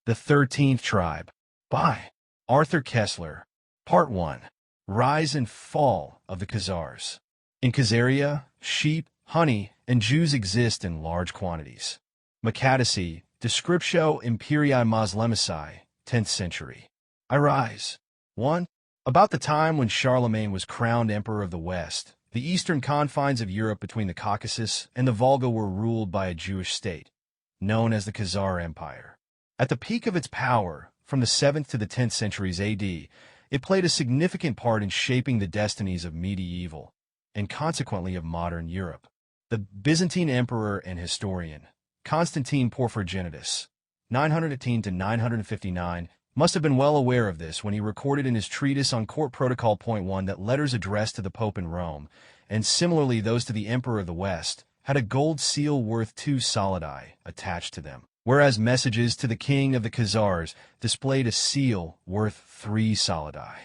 The 13th Tribe, by Arthur Koestler. Part 1. Rise and Fall of the Khazars. In Khazaria, sheep, honey, and Jews exist in large quantities. Appendices, Descriptio Imperii Moslemici, 10th century. I rise. 1. About the time when Charlemagne was crowned Emperor of the West, the eastern confines of Europe between the Caucasus and the Volga were ruled by a Jewish state, known as the Khazar Empire. At the peak of its power, from the 7th to the 10th centuries AD, it played a significant part in shaping the destinies of medieval, and consequently of modern Europe. The Byzantine emperor and historian, Constantine Porphyrogenitus, 918 to 959, must have been well aware of this when he recorded in his treatise on Court Protocol .1 that letters addressed to the Pope in Rome, and similarly those to the Emperor of the West, had a gold seal worth 2 solidi attached to them, whereas messages to the King of the Khazars displayed a seal worth 3 solidi.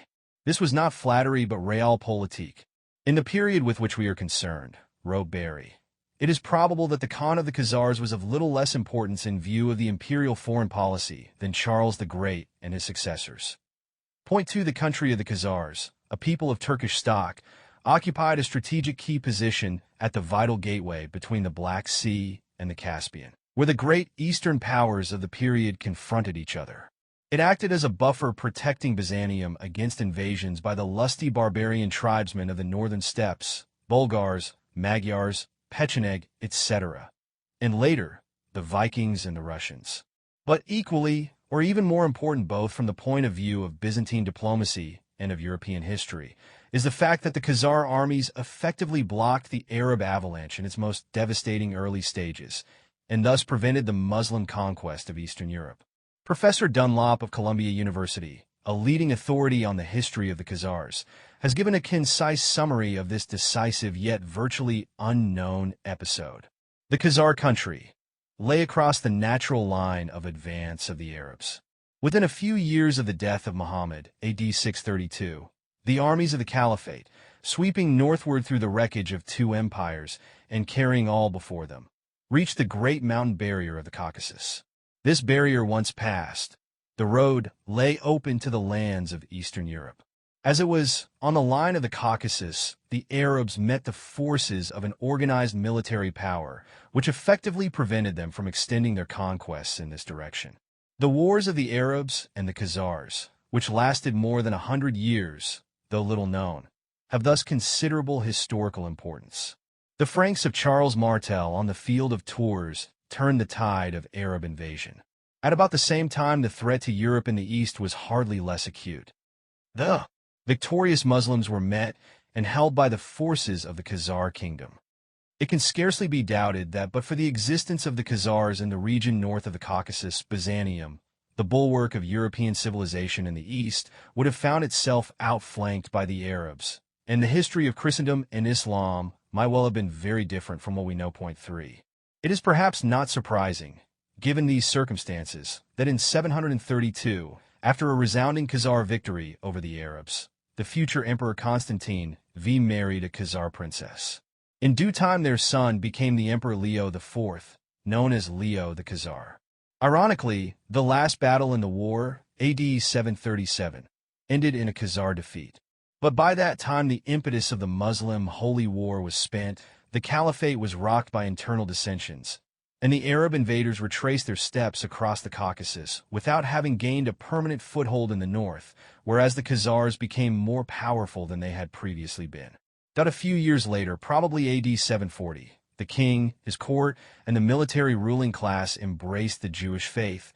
This was not flattery but realpolitik. In the period with which we are concerned, wrote Barry, it is probable that the Khan of the Khazars was of little less importance in view of the imperial foreign policy than Charles the Great and his successors. Point 2. The country of the Khazars, a people of Turkish stock, occupied a strategic key position at the vital gateway between the Black Sea and the Caspian, where the great eastern powers of the period confronted each other. It acted as a buffer protecting Byzantium against invasions by the lusty barbarian tribesmen of the northern steppes, Bulgars, Magyars, Pecheneg, etc., and later, the Vikings and the Russians. But equally, or even more important both from the point of view of Byzantine diplomacy and of European history, is the fact that the Khazar armies effectively blocked the Arab avalanche in its most devastating early stages, and thus prevented the Muslim conquest of Eastern Europe. Professor Dunlop of Columbia University, a leading authority on the history of the Khazars, has given a concise summary of this decisive yet virtually unknown episode. The Khazar country lay across the natural line of advance of the Arabs. Within a few years of the death of Muhammad, AD 632, the armies of the Caliphate, sweeping northward through the wreckage of 2 empires and carrying all before them, reached the great mountain barrier of the Caucasus. This barrier once passed, the road lay open to the lands of Eastern Europe. As it was on the line of the Caucasus, the Arabs met the forces of an organized military power, which effectively prevented them from extending their conquests in this direction. The wars of the Arabs and the Khazars, which lasted more than 100 years, though little known, have thus considerable historical importance. The Franks of Charles Martel on the field of Tours turned the tide of Arab invasion. At about the same time, the threat to Europe in the east was hardly less acute. The victorious Muslims were met and held by the forces of the Khazar kingdom. It can scarcely be doubted that but for the existence of the Khazars in the region north of the Caucasus, Byzantium, the bulwark of European civilization in the east, would have found itself outflanked by the Arabs, and the history of Christendom and Islam might well have been very different from what we know. Point 3. It is perhaps not surprising, given these circumstances, that in 732, after a resounding Khazar victory over the Arabs, the future Emperor Constantine married a Khazar princess. In due time their son became the Emperor Leo IV, known as Leo the Khazar. Ironically, the last battle in the war, AD 737, ended in a Khazar defeat. But by that time the impetus of the Muslim holy war was spent, the caliphate was rocked by internal dissensions, and the Arab invaders retraced their steps across the Caucasus without having gained a permanent foothold in the north, whereas the Khazars became more powerful than they had previously been. A few years later, probably AD 740, the king, his court, and the military ruling class embraced the Jewish faith,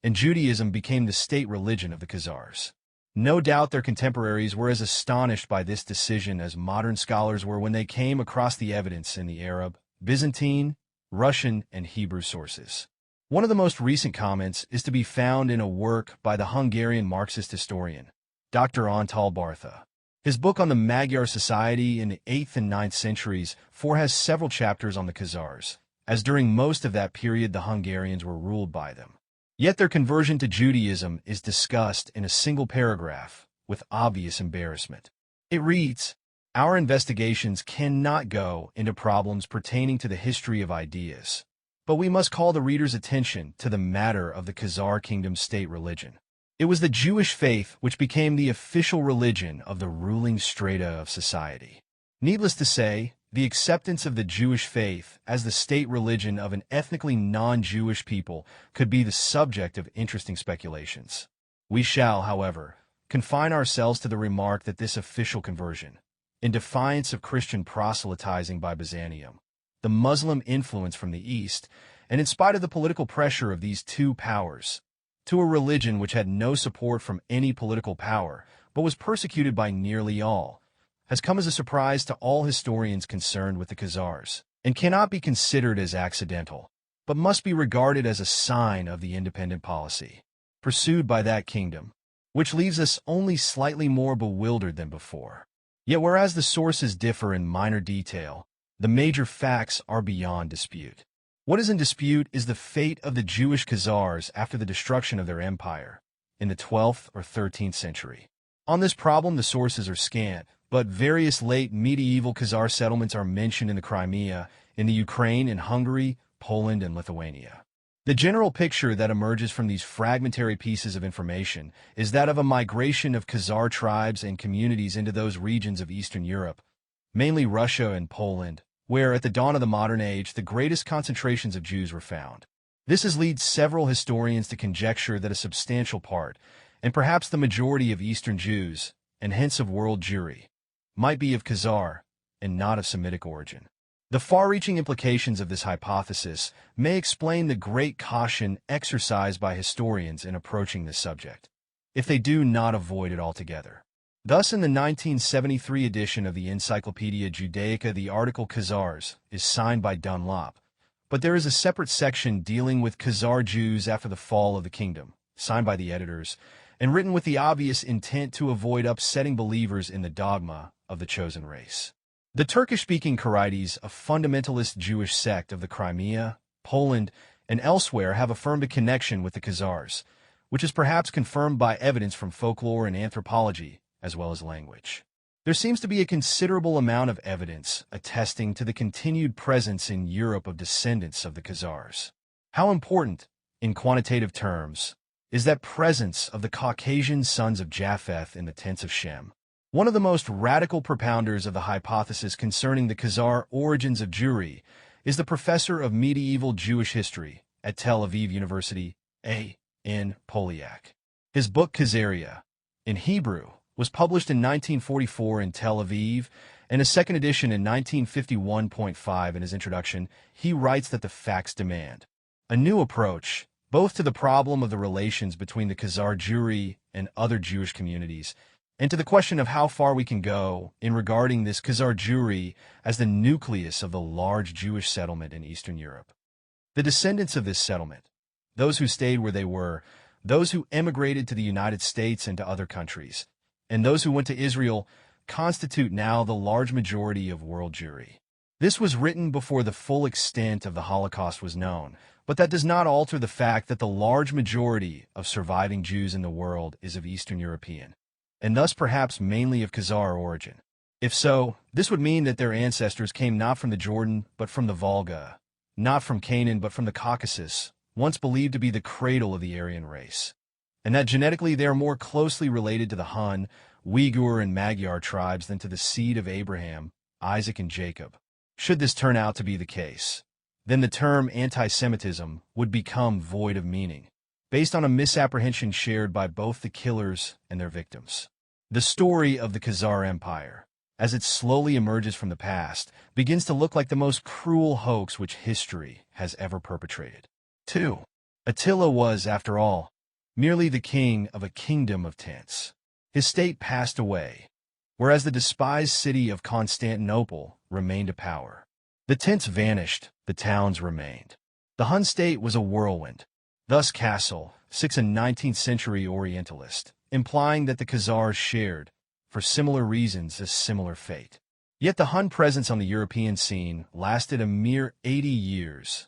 and Judaism became the state religion of the Khazars. No doubt their contemporaries were as astonished by this decision as modern scholars were when they came across the evidence in the Arab, Byzantine, Russian, and Hebrew sources. One of the most recent comments is to be found in a work by the Hungarian Marxist historian, Dr. Antal Bartha. His book on the Magyar society in the 8th and 9th centuries has several chapters on the Khazars, as during most of that period the Hungarians were ruled by them. Yet their conversion to Judaism is discussed in a single paragraph, with obvious embarrassment. It reads, "Our investigations cannot go into problems pertaining to the history of ideas, But we must call the reader's attention to the matter of the Khazar kingdom's state religion. It was the Jewish faith which became the official religion of the ruling strata of society. Needless to say, the acceptance of the Jewish faith as the state religion of an ethnically non-Jewish people could be the subject of interesting speculations. We shall, however, confine ourselves to the remark that this official conversion, in defiance of Christian proselytizing by Byzantium, the Muslim influence from the East, and in spite of the political pressure of these two powers, to a religion which had no support from any political power, but was persecuted by nearly all, has come as a surprise to all historians concerned with the Khazars, and cannot be considered as accidental, but must be regarded as a sign of the independent policy pursued by that kingdom, which leaves us only slightly more bewildered than before. Yet whereas the sources differ in minor detail, the major facts are beyond dispute. What is in dispute is the fate of the Jewish Khazars after the destruction of their empire, in the 12th or 13th century. On this problem the sources are scant, but various late medieval Khazar settlements are mentioned in the Crimea, in the Ukraine, in Hungary, Poland, and Lithuania. The general picture that emerges from these fragmentary pieces of information is that of a migration of Khazar tribes and communities into those regions of Eastern Europe, mainly Russia and Poland, where at the dawn of the modern age the greatest concentrations of Jews were found. This has led several historians to conjecture that a substantial part, and perhaps the majority of Eastern Jews, and hence of world Jewry, might be of Khazar and not of Semitic origin. The far-reaching implications of this hypothesis may explain the great caution exercised by historians in approaching this subject, if they do not avoid it altogether. Thus, in the 1973 edition of the Encyclopedia Judaica, the article Khazars is signed by Dunlop, but there is a separate section dealing with Khazar Jews after the fall of the kingdom, signed by the editors, and written with the obvious intent to avoid upsetting believers in the dogma of the chosen race. The Turkish-speaking Khazars, a fundamentalist Jewish sect of the Crimea, Poland, and elsewhere, have affirmed a connection with the Khazars, which is perhaps confirmed by evidence from folklore and anthropology, as well as language. There seems to be a considerable amount of evidence attesting to the continued presence in Europe of descendants of the Khazars. How important, in quantitative terms, is that presence of the Caucasian sons of Japheth in the tents of Shem? One of the most radical propounders of the hypothesis concerning the Khazar origins of Jewry is the professor of medieval Jewish history at Tel Aviv University, A.N. Polyak. His book Khazaria, in Hebrew, was published in 1944 in Tel Aviv, and a second edition in 1951.5. In his introduction, he writes that the facts demand a new approach, both to the problem of the relations between the Khazar Jewry and other Jewish communities, and to the question of how far we can go in regarding this Khazar Jewry as the nucleus of the large Jewish settlement in Eastern Europe. The descendants of this settlement, those who stayed where they were, those who emigrated to the United States and to other countries, and those who went to Israel, constitute now the large majority of world Jewry. This was written before the full extent of the Holocaust was known, but that does not alter the fact that the large majority of surviving Jews in the world is of Eastern European, and thus perhaps mainly of Khazar origin. If so, this would mean that their ancestors came not from the Jordan, but from the Volga, not from Canaan, but from the Caucasus, once believed to be the cradle of the Aryan race, and that genetically they are more closely related to the Hun, Uyghur, and Magyar tribes than to the seed of Abraham, Isaac, and Jacob. Should this turn out to be the case, then the term anti-Semitism would become void of meaning, based on a misapprehension shared by both the killers and their victims. The story of the Khazar Empire, as it slowly emerges from the past, begins to look like the most cruel hoax which history has ever perpetrated. 2. Attila was, after all, merely the king of a kingdom of tents. His state passed away, whereas the despised city of Constantinople remained a power. The tents vanished, the towns remained. The Hun state was a whirlwind. Thus Castle, 6 and 19th century Orientalist, implying that the Khazars shared, for similar reasons, a similar fate. Yet the Hun presence on the European scene lasted a mere 80 years,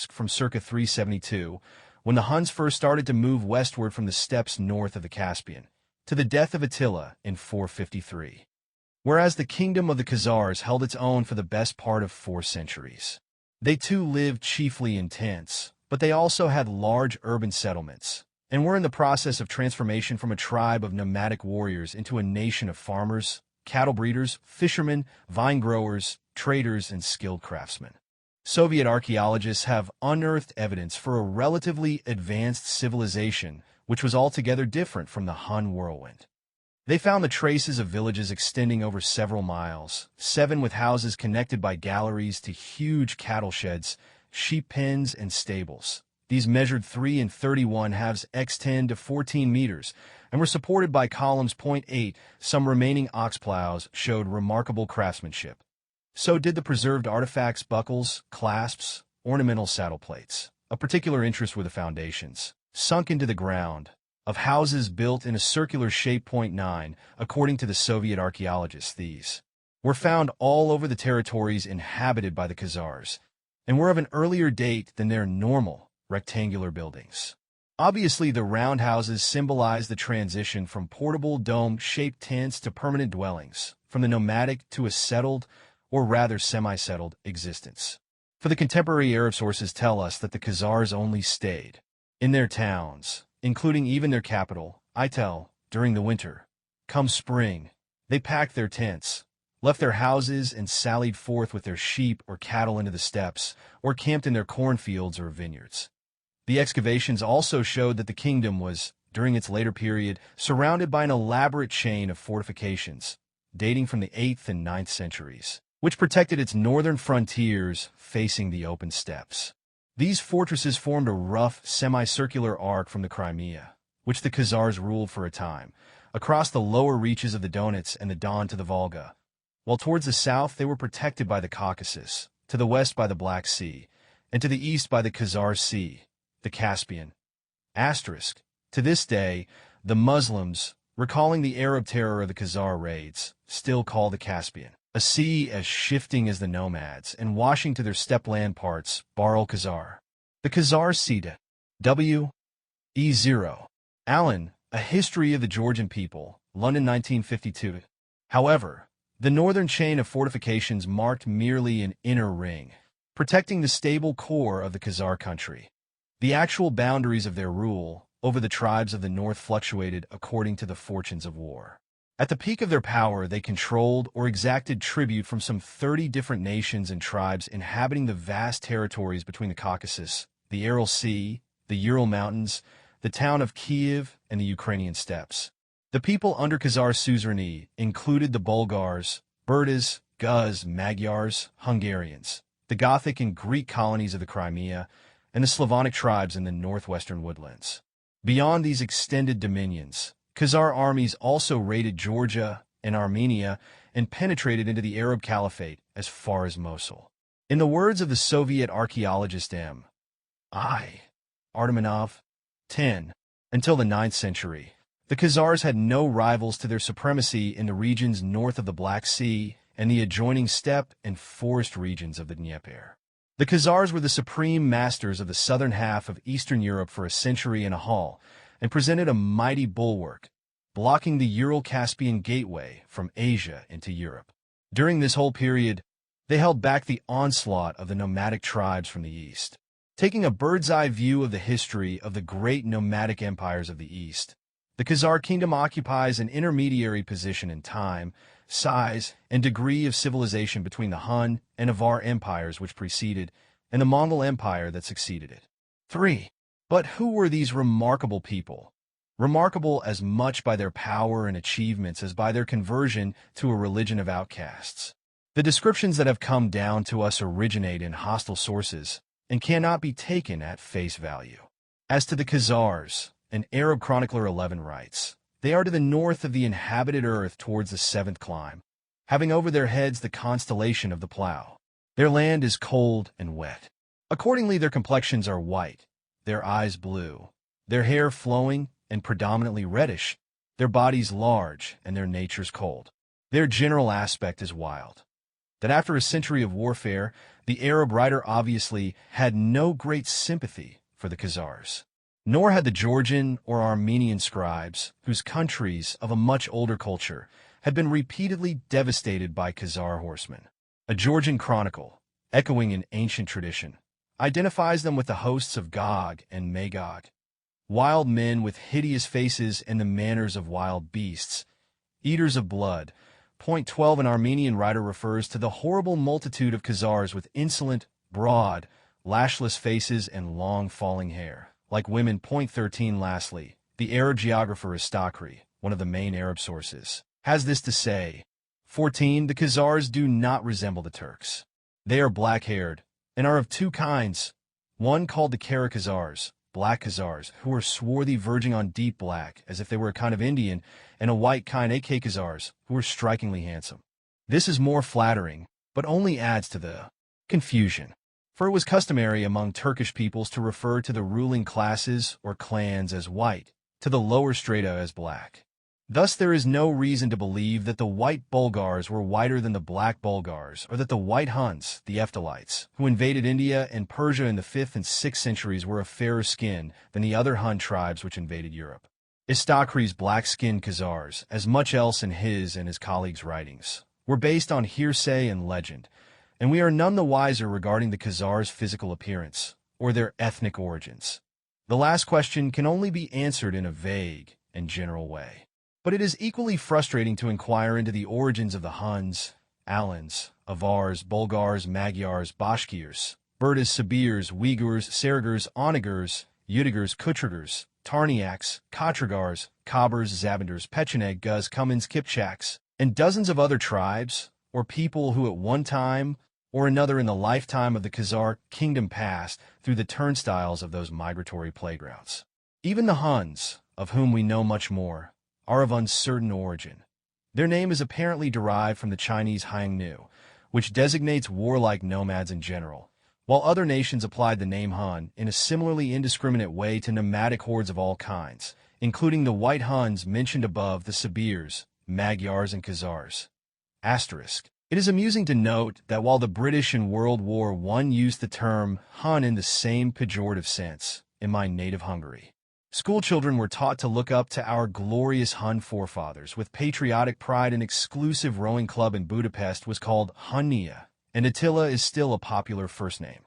from circa 372, when the Huns first started to move westward from the steppes north of the Caspian, to the death of Attila in 453. Whereas the kingdom of the Khazars held its own for the best part of 4 centuries. They too lived chiefly in tents, but they also had large urban settlements, and were in the process of transformation from a tribe of nomadic warriors into a nation of farmers, cattle breeders, fishermen, vine growers, traders, and skilled craftsmen. Soviet archaeologists have unearthed evidence for a relatively advanced civilization which was altogether different from the Hun whirlwind. They found the traces of villages extending over several miles, 7 with houses connected by galleries to huge cattle sheds, sheep pens, and stables. These measured 3 and 31 halves x 10 to 14 meters and were supported by columns. 8. Some remaining ox plows showed remarkable craftsmanship. So did the preserved artifacts, buckles, clasps, ornamental saddle plates. Of particular interest were the foundations, sunk into the ground, of houses built in a circular shape. 9. According to the Soviet archaeologists, these were found all over the territories inhabited by the Khazars, and were of an earlier date than their normal rectangular buildings. Obviously, the roundhouses symbolize the transition from portable dome-shaped tents to permanent dwellings, from the nomadic to a settled, or rather semi-settled, existence. For the contemporary Arab sources tell us that the Khazars only stayed in their towns, including even their capital, Itel, during the winter. Come spring, they packed their tents, left their houses, and sallied forth with their sheep or cattle into the steppes, or camped in their cornfields or vineyards. The excavations also showed that the kingdom was, during its later period, surrounded by an elaborate chain of fortifications, dating from the 8th and 9th centuries, which protected its northern frontiers facing the open steppes. These fortresses formed a rough, semicircular arc from the Crimea, which the Khazars ruled for a time, across the lower reaches of the Donets and the Don to the Volga, while towards the south they were protected by the Caucasus, to the west by the Black Sea, and to the east by the Khazar Sea, the Caspian. To this day, the Muslims, recalling the Arab terror of the Khazar raids, still call the Caspian a sea as shifting as the nomads, and washing to their steppe-land parts, Bahr Khazar. The Khazar Sida. W. E. 0. Allen, A History of the Georgian People, London 1952. However, the northern chain of fortifications marked merely an inner ring, protecting the stable core of the Khazar country. The actual boundaries of their rule over the tribes of the north fluctuated according to the fortunes of war. At the peak of their power, they controlled or exacted tribute from some 30 different nations and tribes inhabiting the vast territories between the Caucasus, the Aral Sea, the Ural Mountains, the town of Kiev, and the Ukrainian steppes. The people under Khazar suzerainty included the Bulgars, Burtas, Guz, Magyars, Hungarians, the Gothic and Greek colonies of the Crimea, and the Slavonic tribes in the northwestern woodlands. Beyond these extended dominions, Khazar armies also raided Georgia and Armenia and penetrated into the Arab Caliphate as far as Mosul. In the words of the Soviet archaeologist M. I. Artemanov, 10. Until the 9th century, the Khazars had no rivals to their supremacy in the regions north of the Black Sea and the adjoining steppe and forest regions of the Dnieper. The Khazars were the supreme masters of the southern half of Eastern Europe for a century and a half, and presented a mighty bulwark, blocking the Ural-Caspian gateway from Asia into Europe. During this whole period, they held back the onslaught of the nomadic tribes from the east. Taking a bird's-eye view of the history of the great nomadic empires of the east, the Khazar kingdom occupies an intermediary position in time, size, and degree of civilization between the Hun and Avar empires which preceded, and the Mongol Empire that succeeded it. 3. But who were these remarkable people? Remarkable as much by their power and achievements as by their conversion to a religion of outcasts. The descriptions that have come down to us originate in hostile sources and cannot be taken at face value. As to the Khazars, an Arab chronicler 11 writes, they are to the north of the inhabited earth towards the 7th clime, having over their heads the constellation of the plough. Their land is cold and wet. Accordingly, their complexions are white, their eyes blue, their hair flowing and predominantly reddish, their bodies large, and their natures cold. Their general aspect is wild. That after a century of warfare, the Arab writer obviously had no great sympathy for the Khazars. Nor had the Georgian or Armenian scribes, whose countries of a much older culture had been repeatedly devastated by Khazar horsemen. A Georgian chronicle, echoing an ancient tradition, identifies them with the hosts of Gog and Magog, wild men with hideous faces and the manners of wild beasts, eaters of blood. Point 12. An Armenian writer refers to the horrible multitude of Khazars with insolent, broad, lashless faces and long falling hair, like women. Point 13. Lastly, the Arab geographer Istokri, one of the main Arab sources, has this to say. 14. The Khazars do not resemble the Turks. They are black-haired, and are of two kinds, one called the Kara Khazars, black Khazars, who are swarthy verging on deep black, as if they were a kind of Indian, and a white kind AK Khazars, who are strikingly handsome. This is more flattering, but only adds to the confusion, for it was customary among Turkish peoples to refer to the ruling classes or clans as white, to the lower strata as black. Thus there is no reason to believe that the white Bulgars were whiter than the black Bulgars, or that the white Huns, the Ephthalites, who invaded India and Persia in the 5th and 6th centuries were of fairer skin than the other Hun tribes which invaded Europe. Istokri's black-skinned Khazars, as much else in his and his colleagues' writings, were based on hearsay and legend, and we are none the wiser regarding the Khazars' physical appearance, or their ethnic origins. The last question can only be answered in a vague and general way. But it is equally frustrating to inquire into the origins of the Huns, Alans, Avars, Bulgars, Magyars, Bashkirs, Burdas, Sabirs, Uyghurs, Sarigurs, Onagurs, Udigurs, Kutchagars, Tarniaks, Katragars, Kabars, Zabandars, Pecheneg, Guz, Cumans, Kipchaks, and dozens of other tribes, or people who at one time or another in the lifetime of the Khazar kingdom passed through the turnstiles of those migratory playgrounds. Even the Huns, of whom we know much more, are of uncertain origin. Their name is apparently derived from the Chinese Haingnu, which designates warlike nomads in general, while other nations applied the name Hun in a similarly indiscriminate way to nomadic hordes of all kinds, including the white Huns mentioned above, the Sabirs, Magyars, and Khazars. Asterisk. It is amusing to note that while the British in World War I used the term Hun in the same pejorative sense, in my native Hungary, schoolchildren were taught to look up to our glorious Hun forefathers with patriotic pride. An exclusive rowing club in Budapest was called Hunnia, and Attila is still a popular first name.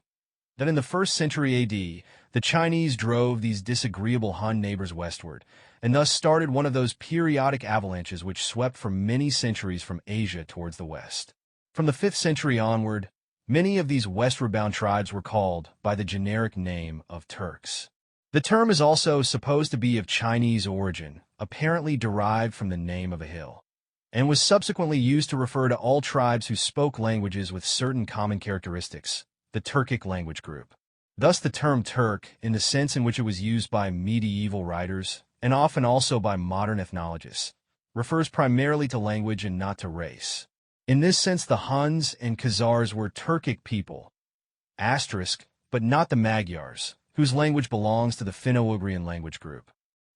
That in the 1st century AD, the Chinese drove these disagreeable Hun neighbors westward, and thus started one of those periodic avalanches which swept for many centuries from Asia towards the west. From the 5th century onward, many of these westward-bound tribes were called by the generic name of Turks. The term is also supposed to be of Chinese origin, apparently derived from the name of a hill, and was subsequently used to refer to all tribes who spoke languages with certain common characteristics, the Turkic language group. Thus the term Turk, in the sense in which it was used by medieval writers, and often also by modern ethnologists, refers primarily to language and not to race. In this sense, the Huns and Khazars were Turkic people, asterisk, but not the Magyars, whose language belongs to the Finno-Ugrian language group.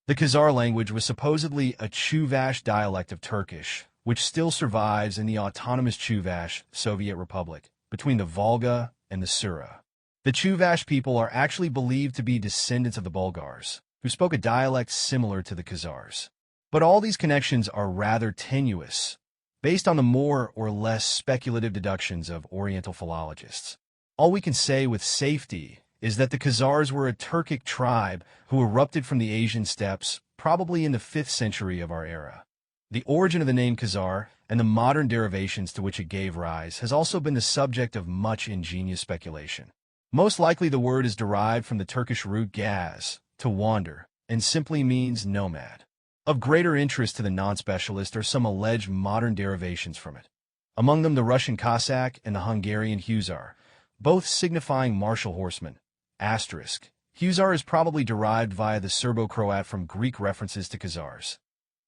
The Khazar language was supposedly a Chuvash dialect of Turkish, which still survives in the autonomous Chuvash Soviet Republic, between the Volga and the Sura. The Chuvash people are actually believed to be descendants of the Bulgars, who spoke a dialect similar to the Khazars. But all these connections are rather tenuous, based on the more or less speculative deductions of Oriental philologists. All we can say with safety is that the Khazars were a Turkic tribe who erupted from the Asian steppes, probably in the 5th century of our era. The origin of the name Khazar and the modern derivations to which it gave rise has also been the subject of much ingenious speculation. Most likely the word is derived from the Turkish root gaz, to wander, and simply means nomad. Of greater interest to the non-specialist are some alleged modern derivations from it. Among them the Russian Cossack and the Hungarian Huszar, both signifying martial horsemen. Asterisk. Huszar is probably derived via the Serbo-Croat from Greek references to Khazars,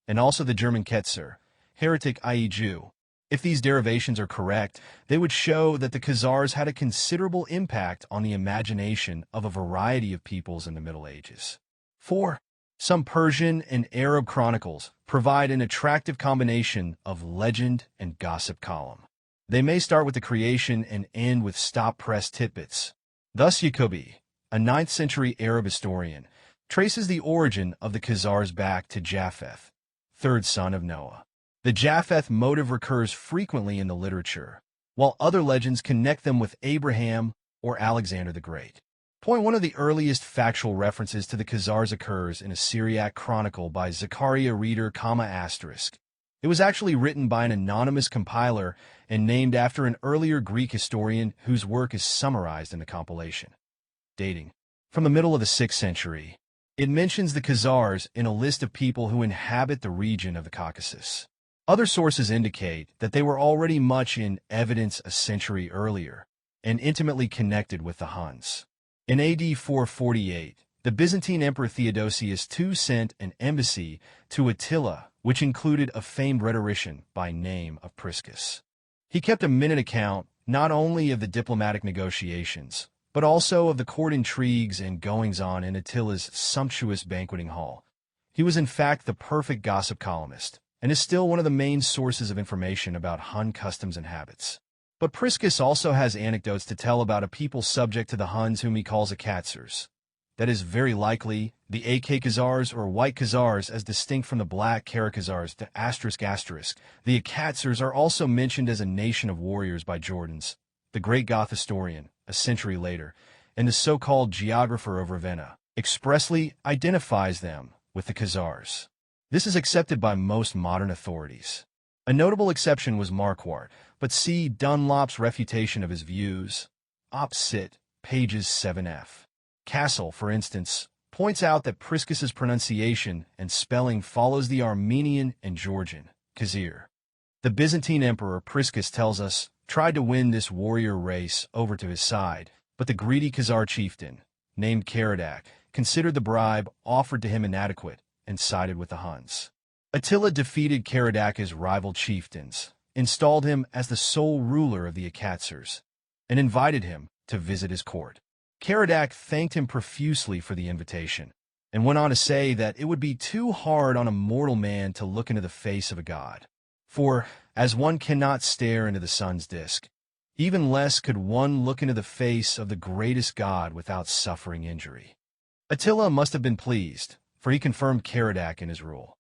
and also the German Ketzer, heretic i.e. Jew. If these derivations are correct, they would show that the Khazars had a considerable impact on the imagination of a variety of peoples in the Middle Ages. 4. Some Persian and Arab chronicles provide an attractive combination of legend and gossip column. They may start with the creation and end with stop-press tidbits. Thus Yaqubi, a 9th century Arab historian, traces the origin of the Khazars back to Japheth, third son of Noah. The Japheth motive recurs frequently in the literature, while other legends connect them with Abraham or Alexander the Great. Point one of the earliest factual references to the Khazars occurs in a Syriac chronicle by Zechariah Reader, ***. It was actually written by an anonymous compiler and named after an earlier Greek historian whose work is summarized in the compilation. Dating from the middle of the 6th century, it mentions the Khazars in a list of people who inhabit the region of the Caucasus. Other sources indicate that they were already much in evidence a century earlier and intimately connected with the Huns. In AD 448, the Byzantine Emperor Theodosius II sent an embassy to Attila, which included a famed rhetorician by name of Priscus. He kept a minute account not only of the diplomatic negotiations, but also of the court intrigues and goings-on in Attila's sumptuous banqueting hall. He was in fact the perfect gossip columnist, and is still one of the main sources of information about Hun customs and habits. But Priscus also has anecdotes to tell about a people subject to the Huns whom he calls Khazars. That is very likely the AK Khazars or White Khazars as distinct from the Black Khazars to ***. The Khazars are also mentioned as a nation of warriors by Jordanes, the great Goth historian, a century later, and the so-called geographer of Ravenna, expressly identifies them with the Khazars. This is accepted by most modern authorities. A notable exception was Marquardt, but see Dunlop's refutation of his views, op. cit. pages 7f. Castle, for instance, points out that Priscus's pronunciation and spelling follows the Armenian and Georgian, Khazir. The Byzantine emperor, Priscus tells us, tried to win this warrior race over to his side, but the greedy Khazar chieftain, named Karadak, considered the bribe offered to him inadequate and sided with the Huns. Attila defeated Karadak's rival chieftains, installed him as the sole ruler of the Khazars, and invited him to visit his court. Karadak thanked him profusely for the invitation, and went on to say that it would be too hard on a mortal man to look into the face of a god. For, as one cannot stare into the sun's disk, even less could one look into the face of the greatest god without suffering injury. Attila must have been pleased, for he confirmed Karadak in his rule.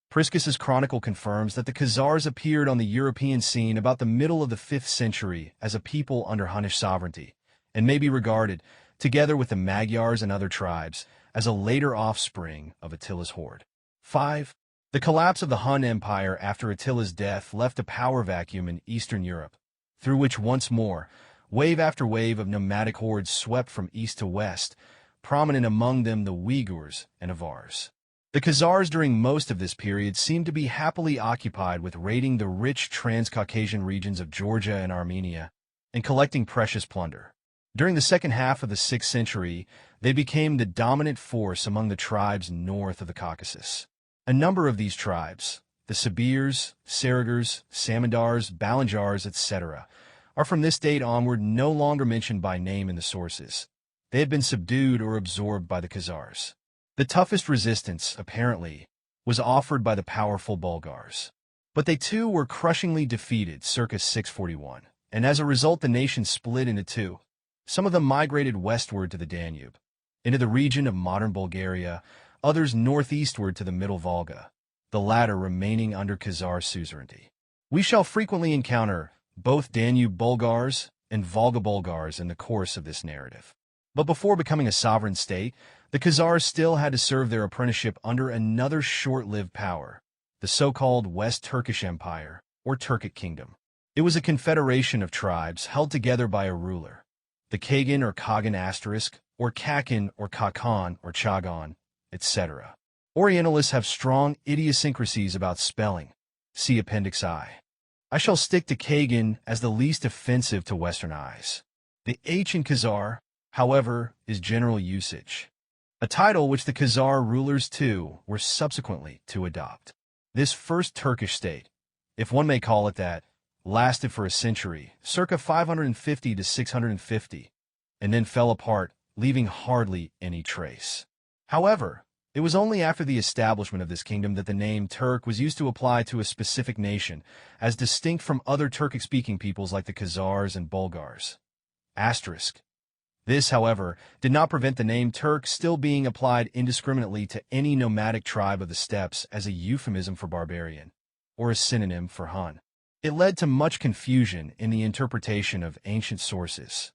Priscus's chronicle confirms that the Khazars appeared on the European scene about the middle of the 5th century as a people under Hunnish sovereignty, and may be regarded, together with the Magyars and other tribes, as a later offspring of Attila's horde. 5. The collapse of the Hun Empire after Attila's death left a power vacuum in Eastern Europe, through which once more, wave after wave of nomadic hordes swept from east to west, prominent among them the Uyghurs and Avars. The Khazars during most of this period seemed to be happily occupied with raiding the rich Transcaucasian regions of Georgia and Armenia and collecting precious plunder. During the second half of the 6th century, they became the dominant force among the tribes north of the Caucasus. A number of these tribes, the Sibirs, Saragars, Samandars, Balanjars, etc., are from this date onward no longer mentioned by name in the sources. They had been subdued or absorbed by the Khazars. The toughest resistance, apparently, was offered by the powerful Bulgars. But they too were crushingly defeated circa 641, and as a result the nation split into two. Some of them migrated westward to the Danube, into the region of modern Bulgaria, others northeastward to the Middle Volga, the latter remaining under Khazar suzerainty. We shall frequently encounter both Danube Bulgars and Volga Bulgars in the course of this narrative. But before becoming a sovereign state, the Khazars still had to serve their apprenticeship under another short-lived power, the so-called West Turkish Empire, or Turkic Kingdom. It was a confederation of tribes held together by a ruler, the Kagan or Kagan asterisk, or Kakan or Kakan or Chagan, etc. Orientalists have strong idiosyncrasies about spelling. See Appendix I. I shall stick to Kagan as the least offensive to Western eyes. The H in Khazar, however, is general usage, a title which the Khazar rulers too were subsequently to adopt. This first Turkish state, if one may call it that, lasted for a century, circa 550 to 650, and then fell apart, leaving hardly any trace. However, it was only after the establishment of this kingdom that the name Turk was used to apply to a specific nation, as distinct from other Turkic-speaking peoples like the Khazars and Bulgars. Asterisk. This, however, did not prevent the name Turk still being applied indiscriminately to any nomadic tribe of the steppes as a euphemism for barbarian, or a synonym for Hun. It led to much confusion in the interpretation of ancient sources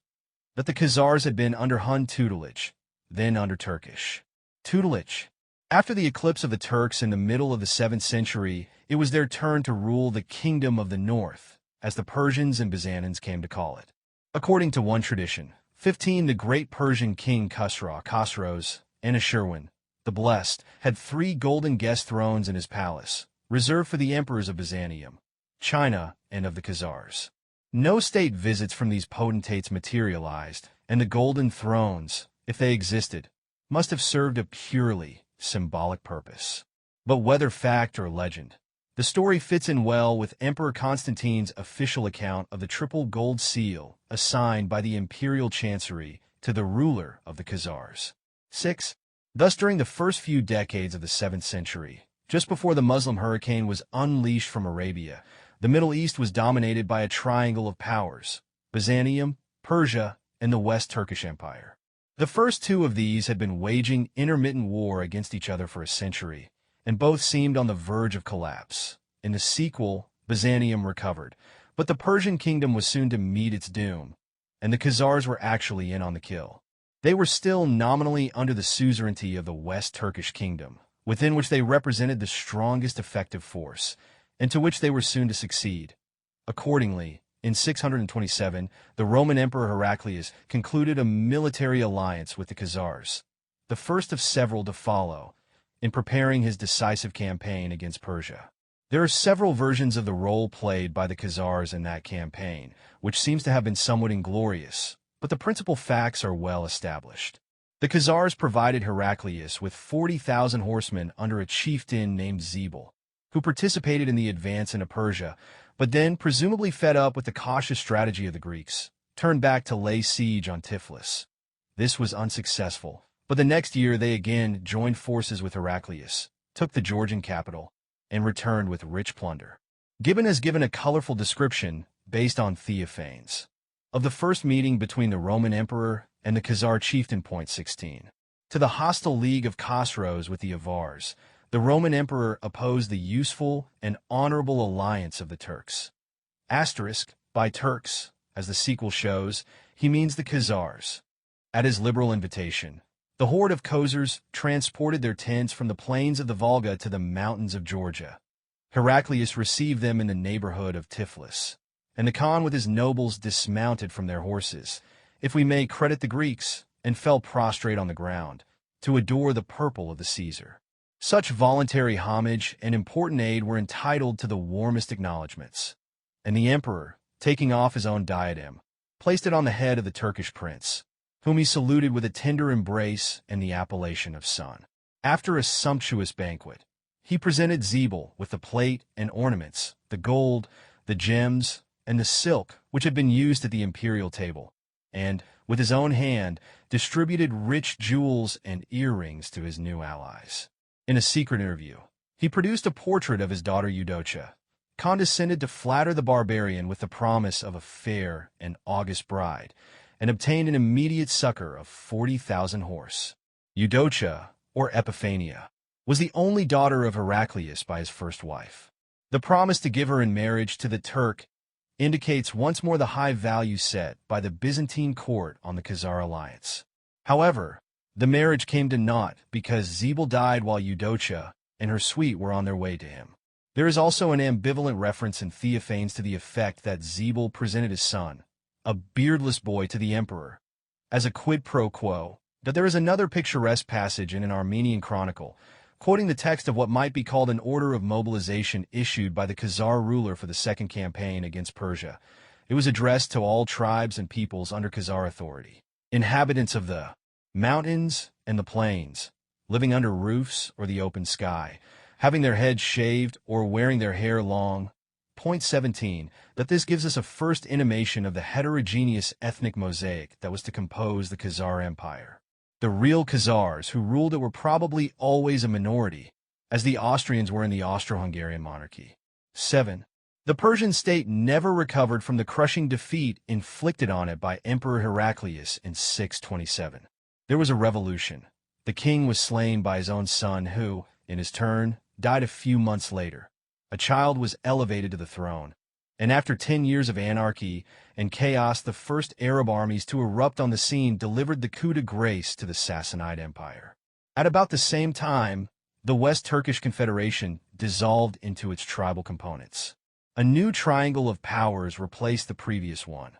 that the Khazars had been under Hun tutelage, then under Turkish tutelage. After the eclipse of the Turks in the middle of the 7th century, it was their turn to rule the Kingdom of the North, as the Persians and Byzantines came to call it. According to one tradition, 15, the great Persian king Khosroes, and Ashurwan, the Blessed, had 3 golden guest thrones in his palace, reserved for the emperors of Byzantium, China, and of the Khazars. No state visits from these potentates materialized, and the golden thrones, if they existed, must have served a purely symbolic purpose. But whether fact or legend, the story fits in well with Emperor Constantine's official account of the triple gold seal assigned by the imperial chancery to the ruler of the Khazars. 6. Thus, during the first few decades of the 7th century, just before the Muslim hurricane was unleashed from Arabia, the Middle East was dominated by a triangle of powers: Byzantium, Persia, and the West Turkish Empire. The first 2 of these had been waging intermittent war against each other for a century, and both seemed on the verge of collapse. In the sequel, Byzantium recovered, but the Persian kingdom was soon to meet its doom, and the Khazars were actually in on the kill. They were still nominally under the suzerainty of the West Turkish kingdom, within which they represented the strongest effective force, and to which they were soon to succeed. Accordingly, in 627, the Roman Emperor Heraclius concluded a military alliance with the Khazars, the first of several to follow, in preparing his decisive campaign against Persia. There are several versions of the role played by the Khazars in that campaign, which seems to have been somewhat inglorious, but the principal facts are well established. The Khazars provided Heraclius with 40,000 horsemen under a chieftain named Zebul, who participated in the advance into Persia, but then, presumably fed up with the cautious strategy of the Greeks, turned back to lay siege on Tiflis. This was unsuccessful, but the next year they again joined forces with Heraclius, took the Georgian capital, and returned with rich plunder. Gibbon has given a colorful description, based on Theophanes, of the first meeting between the Roman emperor and the Khazar chieftain. Point 16. To the hostile league of Khosroes with the Avars, the Roman emperor opposed the useful and honorable alliance of the Turks. Asterisk, by Turks, as the sequel shows, he means the Khazars. At his liberal invitation, the horde of Khazars transported their tents from the plains of the Volga to the mountains of Georgia. Heraclius received them in the neighborhood of Tiflis, and the Khan with his nobles dismounted from their horses, if we may credit the Greeks, and fell prostrate on the ground, to adore the purple of the Caesar. Such voluntary homage and important aid were entitled to the warmest acknowledgments, and the emperor, taking off his own diadem, placed it on the head of the Turkish prince, whom he saluted with a tender embrace and the appellation of son. After a sumptuous banquet, he presented Zebul with the plate and ornaments, the gold, the gems, and the silk which had been used at the imperial table, and, with his own hand, distributed rich jewels and earrings to his new allies. In a secret interview, he produced a portrait of his daughter Eudocia, condescended to flatter the barbarian with the promise of a fair and august bride, and obtained an immediate succor of 40,000 horse. Eudocia, or Epiphania, was the only daughter of Heraclius by his first wife. The promise to give her in marriage to the Turk indicates once more the high value set by the Byzantine court on the Khazar alliance. However, the marriage came to naught because Zebul died while Eudocia and her suite were on their way to him. There is also an ambivalent reference in Theophanes to the effect that Zebul presented his son, a beardless boy, to the emperor, as a quid pro quo. That there is another picturesque passage in an Armenian chronicle, quoting the text of what might be called an order of mobilization issued by the Khazar ruler for the second campaign against Persia. It was addressed to all tribes and peoples under Khazar authority, inhabitants of the mountains and the plains, living under roofs or the open sky, having their heads shaved or wearing their hair long. Point 17, that this gives us a first intimation of the heterogeneous ethnic mosaic that was to compose the Khazar Empire. The real Khazars who ruled it were probably always a minority, as the Austrians were in the Austro-Hungarian monarchy. 7. The Persian state never recovered from the crushing defeat inflicted on it by Emperor Heraclius in 627. There was a revolution. The king was slain by his own son who, in his turn, died a few months later. A child was elevated to the throne, And after 10 years of anarchy and chaos, the first Arab armies to erupt on the scene delivered the coup de grace to the Sassanid Empire. At about the same time, the West Turkish Confederation dissolved into its tribal components. A new triangle of powers replaced the previous one: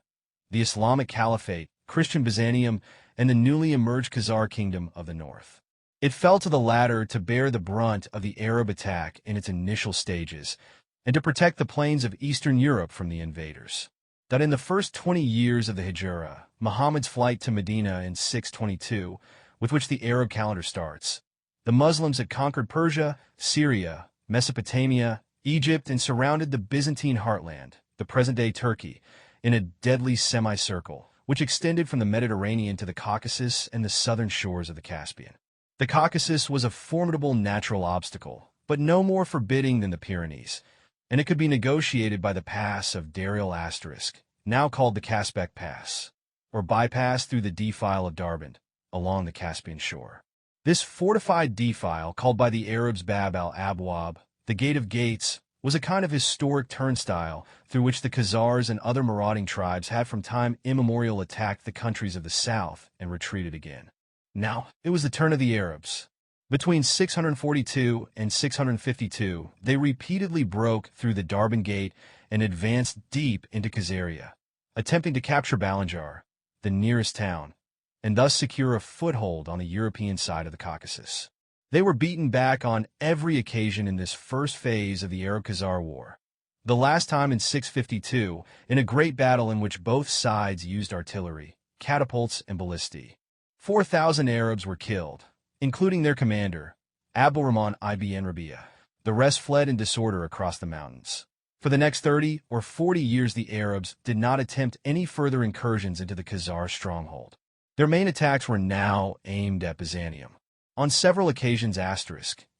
the Islamic Caliphate, Christian Byzantium, and the newly emerged Khazar Kingdom of the North. It fell to the latter to bear the brunt of the Arab attack in its initial stages, and to protect the plains of Eastern Europe from the invaders. That in the first 20 years of the Hijra, Muhammad's flight to Medina in 622, with which the Arab calendar starts, the Muslims had conquered Persia, Syria, Mesopotamia, Egypt, and surrounded the Byzantine heartland, the present-day Turkey, in a deadly semicircle, which extended from the Mediterranean to the Caucasus and the southern shores of the Caspian. The Caucasus was a formidable natural obstacle, but no more forbidding than the Pyrenees, and it could be negotiated by the pass of Dar el Asterisk, now called the Kaspek Pass, or bypass through the defile of Darband, along the Caspian shore. This fortified defile, called by the Arabs Bab al-Abwab, the Gate of Gates, was a kind of historic turnstile through which the Khazars and other marauding tribes had from time immemorial attacked the countries of the south and retreated again. Now, it was the turn of the Arabs. Between 642 and 652, they repeatedly broke through the Darband Gate and advanced deep into Khazaria, attempting to capture Balanjar, the nearest town, and thus secure a foothold on the European side of the Caucasus. They were beaten back on every occasion in this first phase of the Arab-Khazar War. The last time in 652, in a great battle in which both sides used artillery, catapults, and ballistae. 4,000 Arabs were killed, including their commander, Abdulrahman ibn Rabi'a. The rest fled in disorder across the mountains. For the next 30 or 40 years, the Arabs did not attempt any further incursions into the Khazar stronghold. Their main attacks were now aimed at Byzantium. On several occasions, AD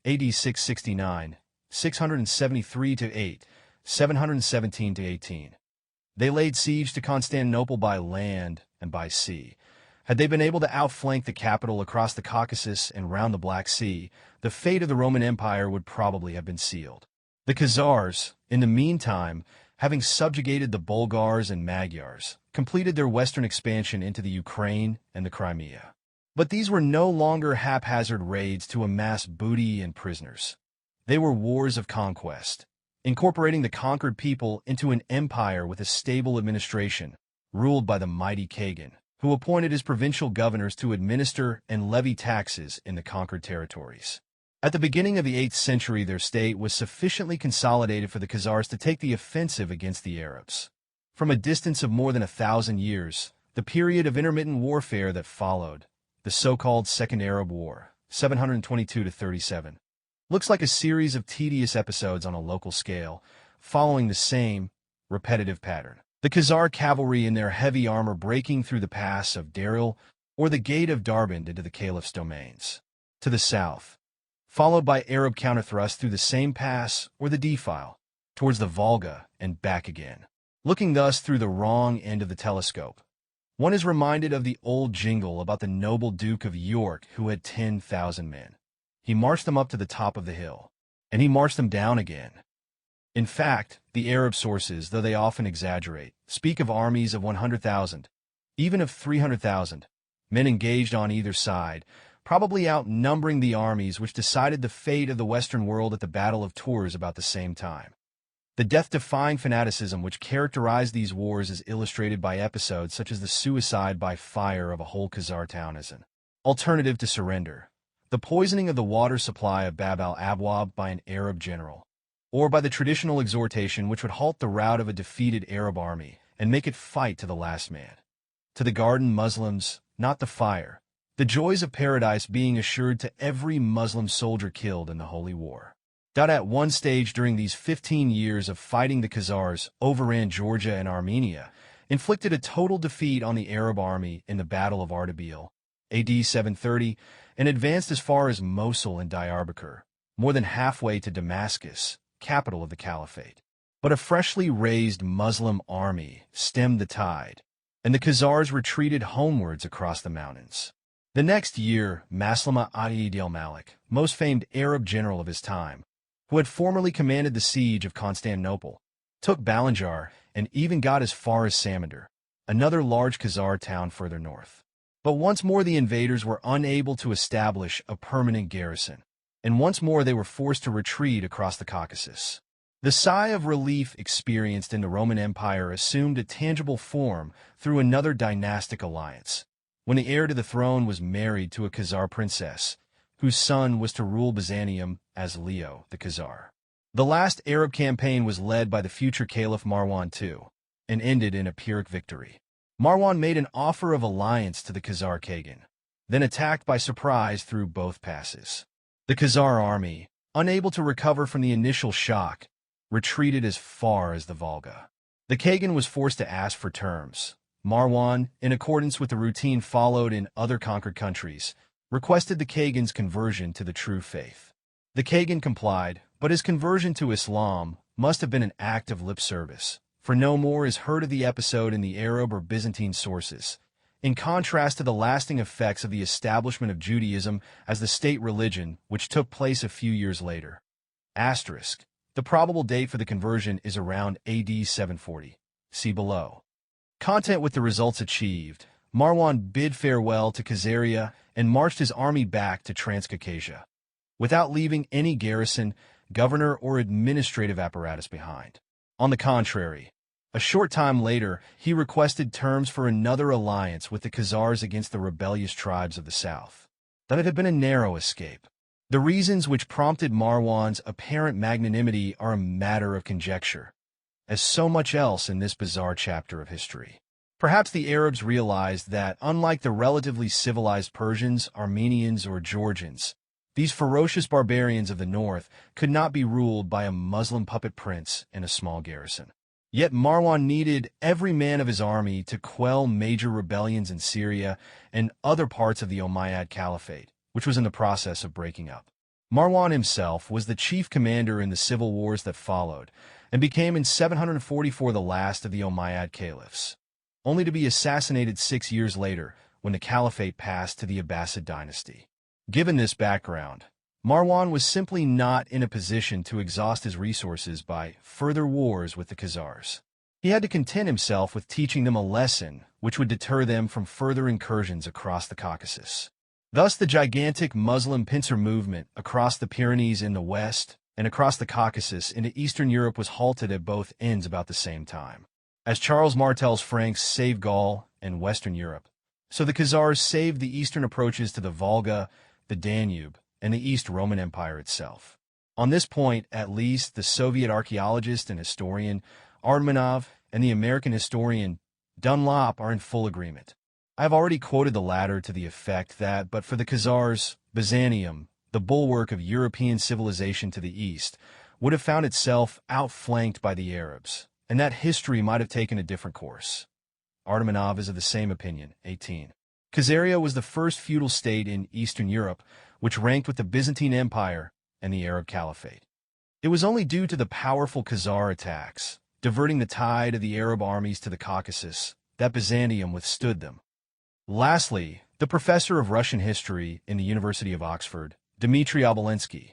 669, 673-8, 717-18, they laid siege to Constantinople by land and by sea. Had they been able to outflank the capital across the Caucasus and round the Black Sea, the fate of the Roman Empire would probably have been sealed. The Khazars, in the meantime, having subjugated the Bulgars and Magyars, completed their western expansion into the Ukraine and the Crimea. But these were no longer haphazard raids to amass booty and prisoners. They were wars of conquest, incorporating the conquered people into an empire with a stable administration, ruled by the mighty Kagan, who appointed his provincial governors to administer and levy taxes in the conquered territories. At the beginning of the 8th century, their state was sufficiently consolidated for the Khazars to take the offensive against the Arabs. From a distance of more than 1,000 years, the period of intermittent warfare that followed, the so-called Second Arab War, 722-37, looks like a series of tedious episodes on a local scale, following the same, repetitive pattern. The Khazar cavalry in their heavy armor breaking through the pass of Daril or the Gate of Darband into the Caliph's domains. To the south, followed by Arab counterthrusts through the same pass or the defile, towards the Volga and back again. Looking thus through the wrong end of the telescope, one is reminded of the old jingle about the noble Duke of York who had 10,000 men. He marched them up to the top of the hill, and he marched them down again. In fact, the Arab sources, though they often exaggerate, speak of armies of 100,000, even of 300,000, men engaged on either side, probably outnumbering the armies which decided the fate of the Western world at the Battle of Tours about the same time. The death-defying fanaticism which characterized these wars is illustrated by episodes such as the suicide by fire of a whole Khazar town as an alternative to surrender, the poisoning of the water supply of Bab al-Abwab by an Arab general, or by the traditional exhortation which would halt the rout of a defeated Arab army and make it fight to the last man. To the garden, Muslims, not the fire, the joys of paradise being assured to every Muslim soldier killed in the Holy War. At one stage during these 15 years of fighting, the Khazars overran Georgia and Armenia, inflicted a total defeat on the Arab army in the Battle of Ardabil, AD 730, and advanced as far as Mosul and Diyarbakir, more than halfway to Damascus, capital of the Caliphate. But a freshly raised Muslim army stemmed the tide, and the Khazars retreated homewards across the mountains. The next year, Maslama Ad al-Malik, most famed Arab general of his time, who had formerly commanded the siege of Constantinople, took Balanjar, and even got as far as Samandar, another large Khazar town further north. But once more the invaders were unable to establish a permanent garrison, and once more they were forced to retreat across the Caucasus. The sigh of relief experienced in the Roman Empire assumed a tangible form through another dynastic alliance, when the heir to the throne was married to a Khazar princess, whose son was to rule Byzantium as Leo the Khazar. The last Arab campaign was led by the future Caliph Marwan II, and ended in a Pyrrhic victory. Marwan made an offer of alliance to the Khazar Khagan, then attacked by surprise through both passes. The Khazar army, unable to recover from the initial shock, retreated as far as the Volga. The Khagan was forced to ask for terms. Marwan, in accordance with the routine followed in other conquered countries, requested the Khagan's conversion to the true faith. The Khagan complied, but his conversion to Islam must have been an act of lip service, for no more is heard of the episode in the Arab or Byzantine sources, in contrast to the lasting effects of the establishment of Judaism as the state religion, which took place a few years later. Asterisk. The probable date for the conversion is around AD 740. See below. Content with the results achieved, Marwan bid farewell to Khazaria and marched his army back to Transcaucasia, without leaving any garrison, governor, or administrative apparatus behind. On the contrary, a short time later, he requested terms for another alliance with the Khazars against the rebellious tribes of the south. That it had been a narrow escape. The reasons which prompted Marwan's apparent magnanimity are a matter of conjecture, as so much else in this bizarre chapter of history. Perhaps the Arabs realized that, unlike the relatively civilized Persians, Armenians, or Georgians, these ferocious barbarians of the north could not be ruled by a Muslim puppet prince and a small garrison. Yet Marwan needed every man of his army to quell major rebellions in Syria and other parts of the Umayyad Caliphate, which was in the process of breaking up. Marwan himself was the chief commander in the civil wars that followed, and became in 744 the last of the Umayyad caliphs, only to be assassinated 6 years later when the caliphate passed to the Abbasid dynasty. Given this background, Marwan was simply not in a position to exhaust his resources by further wars with the Khazars. He had to content himself with teaching them a lesson which would deter them from further incursions across the Caucasus. Thus, the gigantic Muslim pincer movement across the Pyrenees in the west and across the Caucasus into Eastern Europe was halted at both ends about the same time. As Charles Martel's Franks saved Gaul and Western Europe, so the Khazars saved the eastern approaches to the Volga, the Danube, and the East Roman Empire itself. On this point, at least, the Soviet archaeologist and historian Ardmanov and the American historian Dunlop are in full agreement. I have already quoted the latter to the effect that, but for the Khazars, Byzantium, the bulwark of European civilization to the east, would have found itself outflanked by the Arabs, and that history might have taken a different course. Ardmanov is of the same opinion. 18. Khazaria was the first feudal state in Eastern Europe, which ranked with the Byzantine Empire and the Arab Caliphate. It was only due to the powerful Khazar attacks, diverting the tide of the Arab armies to the Caucasus, that Byzantium withstood them. Lastly, the professor of Russian history in the University of Oxford, Dmitry Obolensky.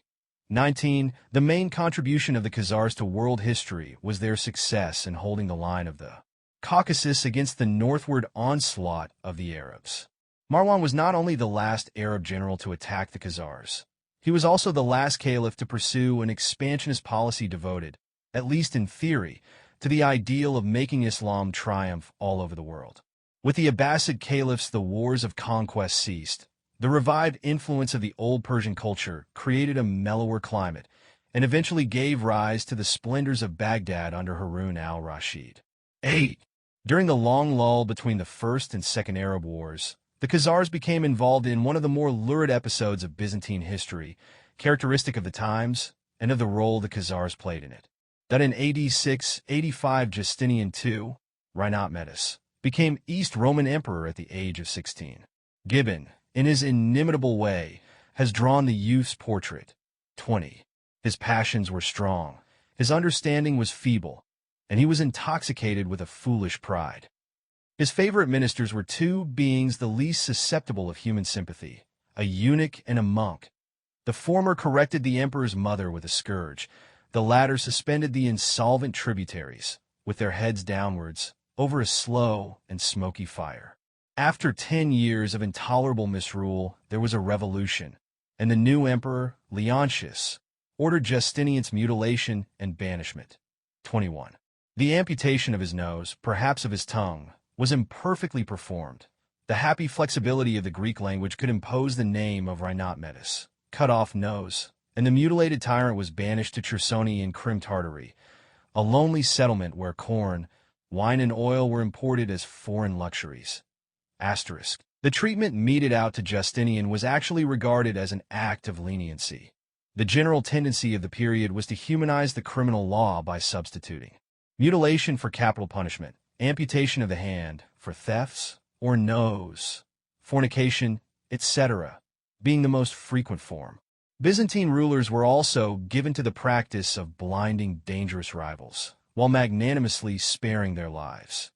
19. The main contribution of the Khazars to world history was their success in holding the line of the Caucasus against the northward onslaught of the Arabs. Marwan was not only the last Arab general to attack the Khazars, he was also the last caliph to pursue an expansionist policy devoted, at least in theory, to the ideal of making Islam triumph all over the world. With the Abbasid caliphs, the wars of conquest ceased. The revived influence of the old Persian culture created a mellower climate and eventually gave rise to the splendors of Baghdad under Harun al-Rashid. 8. During the long lull between the First and Second Arab Wars, the Khazars became involved in one of the more lurid episodes of Byzantine history, characteristic of the times and of the role the Khazars played in it. That in AD 685 Justinian II, Reinat Metis, became East Roman Emperor at the age of 16. Gibbon, in his inimitable way, has drawn the youth's portrait. 20. His passions were strong, his understanding was feeble, and he was intoxicated with a foolish pride. His favorite ministers were two beings the least susceptible of human sympathy, a eunuch and a monk. The former corrected the emperor's mother with a scourge, The latter suspended the insolvent tributaries, with their heads downwards, over a slow and smoky fire. After 10 years of intolerable misrule, there was a revolution, and the new emperor, Leontius, ordered Justinian's mutilation and banishment. 21. The amputation of his nose, perhaps of his tongue, was imperfectly performed. The happy flexibility of the Greek language could impose the name of Rhinotmetis, cut off nose, and the mutilated tyrant was banished to Chersoni in Crim Tartary, a lonely settlement where corn, wine, and oil were imported as foreign luxuries. Asterisk. The treatment meted out to Justinian was actually regarded as an act of leniency. The general tendency of the period was to humanize the criminal law by substituting mutilation for capital punishment, amputation of the hand for thefts or nose, fornication, etc., being the most frequent form. Byzantine rulers were also given to the practice of blinding dangerous rivals, while magnanimously sparing their lives.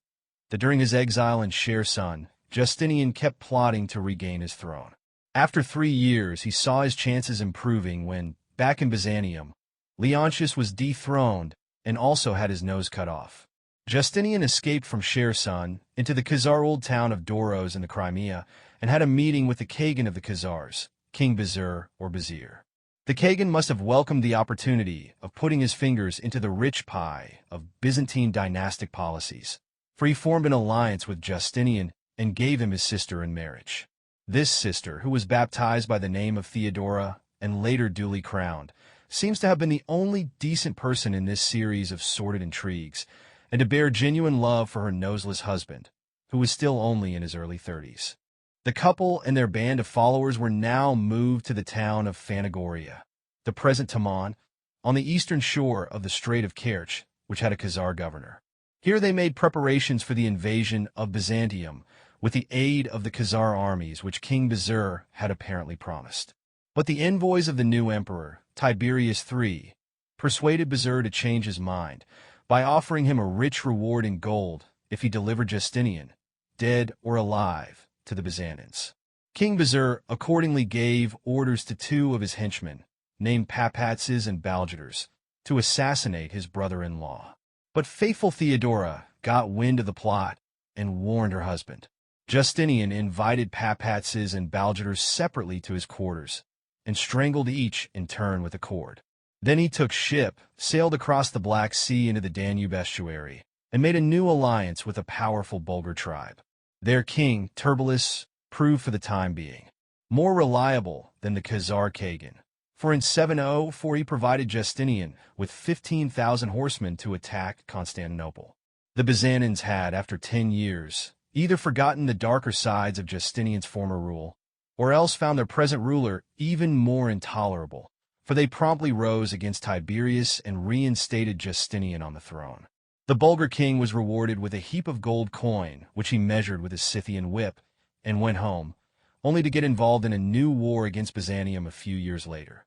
During his exile in Kherson, Justinian kept plotting to regain his throne. After 3 years, he saw his chances improving when, back in Byzantium, Leontius was dethroned and also had his nose cut off. Justinian escaped from Kherson into the Khazar old town of Doros in the Crimea and had a meeting with the Kagan of the Khazars, King Bazir or Bazir. The Kagan must have welcomed the opportunity of putting his fingers into the rich pie of Byzantine dynastic policies, for he formed an alliance with Justinian and gave him his sister in marriage. This sister, who was baptized by the name of Theodora and later duly crowned, seems to have been the only decent person in this series of sordid intrigues, and to bear genuine love for her noseless husband, who was still only in his early 30s. The couple and their band of followers were now moved to the town of Phanagoria, the present Taman, on the eastern shore of the Strait of Kerch, which had a Khazar governor. Here they made preparations for the invasion of Byzantium with the aid of the Khazar armies which King Bazir had apparently promised. But the envoys of the new emperor, Tiberius III, persuaded Bazir to change his mind by offering him a rich reward in gold if he delivered Justinian, dead or alive, to the Byzantines. King Bazir accordingly gave orders to 2 of his henchmen, named Appendixes and Balgiters, to assassinate his brother-in-law. But faithful Theodora got wind of the plot and warned her husband. Justinian invited Appendixes and Balgiters separately to his quarters and strangled each in turn with a cord. Then he took ship, sailed across the Black Sea into the Danube estuary, and made a new alliance with a powerful Bulgar tribe. Their king, Turbulus, proved for the time being more reliable than the Khazar Kagan, for in 704 he provided Justinian with 15,000 horsemen to attack Constantinople. The Byzantines had, after 10 years, either forgotten the darker sides of Justinian's former rule, or else found their present ruler even more intolerable, for they promptly rose against Tiberius and reinstated Justinian on the throne. The Bulgar king was rewarded with a heap of gold coin, which he measured with his Scythian whip, and went home, only to get involved in a new war against Byzantium a few years later.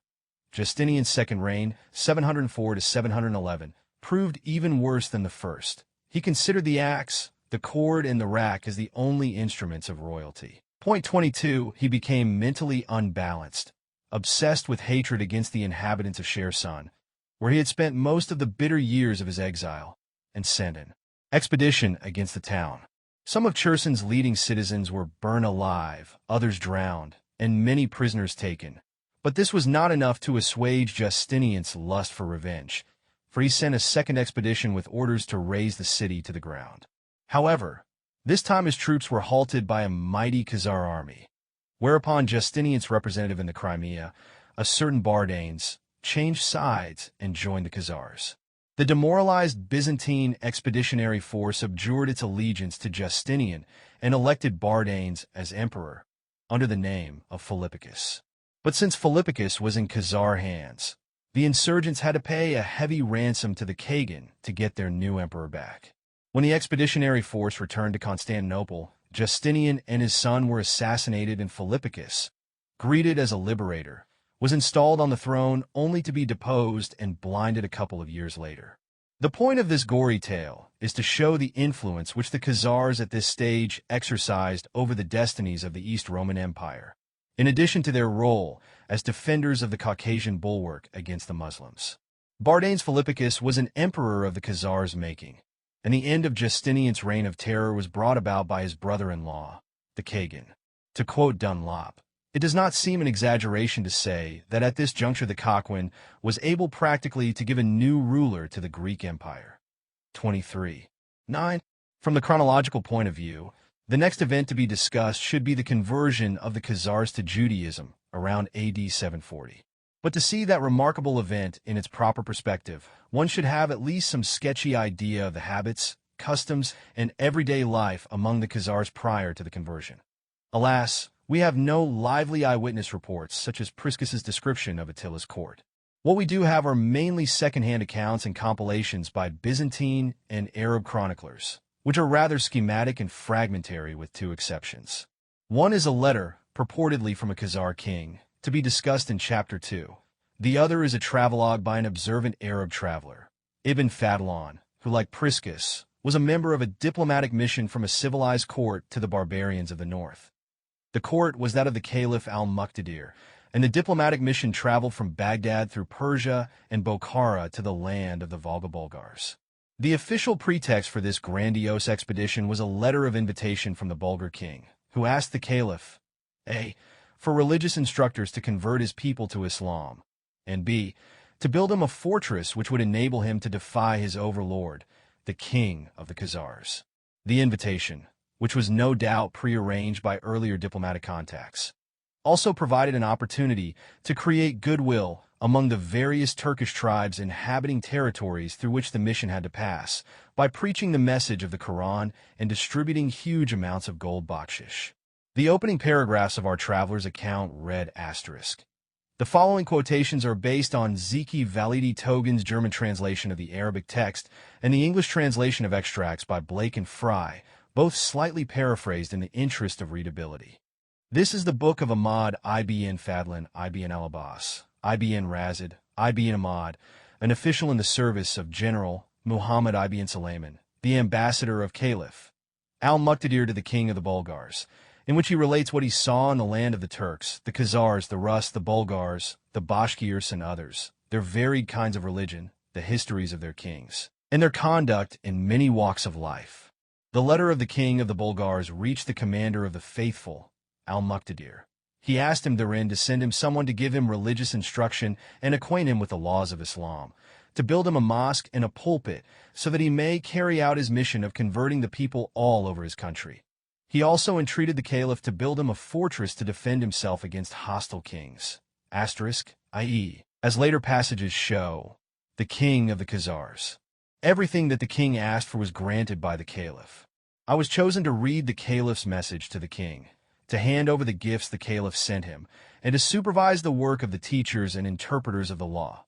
Justinian's second reign, 704 to 711, proved even worse than the first. He considered the axe, the cord, and the rack as the only instruments of royalty. Point 22, he became mentally unbalanced, obsessed with hatred against the inhabitants of Kherson, where he had spent most of the bitter years of his exile, and sent an expedition against the town. Some of Cherson's leading citizens were burned alive, others drowned, and many prisoners taken. But this was not enough to assuage Justinian's lust for revenge, for he sent a second expedition with orders to raze the city to the ground. However, this time his troops were halted by a mighty Khazar army, whereupon Justinian's representative in the Crimea, a certain Bardanes, changed sides and joined the Khazars. The demoralized Byzantine expeditionary force abjured its allegiance to Justinian and elected Bardanes as emperor, under the name of Philippicus. But since Philippicus was in Khazar hands, the insurgents had to pay a heavy ransom to the Kagan to get their new emperor back. When the expeditionary force returned to Constantinople, Justinian and his son were assassinated, and Philippicus, greeted as a liberator, was installed on the throne only to be deposed and blinded a couple of years later. The point of this gory tale is to show the influence which the Khazars at this stage exercised over the destinies of the East Roman Empire, in addition to their role as defenders of the Caucasian bulwark against the Muslims. Bardanes Philippicus was an emperor of the Khazars' making, and the end of Justinian's reign of terror was brought about by his brother-in-law, the Kagan. To quote Dunlop, it does not seem an exaggeration to say that at this juncture the Coquin was able practically to give a new ruler to the Greek Empire. 23. 9. From the chronological point of view, the next event to be discussed should be the conversion of the Khazars to Judaism around AD 740. But to see that remarkable event in its proper perspective, one should have at least some sketchy idea of the habits, customs, and everyday life among the Khazars prior to the conversion. Alas, we have no lively eyewitness reports such as Priscus's description of Attila's court. What we do have are mainly second-hand accounts and compilations by Byzantine and Arab chroniclers, which are rather schematic and fragmentary with two exceptions. One is a letter, purportedly from a Khazar king, to be discussed in Chapter 2. The other is a travelogue by an observant Arab traveler, Ibn Fadlan, who, like Priscus, was a member of a diplomatic mission from a civilized court to the barbarians of the north. The court was that of the Caliph al-Muqtadir, and the diplomatic mission traveled from Baghdad through Persia and Bokhara to the land of the Volga Bulgars. The official pretext for this grandiose expedition was a letter of invitation from the Bulgar king, who asked the Caliph, A. for religious instructors to convert his people to Islam, and B. to build him a fortress which would enable him to defy his overlord, the king of the Khazars. The invitation, which was no doubt prearranged by earlier diplomatic contacts, also provided an opportunity to create goodwill among the various Turkish tribes inhabiting territories through which the mission had to pass, by preaching the message of the Quran and distributing huge amounts of gold bakshish. The opening paragraphs of our traveler's account read asterisk. The following quotations are based on Zeki Validi Togen's German translation of the Arabic text and the English translation of extracts by Blake and Fry, both slightly paraphrased in the interest of readability. This is the book of Ahmad ibn Fadlan ibn al-Abbas, ibn Razid, ibn Ahmad, an official in the service of General Muhammad ibn Sulayman, the ambassador of Caliph al-Muqtadir to the king of the Bulgars, in which he relates what he saw in the land of the Turks, the Khazars, the Rus, the Bulgars, the Bashkirs, and others, their varied kinds of religion, the histories of their kings, and their conduct in many walks of life. The letter of the king of the Bulgars reached the commander of the faithful, al-Muqtadir. He asked him therein to send him someone to give him religious instruction and acquaint him with the laws of Islam, to build him a mosque and a pulpit so that he may carry out his mission of converting the people all over his country. He also entreated the caliph to build him a fortress to defend himself against hostile kings, i.e., as later passages show, the king of the Khazars. Everything that the king asked for was granted by the caliph. I was chosen to read the caliph's message to the king, to hand over the gifts the caliph sent him, and to supervise the work of the teachers and interpreters of the law.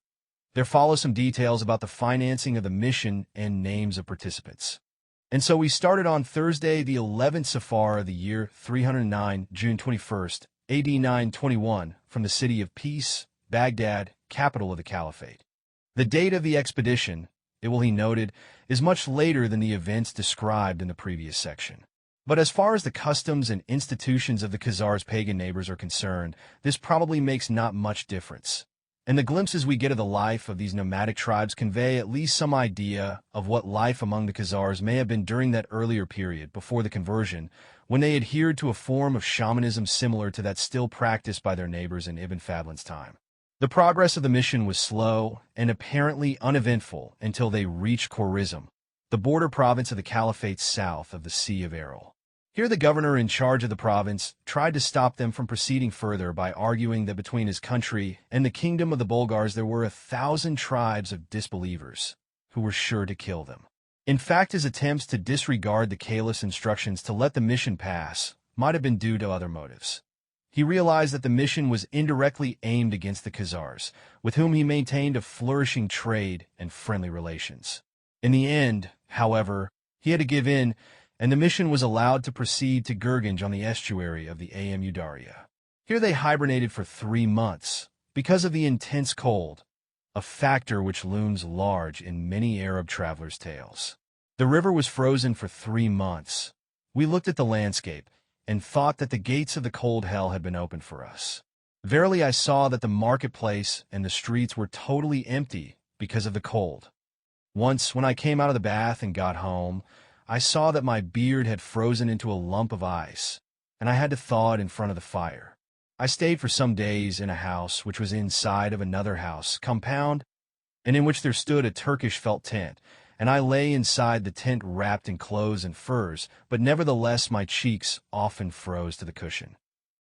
There follow some details about the financing of the mission and names of participants. And so we started on Thursday, the 11th Safar of the year 309, June 21st, AD 921, from the city of Peace, Baghdad, capital of the Caliphate. The date of the expedition, it will be noted, is much later than the events described in the previous section. But as far as the customs and institutions of the Khazars' pagan neighbors are concerned, this probably makes not much difference. And the glimpses we get of the life of these nomadic tribes convey at least some idea of what life among the Khazars may have been during that earlier period before the conversion, when they adhered to a form of shamanism similar to that still practiced by their neighbors in Ibn Fadlan's time. The progress of the mission was slow and apparently uneventful until they reached Khorizm, the border province of the Caliphate south of the Sea of Aral. Here the governor in charge of the province tried to stop them from proceeding further by arguing that between his country and the kingdom of the Bulgars there were 1,000 tribes of disbelievers who were sure to kill them. In fact, his attempts to disregard the caliph's instructions to let the mission pass might have been due to other motives. He realized that the mission was indirectly aimed against the Khazars, with whom he maintained a flourishing trade and friendly relations. In the end, however, he had to give in, and the mission was allowed to proceed to Gurganj on the estuary of the Amu Darya. Here they hibernated for 3 months, because of the intense cold, a factor which looms large in many Arab travelers' tales. The river was frozen for 3 months. We looked at the landscape, and thought that the gates of the cold hell had been opened for us. Verily I saw that the marketplace and the streets were totally empty, because of the cold. Once, when I came out of the bath and got home, I saw that my beard had frozen into a lump of ice, and I had to thaw it in front of the fire. I stayed for some days in a house which was inside of another house compound, and in which there stood a Turkish felt tent, and I lay inside the tent wrapped in clothes and furs, but nevertheless my cheeks often froze to the cushion.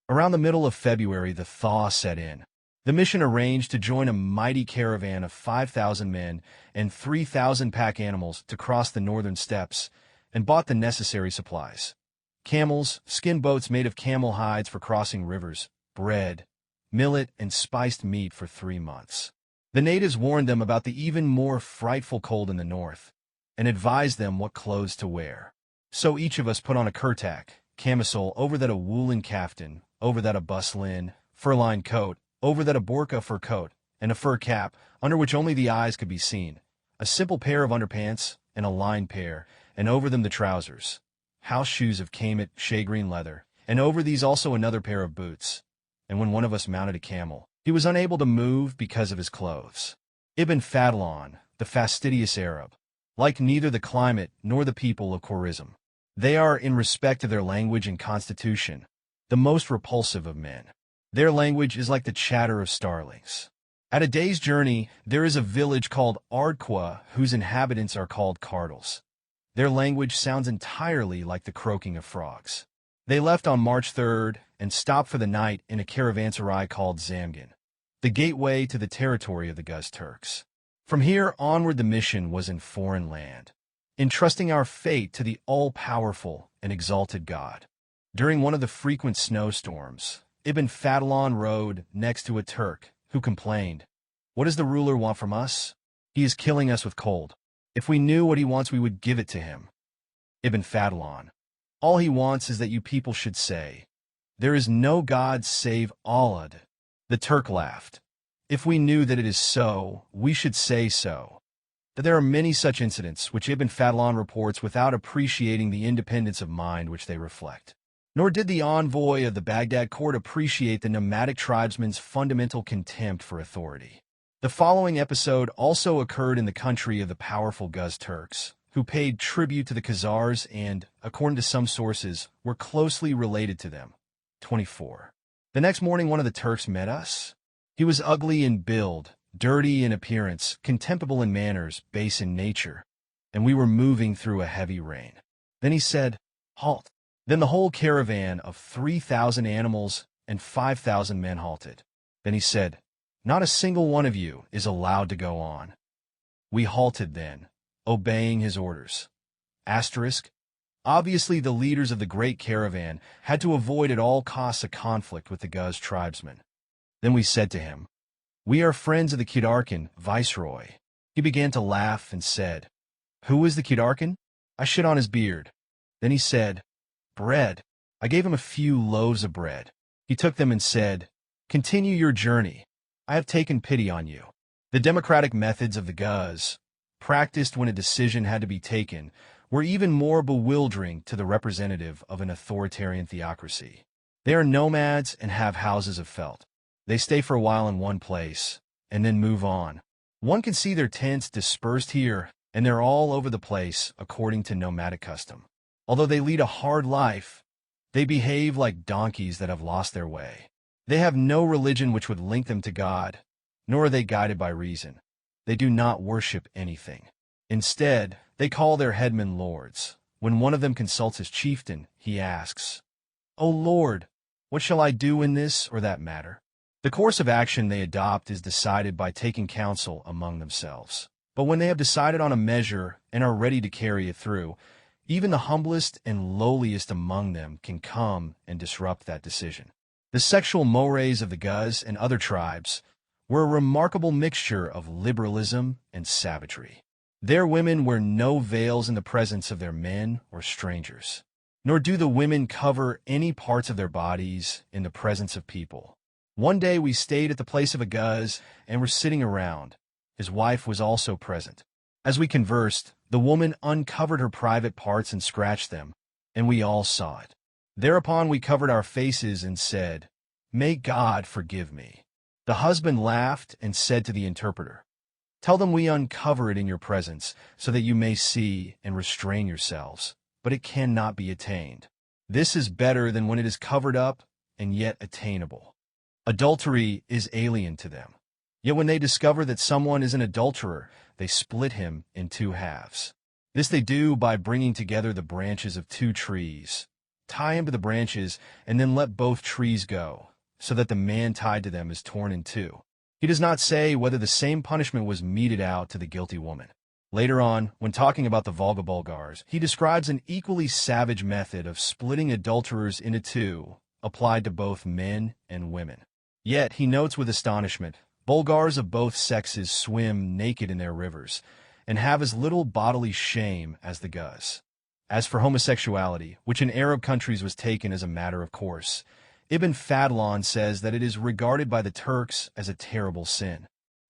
Around the middle of February the thaw set in. The mission arranged to join a mighty caravan of 5,000 men and 3,000 pack animals to cross the northern steppes, and bought the necessary supplies. Camels, skin boats made of camel hides for crossing rivers, bread, millet, and spiced meat for 3 months. The natives warned them about the even more frightful cold in the north, and advised them what clothes to wear. So each of us put on a kurtak, camisole, over that a woolen kaftan, over that a buslin, fur-lined coat, over that a burqa fur coat, and a fur cap, under which only the eyes could be seen, a simple pair of underpants, and a lined pair, and over them the trousers, house shoes of camlet shea-green leather, and over these also another pair of boots. And when one of us mounted a camel, he was unable to move because of his clothes. Ibn Fadlan, the fastidious Arab, liked neither the climate nor the people of Khorasan. They are, in respect to their language and constitution, the most repulsive of men. Their language is like the chatter of starlings. At a day's journey, there is a village called Ardqua, whose inhabitants are called Cardals. Their language sounds entirely like the croaking of frogs. They left on March 3rd and stopped for the night in a caravanserai called Zamgan, the gateway to the territory of the Guz Turks. From here onward the mission was in foreign land, entrusting our fate to the all-powerful and exalted God. During one of the frequent snowstorms, Ibn Fadlan rode next to a Turk, who complained, "What does the ruler want from us? He is killing us with cold. If we knew what he wants, we would give it to him." Ibn Fadlan, "All he wants is that you people should say, 'There is no God save Allah.'" The Turk laughed. "If we knew that it is so, we should say so." That there are many such incidents which Ibn Fadlan reports without appreciating the independence of mind which they reflect. Nor did the envoy of the Baghdad court appreciate the nomadic tribesmen's fundamental contempt for authority. The following episode also occurred in the country of the powerful Guz Turks, who paid tribute to the Khazars and, according to some sources, were closely related to them. 24. The next morning one of the Turks met us. He was ugly in build, dirty in appearance, contemptible in manners, base in nature, and we were moving through a heavy rain. Then he said, "Halt." Then the whole caravan of 3,000 animals and 5,000 men halted. Then he said, "Not a single one of you is allowed to go on." We halted then, obeying his orders. Asterisk. Obviously the leaders of the great caravan had to avoid at all costs a conflict with the Guz tribesmen. Then we said to him, "We are friends of the Kedarkan viceroy." He began to laugh and said, "Who is the Kedarkan?" I shit on his beard. Then he said, "Bread." I gave him a few loaves of bread. He took them and said, "Continue your journey. I have taken pity on you." The democratic methods of the Guz, practiced when a decision had to be taken, were even more bewildering to the representative of an authoritarian theocracy. They are nomads and have houses of felt. They stay for a while in one place, and then move on. One can see their tents dispersed here, and they're all over the place according to nomadic custom. Although they lead a hard life, they behave like donkeys that have lost their way. They have no religion which would link them to God, nor are they guided by reason. They do not worship anything. Instead, they call their headmen lords. When one of them consults his chieftain, he asks, "O Lord, what shall I do in this or that matter?" The course of action they adopt is decided by taking counsel among themselves. But when they have decided on a measure and are ready to carry it through, even the humblest and lowliest among them can come and disrupt that decision. The sexual mores of the Guz and other tribes were a remarkable mixture of liberalism and savagery. Their women wear no veils in the presence of their men or strangers, nor do the women cover any parts of their bodies in the presence of people. One day we stayed at the place of a Guz and were sitting around. His wife was also present. As we conversed, the woman uncovered her private parts and scratched them, and we all saw it. Thereupon we covered our faces and said, "May God forgive me." The husband laughed and said to the interpreter, Tell them we uncover it in your presence, so that you may see and restrain yourselves, but it cannot be attained. This is better than when it is covered up and yet attainable. Adultery is alien to them. Yet when they discover that someone is an adulterer, they split him in two halves. This they do by bringing together the branches of two trees, tie him to the branches, and then let both trees go, so that the man tied to them is torn in two. He does not say whether the same punishment was meted out to the guilty woman. Later on, when talking about the Volga Bulgars, he describes an equally savage method of splitting adulterers into two, applied to both men and women. Yet, he notes with astonishment, Bulgars of both sexes swim naked in their rivers, and have as little bodily shame as the Guz. As for homosexuality, which in Arab countries was taken as a matter of course, Ibn Fadlan says that it is regarded by the Turks as a terrible sin.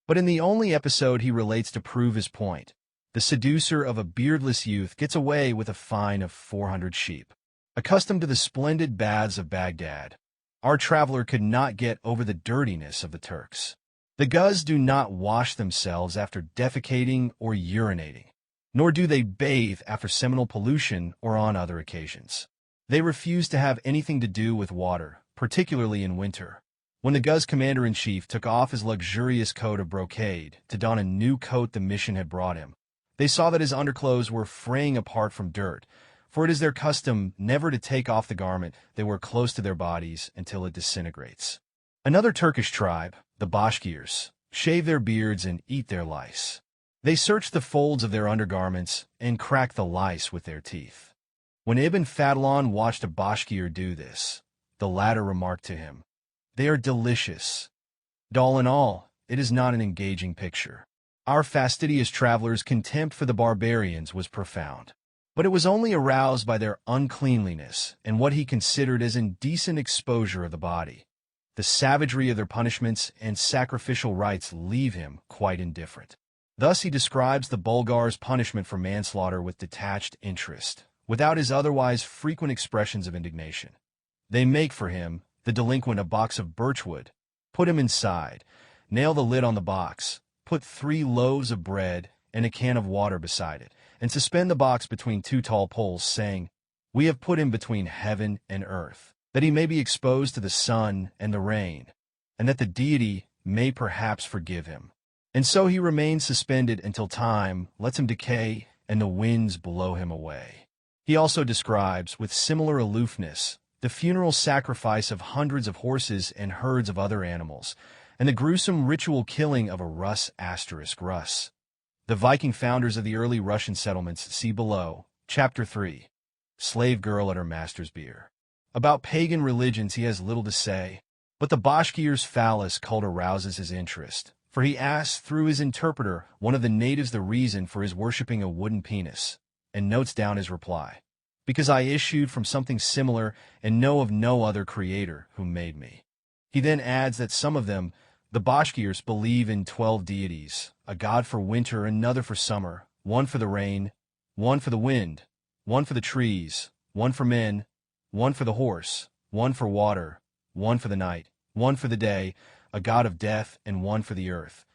But in the only episode he relates to prove his point, the seducer of a beardless youth gets away with a fine of 400 sheep. Accustomed to the splendid baths of Baghdad, our traveler could not get over the dirtiness of the Turks. The Guz do not wash themselves after defecating or urinating, nor do they bathe after seminal pollution or on other occasions. They refuse to have anything to do with water, particularly in winter. When the Guz commander-in-chief took off his luxurious coat of brocade to don a new coat the mission had brought him, they saw that his underclothes were fraying apart from dirt, for it is their custom never to take off the garment they wear close to their bodies until it disintegrates. Another Turkish tribe, the Bashkirs, shave their beards and eat their lice. They search the folds of their undergarments and crack the lice with their teeth. When Ibn Fadlan watched a Bashkir do this, the latter remarked to him, "They are delicious." All in all, it is not an engaging picture. Our fastidious traveler's contempt for the barbarians was profound, but it was only aroused by their uncleanliness and what he considered as indecent exposure of the body. The savagery of their punishments and sacrificial rites leave him quite indifferent. Thus he describes the Bulgars' punishment for manslaughter with detached interest, without his otherwise frequent expressions of indignation. They make for him, the delinquent, a box of birchwood, put him inside, nail the lid on the box, put 3 loaves of bread and a can of water beside it, and suspend the box between 2 tall poles, saying, "We have put him between heaven and earth, that he may be exposed to the sun and the rain, and that the deity may perhaps forgive him." And so he remains suspended until time lets him decay and the winds blow him away. He also describes, with similar aloofness, the funeral sacrifice of hundreds of horses and herds of other animals, and the gruesome ritual killing of a Rus*. The Viking founders of the early Russian settlements see below, Chapter 3, Slave Girl at Her Master's Bier. About pagan religions he has little to say, but the Bashkir's phallus cult arouses his interest, for he asks through his interpreter one of the natives the reason for his worshipping a wooden penis, and notes down his reply, "Because I issued from something similar and know of no other creator who made me." He then adds that some of them, the Bashkirs, believe in 12 deities, a god for winter, another for summer, one for the rain, one for the wind, one for the trees, one for men, one for the horse, one for water, one for the night, one for the day, a god of death, and one for the earth,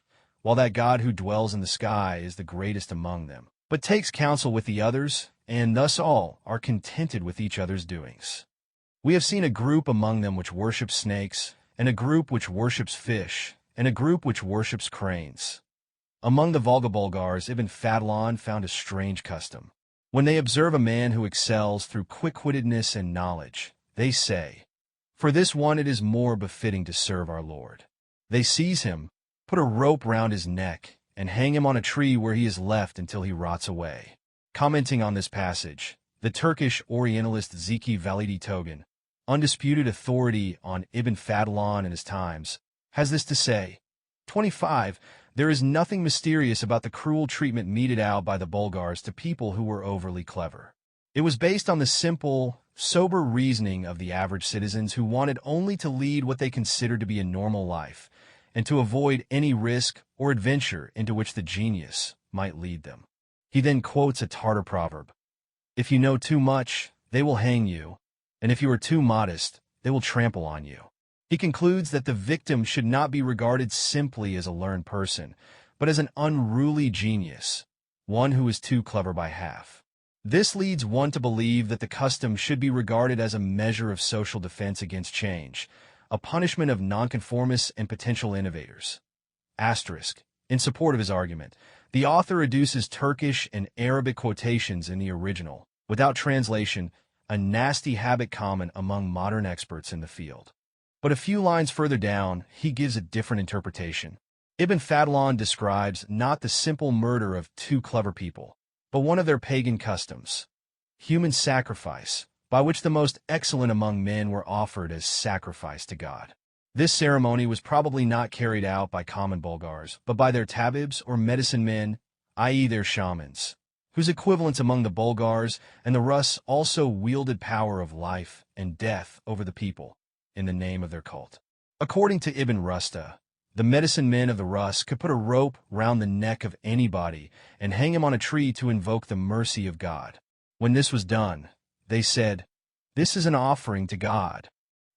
while that God who dwells in the sky is the greatest among them, but takes counsel with the others, and thus all are contented with each other's doings. We have seen a group among them which worships snakes, and a group which worships fish, and a group which worships cranes. Among the Volga Bulgars, Ibn Fadlan found a strange custom. When they observe a man who excels through quick-wittedness and knowledge, they say, "For this one it is more befitting to serve our Lord." They seize him, put a rope round his neck, and hang him on a tree where he is left until he rots away. Commenting on this passage, the Turkish Orientalist Zeki Validi Togan, undisputed authority on Ibn Fadlan and his times, has this to say, 25. There is nothing mysterious about the cruel treatment meted out by the Bulgars to people who were overly clever. It was based on the simple, sober reasoning of the average citizens who wanted only to lead what they considered to be a normal life, and to avoid any risk or adventure into which the genius might lead them. He then quotes a Tartar proverb, "If you know too much, they will hang you, and if you are too modest, they will trample on you." He concludes that the victim should not be regarded simply as a learned person, but as an unruly genius, one who is too clever by half. This leads one to believe that the custom should be regarded as a measure of social defense against change, a punishment of nonconformists and potential innovators. Asterisk. In support of his argument, the author reduces Turkish and Arabic quotations in the original, without translation, a nasty habit common among modern experts in the field. But a few lines further down, he gives a different interpretation. Ibn Fadlan describes not the simple murder of two clever people, but one of their pagan customs, human sacrifice, by which the most excellent among men were offered as sacrifice to God. This ceremony was probably not carried out by common Bulgars, but by their tabibs or medicine men, i.e. their shamans, whose equivalents among the Bulgars and the Rus also wielded power of life and death over the people in the name of their cult. According to Ibn Rusta, the medicine men of the Rus could put a rope round the neck of anybody and hang him on a tree to invoke the mercy of God. When this was done, they said, "This is an offering to God."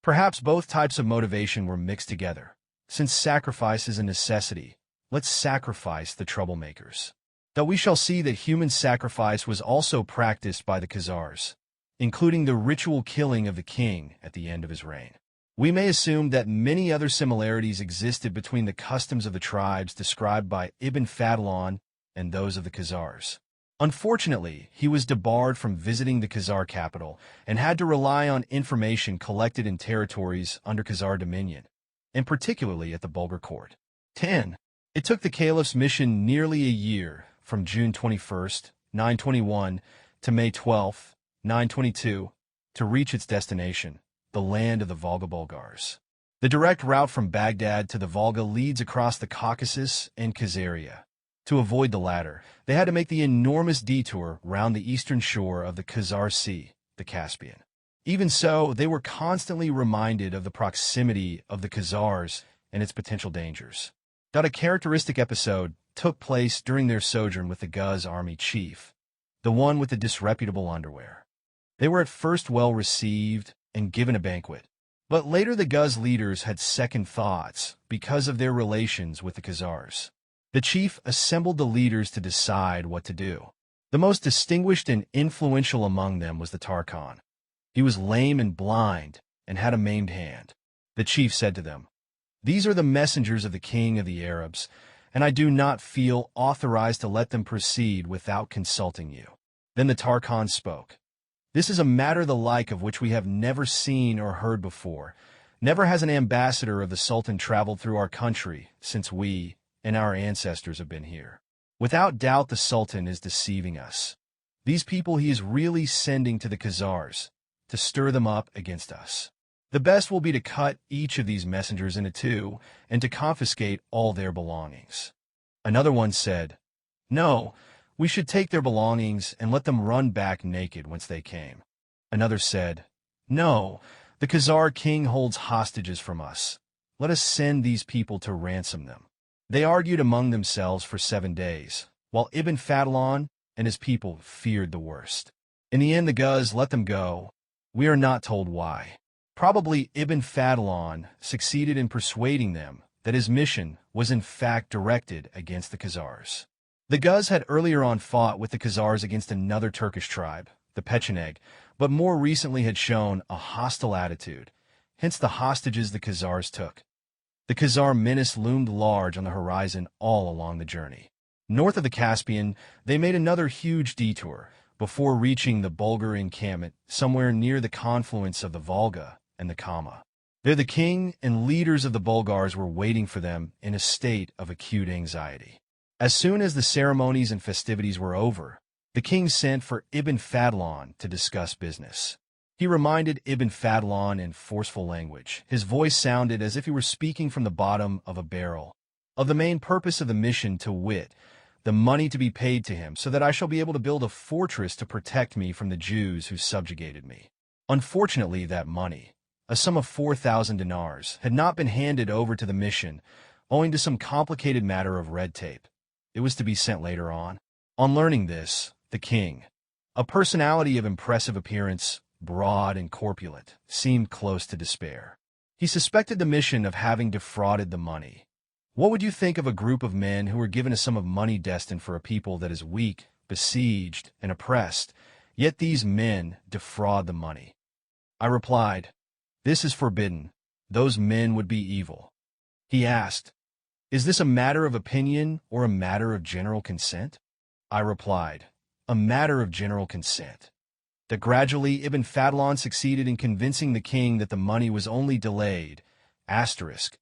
Perhaps both types of motivation were mixed together. Since sacrifice is a necessity, let's sacrifice the troublemakers. Though we shall see that human sacrifice was also practiced by the Khazars, including the ritual killing of the king at the end of his reign. We may assume that many other similarities existed between the customs of the tribes described by Ibn Fadlan and those of the Khazars. Unfortunately, he was debarred from visiting the Khazar capital and had to rely on information collected in territories under Khazar dominion, and particularly at the Bulgar court. 10. It took the caliph's mission nearly a year, from June 21, 921, to May 12, 922, to reach its destination, the land of the Volga Bulgars. The direct route from Baghdad to the Volga leads across the Caucasus and Khazaria. To avoid the latter, they had to make the enormous detour round the eastern shore of the Khazar Sea, the Caspian. Even so, they were constantly reminded of the proximity of the Khazars and its potential dangers. A characteristic episode took place during their sojourn with the Guz army chief, the one with the disreputable underwear. They were at first well received and given a banquet, but later the Guz leaders had second thoughts because of their relations with the Khazars. The chief assembled the leaders to decide what to do. The most distinguished and influential among them was the Tarkhan. He was lame and blind and had a maimed hand. The chief said to them, "These are the messengers of the king of the Arabs, and I do not feel authorized to let them proceed without consulting you." Then the Tarkhan spoke. "This is a matter the like of which we have never seen or heard before. Never has an ambassador of the Sultan traveled through our country since we and our ancestors have been here. Without doubt the Sultan is deceiving us. These people he is really sending to the Khazars to stir them up against us. The best will be to cut each of these messengers into two and to confiscate all their belongings." Another one said, "No, we should take their belongings and let them run back naked whence they came." Another said, "No, the Khazar king holds hostages from us. Let us send these people to ransom them." They argued among themselves for 7 days, while Ibn Fadlan and his people feared the worst. In the end, the Guz let them go. We are not told why. Probably Ibn Fadlan succeeded in persuading them that his mission was in fact directed against the Khazars. The Guz had earlier on fought with the Khazars against another Turkish tribe, the Pecheneg, but more recently had shown a hostile attitude, hence the hostages the Khazars took. The Khazar menace loomed large on the horizon all along the journey. North of the Caspian, they made another huge detour before reaching the Bulgar encampment somewhere near the confluence of the Volga and the Kama. There the king and leaders of the Bulgars were waiting for them in a state of acute anxiety. As soon as the ceremonies and festivities were over, the king sent for Ibn Fadlan to discuss business. He reminded Ibn Fadlan in forceful language. His voice sounded as if he were speaking from the bottom of a barrel. Of the main purpose of the mission, to wit, the money to be paid to him so that I shall be able to build a fortress to protect me from the Jews who subjugated me. Unfortunately, that money, a sum of 4,000 dinars, had not been handed over to the mission, owing to some complicated matter of red tape. It was to be sent later on. On learning this, the king, a personality of impressive appearance, broad and corpulent, seemed close to despair. He suspected the mission of having defrauded the money. What would you think of a group of men who were given a sum of money destined for a people that is weak, besieged, and oppressed, yet these men defraud the money? I replied, "This is forbidden. Those men would be evil." He asked, "Is this a matter of opinion or a matter of general consent?" I replied, "A matter of general consent." That gradually Ibn Fadlan succeeded in convincing the king that the money was only delayed, asterisk.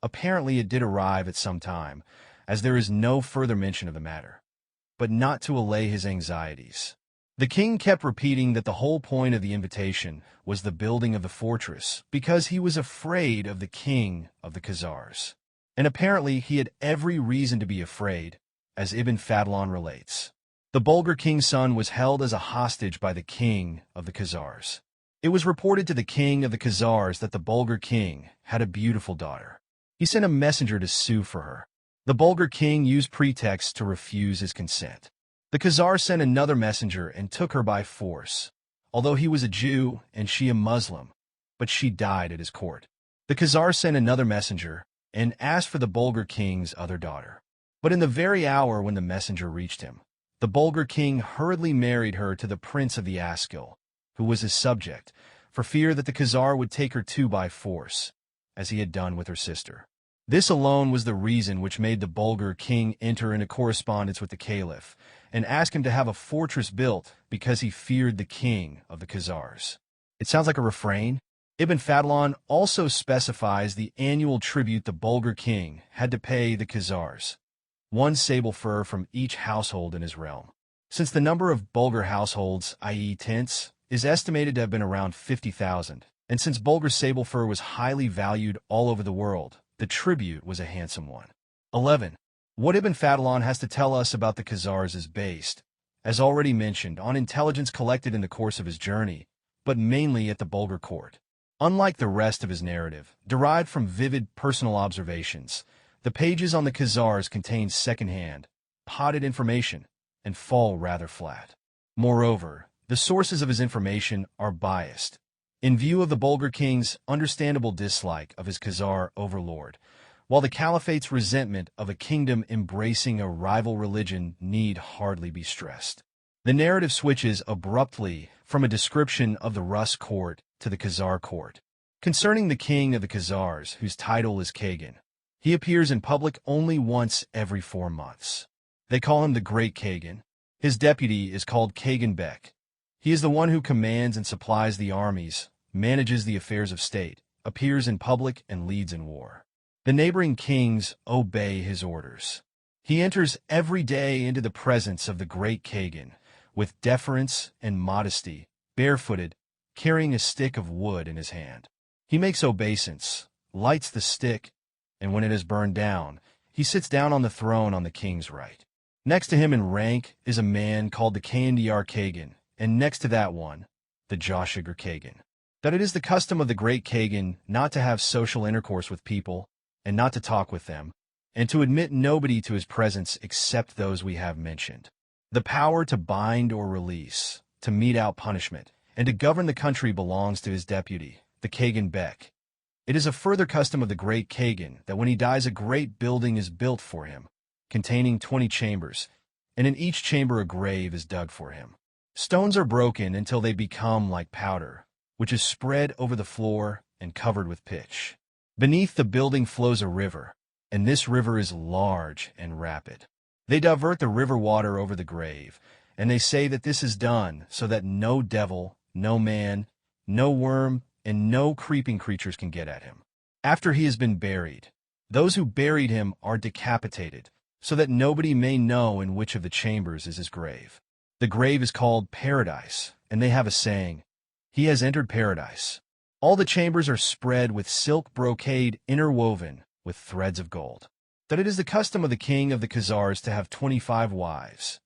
Apparently it did arrive at some time, as there is no further mention of the matter, but not to allay his anxieties. The king kept repeating that the whole point of the invitation was the building of the fortress, because he was afraid of the king of the Khazars. And apparently he had every reason to be afraid, as Ibn Fadlan relates. The Bulgar king's son was held as a hostage by the king of the Khazars. It was reported to the king of the Khazars that the Bulgar king had a beautiful daughter. He sent a messenger to sue for her. The Bulgar king used pretexts to refuse his consent. The Khazar sent another messenger and took her by force, although he was a Jew and she a Muslim, but she died at his court. The Khazar sent another messenger and asked for the Bulgar king's other daughter. But in the very hour when the messenger reached him, the Bulgar king hurriedly married her to the prince of the Askil, who was his subject, for fear that the Khazar would take her too by force, as he had done with her sister. This alone was the reason which made the Bulgar king enter into correspondence with the caliph and ask him to have a fortress built because he feared the king of the Khazars. It sounds like a refrain. Ibn Fadlan also specifies the annual tribute the Bulgar king had to pay the Khazars, one sable fur from each household in his realm. Since the number of Bulgar households, i.e. tents, is estimated to have been around 50,000, and since Bulgar sable fur was highly valued all over the world, the tribute was a handsome one. 11. What Ibn Fadlan has to tell us about the Khazars is based, as already mentioned, on intelligence collected in the course of his journey, but mainly at the Bulgar court. Unlike the rest of his narrative, derived from vivid personal observations, the pages on the Khazars contain second-hand, potted information, and fall rather flat. Moreover, the sources of his information are biased. In view of the Bulgar king's understandable dislike of his Khazar overlord, while the caliphate's resentment of a kingdom embracing a rival religion need hardly be stressed. The narrative switches abruptly from a description of the Rus court to the Khazar court. Concerning the king of the Khazars, whose title is Kagan, he appears in public only once every 4 months. They call him the Great Kagan. His deputy is called Kagan Bek. He is the one who commands and supplies the armies, manages the affairs of state, appears in public, and leads in war. The neighboring kings obey his orders. He enters every day into the presence of the Great Kagan, with deference and modesty, barefooted, carrying a stick of wood in his hand. He makes obeisance, lights the stick, and when it is burned down, he sits down on the throne on the king's right. Next to him in rank is a man called the Kandiyar Kagan, and next to that one, the Joshigar Kagan. That it is the custom of the Great Kagan not to have social intercourse with people, and not to talk with them, and to admit nobody to his presence except those we have mentioned. The power to bind or release, to mete out punishment, and to govern the country belongs to his deputy, the Kagan Bek. It is a further custom of the Great Kagan that when he dies a great building is built for him, containing 20 chambers, and in each chamber a grave is dug for him. Stones are broken until they become like powder, which is spread over the floor and covered with pitch. Beneath the building flows a river, and this river is large and rapid. They divert the river water over the grave, and they say that this is done so that no devil, no man, no worm, and no creeping creatures can get at him. After he has been buried, those who buried him are decapitated, so that nobody may know in which of the chambers is his grave. The grave is called Paradise, and they have a saying, "He has entered paradise." All the chambers are spread with silk brocade interwoven with threads of gold. That it is the custom of the king of the Khazars to have 25 wives.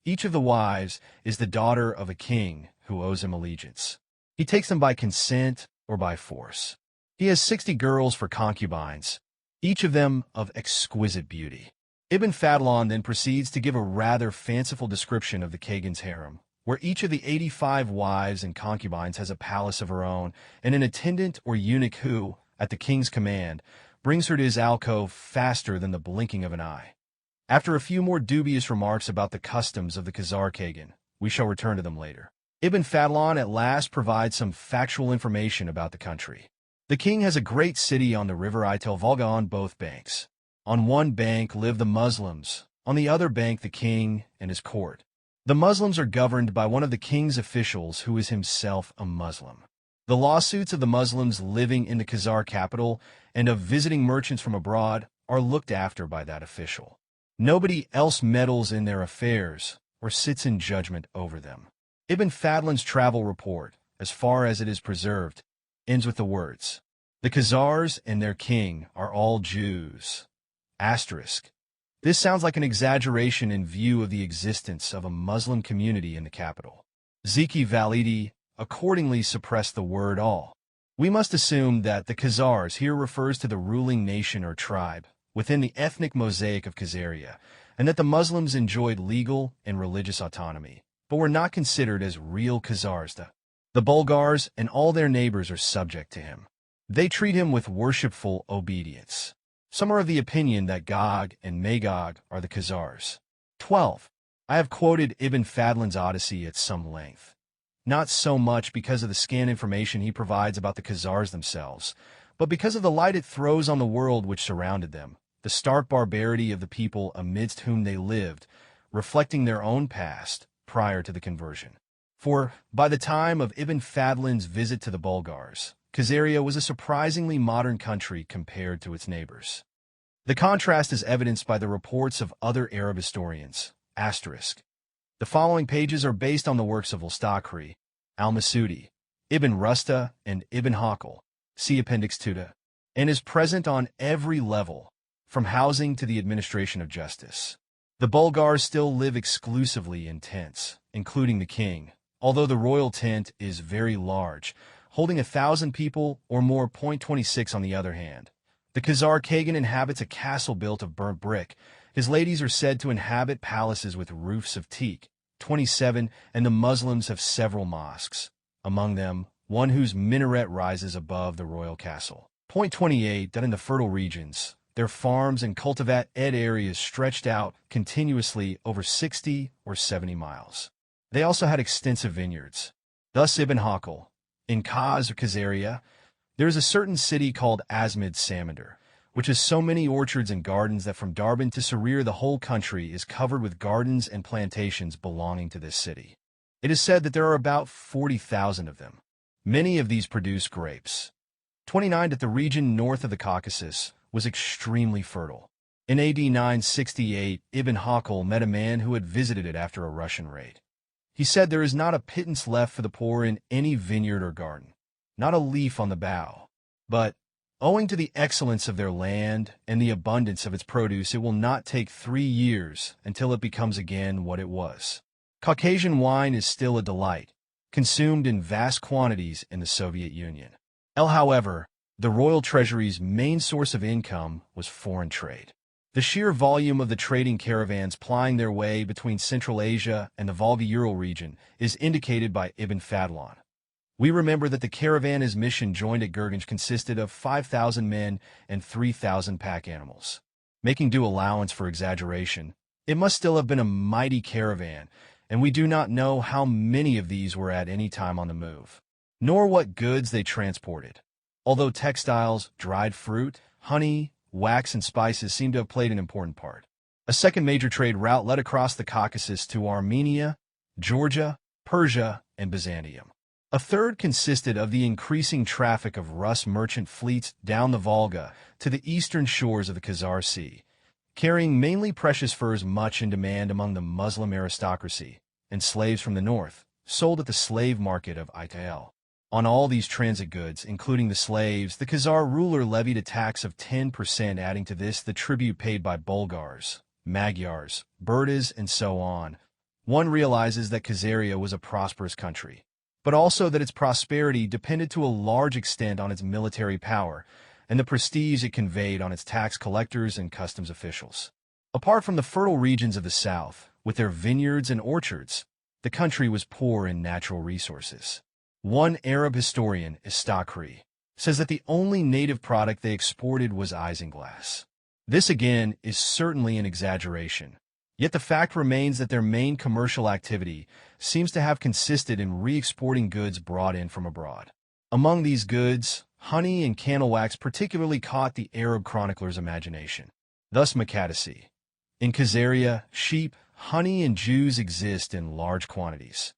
Each of the wives is the daughter of a king who owes him allegiance. He takes them by consent or by force. He has 60 girls for concubines, each of them of exquisite beauty. Ibn Fadlan then proceeds to give a rather fanciful description of the Kagan's harem, where each of the 85 wives and concubines has a palace of her own and an attendant or eunuch who, at the king's command, brings her to his alcove faster than the blinking of an eye. After a few more dubious remarks about the customs of the Khazar Kagan, we shall return to them later. Ibn Fadlan at last provides some factual information about the country. The king has a great city on the river Itel Volga on both banks. On one bank live the Muslims, on the other bank the king and his court. The Muslims are governed by one of the king's officials who is himself a Muslim. The lawsuits of the Muslims living in the Khazar capital and of visiting merchants from abroad are looked after by that official. Nobody else meddles in their affairs or sits in judgment over them. Ibn Fadlan's travel report, as far as it is preserved, ends with the words, "The Khazars and their king are all Jews." Asterisk. This sounds like an exaggeration in view of the existence of a Muslim community in the capital. Zeki Validi accordingly suppressed the word all. We must assume that the Khazars here refers to the ruling nation or tribe within the ethnic mosaic of Khazaria, and that the Muslims enjoyed legal and religious autonomy, but were not considered as real Khazars. The Bulgars and all their neighbors are subject to him. They treat him with worshipful obedience. Some are of the opinion that Gog and Magog are the Khazars. 12. I have quoted Ibn Fadlan's Odyssey at some length. Not so much because of the scant information he provides about the Khazars themselves, but because of the light it throws on the world which surrounded them, the stark barbarity of the people amidst whom they lived, reflecting their own past prior to the conversion. For, by the time of Ibn Fadlan's visit to the Bulgars, Khazaria was a surprisingly modern country compared to its neighbors. The contrast is evidenced by the reports of other Arab historians. Asterisk. The following pages are based on the works of al-Stakri, al-Masudi, Ibn Rusta, and Ibn Haqil, see Appendix 2, and is present on every level, from housing to the administration of justice. The Bulgars still live exclusively in tents, including the king, although the royal tent is very large, holding 1,000 people or more. 26 on the other hand. The Khazar Kagan inhabits a castle built of burnt brick. His ladies are said to inhabit palaces with roofs of teak. 27, and the Muslims have several mosques, among them one whose minaret rises above the royal castle. 28, that in the fertile regions, their farms and cultivat areas stretched out continuously over 60 or 70 miles. They also had extensive vineyards. Thus Ibn Haqil, in Khazaria, there is a certain city called Azmid Samandar, which has so many orchards and gardens that from Darbin to Sarir the whole country is covered with gardens and plantations belonging to this city. It is said that there are about 40,000 of them. Many of these produce grapes. 29, that the region north of the Caucasus was extremely fertile. In AD 968, Ibn Haqil met a man who had visited it after a Russian raid. He said there is not a pittance left for the poor in any vineyard or garden, not a leaf on the bough. But, owing to the excellence of their land and the abundance of its produce, it will not take 3 years until it becomes again what it was. Caucasian wine is still a delight, consumed in vast quantities in the Soviet Union. However, the royal treasury's main source of income was foreign trade. The sheer volume of the trading caravans plying their way between Central Asia and the Volga-Ural region is indicated by Ibn Fadlan. We remember that the caravan his mission joined at Gurganj consisted of 5,000 men and 3,000 pack animals. Making due allowance for exaggeration, it must still have been a mighty caravan, and we do not know how many of these were at any time on the move, nor what goods they transported. Although textiles, dried fruit, honey, wax, and spices seem to have played an important part. A second major trade route led across the Caucasus to Armenia, Georgia, Persia, and Byzantium. A third consisted of the increasing traffic of Rus merchant fleets down the Volga to the eastern shores of the Khazar Sea, carrying mainly precious furs much in demand among the Muslim aristocracy, and slaves from the north, sold at the slave market of Ital. On all these transit goods, including the slaves, the Khazar ruler levied a tax of 10%, adding to this the tribute paid by Bulgars, Magyars, Burdas, and so on. One realizes that Khazaria was a prosperous country, but also that its prosperity depended to a large extent on its military power and the prestige it conveyed on its tax collectors and customs officials. Apart from the fertile regions of the south, with their vineyards and orchards, the country was poor in natural resources. One Arab historian, Istakri, says that the only native product they exported was isinglass. This again is certainly an exaggeration. Yet the fact remains that their main commercial activity seems to have consisted in re-exporting goods brought in from abroad. Among these goods, honey and candle wax particularly caught the Arab chronicler's imagination. Thus Makadisi. In Khazaria, sheep, honey, and Jews exist in large quantities.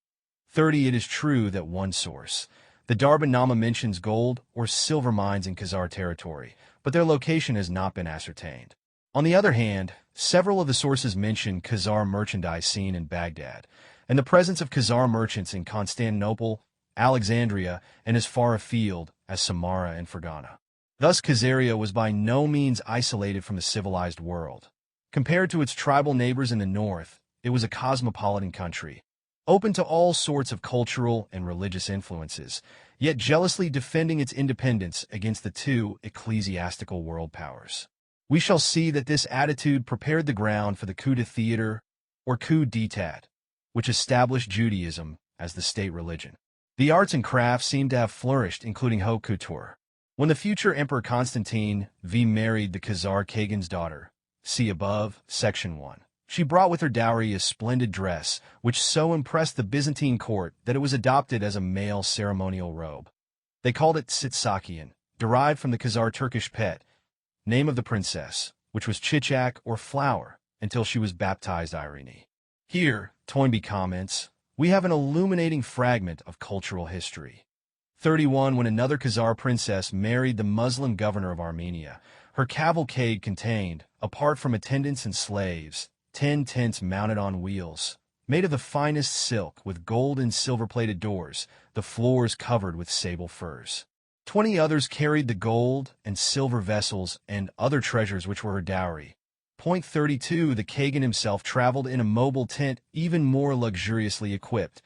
30. It is true that one source, the Darbin-Nama, mentions gold or silver mines in Khazar territory, but their location has not been ascertained. On the other hand, several of the sources mention Khazar merchandise seen in Baghdad, and the presence of Khazar merchants in Constantinople, Alexandria, and as far afield as Samarra and Fergana. Thus Khazaria was by no means isolated from the civilized world. Compared to its tribal neighbors in the north, it was a cosmopolitan country, open to all sorts of cultural and religious influences, yet jealously defending its independence against the two ecclesiastical world powers. We shall see that this attitude prepared the ground for the coup de theater, or coup d'état, which established Judaism as the state religion. The arts and crafts seem to have flourished, including haute couture. When the future Emperor Constantine V married the Khazar Kagan's daughter, see above, section 1, she brought with her dowry a splendid dress, which so impressed the Byzantine court that it was adopted as a male ceremonial robe. They called it Tsitsakian, derived from the Khazar Turkish pet name of the princess, which was Chichak or flower, until she was baptized Irene. Here, Toynbee comments, we have an illuminating fragment of cultural history. 31. When another Khazar princess married the Muslim governor of Armenia, her cavalcade contained, apart from attendants and slaves, 10 tents mounted on wheels, made of the finest silk with gold and silver-plated doors, the floors covered with sable furs. 20 others carried the gold and silver vessels and other treasures which were her dowry. Point 32. The Kagan himself traveled in a mobile tent even more luxuriously equipped,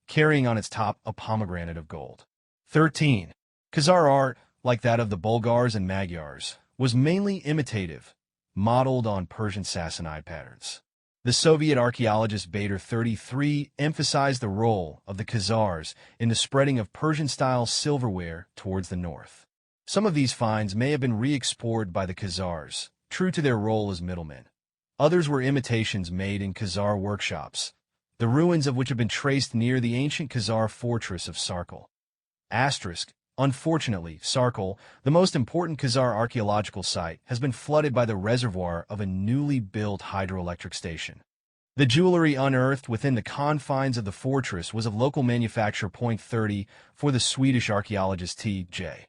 carrying on its top a pomegranate of gold. 13. Khazar art, like that of the Bulgars and Magyars, was mainly imitative, modeled on Persian Sassanid patterns. The Soviet archaeologist Bader 33 emphasized the role of the Khazars in the spreading of Persian-style silverware towards the north. Some of these finds may have been re-explored by the Khazars, true to their role as middlemen. Others were imitations made in Khazar workshops, the ruins of which have been traced near the ancient Khazar fortress of Sarkal. Unfortunately, Sarkal, the most important Khazar archaeological site, has been flooded by the reservoir of a newly built hydroelectric station. The jewelry unearthed within the confines of the fortress was of local manufacture. Point 30 for the Swedish archaeologist T.J.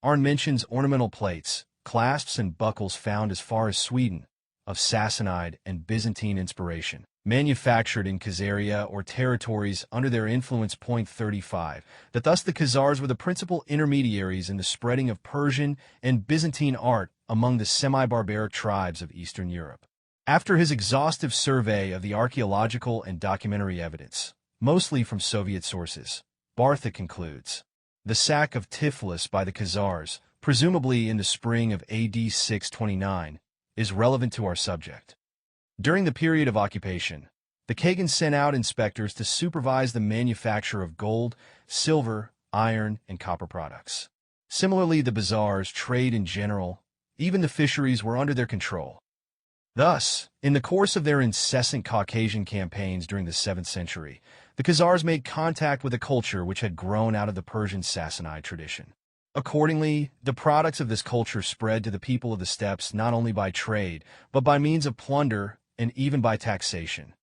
Arn mentions ornamental plates, clasps and buckles found as far as Sweden, of Sassanid and Byzantine inspiration, manufactured in Khazaria or territories under their influence. Point 35, that thus the Khazars were the principal intermediaries in the spreading of Persian and Byzantine art among the semi-barbaric tribes of Eastern Europe. After his exhaustive survey of the archaeological and documentary evidence, mostly from Soviet sources, Bartha concludes, the sack of Tiflis by the Khazars, presumably in the spring of AD 629, is relevant to our subject. During the period of occupation, the Kagan sent out inspectors to supervise the manufacture of gold, silver, iron, and copper products. Similarly, the bazaars, trade in general, even the fisheries were under their control. Thus, in the course of their incessant Caucasian campaigns during the 7th century, the Khazars made contact with a culture which had grown out of the Persian Sassanid tradition. Accordingly, the products of this culture spread to the people of the steppes not only by trade, but by means of plunder and even by taxation.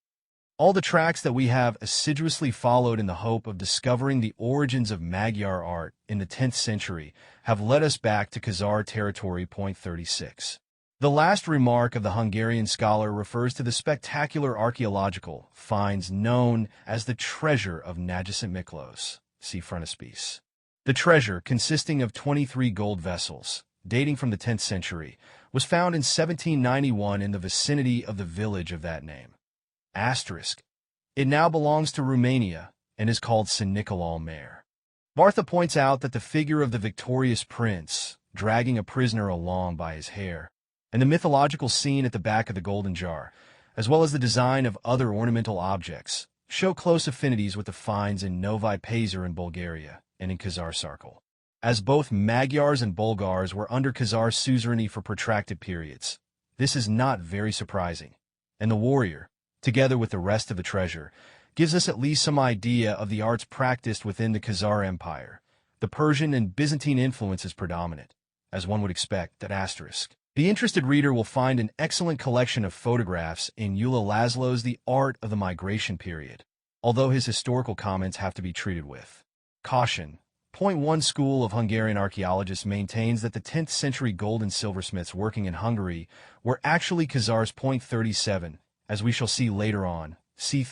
All the tracks that we have assiduously followed in the hope of discovering the origins of Magyar art in the 10th century have led us back to Khazar territory. Point 36. The last remark of the Hungarian scholar refers to the spectacular archaeological finds known as the treasure of Nagyszent Miklós. See frontispiece. The treasure, consisting of 23 gold vessels, dating from the 10th century, was found in 1791 in the vicinity of the village of that name. It now belongs to Romania and is called St. Nicolae Mare. Bartha points out that the figure of the victorious prince, dragging a prisoner along by his hair, and the mythological scene at the back of the golden jar, as well as the design of other ornamental objects, show close affinities with the finds in Novi Pazar in Bulgaria and in Khazar Sarkal. as both Magyars and Bulgars were under Khazar suzerainty for protracted periods. This is not very surprising, and the warrior, together with the rest of the treasure, gives us at least some idea of the arts practiced within the Khazar Empire. The Persian and Byzantine influence is predominant, as one would expect, at asterisk. The interested reader will find an excellent collection of photographs in Eula Laszlo's The Art of the Migration Period, although his historical comments have to be treated with caution. Point 1 School of Hungarian archaeologists maintains that the 10th century gold and silversmiths working in Hungary were actually Khazars. Point 37, as we shall see later on, c.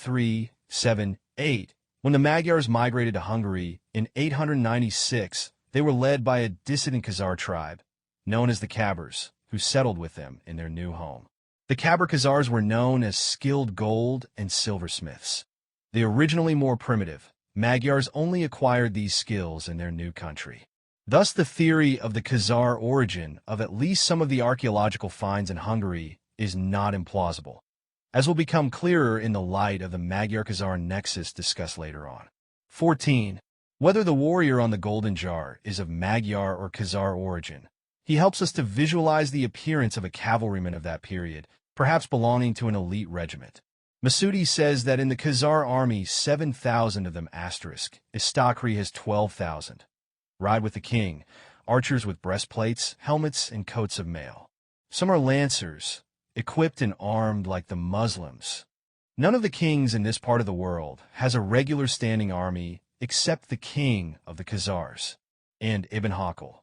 7, 8. When the Magyars migrated to Hungary in 896, they were led by a dissident Khazar tribe, known as the Khazars, who settled with them in their new home. The Khabar Khazars were known as skilled gold and silversmiths. The originally more primitive Magyars only acquired these skills in their new country. Thus, the theory of the Khazar origin of at least some of the archaeological finds in Hungary is not implausible, as will become clearer in the light of the Magyar-Khazar nexus discussed later on. 14. Whether the warrior on the golden jar is of Magyar or Khazar origin, he helps us to visualize the appearance of a cavalryman of that period, perhaps belonging to an elite regiment. Masudi says that in the Khazar army, 7,000 of them asterisk. Istakri has 12,000. Ride with the king, archers with breastplates, helmets, and coats of mail. Some are lancers, equipped and armed like the Muslims. None of the kings in this part of the world has a regular standing army except the king of the Khazars, and Ibn Hakal.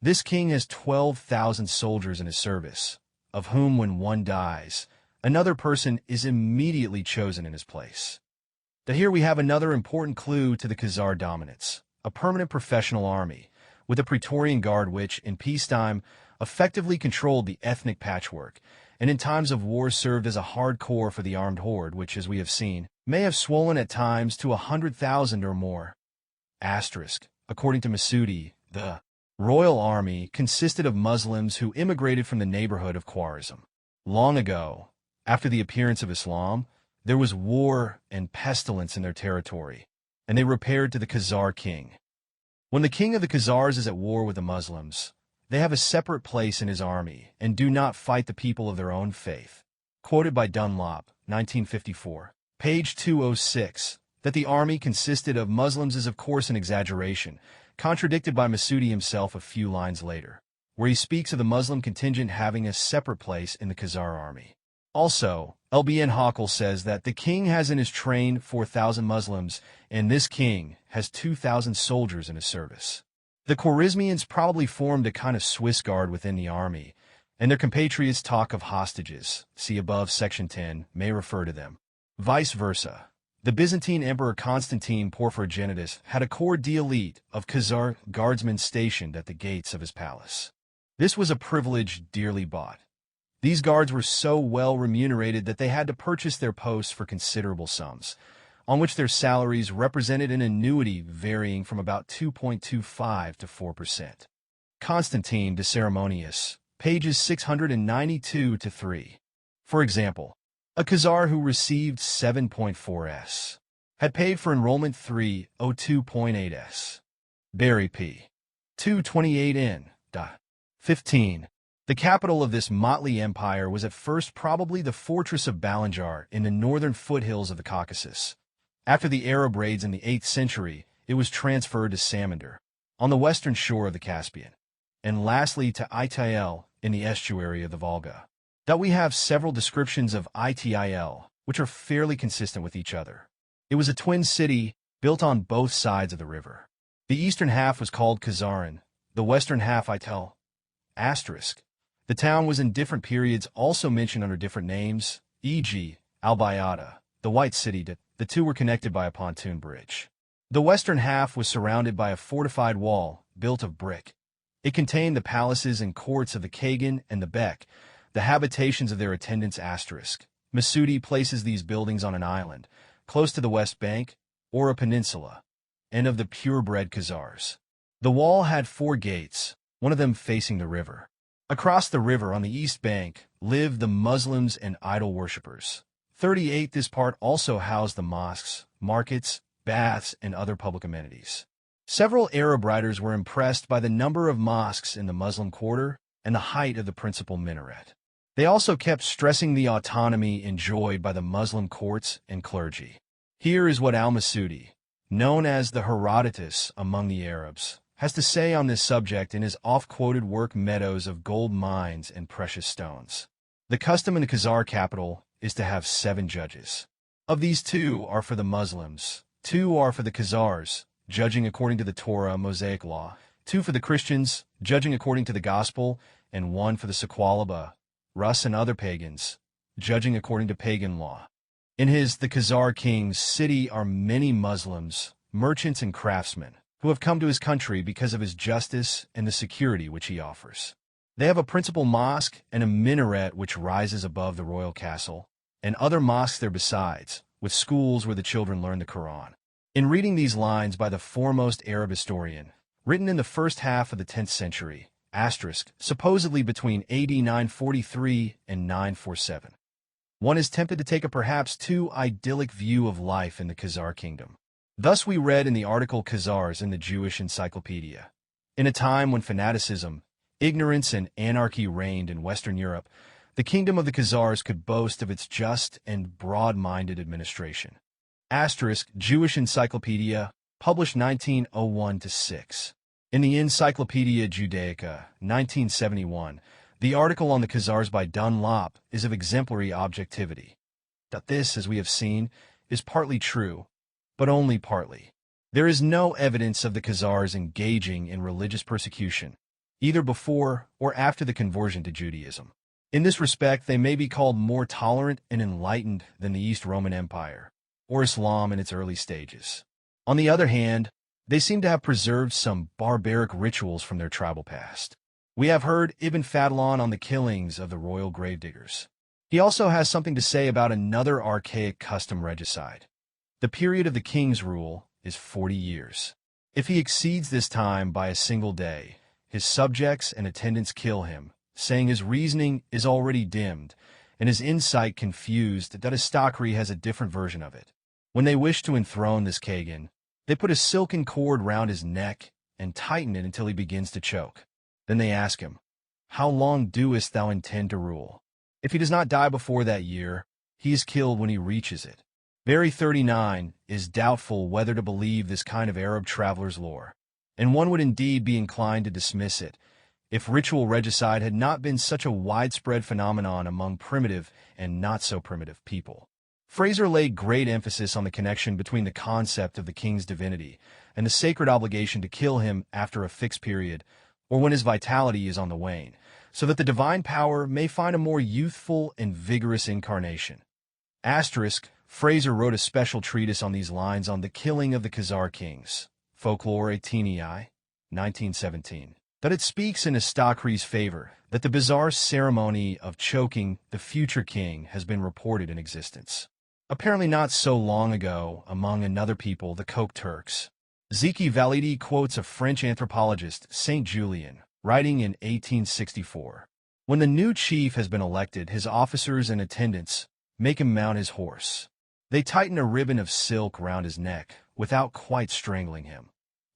This king has 12,000 soldiers in his service, of whom when one dies, another person is immediately chosen in his place. That here we have another important clue to the Khazar dominance, a permanent professional army, with a Praetorian Guard which, in peacetime, effectively controlled the ethnic patchwork, and in times of war served as a hardcore for the armed horde which, as we have seen, may have swollen at times to 100,000 or more. Asterisk. According to Masudi, the royal army consisted of Muslims who immigrated from the neighborhood of Khwarizm. Long ago, after the appearance of Islam, there was war and pestilence in their territory, and they repaired to the Khazar king. When the king of the Khazars is at war with the Muslims, they have a separate place in his army and do not fight the people of their own faith. Quoted by Dunlop, 1954, page 206, that the army consisted of Muslims is of course an exaggeration, contradicted by Masudi himself a few lines later, where he speaks of the Muslim contingent having a separate place in the Khazar army. Also, Ibn Hakal says that the king has in his train 4,000 Muslims, and this king has 2,000 soldiers in his service. The Khwarezmians probably formed a kind of Swiss guard within the army, and their compatriots talk of hostages, see above section 10, may refer to them. Vice versa. The Byzantine Emperor Constantine Porphyrogenitus had a corps d'elite of Khazar guardsmen stationed at the gates of his palace. This was a privilege dearly bought. These guards were so well remunerated that they had to purchase their posts for considerable sums, on which their salaries represented an annuity varying from about 2.25 to 4%. Constantine de Ceremoniis, pages 692 to 3. For example, a Khazar who received 7.4s had paid for enrollment 302.8s. Barry p. 228n. 15. The capital of this motley empire was at first probably the fortress of Balanjar in the northern foothills of the Caucasus. After the Arab raids in the 8th century, it was transferred to Samandar, on the western shore of the Caspian, and lastly to Itil in the estuary of the Volga. That we have several descriptions of Itil, which are fairly consistent with each other. It was a twin city built on both sides of the river. The eastern half was called Khazaran, the western half Itil. Asterisk. The town was in different periods also mentioned under different names, e.g., Al-Bayada, the White City. The two were connected by a pontoon bridge. The western half was surrounded by a fortified wall built of brick. It contained the palaces and courts of the Kagan and the Bek, the habitations of their attendants asterisk. Masudi places these buildings on an island, close to the west bank, or a peninsula, and of the purebred Khazars. The wall had 4 gates, one of them facing the river. Across the river on the east bank lived the Muslims and idol worshippers. 38. This part also housed the mosques, markets, baths, and other public amenities. Several Arab writers were impressed by the number of mosques in the Muslim quarter and the height of the principal minaret. They also kept stressing the autonomy enjoyed by the Muslim courts and clergy. Here is what al-Masudi, known as the Herodotus among the Arabs, has to say on this subject in his oft-quoted work Meadows of Gold Mines and Precious Stones. The custom in the Khazar capital is to have 7 judges. Of these 2 are for the Muslims, 2 are for the Khazars, judging according to the Torah Mosaic law, 2 for the Christians, judging according to the Gospel, and 1 for the Sequalaba, Rus and other pagans, judging according to pagan law. In the Khazar king's city are many Muslims, merchants and craftsmen, who have come to his country because of his justice and the security which he offers. They have a principal mosque and a minaret which rises above the royal castle, and other mosques there besides, with schools where the children learn the Quran. In reading these lines by the foremost Arab historian, written in the first half of the 10th century, supposedly between AD 943 and 947, one is tempted to take a perhaps too idyllic view of life in the Khazar kingdom. Thus we read in the article Khazars in the Jewish Encyclopedia. In a time when fanaticism, ignorance, and anarchy reigned in Western Europe, the kingdom of the Khazars could boast of its just and broad-minded administration. Jewish Encyclopedia, published 1901-6. In the Encyclopedia Judaica, 1971, the article on the Khazars by Dunlop is of exemplary objectivity. This, as we have seen, is partly true, but only partly. There is no evidence of the Khazars engaging in religious persecution, either before or after the conversion to Judaism. In this respect, they may be called more tolerant and enlightened than the East Roman Empire, or Islam in its early stages. On the other hand, they seem to have preserved some barbaric rituals from their tribal past. We have heard Ibn Fadlan on the killings of the royal gravediggers. He also has something to say about another archaic custom, regicide. The period of the king's rule is 40 years. If he exceeds this time by a single day, his subjects and attendants kill him, saying his reasoning is already dimmed and his insight confused. Istokri has a different version of it. When they wish to enthrone this Kagan, they put a silken cord round his neck and tighten it until he begins to choke. Then they ask him, "How long doest thou intend to rule?" If he does not die before that year, he is killed when he reaches it. Very 39 is doubtful whether to believe this kind of Arab traveler's lore, and one would indeed be inclined to dismiss it if ritual regicide had not been such a widespread phenomenon among primitive and not-so-primitive people. Fraser laid great emphasis on the connection between the concept of the king's divinity and the sacred obligation to kill him after a fixed period, or when his vitality is on the wane, so that the divine power may find a more youthful and vigorous incarnation. Fraser wrote a special treatise on these lines on the killing of the Khazar kings, Folklore Tenii, 1917, that it speaks in Istokri's favor that the bizarre ceremony of choking the future king has been reported in existence. Apparently not so long ago among another people, the Koch Turks. Zeki Validi quotes a French anthropologist, Saint Julien, writing in 1864. When the new chief has been elected, his officers and attendants make him mount his horse. They tighten a ribbon of silk round his neck without quite strangling him.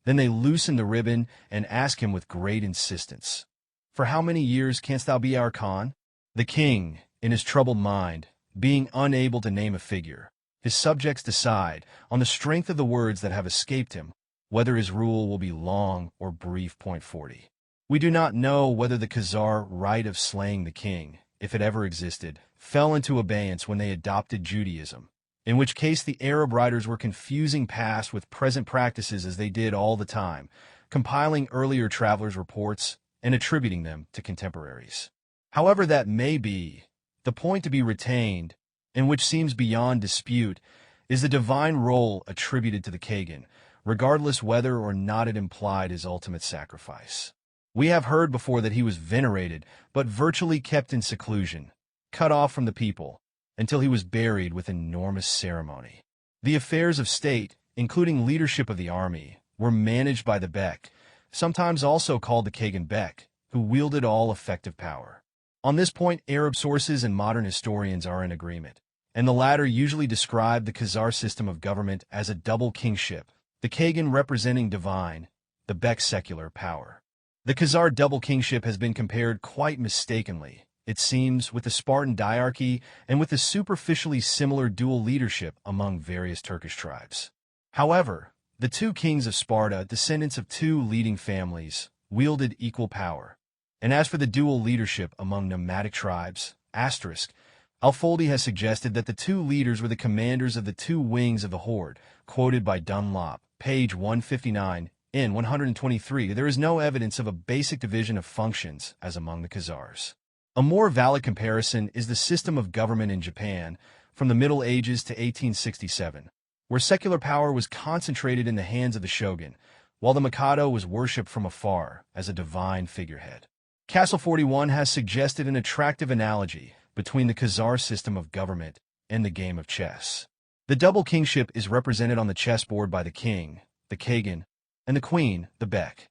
Then they loosen the ribbon and ask him with great insistence, "For how many years canst thou be our Khan?" The king, in his troubled mind, being unable to name a figure, his subjects decide, on the strength of the words that have escaped him, whether his rule will be long or brief. 40. We do not know whether the Khazar rite of slaying the king, if it ever existed, fell into abeyance when they adopted Judaism, in which case the Arab writers were confusing past with present practices as they did all the time, compiling earlier travelers' reports and attributing them to contemporaries. However that may be, the point to be retained, and which seems beyond dispute, is the divine role attributed to the Kagan, regardless whether or not it implied his ultimate sacrifice. We have heard before that he was venerated, but virtually kept in seclusion, cut off from the people, until he was buried with enormous ceremony. The affairs of state, including leadership of the army, were managed by the Bek, sometimes also called the Kagan Bek, who wielded all effective power. On this point, Arab sources and modern historians are in agreement, and the latter usually describe the Khazar system of government as a double kingship, the Kagan representing divine, the Bek secular power. The Khazar double kingship has been compared quite mistakenly, it seems, with the Spartan diarchy and with the superficially similar dual leadership among various Turkish tribes. However, the two kings of Sparta, descendants of two leading families, wielded equal power. And as for the dual leadership among nomadic tribes, Alfoldi has suggested that the two leaders were the commanders of the two wings of the horde, quoted by Dunlop, page 159. In 123, there is no evidence of a basic division of functions as among the Khazars. A more valid comparison is the system of government in Japan from the Middle Ages to 1867, where secular power was concentrated in the hands of the shogun, while the Mikado was worshipped from afar as a divine figurehead. Castle 41 has suggested an attractive analogy between the Khazar system of government and the game of chess. The double kingship is represented on the chessboard by the king, the Kagan, and the queen, the Bek.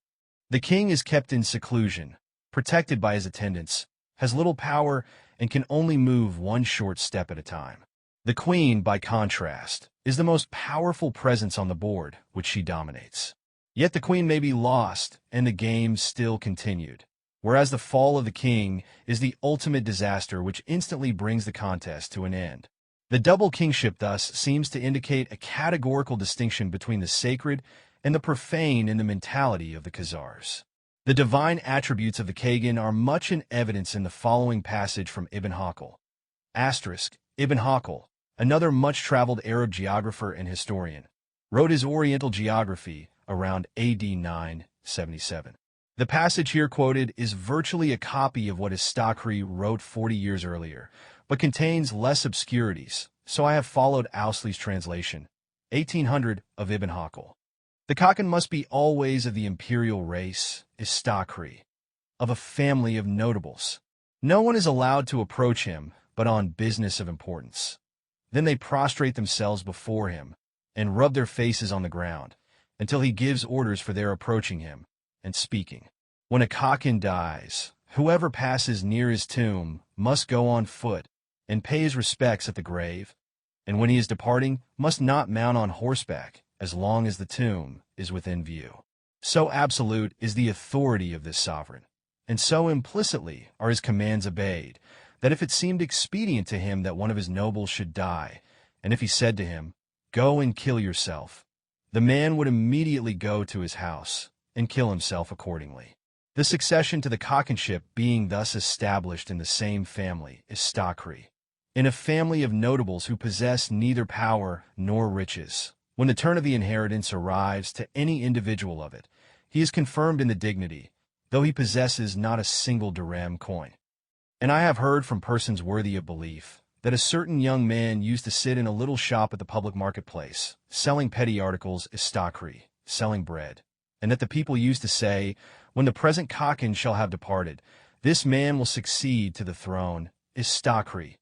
The king is kept in seclusion, protected by his attendants, has little power, and can only move one short step at a time. The queen, by contrast, is the most powerful presence on the board, which she dominates. Yet the queen may be lost, and the game still continued, whereas the fall of the king is the ultimate disaster which instantly brings the contest to an end. The double kingship thus seems to indicate a categorical distinction between the sacred and the profane in the mentality of the Khazars. The divine attributes of the Kagan are much in evidence in the following passage from Ibn Haqil. Ibn Haqil, another much-traveled Arab geographer and historian, wrote his Oriental Geography around AD 977. The passage here quoted is virtually a copy of what Istakri wrote 40 years earlier, but contains less obscurities, so I have followed Ousley's translation, 1800, of Ibn Haqil. The Kakan must be always of the imperial race, Istakri, of a family of notables. No one is allowed to approach him but on business of importance. Then they prostrate themselves before him and rub their faces on the ground until he gives orders for their approaching him and speaking. When a Kakan dies, whoever passes near his tomb must go on foot and pay his respects at the grave, and when he is departing must not mount on horseback as long as the tomb is within view. So absolute is the authority of this sovereign, and so implicitly are his commands obeyed, that if it seemed expedient to him that one of his nobles should die, and if he said to him, "Go and kill yourself," the man would immediately go to his house and kill himself accordingly. The succession to the Kakanship being thus established in the same family, Istakri, in a family of notables who possess neither power nor riches. When the turn of the inheritance arrives to any individual of it, he is confirmed in the dignity, though he possesses not a single dirham coin. And I have heard from persons worthy of belief that a certain young man used to sit in a little shop at the public marketplace, selling petty articles, Istakri, selling bread, and that the people used to say, "When the present Kakan shall have departed, this man will succeed to the throne, Istakri.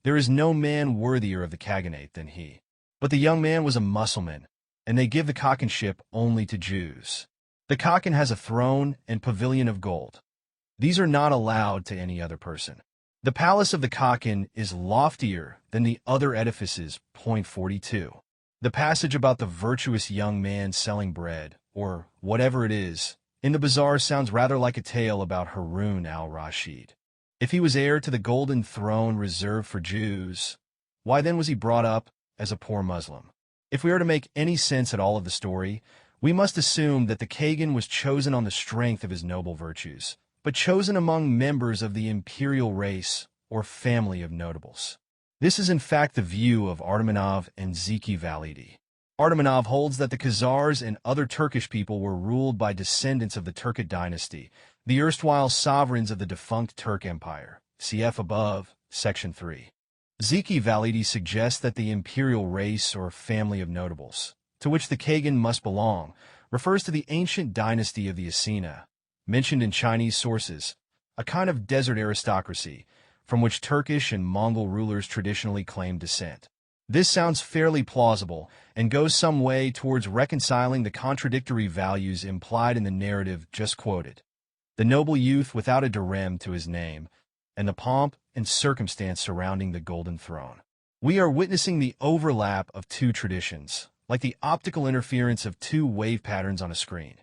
There is no man worthier of the Khaganate than he." But the young man was a Mussulman, and they give the Kakanship only to Jews. The Kakan has a throne and pavilion of gold. These are not allowed to any other person. The palace of the Kakan is loftier than the other edifices. Point 42. The passage about the virtuous young man selling bread, or whatever it is, in the bazaar sounds rather like a tale about Harun al-Rashid. If he was heir to the golden throne reserved for Jews, why then was he brought up as a poor Muslim? If we are to make any sense at all of the story, we must assume that the Kagan was chosen on the strength of his noble virtues, but chosen among members of the imperial race or family of notables. This is in fact the view of Artamanov and Zeki Validi. Artamanov holds that the Khazars and other Turkish people were ruled by descendants of the Turkic dynasty, the erstwhile sovereigns of the defunct Turk Empire. Cf. above, section 3. Zeki Validi suggests that the imperial race or family of notables, to which the Kagan must belong, refers to the ancient dynasty of the Asina, mentioned in Chinese sources, a kind of desert aristocracy, from which Turkish and Mongol rulers traditionally claimed descent. This sounds fairly plausible and goes some way towards reconciling the contradictory values implied in the narrative just quoted. The noble youth without a dirham to his name, and the pomp and circumstance surrounding the golden throne. We are witnessing the overlap of two traditions, like the optical interference of two wave patterns on a screen,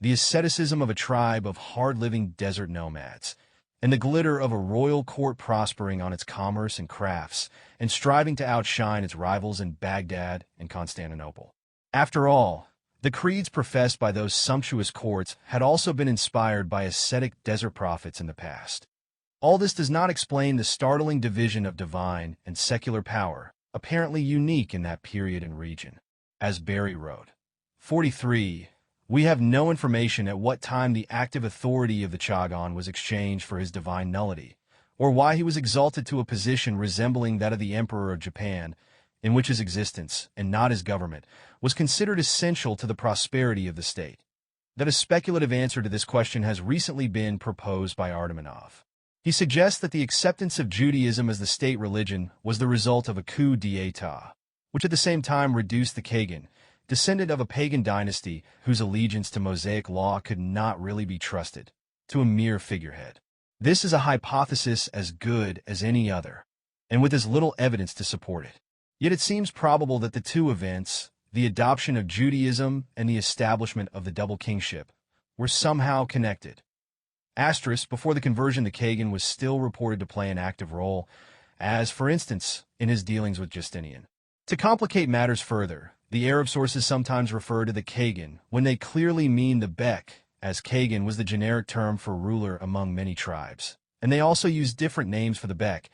the asceticism of a tribe of hard-living desert nomads, and the glitter of a royal court prospering on its commerce and crafts and striving to outshine its rivals in Baghdad and Constantinople. After all, the creeds professed by those sumptuous courts had also been inspired by ascetic desert prophets in the past. All this does not explain the startling division of divine and secular power, apparently unique in that period and region. As Barry wrote, 43, we have no information at what time the active authority of the Chagan was exchanged for his divine nullity, or why he was exalted to a position resembling that of the Emperor of Japan, in which his existence, and not his government, was considered essential to the prosperity of the state. That a speculative answer to this question has recently been proposed by Artemanov. He suggests that the acceptance of Judaism as the state religion was the result of a coup d'état, which at the same time reduced the Kagan, descendant of a pagan dynasty whose allegiance to Mosaic law could not really be trusted, to a mere figurehead. This is a hypothesis as good as any other, and with as little evidence to support it. Yet it seems probable that the two events, the adoption of Judaism and the establishment of the double kingship, were somehow connected. Asterisk, before the conversion, the Kagan was still reported to play an active role, as, for instance, in his dealings with Justinian. To complicate matters further, the Arab sources sometimes refer to the Kagan when they clearly mean the Bek, as Kagan was the generic term for ruler among many tribes, and they also use different names for the Bek,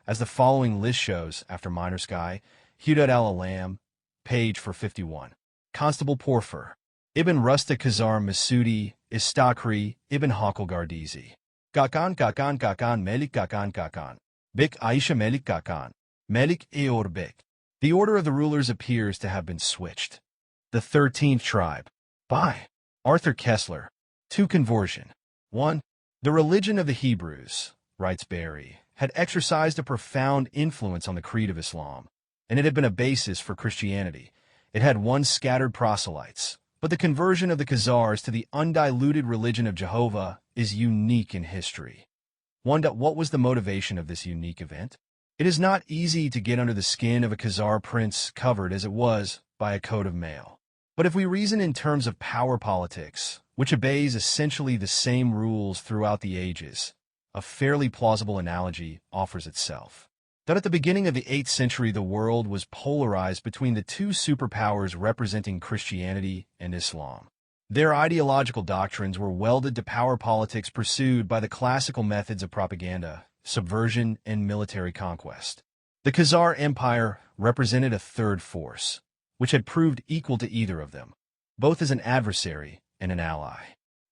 as the following list shows after Minor Sky, Hudud al-Alam, page 451. Constable Porfir, Ibn Rusta Khazar Masudi, Istakri, Ibn Hakal Gardizi. Gakan Gakan Gakan Melik Gakan Gakan. Bik Aisha Melik Gakan. Melik Eor Bik. The order of the rulers appears to have been switched. The 13th tribe. By Arthur Koestler. 2. Conversion. 1. The religion of the Hebrews, writes Barry, had exercised a profound influence on the creed of Islam, and it had been a basis for Christianity. It had won scattered proselytes, but the conversion of the Khazars to the undiluted religion of Jehovah is unique in history. 1. What was the motivation of this unique event? It is not easy to get under the skin of a Khazar prince covered as it was by a coat of mail. But if we reason in terms of power politics, which obeys essentially the same rules throughout the ages, a fairly plausible analogy offers itself. That at the beginning of the 8th century the world was polarized between the two superpowers representing Christianity and Islam. Their ideological doctrines were welded to power politics pursued by the classical methods of propaganda, subversion, and military conquest. The Khazar Empire represented a third force, which had proved equal to either of them, both as an adversary and an ally.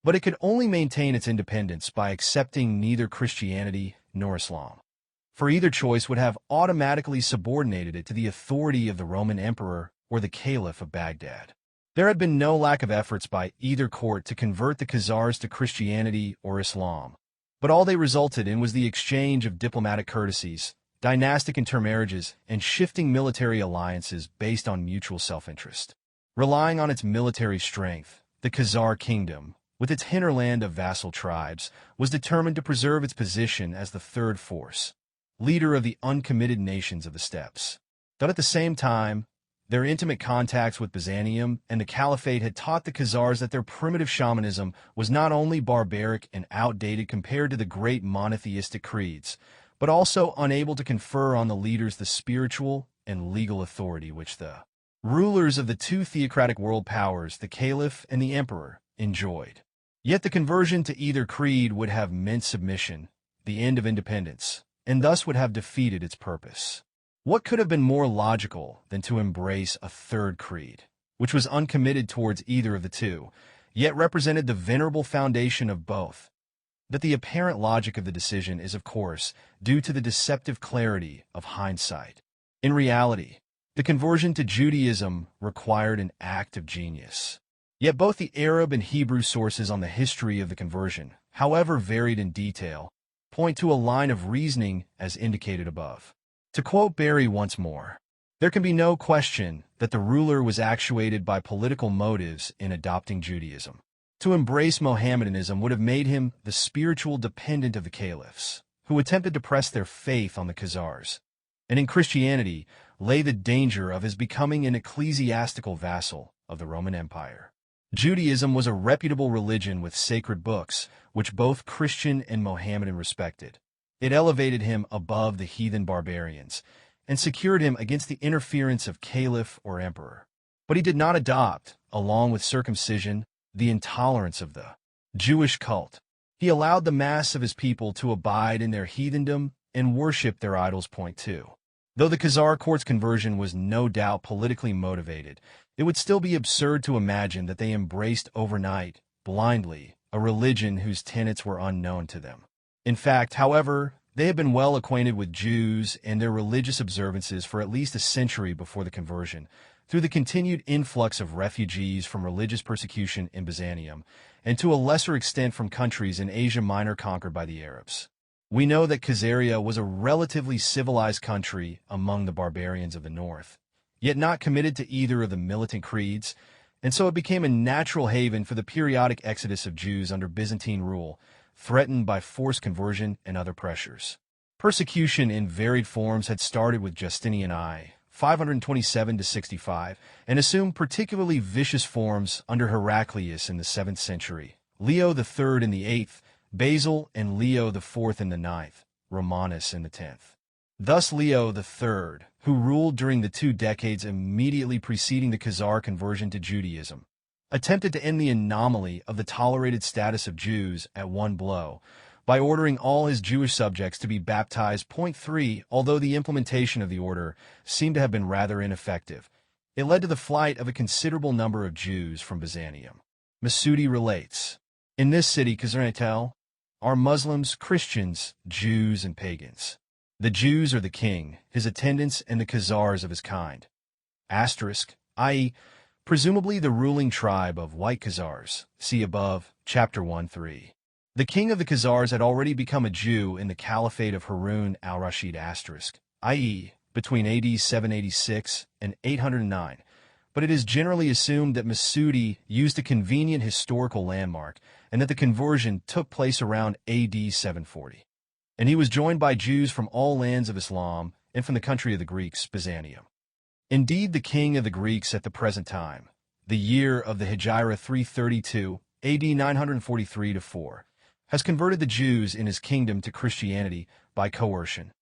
But it could only maintain its independence by accepting neither Christianity nor Islam, for either choice would have automatically subordinated it to the authority of the Roman emperor or the caliph of Baghdad. There had been no lack of efforts by either court to convert the Khazars to Christianity or Islam, but all they resulted in was the exchange of diplomatic courtesies, dynastic intermarriages, and shifting military alliances based on mutual self-interest. Relying on its military strength, the Khazar kingdom, with its hinterland of vassal tribes, was determined to preserve its position as the third force, leader of the uncommitted nations of the steppes. But at the same time, their intimate contacts with Byzantium and the Caliphate had taught the Khazars that their primitive shamanism was not only barbaric and outdated compared to the great monotheistic creeds, but also unable to confer on the leaders the spiritual and legal authority which the rulers of the two theocratic world powers, the Caliph and the Emperor, enjoyed. Yet the conversion to either creed would have meant submission, the end of independence, and thus would have defeated its purpose. What could have been more logical than to embrace a third creed, which was uncommitted towards either of the two, yet represented the venerable foundation of both? That the apparent logic of the decision is, of course, due to the deceptive clarity of hindsight. In reality, the conversion to Judaism required an act of genius. Yet both the Arab and Hebrew sources on the history of the conversion, however varied in detail, point to a line of reasoning as indicated above. To quote Barry once more, there can be no question that the ruler was actuated by political motives in adopting Judaism. To embrace Mohammedanism would have made him the spiritual dependent of the caliphs, who attempted to press their faith on the Khazars. And in Christianity, lay the danger of his becoming an ecclesiastical vassal of the Roman Empire. Judaism was a reputable religion with sacred books, which both Christian and Mohammedan respected. It elevated him above the heathen barbarians and secured him against the interference of caliph or emperor. But he did not adopt, along with circumcision, the intolerance of the Jewish cult. He allowed the mass of his people to abide in their heathendom and worship their idols. Point 2. Though the Khazar court's conversion was no doubt politically motivated, it would still be absurd to imagine that they embraced overnight, blindly, a religion whose tenets were unknown to them. In fact, however, they had been well acquainted with Jews and their religious observances for at least a century before the conversion, through the continued influx of refugees from religious persecution in Byzantium, and to a lesser extent from countries in Asia Minor conquered by the Arabs. We know that Khazaria was a relatively civilized country among the barbarians of the north, yet not committed to either of the militant creeds, and so it became a natural haven for the periodic exodus of Jews under Byzantine rule, threatened by forced conversion and other pressures. Persecution in varied forms had started with Justinian I, 527–65, and assumed particularly vicious forms under Heraclius in the 7th century, Leo III in the 8th, Basil and Leo IV in the 9th, Romanus in the 10th. Thus Leo III, who ruled during the 2 decades immediately preceding the Khazar conversion to Judaism, attempted to end the anomaly of the tolerated status of Jews at one blow by ordering all his Jewish subjects to be baptized. Point 3. Although the implementation of the order seemed to have been rather ineffective, it led to the flight of a considerable number of Jews from Byzantium. Masudi relates, "In this city, Khazar are Muslims, Christians, Jews, and pagans. The Jews are the king, his attendants, and the Khazars of his kind. Asterisk, i.e., presumably the ruling tribe of White Khazars. See above, Chapter 1-3. The king of the Khazars had already become a Jew in the Caliphate of Harun al-Rashid asterisk, i.e., between AD 786 and 809, but it is generally assumed that Masudi used a convenient historical landmark and that the conversion took place around AD 740. And he was joined by Jews from all lands of Islam and from the country of the Greeks, Byzantium. Indeed, the king of the Greeks at the present time, the year of the Hijra 332, AD 943–4, has converted the Jews in his kingdom to Christianity by coercion.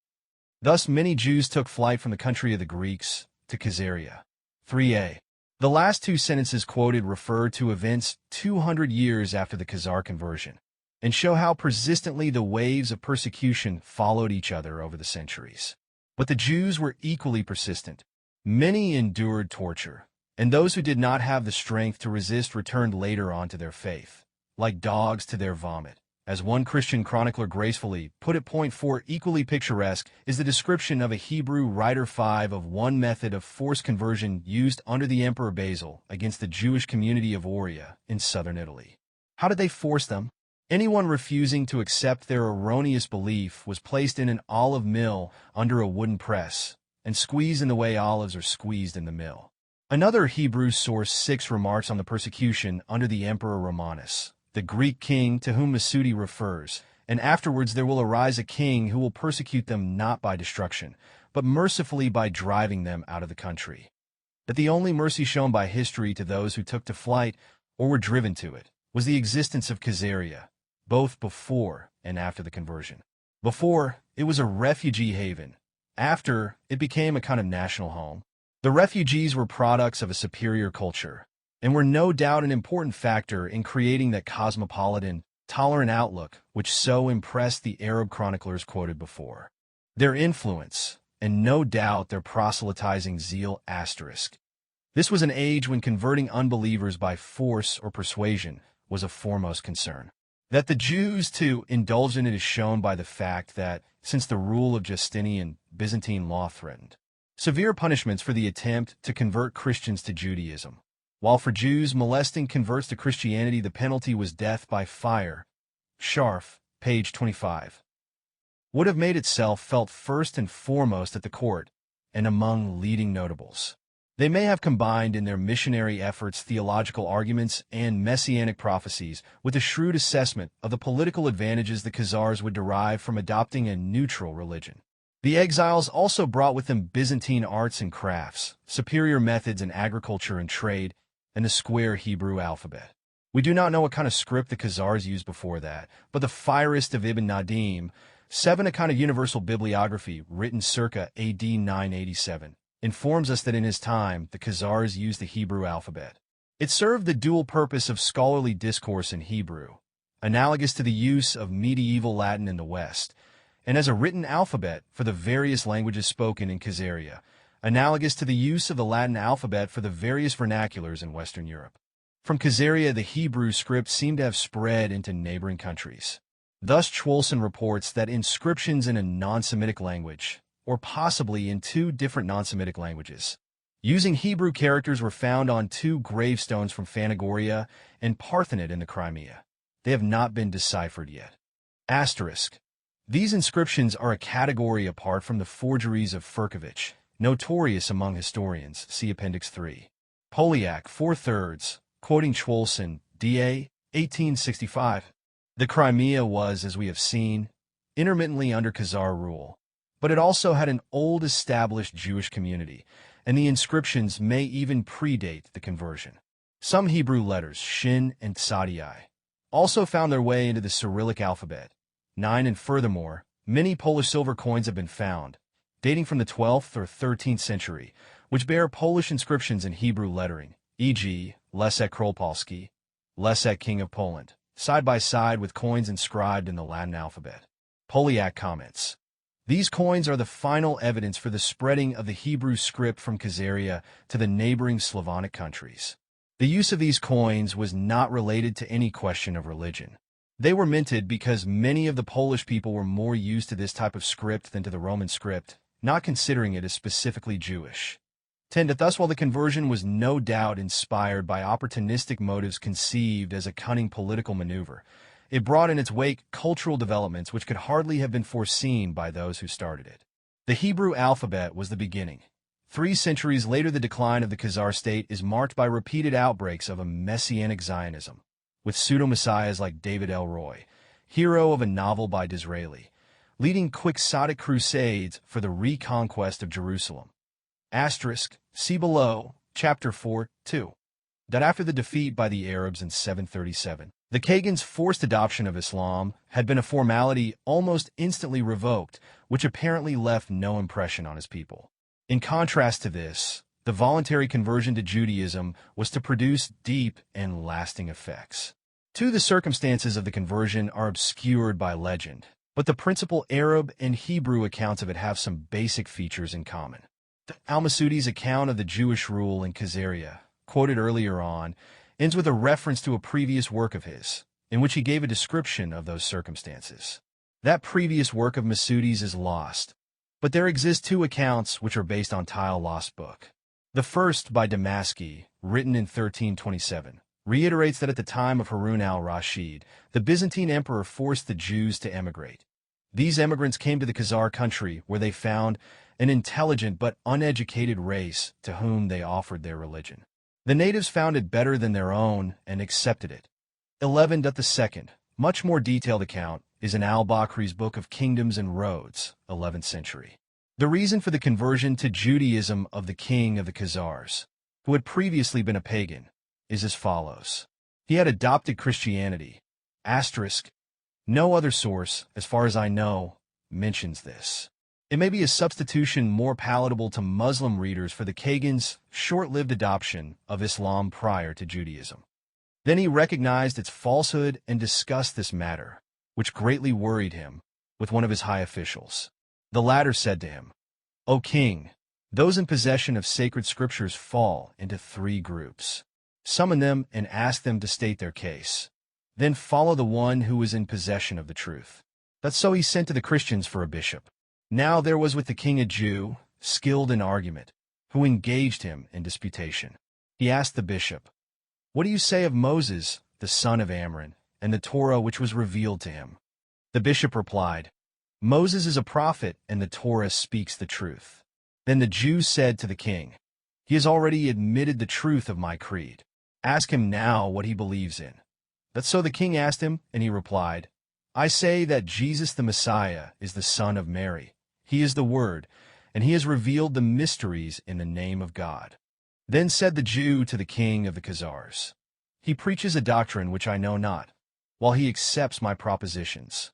Thus many Jews took flight from the country of the Greeks to Khazaria. 3a. The last 2 sentences quoted refer to events 200 years after the Khazar conversion, and show how persistently the waves of persecution followed each other over the centuries. But the Jews were equally persistent. Many endured torture, and those who did not have the strength to resist returned later on to their faith, like dogs to their vomit. As one Christian chronicler gracefully put it. Point 4. Equally picturesque is the description of a Hebrew writer 5 of one method of forced conversion used under the Emperor Basil against the Jewish community of Oria in southern Italy. How did they force them? Anyone refusing to accept their erroneous belief was placed in an olive mill under a wooden press and squeezed in the way olives are squeezed in the mill. Another Hebrew source 6 remarks on the persecution under the Emperor Romanus, the Greek king to whom Masudi refers, and afterwards there will arise a king who will persecute them not by destruction, but mercifully by driving them out of the country. That the only mercy shown by history to those who took to flight or were driven to it was the existence of Khazaria, both before and after the conversion. Before, it was a refugee haven. After, it became a kind of national home. The refugees were products of a superior culture, and were no doubt an important factor in creating that cosmopolitan, tolerant outlook which so impressed the Arab chroniclers quoted before. Their influence, and no doubt their proselytizing zeal asterisk. This was an age when converting unbelievers by force or persuasion was a foremost concern. That the Jews, too, indulged in it is shown by the fact that, since the rule of Justinian, Byzantine law threatened severe punishments for the attempt to convert Christians to Judaism. While for Jews molesting converts to Christianity the penalty was death by fire, Scharf, page 25, would have made itself felt first and foremost at the court and among leading notables. They may have combined in their missionary efforts theological arguments and messianic prophecies with a shrewd assessment of the political advantages the Khazars would derive from adopting a neutral religion. The exiles also brought with them Byzantine arts and crafts, superior methods in agriculture and trade, and the square Hebrew alphabet. We do not know what kind of script the Khazars used before that, but the Firist of Ibn Nadim, 7, a kind of universal bibliography written circa AD 987, informs us that in his time the Khazars used the Hebrew alphabet. It served the dual purpose of scholarly discourse in Hebrew, analogous to the use of medieval Latin in the West, and as a written alphabet for the various languages spoken in Khazaria, analogous to the use of the Latin alphabet for the various vernaculars in Western Europe. From Khazaria, the Hebrew script seemed to have spread into neighboring countries. Thus, Chwolson reports that inscriptions in a non-Semitic language, or possibly in 2 different non-Semitic languages, using Hebrew characters were found on 2 gravestones from Phanagoria and Parthenit in the Crimea. They have not been deciphered yet. Asterisk. These inscriptions are a category apart from the forgeries of Furkovich, notorious among historians, see Appendix 3. Polyak, 4/3, quoting Chwolson, D.A., 1865. The Crimea was, as we have seen, intermittently under Khazar rule, but it also had an old established Jewish community, and the inscriptions may even predate the conversion. Some Hebrew letters, Shin and Tzadiyai, also found their way into the Cyrillic alphabet. 9, and furthermore, many Polish silver coins have been found, dating from the 12th or 13th century, which bear Polish inscriptions in Hebrew lettering, e.g., Leszek Kropolski, Leszek King of Poland, side by side with coins inscribed in the Latin alphabet. Polyak comments. These coins are the final evidence for the spreading of the Hebrew script from Khazaria to the neighboring Slavonic countries. The use of these coins was not related to any question of religion. They were minted because many of the Polish people were more used to this type of script than to the Roman script, not considering it as specifically Jewish. 10. Thus, while the conversion was no doubt inspired by opportunistic motives conceived as a cunning political maneuver, it brought in its wake cultural developments which could hardly have been foreseen by those who started it. The Hebrew alphabet was the beginning. 3 centuries later, the decline of the Khazar state is marked by repeated outbreaks of a messianic Zionism, with pseudo-messiahs like David Elroy, hero of a novel by Disraeli, leading quixotic crusades for the reconquest of Jerusalem. Asterisk, see below, Chapter 4, 2. That after the defeat by the Arabs in 737, the Khagans' forced adoption of Islam had been a formality almost instantly revoked, which apparently left no impression on his people. In contrast to this, the voluntary conversion to Judaism was to produce deep and lasting effects. 2. The circumstances of the conversion are obscured by legend, but the principal Arab and Hebrew accounts of it have some basic features in common. Al-Masudi's account of the Jewish rule in Khazaria, quoted earlier on, ends with a reference to a previous work of his, in which he gave a description of those circumstances. That previous work of Masudi's is lost, but there exist 2 accounts which are based on Tile Lost Book. The first, by Damaski, written in 1327, reiterates that at the time of Harun al-Rashid, the Byzantine emperor forced the Jews to emigrate. These emigrants came to the Khazar country, where they found an intelligent but uneducated race to whom they offered their religion. The natives found it better than their own and accepted it. 11. The second, much more detailed account is in al-Bakri's Book of Kingdoms and Roads, 11th century. The reason for the conversion to Judaism of the king of the Khazars, who had previously been a pagan, is as follows. He had adopted Christianity. Asterisk. No other source, as far as I know, mentions this. It may be a substitution more palatable to Muslim readers for the Khagans' short-lived adoption of Islam prior to Judaism. Then he recognized its falsehood and discussed this matter, which greatly worried him, with one of his high officials. The latter said to him, "O king, those in possession of sacred scriptures fall into 3 groups. Summon them and ask them to state their case. Then follow the one who is in possession of the truth." That's so he sent to the Christians for a bishop. Now there was with the king a Jew, skilled in argument, who engaged him in disputation. He asked the bishop, "What do you say of Moses, the son of Amram, and the Torah which was revealed to him?" The bishop replied, "Moses is a prophet, and the Torah speaks the truth." Then the Jew said to the king, "He has already admitted the truth of my creed. Ask him now what he believes in." That's so the king asked him, and he replied, "I say that Jesus the Messiah is the son of Mary, He is the Word, and he has revealed the mysteries in the name of God. Then said the Jew to the king of the Khazars, He preaches a doctrine which I know not, while he accepts my propositions.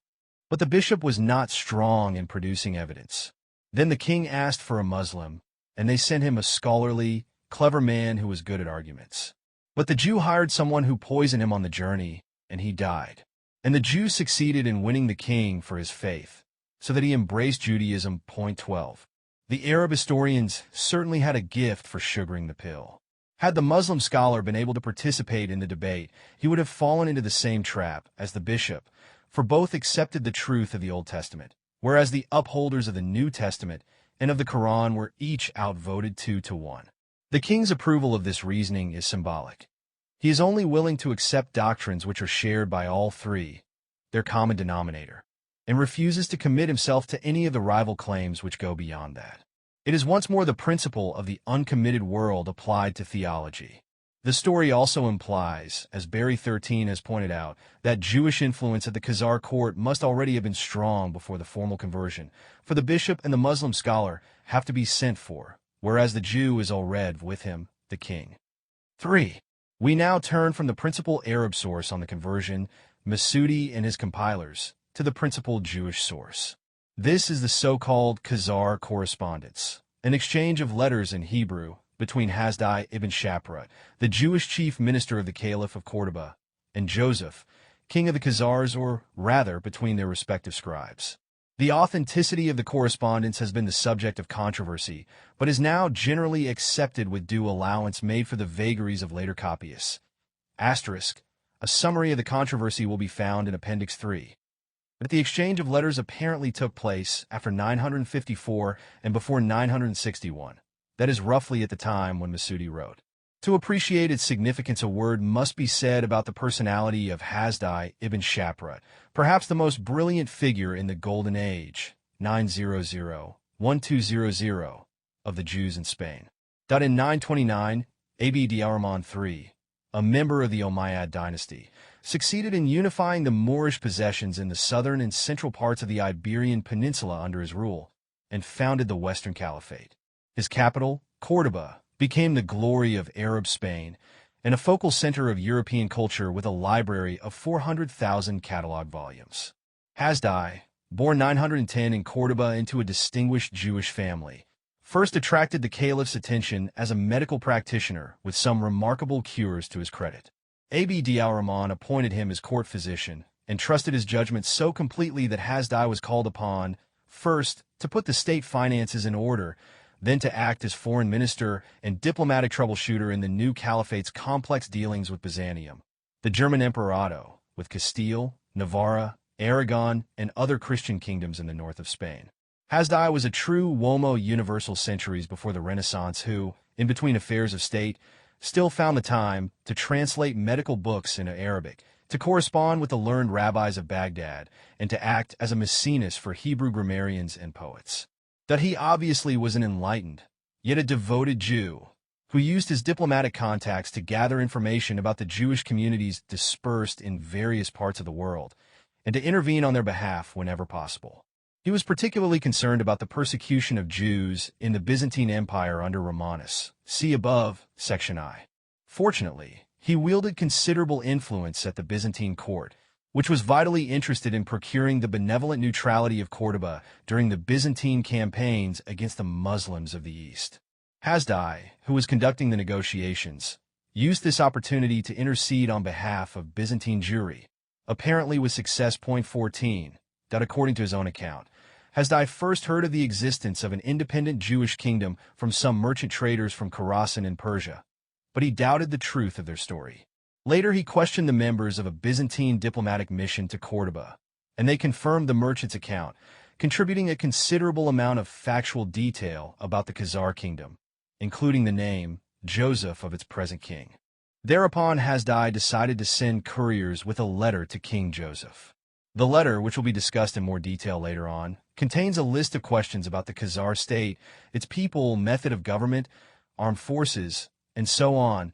But the bishop was not strong in producing evidence. Then the king asked for a Muslim, and they sent him a scholarly, clever man who was good at arguments. But the Jew hired someone who poisoned him on the journey, and he died. And the Jew succeeded in winning the king for his faith, so that he embraced Judaism. Point 12. The Arab historians certainly had a gift for sugaring the pill. Had the Muslim scholar been able to participate in the debate, he would have fallen into the same trap as the bishop, for both accepted the truth of the Old Testament, whereas the upholders of the New Testament and of the Quran were each outvoted 2-1. The king's approval of this reasoning is symbolic. He is only willing to accept doctrines which are shared by all three, their common denominator, and refuses to commit himself to any of the rival claims which go beyond that. It is once more the principle of the uncommitted world applied to theology. The story also implies, as Barry 13 has pointed out, that Jewish influence at the Khazar court must already have been strong before the formal conversion, for the bishop and the Muslim scholar have to be sent for, whereas the Jew is already with him, the king. 3. We now turn from the principal Arab source on the conversion, Masudi and his compilers, to the principal Jewish source. This is the so-called Khazar Correspondence, an exchange of letters in Hebrew between Hasdai ibn Shapra, the Jewish chief minister of the Caliph of Cordoba, and Joseph, king of the Khazars, or rather between their respective scribes. The authenticity of the correspondence has been the subject of controversy, but is now generally accepted with due allowance made for the vagaries of later copyists. Asterisk, a summary of the controversy will be found in Appendix 3. But the exchange of letters apparently took place after 954 and before 961. That is roughly at the time when Masudi wrote. To appreciate its significance, a word must be said about the personality of Hasdai ibn Shapra, perhaps the most brilliant figure in the Golden Age, 900-1200, of the Jews in Spain. In 929, Abd al-Rahman III, a member of the Umayyad dynasty, succeeded in unifying the Moorish possessions in the southern and central parts of the Iberian Peninsula under his rule, and founded the Western Caliphate. His capital, Cordoba, became the glory of Arab Spain and a focal center of European culture with a library of 400,000 catalog volumes. Hasdai, born 910 in Cordoba into a distinguished Jewish family, first attracted the caliph's attention as a medical practitioner with some remarkable cures to his credit. Abd al-Rahman appointed him as court physician and trusted his judgment so completely that Hasdai was called upon, first, to put the state finances in order, then to act as foreign minister and diplomatic troubleshooter in the new caliphate's complex dealings with Byzantium, the German Emperor Otto, with Castile, Navarra, Aragon, and other Christian kingdoms in the north of Spain. Hasdai was a true uomo universal centuries before the Renaissance who, in between affairs of state, still found the time to translate medical books into Arabic, to correspond with the learned rabbis of Baghdad, and to act as a Maecenas for Hebrew grammarians and poets. That he obviously was an enlightened, yet a devoted Jew, who used his diplomatic contacts to gather information about the Jewish communities dispersed in various parts of the world, and to intervene on their behalf whenever possible. He was particularly concerned about the persecution of Jews in the Byzantine Empire under Romanus. See above, section I. Fortunately, he wielded considerable influence at the Byzantine court, which was vitally interested in procuring the benevolent neutrality of Cordoba during the Byzantine campaigns against the Muslims of the East. Hasdai, who was conducting the negotiations, used this opportunity to intercede on behalf of Byzantine Jewry, apparently with success. 14, that according to his own account, Hasdai first heard of the existence of an independent Jewish kingdom from some merchant traders from Khorasan in Persia, but he doubted the truth of their story. Later he questioned the members of a Byzantine diplomatic mission to Cordoba, and they confirmed the merchant's account, contributing a considerable amount of factual detail about the Khazar kingdom, including the name, Joseph, of its present king. Thereupon Hasdai decided to send couriers with a letter to King Joseph. The letter, which will be discussed in more detail later on, contains a list of questions about the Khazar state, its people, method of government, armed forces, and so on,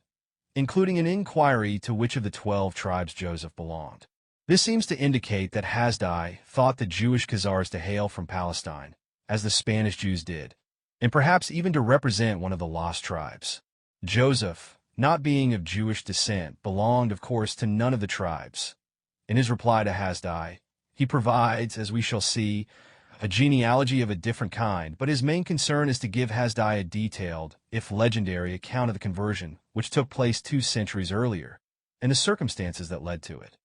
including an inquiry to which of the 12 tribes Joseph belonged. This seems to indicate that Hasdai thought the Jewish Khazars to hail from Palestine, as the Spanish Jews did, and perhaps even to represent one of the lost tribes. Joseph, not being of Jewish descent, belonged, of course, to none of the tribes. In his reply to Hasdai, he provides, as we shall see, a genealogy of a different kind, but his main concern is to give Hasdai a detailed, if legendary, account of the conversion, which took place 2 centuries earlier, and the circumstances that led to it.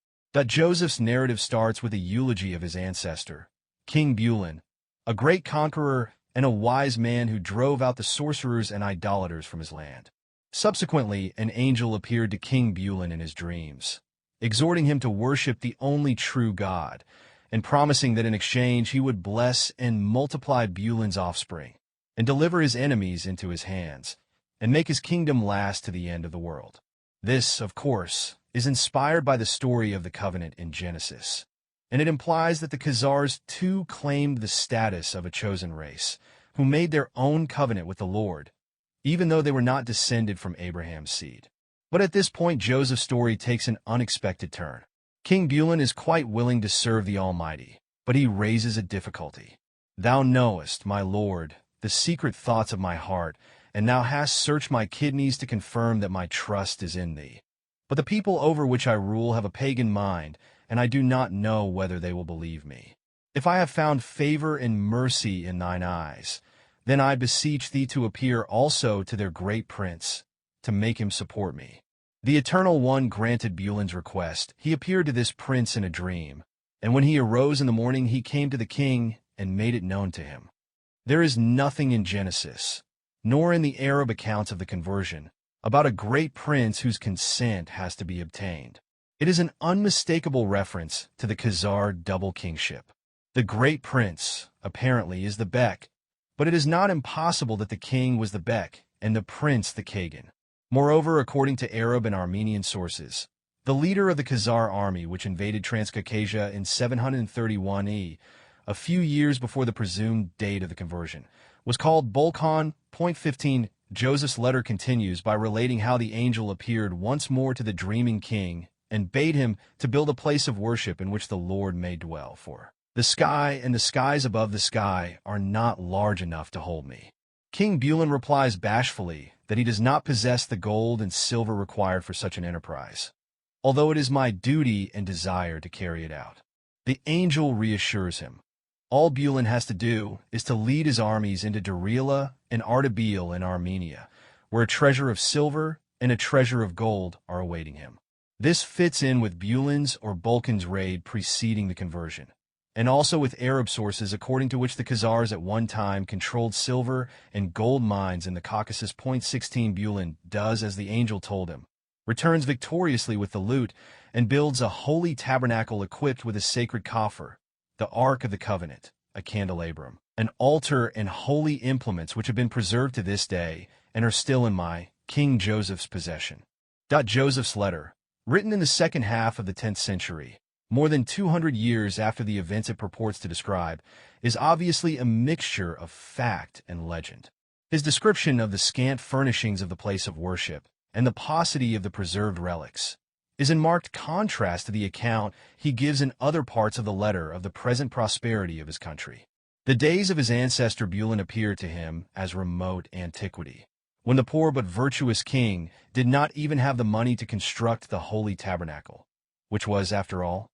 Joseph's narrative starts with a eulogy of his ancestor, King Bulin, a great conqueror and a wise man who drove out the sorcerers and idolaters from his land. Subsequently, an angel appeared to King Bulin in his dreams, exhorting him to worship the only true God, and promising that in exchange he would bless and multiply Bulin's offspring, and deliver his enemies into his hands, and make his kingdom last to the end of the world. This, of course, is inspired by the story of the covenant in Genesis, and it implies that the Khazars too claimed the status of a chosen race, who made their own covenant with the Lord, even though they were not descended from Abraham's seed. But at this point, Joseph's story takes an unexpected turn. King Bulin is quite willing to serve the Almighty, but he raises a difficulty. "Thou knowest, my Lord, the secret thoughts of my heart, and thou hast searched my kidneys to confirm that my trust is in thee. But the people over which I rule have a pagan mind, and I do not know whether they will believe me. If I have found favor and mercy in thine eyes, then I beseech thee to appear also to their great prince, to make him support me." The Eternal One granted Bulin's request. He appeared to this prince in a dream, and when he arose in the morning he came to the king and made it known to him. There is nothing in Genesis, nor in the Arab accounts of the conversion, about a great prince whose consent has to be obtained. It is an unmistakable reference to the Khazar double kingship. The great prince, apparently, is the Bek, but it is not impossible that the king was the Bek and the prince the Kagan. Moreover, according to Arab and Armenian sources, the leader of the Khazar army which invaded Transcaucasia in 731 E, a few years before the presumed date of the conversion, was called Bolkhan. 15. Joseph's letter continues by relating how the angel appeared once more to the dreaming king and bade him to build a place of worship in which the Lord may dwell, for the sky and the skies above the sky are not large enough to hold me. King Bulin replies bashfully that he does not possess the gold and silver required for such an enterprise, although it is my duty and desire to carry it out. The angel reassures him. All Bulin has to do is to lead his armies into Darila and Ardabil in Armenia, where a treasure of silver and a treasure of gold are awaiting him. This fits in with Bulin's or Bolkan's raid preceding the conversion, and also with Arab sources according to which the Khazars at one time controlled silver and gold mines in the Caucasus. 16. Bulin does as the angel told him, returns victoriously with the loot, and builds a holy tabernacle equipped with a sacred coffer, the Ark of the Covenant, a candelabrum, an altar, and holy implements which have been preserved to this day and are still in my King Joseph's possession. Joseph's letter, written in the second half of the 10th century, more than 200 years after the events it purports to describe, is obviously a mixture of fact and legend. His description of the scant furnishings of the place of worship and the paucity of the preserved relics is in marked contrast to the account he gives in other parts of the letter of the present prosperity of his country. The days of his ancestor Bulin appear to him as remote antiquity, when the poor but virtuous king did not even have the money to construct the holy tabernacle, which was, after all,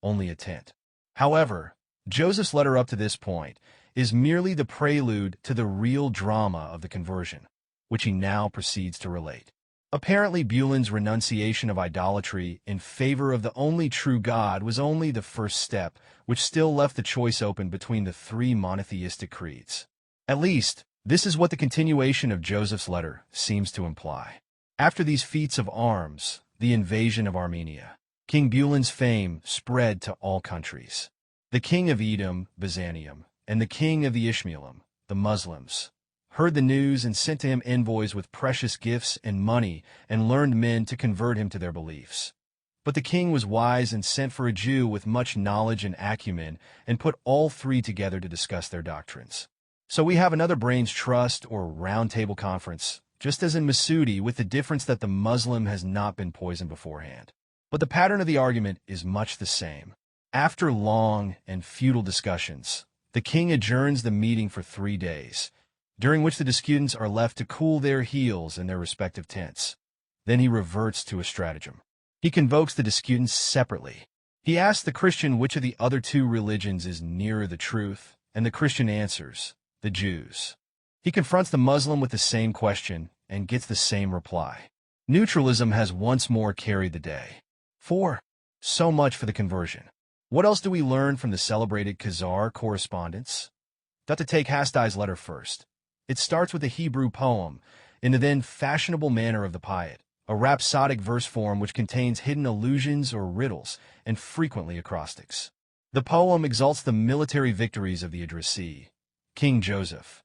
only a tent. However, Joseph's letter up to this point is merely the prelude to the real drama of the conversion, which he now proceeds to relate. Apparently, Bulin's renunciation of idolatry in favor of the only true God was only the first step, which still left the choice open between the 3 monotheistic creeds. At least, this is what the continuation of Joseph's letter seems to imply. After these feats of arms, the invasion of Armenia, King Bulin's fame spread to all countries. The king of Edom, Byzantium, and the king of the Ishmaelim, the Muslims, heard the news and sent to him envoys with precious gifts and money and learned men to convert him to their beliefs. But the king was wise and sent for a Jew with much knowledge and acumen and put all 3 together to discuss their doctrines. So we have another brains trust or round table conference, just as in Masudi, with the difference that the Muslim has not been poisoned beforehand. But the pattern of the argument is much the same. After long and futile discussions, The king adjourns the meeting for 3 days, during which the disputants are left to cool their heels in their respective tents. Then he reverts to a stratagem. He convokes the disputants separately. He asks the Christian which of the other two religions is nearer the truth, and the Christian answers, the Jews. He confronts the Muslim with the same question and gets the same reply. Neutralism has once more carried the day. 4. So much for the conversion. What else do we learn from the celebrated Khazar Correspondence? To take Hasdai's letter first. It starts with a Hebrew poem, in the then fashionable manner of the poet, a rhapsodic verse form which contains hidden allusions or riddles, and frequently acrostics. The poem exalts the military victories of the addressee, King Joseph.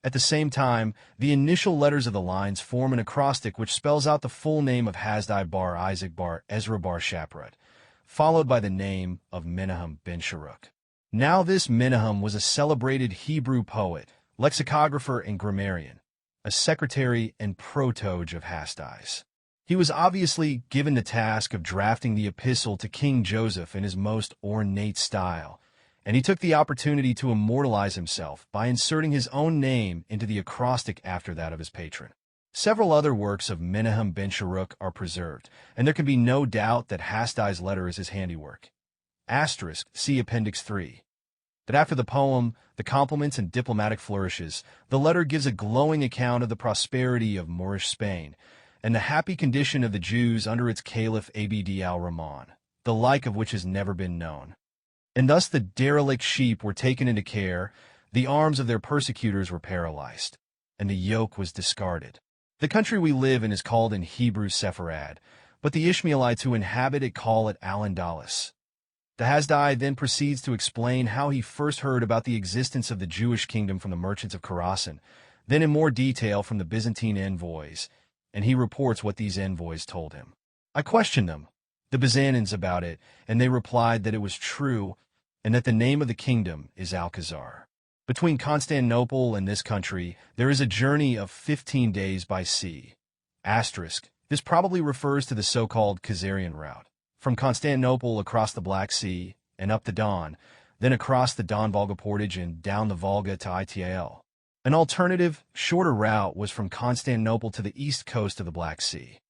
At the same time, the initial letters of the lines form an acrostic which spells out the full name of Hasdai bar Isaac bar Ezra bar Shaprat, followed by the name of Menahem ben Sharuk. Now this Menahem was a celebrated Hebrew poet, lexicographer and grammarian, a secretary and protoge of Hasdai's. He was obviously given the task of drafting the epistle to King Joseph in his most ornate style, and he took the opportunity to immortalize himself by inserting his own name into the acrostic after that of his patron. Several other works of Menahem ben Sharuk are preserved, and there can be no doubt that Hasdai's letter is his handiwork. Asterisk, see Appendix 3. That after the poem, the compliments and diplomatic flourishes, the letter gives a glowing account of the prosperity of Moorish Spain, and the happy condition of the Jews under its Caliph Abd al-Rahman, the like of which has never been known. And thus the derelict sheep were taken into care, the arms of their persecutors were paralyzed, and the yoke was discarded. The country we live in is called in Hebrew Sepharad, but the Ishmaelites who inhabit it call it Al-Andalus. The Hasdai then proceeds to explain how he first heard about the existence of the Jewish kingdom from the merchants of Khorasan, then in more detail from the Byzantine envoys, and he reports what these envoys told him. I questioned them, the Byzantines, about it, and they replied that it was true and that the name of the kingdom is Al-Khazar. Between Constantinople and this country, there is a journey of 15 days by sea. Asterisk, this probably refers to the so-called Khazarian route, from Constantinople across the Black Sea and up the Don, then across the Don-Volga portage and down the Volga to Ital. An alternative, shorter route was from Constantinople to the east coast of the Black Sea.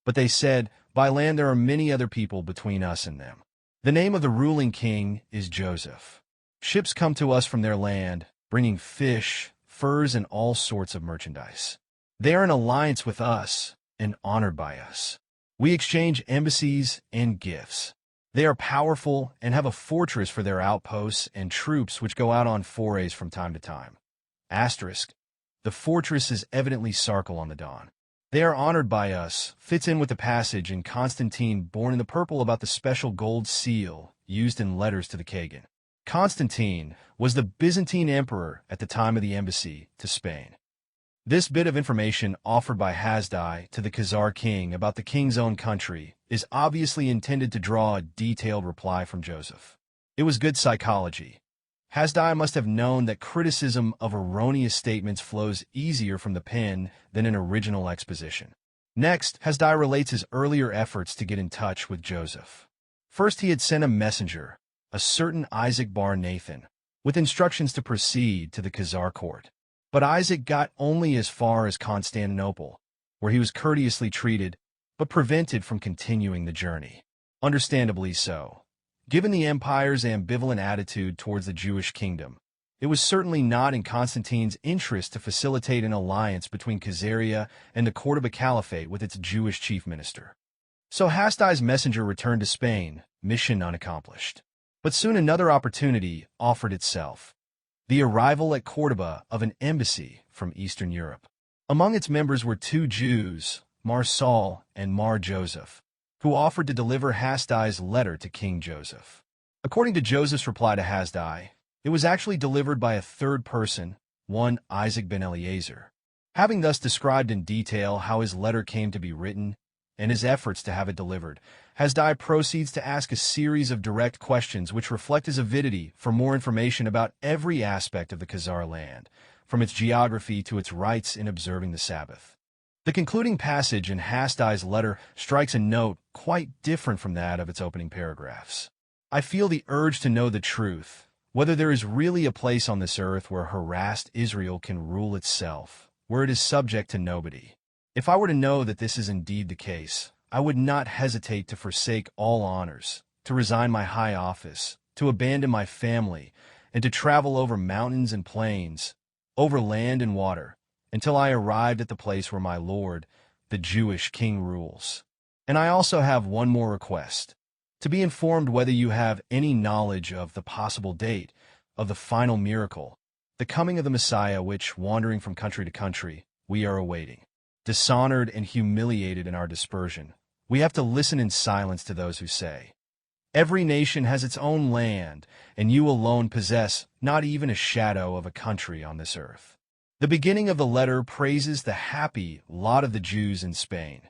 But they said, by land there are many other people between us and them. The name of the ruling king is Joseph. Ships come to us from their land, bringing fish, furs, and all sorts of merchandise. They are in alliance with us and honored by us. We exchange embassies and gifts. They are powerful and have a fortress for their outposts and troops which go out on forays from time to time. Asterisk, the fortress is evidently Sarkel on the Don. They are honored by us, fits in with the passage in Constantine born in the purple about the special gold seal used in letters to the Kagan. Constantine was the Byzantine emperor at the time of the embassy to Spain. This bit of information offered by Hasdai to the Khazar king about the king's own country is obviously intended to draw a detailed reply from Joseph. It was good psychology. Hasdai must have known that criticism of erroneous statements flows easier from the pen than an original exposition. Next, Hasdai relates his earlier efforts to get in touch with Joseph. First, he had sent a messenger, a certain Isaac bar Nathan, with instructions to proceed to the Khazar court. But Isaac got only as far as Constantinople, where he was courteously treated, but prevented from continuing the journey. Understandably so. Given the empire's ambivalent attitude towards the Jewish kingdom, it was certainly not in Constantine's interest to facilitate an alliance between Khazaria and the Cordoba Caliphate with its Jewish chief minister. So Hasdai's messenger returned to Spain, mission unaccomplished. But soon another opportunity offered itself. The arrival at Cordoba of an embassy from Eastern Europe. Among its members were 2 Jews, Mar Saul and Mar Joseph, who offered to deliver Hasdai's letter to King Joseph. According to Joseph's reply to Hasdai, it was actually delivered by a third person, one Isaac ben Eliezer. Having thus described in detail how his letter came to be written and his efforts to have it delivered, Hasdai proceeds to ask a series of direct questions which reflect his avidity for more information about every aspect of the Khazar land, from its geography to its rites in observing the Sabbath. The concluding passage in Hasdai's letter strikes a note quite different from that of its opening paragraphs. I feel the urge to know the truth, whether there is really a place on this earth where harassed Israel can rule itself, where it is subject to nobody. If I were to know that this is indeed the case, I would not hesitate to forsake all honors, to resign my high office, to abandon my family, and to travel over mountains and plains, over land and water, until I arrived at the place where my Lord, the Jewish king, rules. And I also have one more request: to be informed whether you have any knowledge of the possible date of the final miracle, the coming of the Messiah, which, wandering from country to country, we are awaiting. Dishonored and humiliated in our dispersion, we have to listen in silence to those who say, "Every nation has its own land, and you alone possess not even a shadow of a country on this earth." The beginning of the letter praises the happy lot of the Jews in Spain.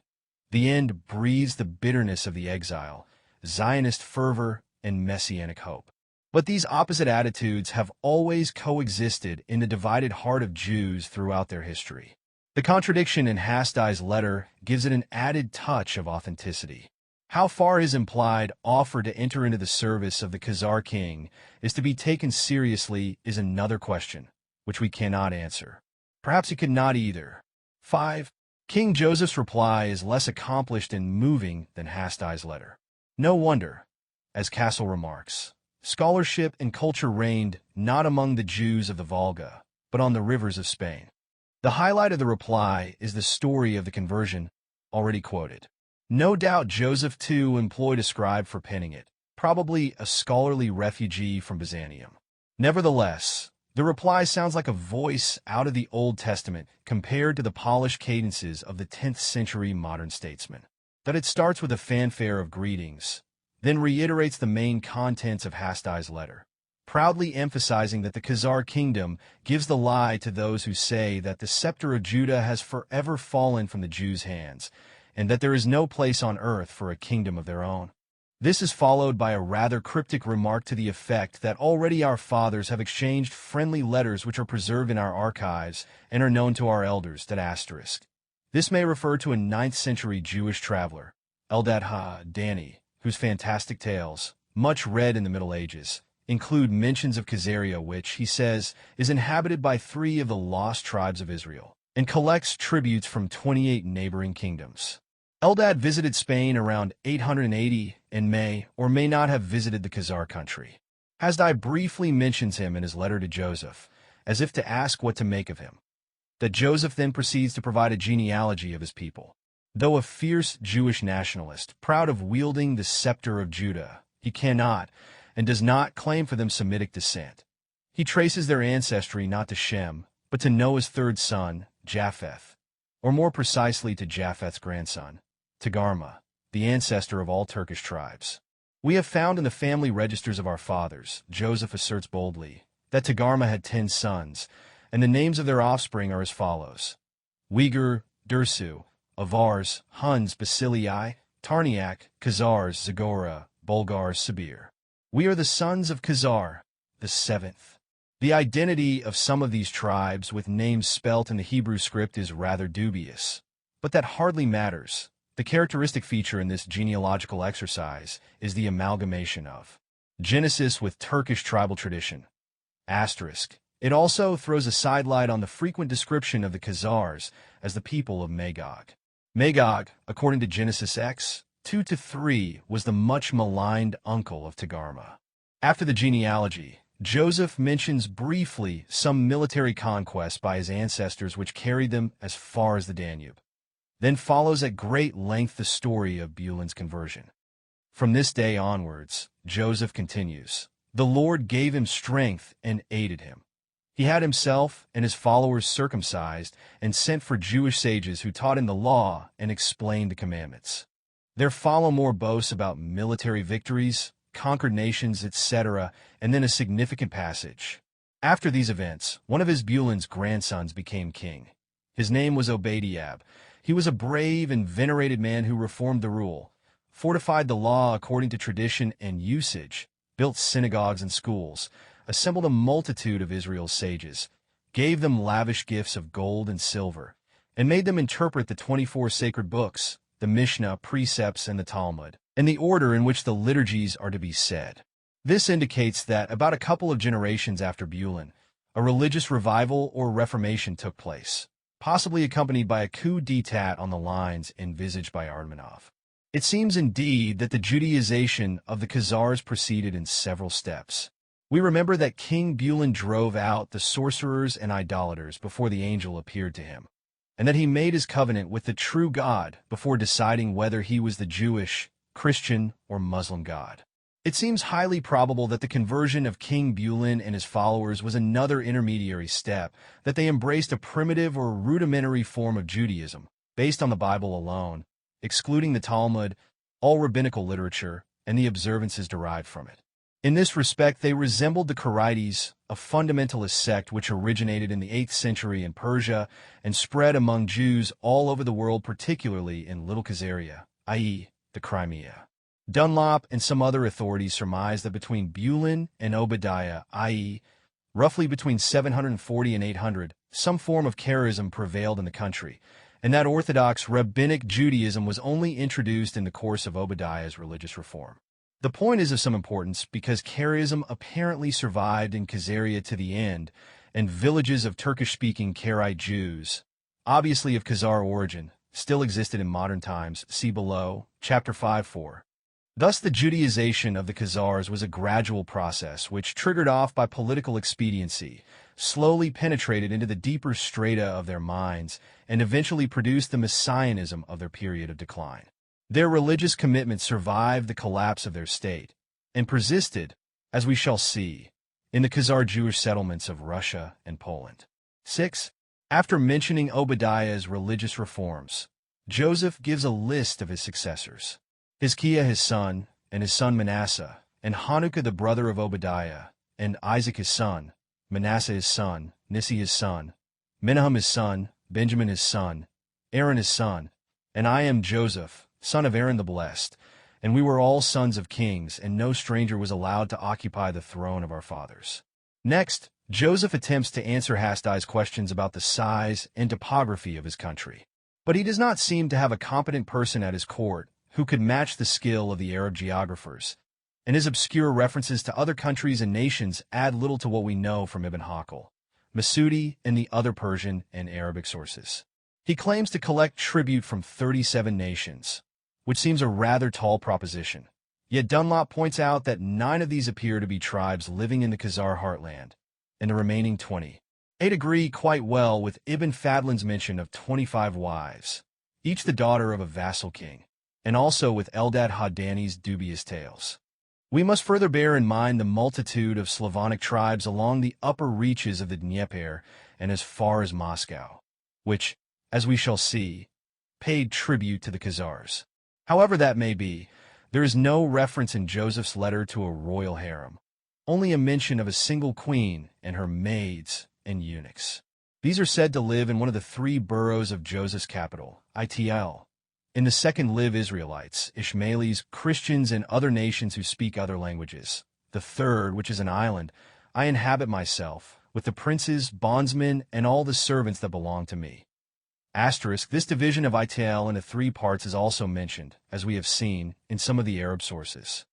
The end breathes the bitterness of the exile, Zionist fervor, and messianic hope. But these opposite attitudes have always coexisted in the divided heart of Jews throughout their history. The contradiction in Hasdai's letter gives it an added touch of authenticity. How far his implied offer to enter into the service of the Khazar king is to be taken seriously is another question, which we cannot answer. Perhaps he could not either. 5. King Joseph's reply is less accomplished and moving than Hasdai's letter. No wonder, as Castle remarks, scholarship and culture reigned not among the Jews of the Volga, but on the rivers of Spain. The highlight of the reply is the story of the conversion, already quoted. No doubt Joseph, too, employed a scribe for penning it, probably a scholarly refugee from Byzantium. Nevertheless, the reply sounds like a voice out of the Old Testament compared to the polished cadences of the 10th century modern statesman. That it starts with a fanfare of greetings, then reiterates the main contents of Hasdai's letter, proudly emphasizing that the Khazar kingdom gives the lie to those who say that the scepter of Judah has forever fallen from the Jews' hands, and that there is no place on earth for a kingdom of their own. This is followed by a rather cryptic remark to the effect that already our fathers have exchanged friendly letters which are preserved in our archives and are known to our elders. This may refer to a 9th century Jewish traveler, Eldad ha-Dani, whose fantastic tales, much read in the Middle Ages, include mentions of Khazaria, which, he says, is inhabited by 3 of the lost tribes of Israel, and collects tributes from 28 neighboring kingdoms. Eldad visited Spain around 880 and may or may not have visited the Khazar country. Hasdai briefly mentions him in his letter to Joseph, as if to ask what to make of him. That Joseph then proceeds to provide a genealogy of his people. Though a fierce Jewish nationalist, proud of wielding the scepter of Judah, he cannot and does not claim for them Semitic descent. He traces their ancestry not to Shem, but to Noah's 3rd son, Japheth, or more precisely to Japheth's grandson, Togarmah, the ancestor of all Turkish tribes. We have found in the family registers of our fathers, Joseph asserts boldly, that Togarmah had 10 sons, and the names of their offspring are as follows: Uyghur, Dursu, Avars, Huns, Basilii, Tarniak, Khazars, Zagora, Bulgars, Sabir. We are the sons of Khazar, the 7th. The identity of some of these tribes with names spelt in the Hebrew script is rather dubious, but that hardly matters. The characteristic feature in this genealogical exercise is the amalgamation of Genesis with Turkish tribal tradition. It also throws a sidelight on the frequent description of the Khazars as the people of Magog. Magog, according to Genesis X 2-3, was the much maligned uncle of Togarmah. After the genealogy, Joseph mentions briefly some military conquests by his ancestors which carried them as far as the Danube. Then follows at great length the story of Bulan's conversion. From this day onwards, Joseph continues, the Lord gave him strength and aided him. He had himself and his followers circumcised and sent for Jewish sages who taught him the law and explained the commandments. There follow more boasts about military victories, conquered nations, etc., and then a significant passage. After these events, one of his Bulan's grandsons became king. His name was Obadiah. He was a brave and venerated man who reformed the rule, fortified the law according to tradition and usage, built synagogues and schools, assembled a multitude of Israel's sages, gave them lavish gifts of gold and silver, and made them interpret the 24 sacred books, the Mishnah, precepts, and the Talmud, and the order in which the liturgies are to be said. This indicates that about a couple of generations after Bulin, a religious revival or reformation took place, possibly accompanied by a coup d'etat on the lines envisaged by Ardmanov. It seems indeed that the Judaization of the Khazars proceeded in several steps. We remember that King Bulin drove out the sorcerers and idolaters before the angel appeared to him, and that he made his covenant with the true God before deciding whether he was the Jewish, Christian, or Muslim God. It seems highly probable that the conversion of King Bulin and his followers was another intermediary step, that they embraced a primitive or rudimentary form of Judaism, based on the Bible alone, excluding the Talmud, all rabbinical literature, and the observances derived from it. In this respect, they resembled the Karaites, a fundamentalist sect which originated in the 8th century in Persia and spread among Jews all over the world, particularly in Little Khazaria, i.e., the Crimea. Dunlop and some other authorities surmise that between Bulin and Obadiah, i.e., roughly between 740 and 800, some form of charism prevailed in the country, and that Orthodox Rabbinic Judaism was only introduced in the course of Obadiah's religious reform. The point is of some importance because charism apparently survived in Khazaria to the end, and villages of Turkish-speaking Karaite Jews, obviously of Khazar origin, still existed in modern times, see below, chapter 5:4. Thus the Judaization of the Khazars was a gradual process which, triggered off by political expediency, slowly penetrated into the deeper strata of their minds and eventually produced the messianism of their period of decline. Their religious commitment survived the collapse of their state, and persisted, as we shall see, in the Khazar Jewish settlements of Russia and Poland. 6. After mentioning Obadiah's religious reforms, Joseph gives a list of his successors: Hizkiah his son, and his son Manasseh, and Hanukkah the brother of Obadiah, and Isaac his son, Manasseh his son, Nissi his son, Menahem his son, Benjamin his son, Aaron his son, and I am Joseph, son of Aaron the Blessed, and we were all sons of kings, and no stranger was allowed to occupy the throne of our fathers. Next, Joseph attempts to answer Hasdai's questions about the size and topography of his country. But he does not seem to have a competent person at his court who could match the skill of the Arab geographers, and his obscure references to other countries and nations add little to what we know from Ibn Hakel, Masudi, and the other Persian and Arabic sources. He claims to collect tribute from 37 nations, which seems a rather tall proposition. Yet Dunlop points out that 9 of these appear to be tribes living in the Khazar heartland, and the remaining 28 agree quite well with Ibn Fadlan's mention of 25 wives, each the daughter of a vassal king, and also with Eldad Haddani's dubious tales. We must further bear in mind the multitude of Slavonic tribes along the upper reaches of the Dnieper and as far as Moscow, which, as we shall see, paid tribute to the Khazars. However that may be, there is no reference in Joseph's letter to a royal harem, only a mention of a single queen and her maids and eunuchs. These are said to live in one of the 3 boroughs of Joseph's capital, Itl. In the second live Israelites, Ishmaelis, Christians, and other nations who speak other languages. The third, which is an island, I inhabit myself, with the princes, bondsmen, and all the servants that belong to me. Asterisk, this division of Itl into 3 parts is also mentioned, as we have seen, in some of the Arab sources.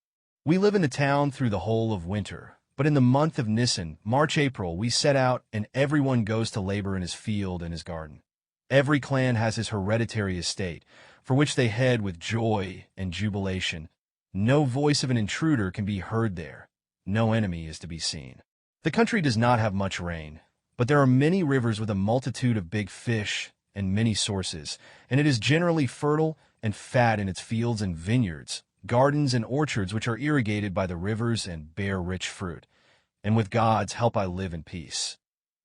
We live in the town through the whole of winter, but in the month of Nisan, March-April, we set out, and everyone goes to labor in his field and his garden. Every clan has his hereditary estate, for which they head with joy and jubilation. No voice of an intruder can be heard there. No enemy is to be seen. The country does not have much rain, but there are many rivers with a multitude of big fish and many sources, and it is generally fertile and fat in its fields and vineyards, gardens and orchards which are irrigated by the rivers and bear rich fruit. And with God's help I live in peace.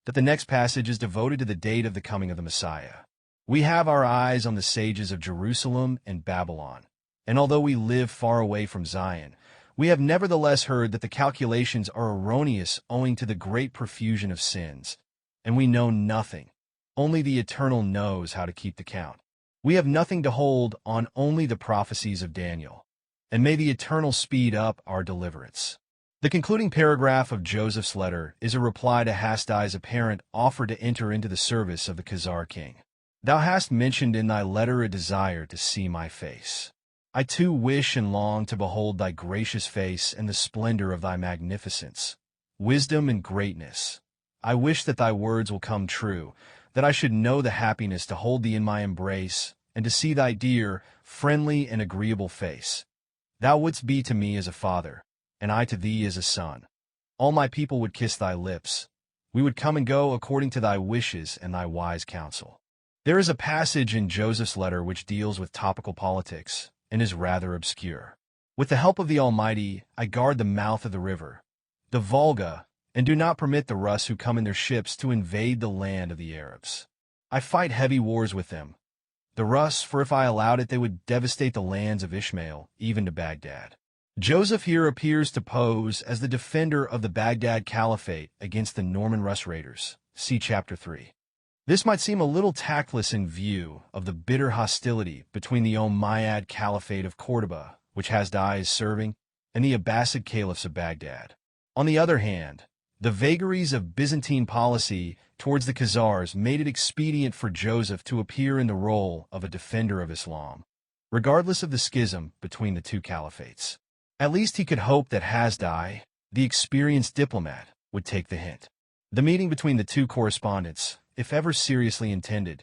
That the next passage is devoted to the date of the coming of the Messiah. We have our eyes on the sages of Jerusalem and Babylon, and although we live far away from Zion, we have nevertheless heard that the calculations are erroneous owing to the great profusion of sins, and we know nothing. Only the Eternal knows how to keep the count. We have nothing to hold on, only the prophecies of Daniel, and may the Eternal speed up our deliverance. The concluding paragraph of Joseph's letter is a reply to Hasdai's apparent offer to enter into the service of the Khazar king. Thou hast mentioned in thy letter a desire to see my face. I too wish and long to behold thy gracious face and the splendor of thy magnificence, wisdom and greatness. I wish that thy words will come true, that I should know the happiness to hold thee in my embrace, and to see thy dear, friendly, and agreeable face. Thou wouldst be to me as a father, and I to thee as a son. All my people would kiss thy lips. We would come and go according to thy wishes and thy wise counsel. There is a passage in Joseph's letter which deals with topical politics, and is rather obscure. With the help of the Almighty, I guard the mouth of the river, the Volga, and do not permit the Rus who come in their ships to invade the land of the Arabs. I fight heavy wars with them, the Rus, for if I allowed it, they would devastate the lands of Ishmael, even to Baghdad. Joseph here appears to pose as the defender of the Baghdad Caliphate against the Norman Rus raiders. See Chapter 3. This might seem a little tactless in view of the bitter hostility between the Umayyad Caliphate of Cordoba, which Hasdai is serving, and the Abbasid Caliphs of Baghdad. On the other hand, the vagaries of Byzantine policy towards the Khazars made it expedient for Joseph to appear in the role of a defender of Islam, regardless of the schism between the two caliphates. At least he could hope that Hasdai, the experienced diplomat, would take the hint. The meeting between the two correspondents, if ever seriously intended,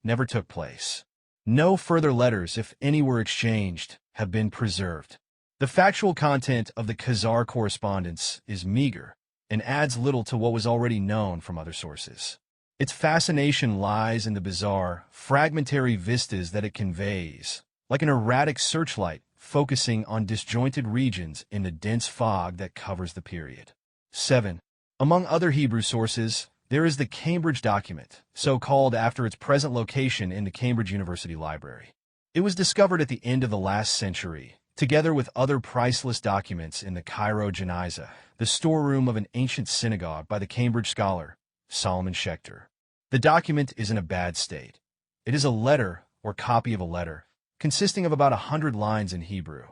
never took place. No further letters, if any were exchanged, have been preserved. The factual content of the Khazar correspondence is meager and adds little to what was already known from other sources. Its fascination lies in the bizarre, fragmentary vistas that it conveys, like an erratic searchlight focusing on disjointed regions in the dense fog that covers the period. 7. Among other Hebrew sources, there is the Cambridge document, so called after its present location in the Cambridge University Library. It was discovered at the end of the last century, together with other priceless documents in the Cairo Geniza, the storeroom of an ancient synagogue by the Cambridge scholar, Solomon Schechter. The document is in a bad state. It is a letter, or copy of a letter, consisting of about 100 lines in Hebrew.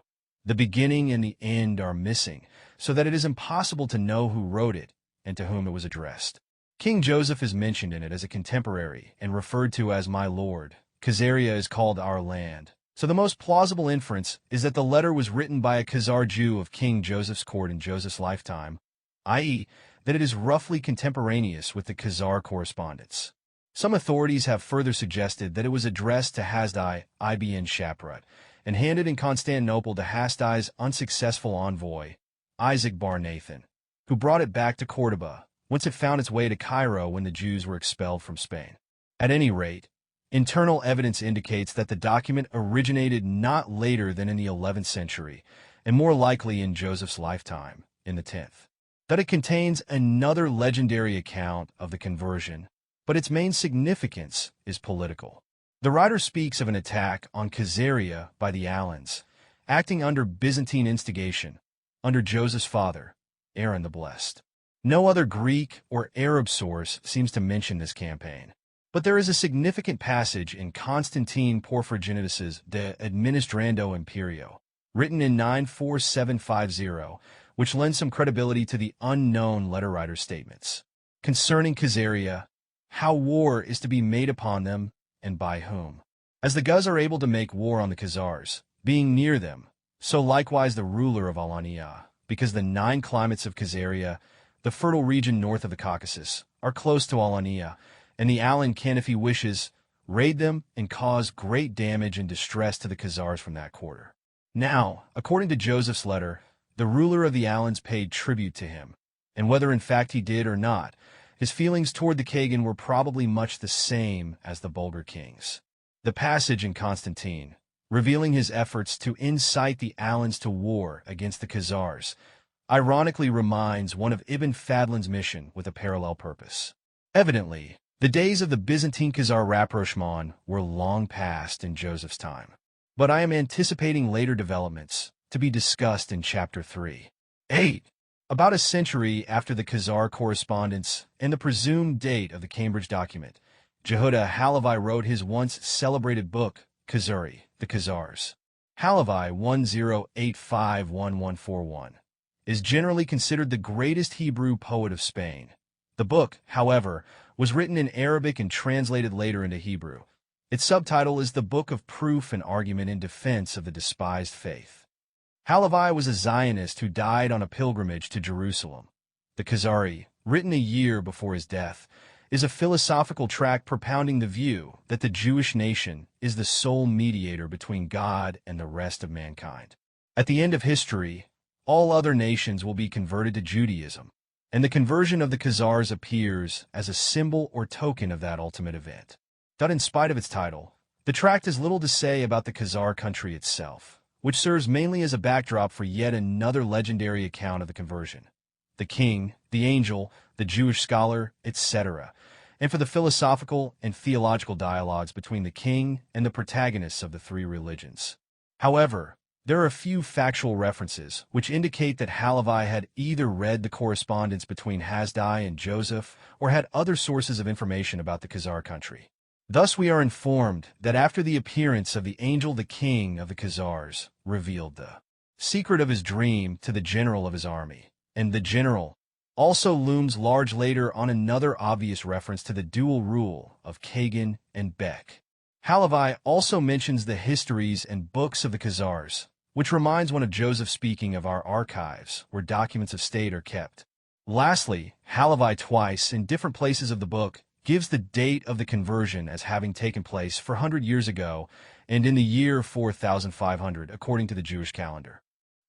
The beginning and the end are missing, so that it is impossible to know who wrote it and to whom it was addressed. King Joseph is mentioned in it as a contemporary and referred to as my lord. Khazaria is called our land. So the most plausible inference is that the letter was written by a Khazar Jew of King Joseph's court in Joseph's lifetime, i.e., that it is roughly contemporaneous with the Khazar correspondence. Some authorities have further suggested that it was addressed to Hasdai ibn Shaprut and handed in Constantinople to Hasdai's unsuccessful envoy, Isaac bar Nathan, who brought it back to Cordoba, whence it found its way to Cairo when the Jews were expelled from Spain. At any rate, internal evidence indicates that the document originated not later than in the 11th century, and more likely in Joseph's lifetime, in the 10th. That it contains another legendary account of the conversion, but its main significance is political. The writer speaks of an attack on Khazaria by the Alans, acting under Byzantine instigation, under Joseph's father, Aaron the Blessed. No other Greek or Arab source seems to mention this campaign. But there is a significant passage in Constantine Porphyrogenitus's De Administrando Imperio, written in 94750, which lends some credibility to the unknown letter writer's statements. Concerning Khazaria, how war is to be made upon them, and by whom. As the Guz are able to make war on the Khazars, being near them, so likewise the ruler of Alania, because the 9 climates of Khazaria, the fertile region north of the Caucasus, are close to Alania, and the Alan can, if he wishes, raid them and cause great damage and distress to the Khazars from that quarter. Now, according to Joseph's letter, the ruler of the Alans paid tribute to him, and whether in fact he did or not, his feelings toward the Kagan were probably much the same as the Bulgar king's. The passage in Constantine, revealing his efforts to incite the Alans to war against the Khazars, ironically reminds one of Ibn Fadlan's mission with a parallel purpose. Evidently, the days of the Byzantine-Khazar rapprochement were long past in Joseph's time, but I am anticipating later developments to be discussed in Chapter 3. 8. About a century after the Khazar correspondence and the presumed date of the Cambridge document, Jehuda Halevi wrote his once celebrated book, Khazari, the Khazars. Halevi 10851141 is generally considered the greatest Hebrew poet of Spain. The book, however, was written in Arabic and translated later into Hebrew, Its subtitle is The Book of Proof and Argument in Defense of the Despised Faith. Halavi was a Zionist who died on a pilgrimage to Jerusalem. The Khazari, written a year before his death, is a philosophical tract propounding the view that the Jewish nation is the sole mediator between God and the rest of mankind. At the end of history, all other nations will be converted to Judaism, and the conversion of the Khazars appears as a symbol or token of that ultimate event. But in spite of its title, the tract has little to say about the Khazar country itself, which serves mainly as a backdrop for yet another legendary account of the conversion. The king, the angel, the Jewish scholar, etc., and for the philosophical and theological dialogues between the king and the protagonists of the three religions. However, there are a few factual references which indicate that Halavi had either read the correspondence between Hasdai and Joseph or had other sources of information about the Khazar country. Thus we are informed that after the appearance of the angel, the king of the Khazars revealed the secret of his dream to the general of his army, and the general also looms large later on another obvious reference to the dual rule of Kagan and Beck. Halavi also mentions the histories and books of the Khazars, which reminds one of Joseph speaking of our archives, where documents of state are kept. Lastly, Halavi twice, in different places of the book, gives the date of the conversion as having taken place 400 years ago and in the year 4500 according to the Jewish calendar.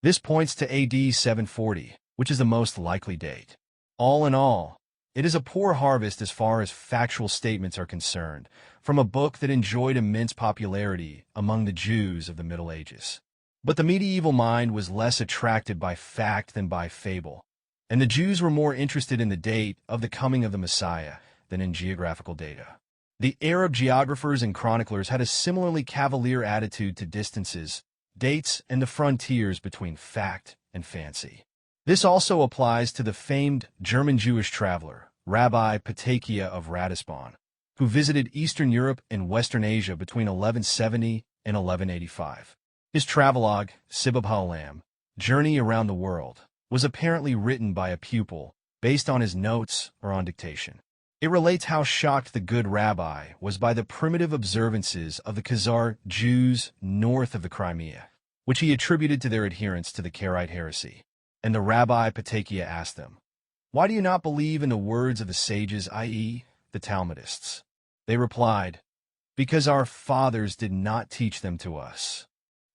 This points to AD 740, which is the most likely date. All in all, it is a poor harvest as far as factual statements are concerned, from a book that enjoyed immense popularity among the Jews of the Middle Ages. But the medieval mind was less attracted by fact than by fable, and the Jews were more interested in the date of the coming of the Messiah than in geographical data. The Arab geographers and chroniclers had a similarly cavalier attitude to distances, dates, and the frontiers between fact and fancy. This also applies to the famed German Jewish traveler, Rabbi Patakia of Ratisbon, who visited Eastern Europe and Western Asia between 1170 and 1185. His travelogue, Sibab HaOlam, Journey Around the World, was apparently written by a pupil, based on his notes or on dictation. It relates how shocked the good rabbi was by the primitive observances of the Khazar Jews north of the Crimea, which he attributed to their adherence to the Karaite heresy. And the Rabbi Patakia asked them, "Why do you not believe in the words of the sages, i.e., the Talmudists?" They replied, "Because our fathers did not teach them to us.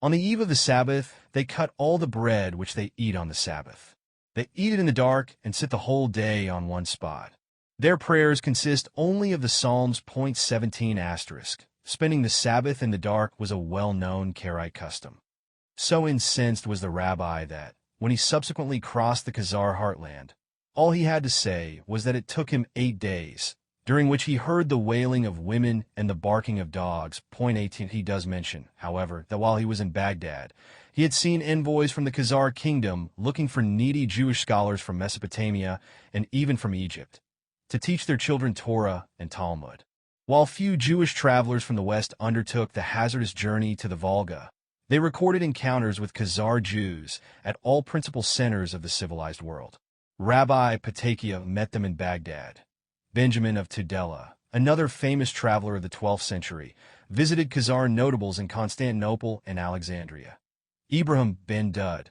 On the eve of the Sabbath, they cut all the bread which they eat on the Sabbath. They eat it in the dark and sit the whole day on one spot. Their prayers consist only of the Psalms. 17**. Spending the Sabbath in the dark was a well-known Karaite custom." So incensed was the rabbi that, when he subsequently crossed the Khazar heartland, all he had to say was that it took him 8 days, during which he heard the wailing of women and the barking of dogs. 18. He does mention, however, that while he was in Baghdad, he had seen envoys from the Khazar kingdom looking for needy Jewish scholars from Mesopotamia and even from Egypt, to teach their children Torah and Talmud. While few Jewish travelers from the West undertook the hazardous journey to the Volga, they recorded encounters with Khazar Jews at all principal centers of the civilized world. Rabbi Patakia met them in Baghdad. Benjamin of Tudela, another famous traveler of the 12th century, visited Khazar notables in Constantinople and Alexandria. Ibrahim ben Dud,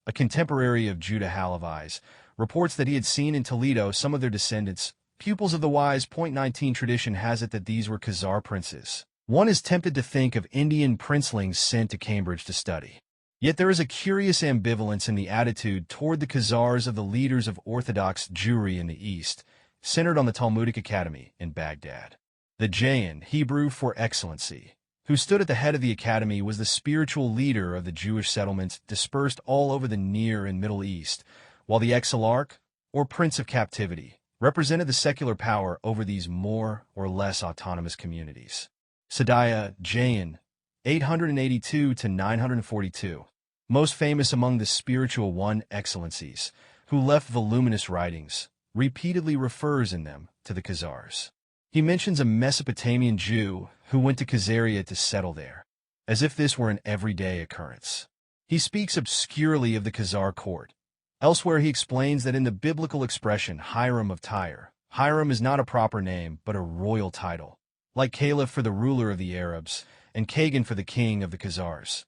a contemporary of Judah Halavi's, reports that he had seen in Toledo some of their descendants, pupils of the wise. 19 Tradition has it that these were Khazar princes. One is tempted to think of Indian princelings sent to Cambridge to study. Yet there is a curious ambivalence in the attitude toward the Khazars of the leaders of Orthodox Jewry in the East, centered on the Talmudic Academy in Baghdad. The Jain, Hebrew for excellency, who stood at the head of the academy, was the spiritual leader of the Jewish settlements dispersed all over the Near and Middle East, while the Exilarch, or Prince of Captivity, represented the secular power over these more or less autonomous communities. Sadiya Jain, 882 to 942, most famous among the spiritual one excellencies, who left voluminous writings, repeatedly refers in them to the Khazars. He mentions a Mesopotamian Jew who went to Khazaria to settle there, as if this were an everyday occurrence. He speaks obscurely of the Khazar court. Elsewhere he explains that in the biblical expression Hiram of Tyre, Hiram is not a proper name but a royal title, like Caliph for the ruler of the Arabs, and Kagan for the king of the Khazars.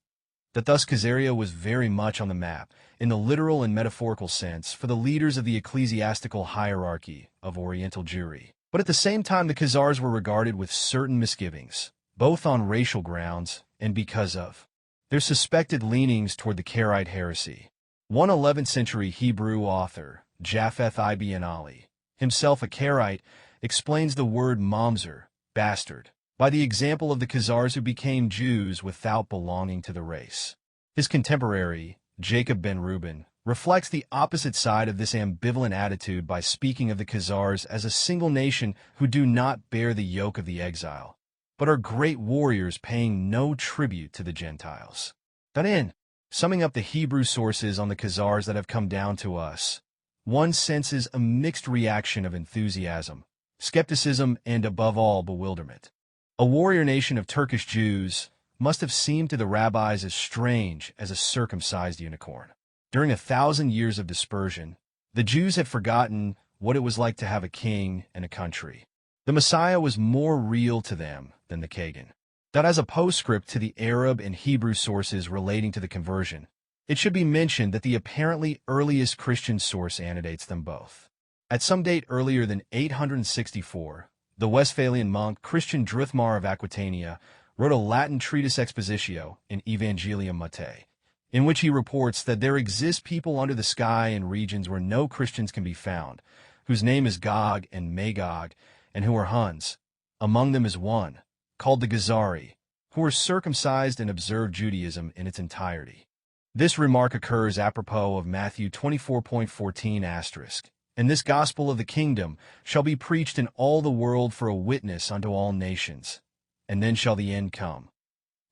That thus Khazaria was very much on the map, in the literal and metaphorical sense, for the leaders of the ecclesiastical hierarchy of Oriental Jewry. But at the same time, the Khazars were regarded with certain misgivings, both on racial grounds and because of their suspected leanings toward the Karaite heresy. One 11th century Hebrew author, Japheth ibn Ali, himself a Karaite, explains the word mamzer, bastard, by the example of the Khazars who became Jews without belonging to the race. His contemporary, Jacob ben Reuben, reflects the opposite side of this ambivalent attitude by speaking of the Khazars as a single nation who do not bear the yoke of the exile, but are great warriors paying no tribute to the Gentiles. In summing up the Hebrew sources on the Khazars that have come down to us, one senses a mixed reaction of enthusiasm, skepticism, and above all, bewilderment. A warrior nation of Turkish Jews must have seemed to the rabbis as strange as a circumcised unicorn. During 1,000 years of dispersion, the Jews had forgotten what it was like to have a king and a country. The Messiah was more real to them than the Kagan. That as a postscript to the Arab and Hebrew sources relating to the conversion, it should be mentioned that the apparently earliest Christian source annotates them both. At some date earlier than 864, the Westphalian monk Christian Druthmar of Aquitania wrote a Latin treatise expositio in Evangelium Matthaei, in which he reports that there exist people under the sky in regions where no Christians can be found, whose name is Gog and Magog, and who are Huns. Among them is one, called the Khazari, who are circumcised and observe Judaism in its entirety. This remark occurs apropos of Matthew 24.14 *, and this gospel of the kingdom shall be preached in all the world for a witness unto all nations, and then shall the end come,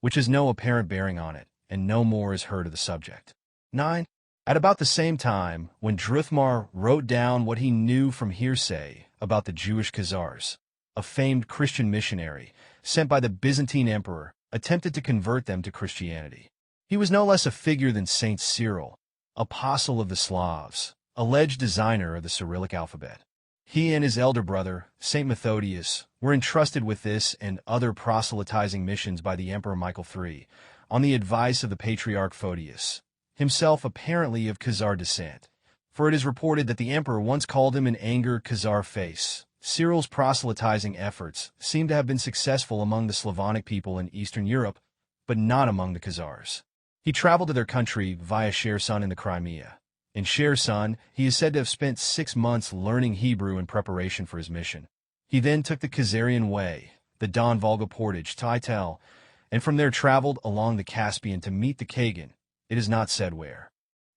which has no apparent bearing on it, and no more is heard of the subject. 9. At about the same time, when Druthmar wrote down what he knew from hearsay about the Jewish Khazars, a famed Christian missionary, sent by the Byzantine emperor, attempted to convert them to Christianity. He was no less a figure than Saint Cyril, apostle of the Slavs, alleged designer of the Cyrillic alphabet. He and his elder brother, Saint Methodius, were entrusted with this and other proselytizing missions by the Emperor Michael III, on the advice of the Patriarch Photius, himself apparently of Khazar descent, for it is reported that the emperor once called him in anger Khazar face. Cyril's proselytizing efforts seem to have been successful among the Slavonic people in Eastern Europe, but not among the Khazars. He traveled to their country via Kherson in the Crimea. In Kherson, he is said to have spent 6 months learning Hebrew in preparation for his mission. He then took the Khazarian Way, the Don-Volga portage, to Ital, and from there traveled along the Caspian to meet the Kagan. It is not said where.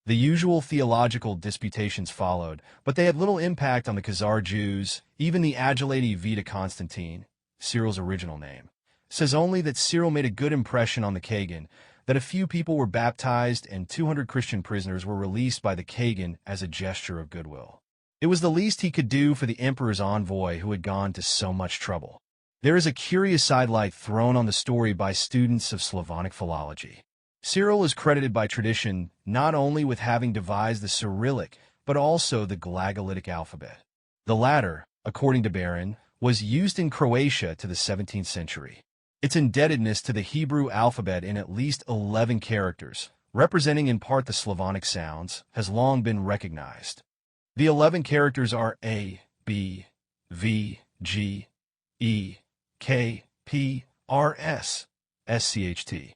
The usual theological disputations followed, but they had little impact on the Khazar Jews. Even the Agilati Vita Constantine, Cyril's original name, says only that Cyril made a good impression on the Kagan, that a few people were baptized and 200 Christian prisoners were released by the Kagan as a gesture of goodwill. It was the least he could do for the emperor's envoy who had gone to so much trouble. There is a curious sidelight thrown on the story by students of Slavonic philology. Cyril is credited by tradition not only with having devised the Cyrillic, but also the Glagolitic alphabet. The latter, according to Baron, was used in Croatia to the 17th century. Its indebtedness to the Hebrew alphabet in at least 11 characters, representing in part the Slavonic sounds, has long been recognized. The 11 characters are A, B, V, G, E, K, P, R, S, SCHT.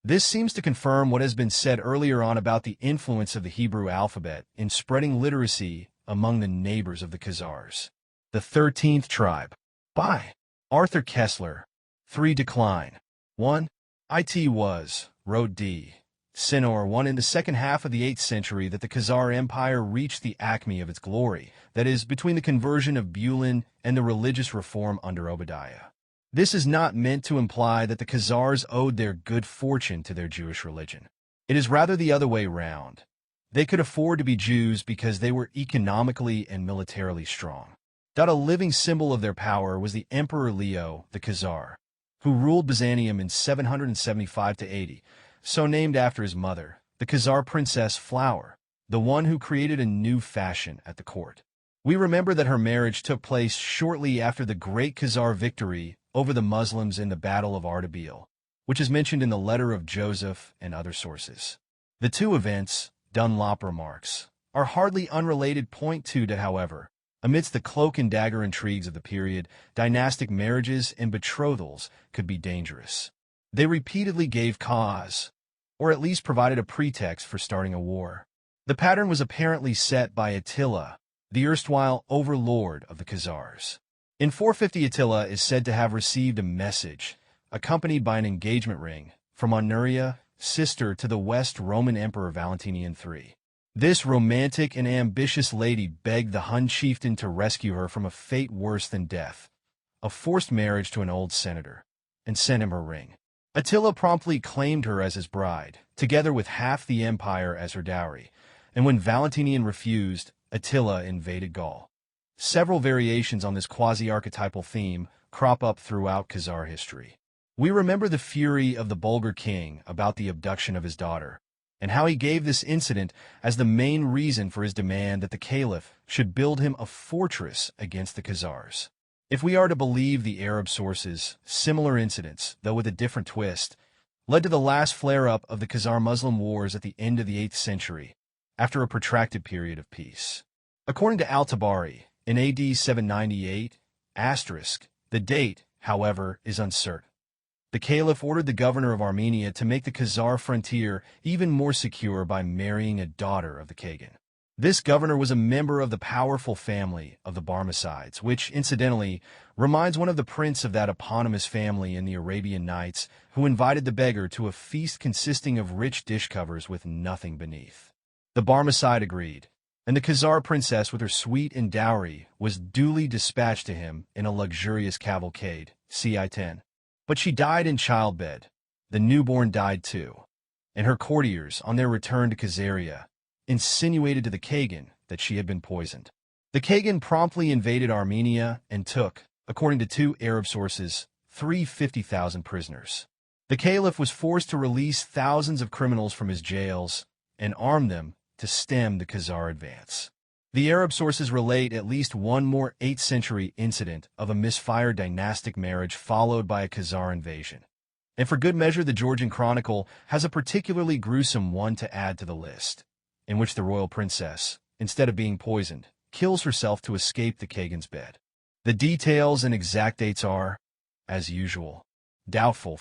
This seems to confirm what has been said earlier on about the influence of the Hebrew alphabet in spreading literacy among the neighbors of the Khazars. The 13th tribe. By Arthur Koestler. 3 Decline. 1. It was, wrote D. Sinor 1 in the second half of the 8th century that the Khazar Empire reached the acme of its glory, that is, between the conversion of Bulin and the religious reform under Obadiah. This is not meant to imply that the Khazars owed their good fortune to their Jewish religion. It is rather the other way round. They could afford to be Jews because they were economically and militarily strong. A living symbol of their power was the Emperor Leo the Khazar, who ruled Byzantium in 775–80, so named after his mother, the Khazar princess Flower, the one who created a new fashion at the court. We remember that her marriage took place shortly after the Great Khazar victory over the Muslims in the Battle of Ardabil, which is mentioned in the letter of Joseph and other sources. The two events, Dunlop remarks, are hardly unrelated. Point 2 to, however, amidst the cloak and dagger intrigues of the period, dynastic marriages and betrothals could be dangerous. They repeatedly gave cause, or at least provided a pretext for starting a war. The pattern was apparently set by Attila, the erstwhile overlord of the Khazars. In 450, Attila is said to have received a message, accompanied by an engagement ring, from Honoria, sister to the West Roman Emperor Valentinian III. This romantic and ambitious lady begged the Hun chieftain to rescue her from a fate worse than death, a forced marriage to an old senator, and sent him her ring. Attila promptly claimed her as his bride, together with half the empire as her dowry, and when Valentinian refused, Attila invaded Gaul. Several variations on this quasi-archetypal theme crop up throughout Khazar history. We remember the fury of the Bulgar king about the abduction of his daughter, and how he gave this incident as the main reason for his demand that the caliph should build him a fortress against the Khazars. If we are to believe the Arab sources, similar incidents, though with a different twist, led to the last flare-up of the Khazar-Muslim wars at the end of the 8th century, after a protracted period of peace. According to Al-Tabari, in AD 798, the date, however, is uncertain. The caliph ordered the governor of Armenia to make the Khazar frontier even more secure by marrying a daughter of the Kagan. This governor was a member of the powerful family of the Barmecides, which, incidentally, reminds one of the prince of that eponymous family in the Arabian Nights, who invited the beggar to a feast consisting of rich dish covers with nothing beneath. The Barmecide agreed, and the Khazar princess with her suite and dowry was duly dispatched to him in a luxurious cavalcade, CI 10. But she died in childbed. The newborn died too, and her courtiers, on their return to Khazaria, insinuated to the Kagan that she had been poisoned. The Kagan promptly invaded Armenia and took, according to two Arab sources, 350,000 prisoners. The caliph was forced to release thousands of criminals from his jails and arm them to stem the Khazar advance. The Arab sources relate at least one more 8th century incident of a misfired dynastic marriage followed by a Khazar invasion. And for good measure, the Georgian Chronicle has a particularly gruesome one to add to the list, in which the royal princess, instead of being poisoned, kills herself to escape the Kagan's bed. The details and exact dates are, as usual, doubtful,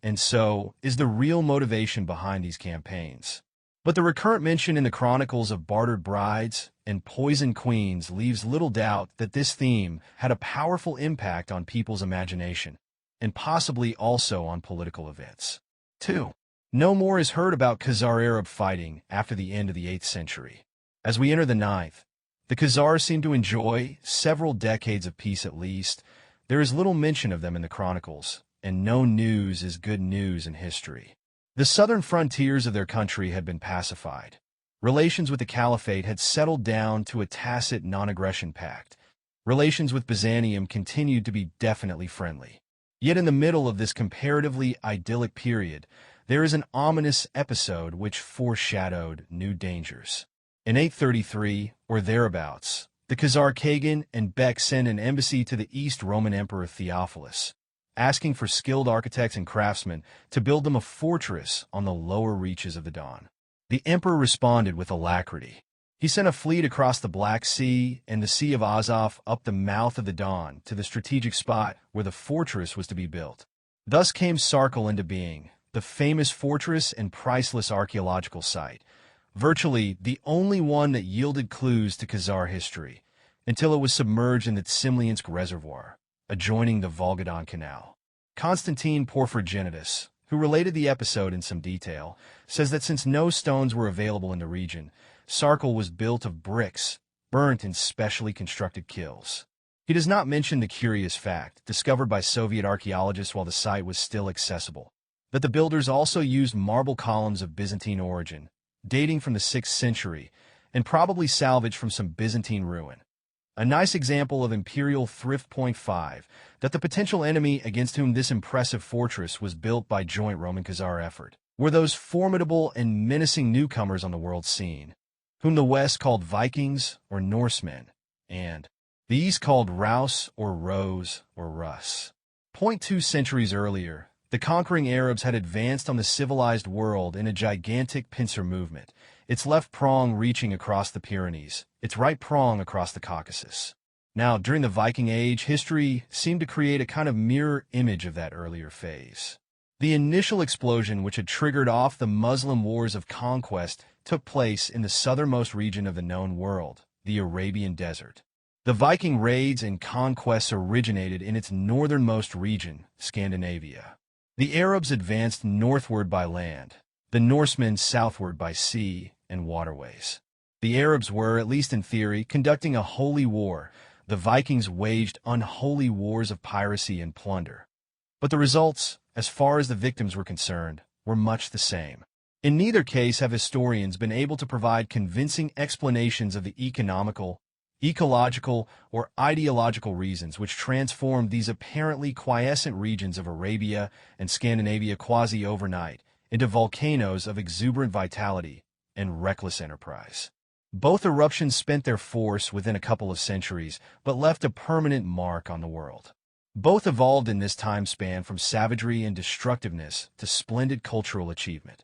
and so is the real motivation behind these campaigns. But the recurrent mention in the chronicles of bartered brides and poisoned queens leaves little doubt that this theme had a powerful impact on people's imagination, and possibly also on political events. 2. No more is heard about Khazar-Arab fighting after the end of the 8th century. As we enter the 9th, the Khazars seem to enjoy several decades of peace at least. There is little mention of them in the chronicles, and no news is good news in history. The southern frontiers of their country had been pacified. Relations with the Caliphate had settled down to a tacit non-aggression pact. Relations with Byzantium continued to be definitely friendly. Yet in the middle of this comparatively idyllic period, there is an ominous episode which foreshadowed new dangers. In 833, or thereabouts, the Khazar Kagan and Bek send an embassy to the East Roman Emperor Theophilus, asking for skilled architects and craftsmen to build them a fortress on the lower reaches of the Don. The emperor responded with alacrity. He sent a fleet across the Black Sea and the Sea of Azov up the mouth of the Don to the strategic spot where the fortress was to be built. Thus came Sarkel into being, the famous fortress and priceless archaeological site, virtually the only one that yielded clues to Khazar history, until it was submerged in the Tsimliansk Reservoir, adjoining the Volga-Don Canal. Constantine Porphyrogenitus, who related the episode in some detail, says that since no stones were available in the region, Sarkel was built of bricks, burnt in specially constructed kilns. He does not mention the curious fact, discovered by Soviet archaeologists while the site was still accessible, that the builders also used marble columns of Byzantine origin, dating from the 6th century, and probably salvaged from some Byzantine ruin. A nice example of imperial thrift. 5, that the potential enemy against whom this impressive fortress was built by joint Roman-Khazar effort were those formidable and menacing newcomers on the world scene, whom the West called Vikings or Norsemen, and the East called Rus or Rose or Russ. 2 centuries earlier, the conquering Arabs had advanced on the civilized world in a gigantic pincer movement, its left prong reaching across the Pyrenees, its right prong across the Caucasus. Now, during the Viking Age, history seemed to create a kind of mirror image of that earlier phase. The initial explosion which had triggered off the Muslim wars of conquest took place in the southernmost region of the known world, the Arabian Desert. The Viking raids and conquests originated in its northernmost region, Scandinavia. The Arabs advanced northward by land, the Norsemen southward by sea and waterways. The Arabs were, at least in theory, conducting a holy war. The Vikings waged unholy wars of piracy and plunder. But the results, as far as the victims were concerned, were much the same. In neither case have historians been able to provide convincing explanations of the economical, ecological, or ideological reasons which transformed these apparently quiescent regions of Arabia and Scandinavia quasi-overnight into volcanoes of exuberant vitality and reckless enterprise. Both eruptions spent their force within a couple of centuries, but left a permanent mark on the world. Both evolved in this time span from savagery and destructiveness to splendid cultural achievement.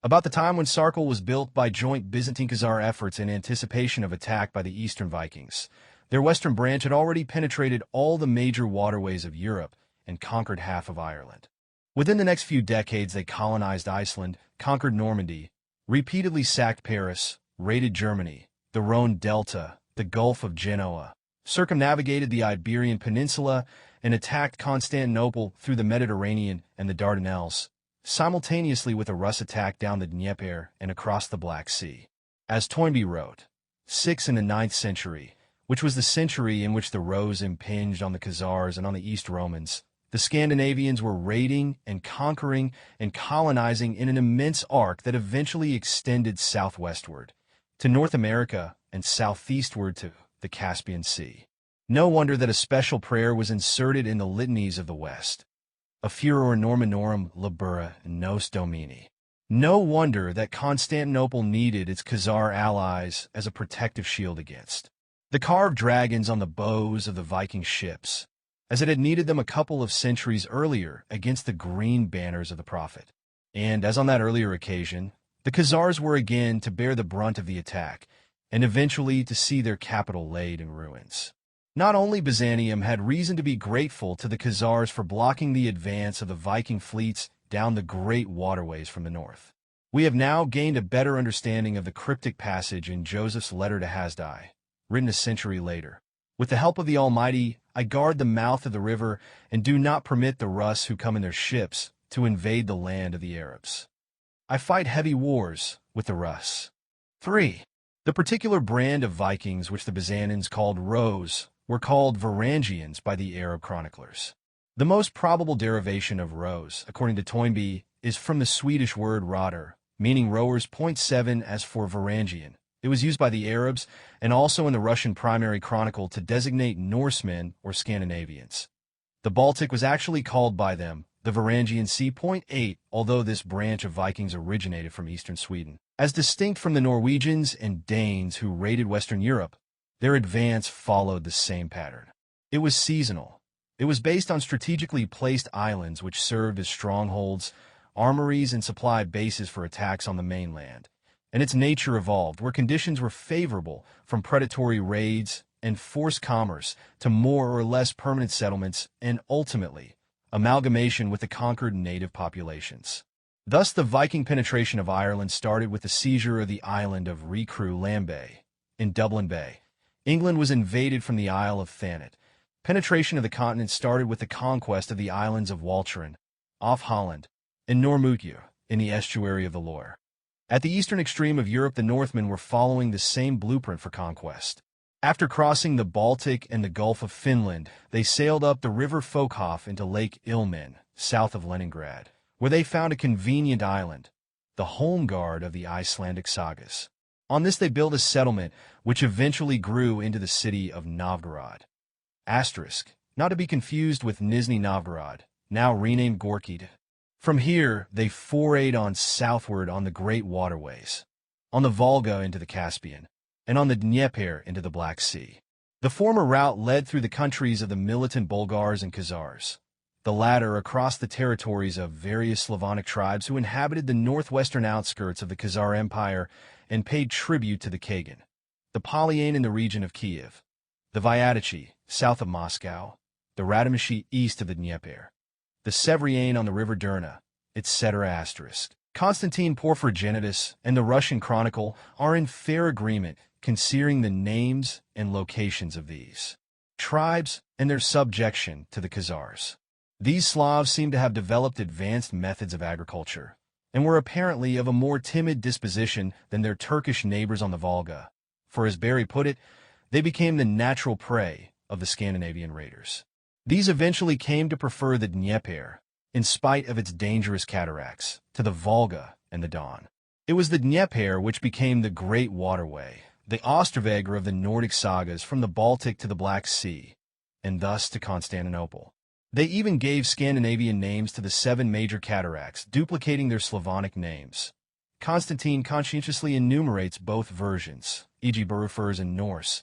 About the time when Sarkel was built by joint Byzantine-Khazar efforts in anticipation of attack by the Eastern Vikings, their western branch had already penetrated all the major waterways of Europe and conquered half of Ireland. Within the next few decades, they colonized Iceland, conquered Normandy, repeatedly sacked Paris, raided Germany, the Rhone Delta, the Gulf of Genoa, circumnavigated the Iberian Peninsula, and attacked Constantinople through the Mediterranean and the Dardanelles, simultaneously with a Rus attack down the Dnieper and across the Black Sea. As Toynbee wrote, 6 in the 9th century, which was the century in which the Rose impinged on the Khazars and on the East Romans, the Scandinavians were raiding and conquering and colonizing in an immense arc that eventually extended southwestward to North America and southeastward to the Caspian Sea. No wonder that a special prayer was inserted in the litanies of the West. A furor Normanorum labura nos domini. No wonder that Constantinople needed its Khazar allies as a protective shield against the carved dragons on the bows of the Viking ships, as it had needed them a couple of centuries earlier against the green banners of the prophet. And, as on that earlier occasion, the Khazars were again to bear the brunt of the attack, and eventually to see their capital laid in ruins. Not only Byzantium had reason to be grateful to the Khazars for blocking the advance of the Viking fleets down the great waterways from the north. We have now gained a better understanding of the cryptic passage in Joseph's letter to Hasdai, written a century later. With the help of the Almighty, I guard the mouth of the river and do not permit the Rus who come in their ships to invade the land of the Arabs. I fight heavy wars with the Rus. 3. The particular brand of Vikings which the Byzantines called Rose were called Varangians by the Arab chroniclers. The most probable derivation of Rose, according to Toynbee, is from the Swedish word roder, meaning rowers. 7 As for Varangian, it was used by the Arabs and also in the Russian primary chronicle to designate Norsemen or Scandinavians. The Baltic was actually called by them the Varangian Sea. 8 Although this branch of Vikings originated from eastern Sweden, as distinct from the Norwegians and Danes who raided Western Europe, their advance followed the same pattern. It was seasonal. It was based on strategically placed islands which served as strongholds, armories, and supply bases for attacks on the mainland. And its nature evolved, where conditions were favorable, from predatory raids and forced commerce to more or less permanent settlements and, ultimately, amalgamation with the conquered native populations. Thus, the Viking penetration of Ireland started with the seizure of the island of Recrew Lambay in Dublin Bay. England was invaded from the Isle of Thanet. Penetration of the continent started with the conquest of the islands of Walcheren, off Holland, and Noirmoutier, in the estuary of the Loire. At the eastern extreme of Europe, the Northmen were following the same blueprint for conquest. After crossing the Baltic and the Gulf of Finland, they sailed up the river Fokhof into Lake Ilmen, south of Leningrad, where they found a convenient island, the home guard of the Icelandic sagas. On this they built a settlement which eventually grew into the city of Novgorod. Asterisk, not to be confused with Nizhny Novgorod, now renamed Gorky. From here, they forayed on southward on the great waterways, on the Volga into the Caspian, and on the Dnieper into the Black Sea. The former route led through the countries of the militant Bulgars and Khazars. the latter across the territories of various Slavonic tribes who inhabited the northwestern outskirts of the Khazar Empire and paid tribute to the Kagan, the Polyane in the region of Kiev, the Vyatichi, south of Moscow, the Radimichi east of the Dnieper, the Sevriane on the river Derna, etc. Constantine Porphyrogenitus and the Russian Chronicle are in fair agreement considering the names and locations of these tribes and their subjection to the Khazars. These Slavs seem to have developed advanced methods of agriculture, and were apparently of a more timid disposition than their Turkish neighbors on the Volga, for as Barry put it, they became the natural prey of the Scandinavian raiders. These eventually came to prefer the Dnieper, in spite of its dangerous cataracts, to the Volga and the Don. It was the Dnieper which became the great waterway, the Osterwegger of the Nordic sagas from the Baltic to the Black Sea, and thus to Constantinople. They even gave Scandinavian names to the 7 major cataracts, duplicating their Slavonic names. Constantine conscientiously enumerates both versions, e.g. refers in Norse,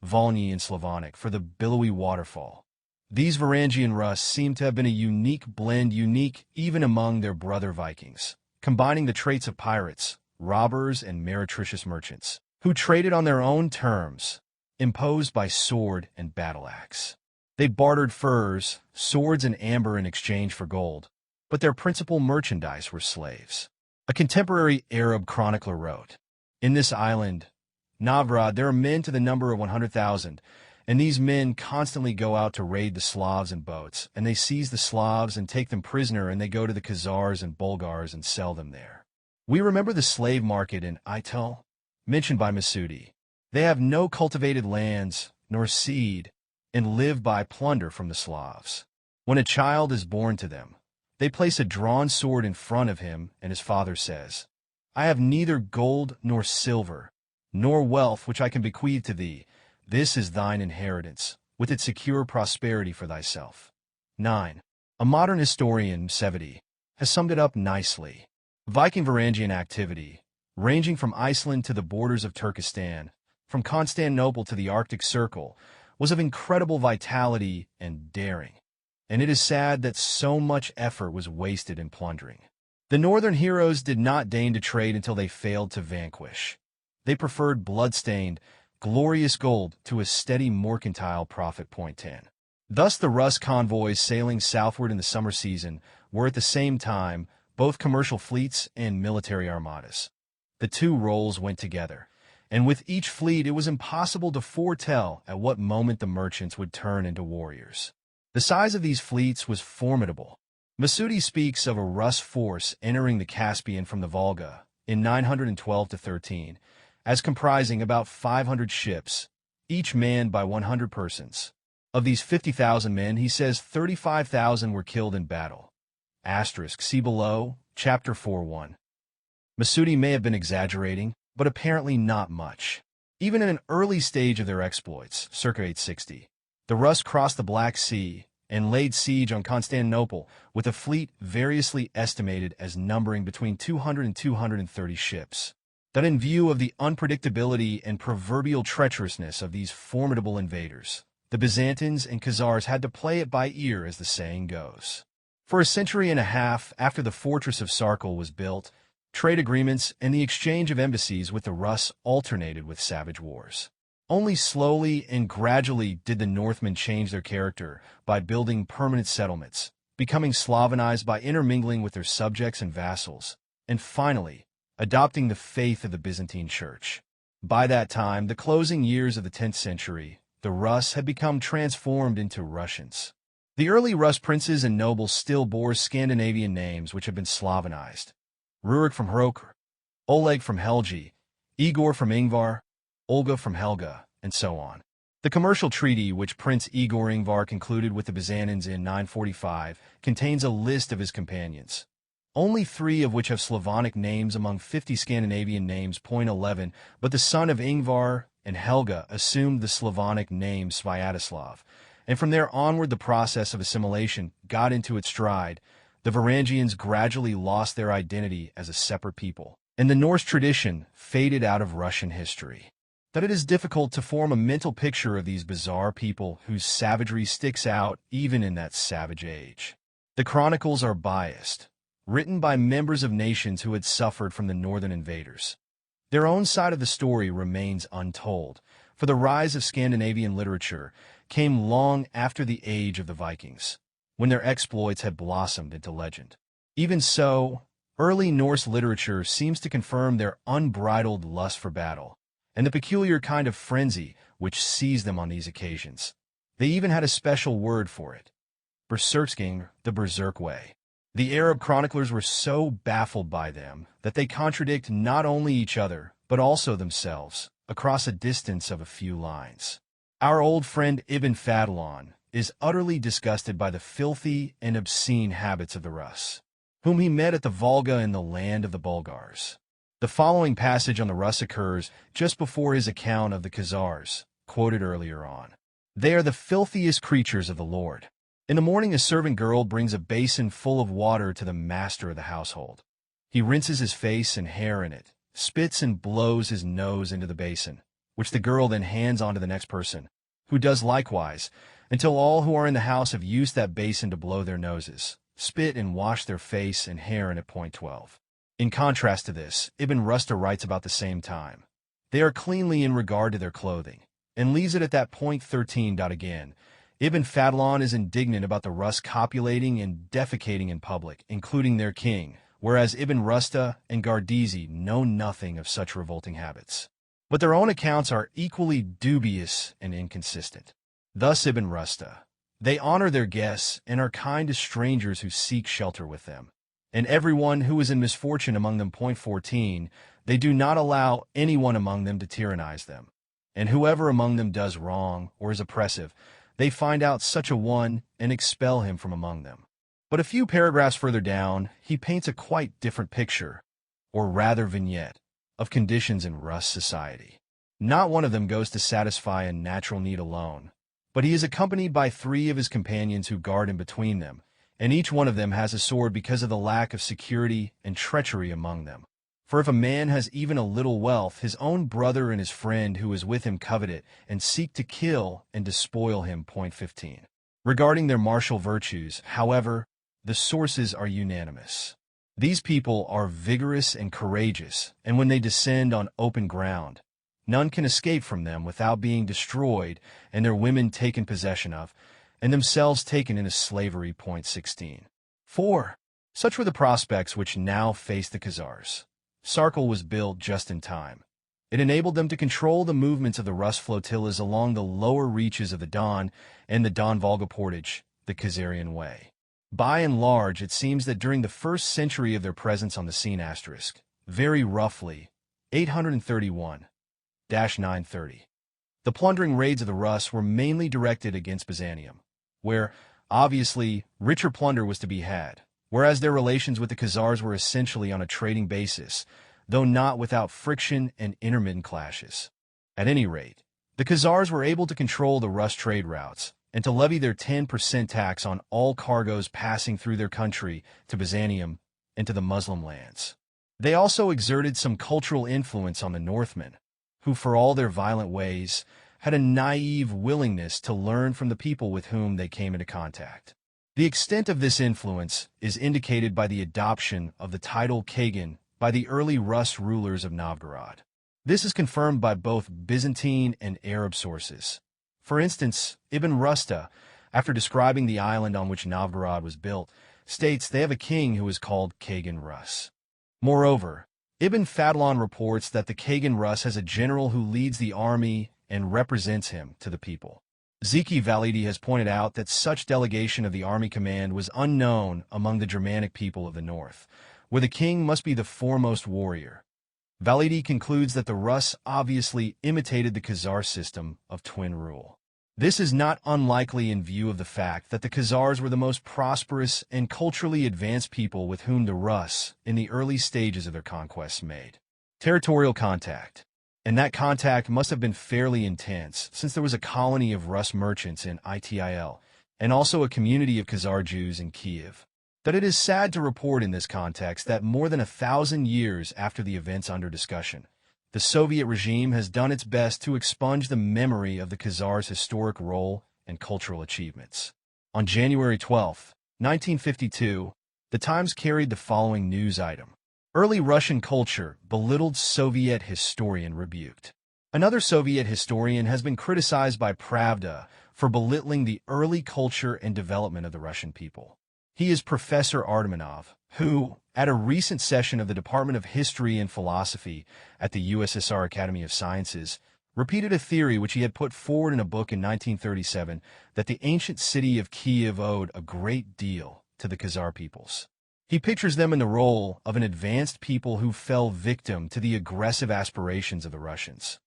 Volny in Slavonic, for the billowy waterfall. These Varangian Rus seem to have been a unique blend, unique even among their brother Vikings, combining the traits of pirates, robbers, and meretricious merchants, who traded on their own terms, imposed by sword and battle-axe. They bartered furs, swords, and amber in exchange for gold, but their principal merchandise were slaves. A contemporary Arab chronicler wrote, "In this island, Novgorod, there are men to the number of 100,000, and these men constantly go out to raid the Slavs in boats, and they seize the Slavs and take them prisoner, and they go to the Khazars and Bulgars and sell them there. We remember the slave market in Ital, mentioned by Masudi. They have no cultivated lands, nor seed, and live by plunder from the Slavs. When a child is born to them, they place a drawn sword in front of him, and his father says, 'I have neither gold nor silver, nor wealth which I can bequeath to thee. This is thine inheritance, with its secure prosperity for thyself.' 9. A modern historian, Sevedy, has summed it up nicely. Viking Varangian activity, ranging from Iceland to the borders of Turkestan, from Constantinople to the Arctic Circle, was of incredible vitality and daring, and it is sad that so much effort was wasted in plundering. The northern heroes did not deign to trade until they failed to vanquish. They preferred blood-stained, glorious gold to a steady mercantile profit. 10. Thus the Rus convoys sailing southward in the summer season were at the same time both commercial fleets and military armadas. The two roles went together, and with each fleet it was impossible to foretell at what moment the merchants would turn into warriors. The size of these fleets was formidable. Masudi speaks of a Rus force entering the Caspian from the Volga in 912 to 13, as comprising about 500 ships, each manned by 100 persons. Of these 50,000 men, he says 35,000 were killed in battle. See below, chapter 4:1. Masudi may have been exaggerating, but apparently not much. Even in an early stage of their exploits, circa 860, the Rus crossed the Black Sea and laid siege on Constantinople with a fleet variously estimated as numbering between 200 and 230 ships. That in view of the unpredictability and proverbial treacherousness of these formidable invaders, the Byzantines and Khazars had to play it by ear, as the saying goes. For a century and a half after the fortress of Sarkel was built, trade agreements and the exchange of embassies with the Rus alternated with savage wars. Only slowly and gradually did the Northmen change their character by building permanent settlements, becoming Slavanized by intermingling with their subjects and vassals, and finally, adopting the faith of the Byzantine Church. By that time, the closing years of the 10th century, the Rus had become transformed into Russians. The early Rus princes and nobles still bore Scandinavian names which had been Slavanized. Rurik from Hrokr, Oleg from Helgi, Igor from Ingvar, Olga from Helga, and so on. The commercial treaty which Prince Igor Ingvar concluded with the Byzantines in 945 contains a list of his companions, only 3 of which have Slavonic names among 50 Scandinavian names. 11, but the son of Ingvar and Helga assumed the Slavonic name Sviatoslav, and from there onward the process of assimilation got into its stride. The Varangians gradually lost their identity as a separate people, and the Norse tradition faded out of Russian history. That it is difficult to form a mental picture of these bizarre people whose savagery sticks out even in that savage age. The chronicles are biased, written by members of nations who had suffered from the northern invaders. Their own side of the story remains untold, for the rise of Scandinavian literature came long after the age of the Vikings, when their exploits had blossomed into legend. Even so, early Norse literature seems to confirm their unbridled lust for battle, and the peculiar kind of frenzy which seized them on these occasions. They even had a special word for it: berserking, the berserk way. The Arab chroniclers were so baffled by them that they contradict not only each other, but also themselves, across a distance of a few lines. Our old friend Ibn Fadlan is utterly disgusted by the filthy and obscene habits of the Rus, whom he met at the Volga in the land of the Bulgars. The following passage on the Rus occurs just before his account of the Khazars, quoted earlier on. They are the filthiest creatures of the Lord. In the morning a servant girl brings a basin full of water to the master of the household. He rinses his face and hair in it, spits and blows his nose into the basin, which the girl then hands on to the next person, who does likewise, until all who are in the house have used that basin to blow their noses, spit and wash their face and hair in it. Point 12. In contrast to this, Ibn Rusta writes about the same time. They are cleanly in regard to their clothing, and leaves it at that. Point 13. Again, Ibn Fadlan is indignant about the Rus copulating and defecating in public, including their king, whereas Ibn Rusta and Gardizi know nothing of such revolting habits. But their own accounts are equally dubious and inconsistent. Thus Ibn Rusta: they honor their guests and are kind to strangers who seek shelter with them, and everyone who is in misfortune among them. Point 14. They do not allow anyone among them to tyrannize them, and whoever among them does wrong or is oppressive, they find out such a one and expel him from among them. But a few paragraphs further down, he paints a quite different picture, or rather vignette, of conditions in Rus society. Not one of them goes to satisfy a natural need alone, but he is accompanied by 3 of his companions who guard him between them, and each one of them has a sword because of the lack of security and treachery among them. For if a man has even a little wealth, his own brother and his friend who is with him covet it, and seek to kill and despoil him. Point 15. Regarding their martial virtues, however, the sources are unanimous. These people are vigorous and courageous, and when they descend on open ground, none can escape from them without being destroyed and their women taken possession of, and themselves taken into slavery. Point 16. 4. Such were the prospects which now faced the Khazars. Sarkel was built just in time. It enabled them to control the movements of the Rus flotillas along the lower reaches of the Don and the Don-Volga portage, the Khazarian way. By and large, it seems that during the first century of their presence on the scene, very roughly, 831-930, the plundering raids of the Rus were mainly directed against Byzantium, where, obviously, richer plunder was to be had, whereas their relations with the Khazars were essentially on a trading basis, though not without friction and intermittent clashes. At any rate, the Khazars were able to control the Rus trade routes and to levy their 10% tax on all cargoes passing through their country to Byzantium and to the Muslim lands. They also exerted some cultural influence on the Northmen, who, for all their violent ways, had a naive willingness to learn from the people with whom they came into contact. The extent of this influence is indicated by the adoption of the title Kagan by the early Rus rulers of Novgorod. This is confirmed by both Byzantine and Arab sources. For instance, Ibn Rusta, after describing the island on which Novgorod was built, states they have a king who is called Kagan Rus. Moreover, Ibn Fadlan reports that the Kagan Rus has a general who leads the army and represents him to the people. Zeki Validi has pointed out that such delegation of the army command was unknown among the Germanic people of the north, where the king must be the foremost warrior. Validi concludes that the Rus obviously imitated the Khazar system of twin rule. This is not unlikely in view of the fact that the Khazars were the most prosperous and culturally advanced people with whom the Rus, in the early stages of their conquests, made territorial contact. And that contact must have been fairly intense, since there was a colony of Rus merchants in Itil, and also a community of Khazar Jews in Kiev. That it is sad to report in this context that more than 1,000 years after the events under discussion, the Soviet regime has done its best to expunge the memory of the Khazars' historic role and cultural achievements. On January 12, 1952, the Times carried the following news item. Early Russian culture belittled Soviet historian rebuked. Another Soviet historian has been criticized by Pravda for belittling the early culture and development of the Russian people. He is Professor Artemanov, who, at a recent session of the Department of History and Philosophy at the USSR Academy of Sciences, repeated a theory which he had put forward in a book in 1937 that the ancient city of Kiev owed a great deal to the Khazar peoples. He pictures them in the role of an advanced people who fell victim to the aggressive aspirations of the Russians.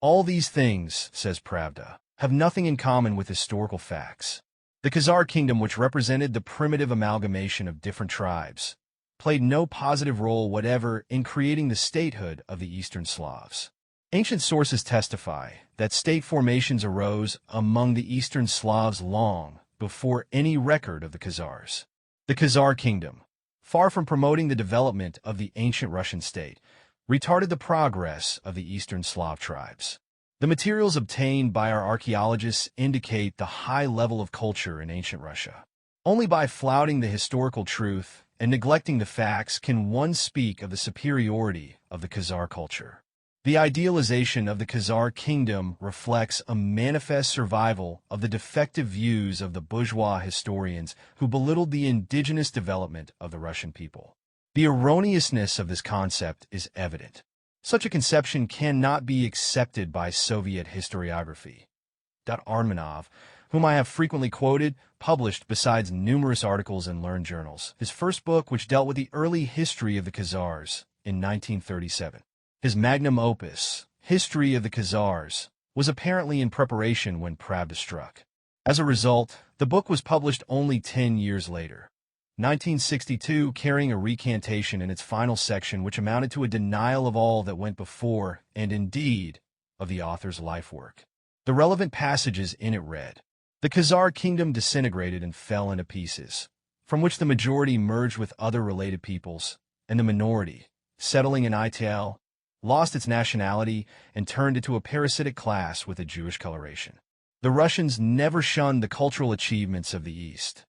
All these things, says Pravda, have nothing in common with historical facts. The Khazar kingdom, which represented the primitive amalgamation of different tribes, played no positive role whatever in creating the statehood of the Eastern Slavs. Ancient sources testify that state formations arose among the Eastern Slavs long before any record of the Khazars. The Khazar kingdom, far from promoting the development of the ancient Russian state, retarded the progress of the Eastern Slav tribes. The materials obtained by our archaeologists indicate the high level of culture in ancient Russia. Only by flouting the historical truth and neglecting the facts can one speak of the superiority of the Khazar culture. The idealization of the Khazar kingdom reflects a manifest survival of the defective views of the bourgeois historians who belittled the indigenous development of the Russian people. The erroneousness of this concept is evident. Such a conception cannot be accepted by Soviet historiography. Artemanov, whom I have frequently quoted, published, besides numerous articles in learned journals, his first book, which dealt with the early history of the Khazars, in 1937. His magnum opus, History of the Khazars, was apparently in preparation when Pravda struck. As a result, the book was published only 10 years later, 1962, carrying a recantation in its final section which amounted to a denial of all that went before and, indeed, of the author's life work. The relevant passages in it read, "The Khazar kingdom disintegrated and fell into pieces, from which the majority merged with other related peoples, and the minority, settling in Ital, lost its nationality and turned into a parasitic class with a Jewish coloration. The Russians never shunned the cultural achievements of the East.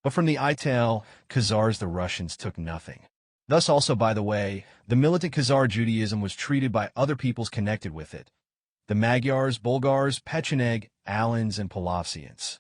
But from the Ital Khazars the Russians took nothing. Thus also, by the way, the militant Khazar Judaism was treated by other peoples connected with it, the Magyars, Bulgars, Pecheneg, Alans, and Polovsians.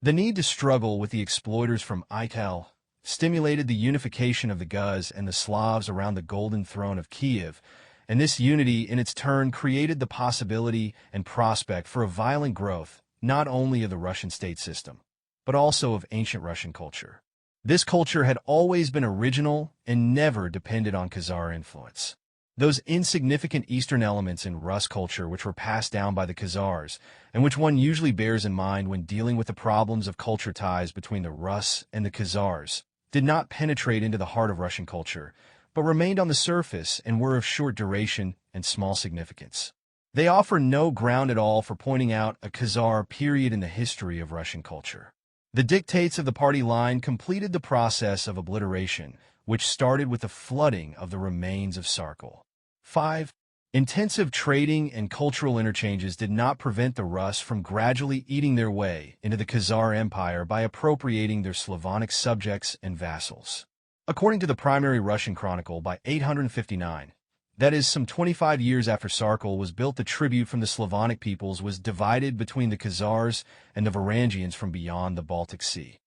The need to struggle with the exploiters from Ital stimulated the unification of the Guz and the Slavs around the Golden Throne of Kiev, and this unity in its turn created the possibility and prospect for a violent growth not only of the Russian state system, but also of ancient Russian culture. This culture had always been original and never depended on Khazar influence. Those insignificant Eastern elements in Rus culture which were passed down by the Khazars, and which one usually bears in mind when dealing with the problems of culture ties between the Rus and the Khazars, did not penetrate into the heart of Russian culture, but remained on the surface and were of short duration and small significance. They offer no ground at all for pointing out a Khazar period in the history of Russian culture. The dictates of the party line completed the process of obliteration, which started with the flooding of the remains of Sarkal. 5. Intensive trading and cultural interchanges did not prevent the Rus from gradually eating their way into the Khazar Empire by appropriating their Slavonic subjects and vassals. According to the primary Russian chronicle, by 859, that is, some 25 years after Sarkal was built, the tribute from the Slavonic peoples was divided between the Khazars and the Varangians from beyond the Baltic Sea.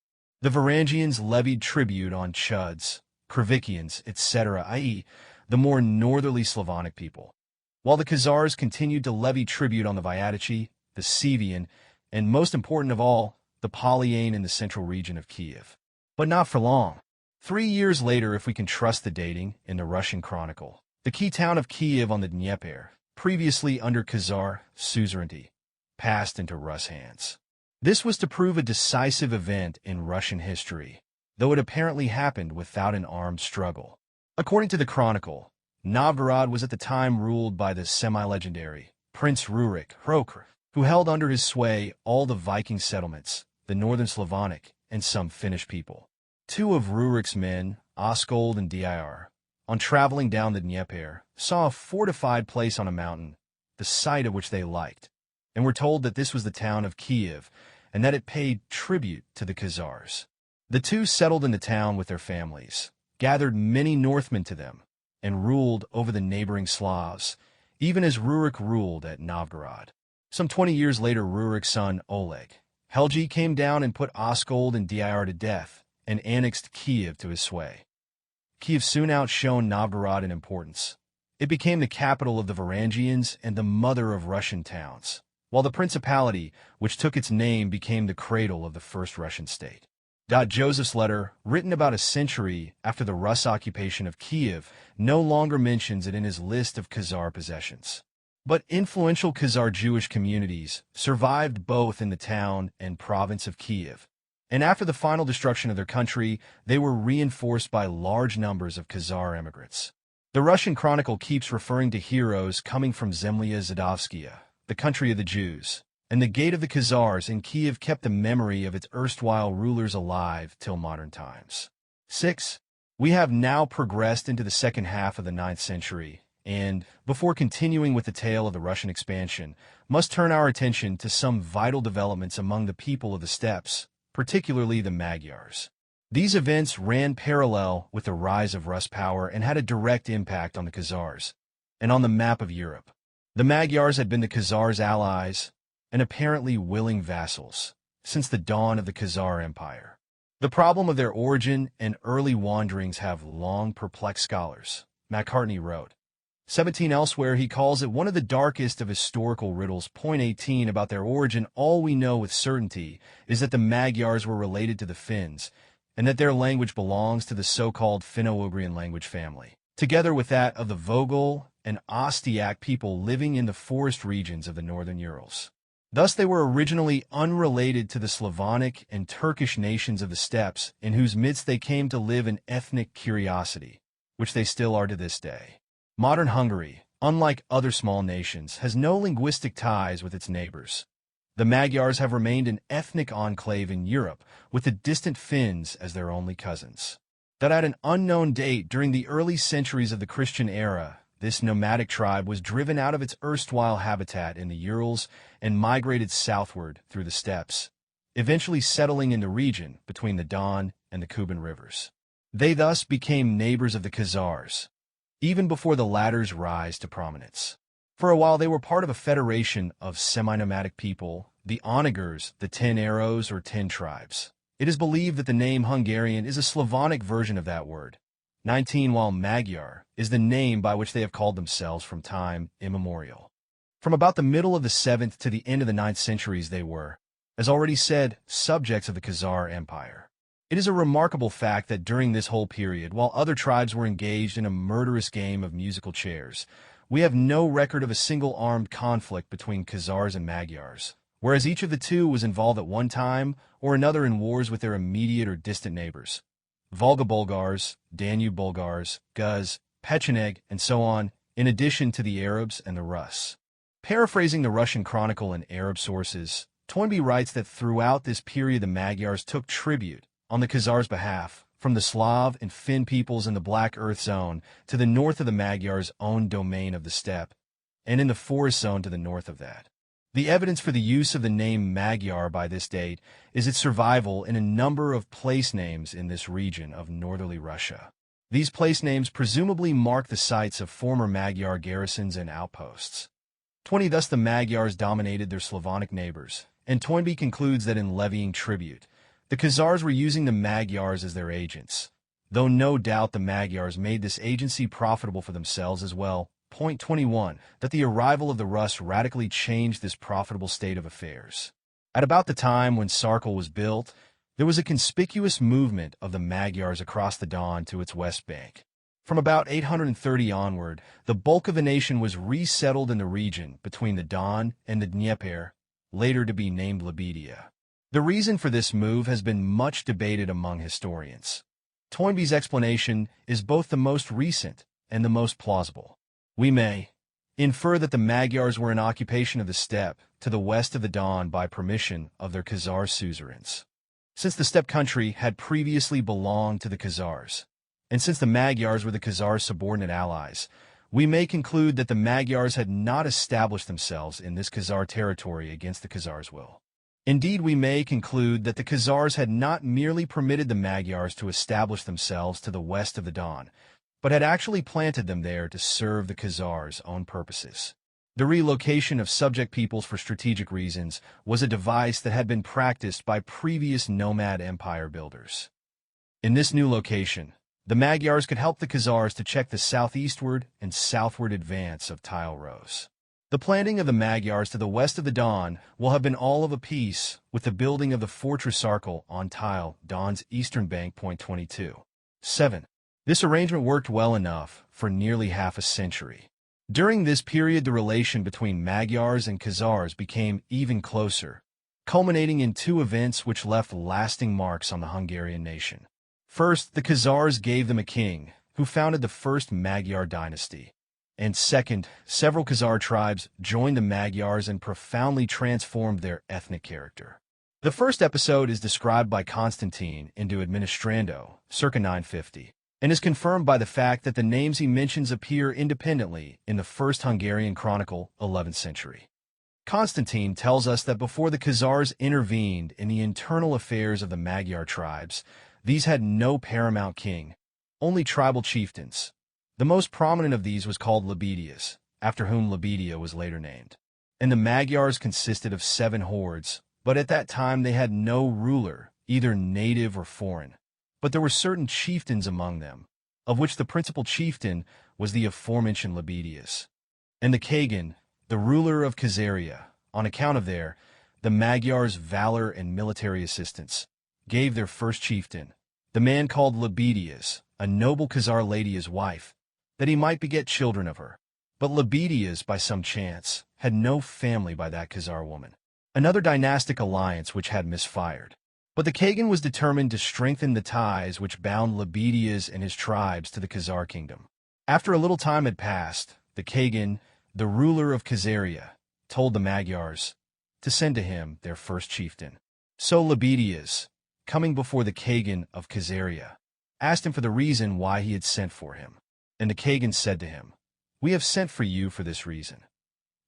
The Varangians levied tribute on Chuds, Kravicians, etc., i.e., the more northerly Slavonic people, while the Khazars continued to levy tribute on the Vyatichi, the Sevian, and most important of all, the Polyane in the central region of Kiev. But not for long. 3 years later, if we can trust the dating in the Russian chronicle, the key town of Kiev on the Dnieper, previously under Khazar suzerainty, passed into Rus hands. This was to prove a decisive event in Russian history, though it apparently happened without an armed struggle. According to the chronicle, Novgorod was at the time ruled by the semi-legendary Prince Rurik, who held under his sway all the Viking settlements, the northern Slavonic, and some Finnish people. 2 of Rurik's men, Oskold and Dir, on traveling down the Dnieper, saw a fortified place on a mountain, the site of which they liked, and were told that this was the town of Kiev, and that it paid tribute to the Khazars. The two settled in the town with their families, gathered many Northmen to them, and ruled over the neighboring Slavs, even as Rurik ruled at Novgorod. Some 20 years later, Rurik's son, Oleg, Helgi, came down and put Oskold and Dir to death, and annexed Kiev to his sway. Kiev soon outshone Novgorod in importance. It became the capital of the Varangians and the mother of Russian towns, while the principality, which took its name, became the cradle of the first Russian state. Joseph's letter, written about a century after the Rus occupation of Kiev, no longer mentions it in his list of Khazar possessions. But influential Khazar Jewish communities survived both in the town and province of Kiev, and after the final destruction of their country, they were reinforced by large numbers of Khazar immigrants. The Russian chronicle keeps referring to heroes coming from Zemlya Zadovskaya, the country of the Jews, and the gate of the Khazars in Kiev kept the memory of its erstwhile rulers alive till modern times. 6. We have now progressed into the second half of the 9th century, and, before continuing with the tale of the Russian expansion, must turn our attention to some vital developments among the people of the steppes, particularly the Magyars. These events ran parallel with the rise of Rus power and had a direct impact on the Khazars, and on the map of Europe. The Magyars had been the Khazars' allies, and apparently willing vassals, since the dawn of the Khazar Empire. The problem of their origin and early wanderings have long perplexed scholars, Macartney wrote. 17 elsewhere, he calls it one of the darkest of historical riddles. Point 18 about their origin, all we know with certainty is that the Magyars were related to the Finns, and that their language belongs to the so-called Finno-Ugrian language family, together with that of the Vogel and Ostyak people living in the forest regions of the northern Urals. Thus they were originally unrelated to the Slavonic and Turkish nations of the steppes, in whose midst they came to live in ethnic curiosity, which they still are to this day. Modern Hungary, unlike other small nations, has no linguistic ties with its neighbors. The Magyars have remained an ethnic enclave in Europe, with the distant Finns as their only cousins. That at an unknown date during the early centuries of the Christian era, this nomadic tribe was driven out of its erstwhile habitat in the Urals and migrated southward through the steppes, eventually settling in the region between the Don and the Kuban rivers. They thus became neighbors of the Khazars, even before the latter's rise to prominence. For a while they were part of a federation of semi-nomadic people, the Onagers, the 10 Arrows or 10 tribes. It is believed that the name Hungarian is a Slavonic version of that word. 19 while Magyar is the name by which they have called themselves from time immemorial. From about the middle of the 7th to the end of the 9th centuries they were, as already said, subjects of the Khazar Empire. It is a remarkable fact that during this whole period, while other tribes were engaged in a murderous game of musical chairs, we have no record of a single armed conflict between Khazars and Magyars, whereas each of the two was involved at one time or another in wars with their immediate or distant neighbors. Volga Bulgars, Danube Bulgars, Guz, Pecheneg, and so on, in addition to the Arabs and the Rus. Paraphrasing the Russian chronicle and Arab sources, Toynbee writes that throughout this period the Magyars took tribute, on the Khazars' behalf, from the Slav and Finn peoples in the Black Earth Zone to the north of the Magyars' own domain of the steppe, and in the Forest Zone to the north of that. The evidence for the use of the name Magyar by this date is its survival in a number of place names in this region of northerly Russia. These place names presumably mark the sites of former Magyar garrisons and outposts. 20 Thus the Magyars dominated their Slavonic neighbors, and Toynbee concludes that in levying tribute, the Khazars were using the Magyars as their agents, though no doubt the Magyars made this agency profitable for themselves as well. Point 21, that the arrival of the Rus radically changed this profitable state of affairs. At about the time when Sarkel was built, there was a conspicuous movement of the Magyars across the Don to its west bank. From about 830 onward, the bulk of the nation was resettled in the region between the Don and the Dnieper, later to be named Lebedia. The reason for this move has been much debated among historians. Toynbee's explanation is both the most recent and the most plausible. We may infer that the Magyars were in occupation of the steppe to the west of the Don by permission of their Khazar suzerains. Since the steppe country had previously belonged to the Khazars, and since the Magyars were the Khazars' subordinate allies, we may conclude that the Magyars had not established themselves in this Khazar territory against the Khazars' will. Indeed, we may conclude that the Khazars had not merely permitted the Magyars to establish themselves to the west of the Don, but had actually planted them there to serve the Khazars' own purposes. The relocation of subject peoples for strategic reasons was a device that had been practiced by previous nomad empire builders. In this new location, the Magyars could help the Khazars to check the southeastward and southward advance of tile rows. The planting of the Magyars to the west of the Don will have been all of a piece with the building of the fortress Circle on tile Don's eastern bank. 22. 7. This arrangement worked well enough for nearly half a century. During this period, the relation between Magyars and Khazars became even closer, culminating in two events which left lasting marks on the Hungarian nation. First, the Khazars gave them a king, who founded the first Magyar dynasty. And second, several Khazar tribes joined the Magyars and profoundly transformed their ethnic character. The first episode is described by Constantine into Administrando, circa 950, and is confirmed by the fact that the names he mentions appear independently in the First Hungarian Chronicle, 11th century. Constantine tells us that before the Khazars intervened in the internal affairs of the Magyar tribes, these had no paramount king, only tribal chieftains. The most prominent of these was called Lebedias, after whom Lebedia was later named. And the Magyars consisted of 7 hordes, but at that time they had no ruler, either native or foreign. But there were certain chieftains among them, of which the principal chieftain was the aforementioned Lebedias. And the Kagan, the ruler of Khazaria, on account of the Magyars' valor and military assistance, gave their first chieftain, the man called Lebedias, a noble Khazar lady as wife, that he might beget children of her. But Lebedias, by some chance, had no family by that Khazar woman, another dynastic alliance which had misfired. But the Kagan was determined to strengthen the ties which bound Lebedias and his tribes to the Khazar kingdom. After a little time had passed, the Kagan, the ruler of Khazaria, told the Magyars to send to him their first chieftain. So Lebedias, coming before the Kagan of Khazaria, asked him for the reason why he had sent for him. And the Kagan said to him, "We have sent for you for this reason,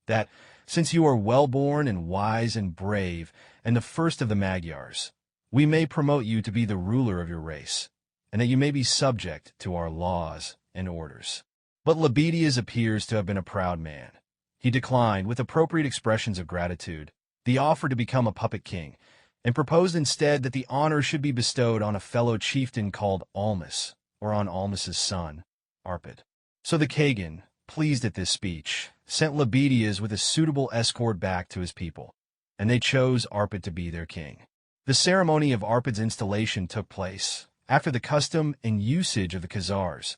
that, since you are well-born and wise and brave, and the first of the Magyars, we may promote you to be the ruler of your race, and that you may be subject to our laws and orders." But Lebedias appears to have been a proud man. He declined, with appropriate expressions of gratitude, the offer to become a puppet king, and proposed instead that the honor should be bestowed on a fellow chieftain called Almas, or on Almas's son, Arpad. So the Kagan, pleased at this speech, sent Lebedias with a suitable escort back to his people, and they chose Arpad to be their king. The ceremony of Arpad's installation took place, after the custom and usage of the Khazars,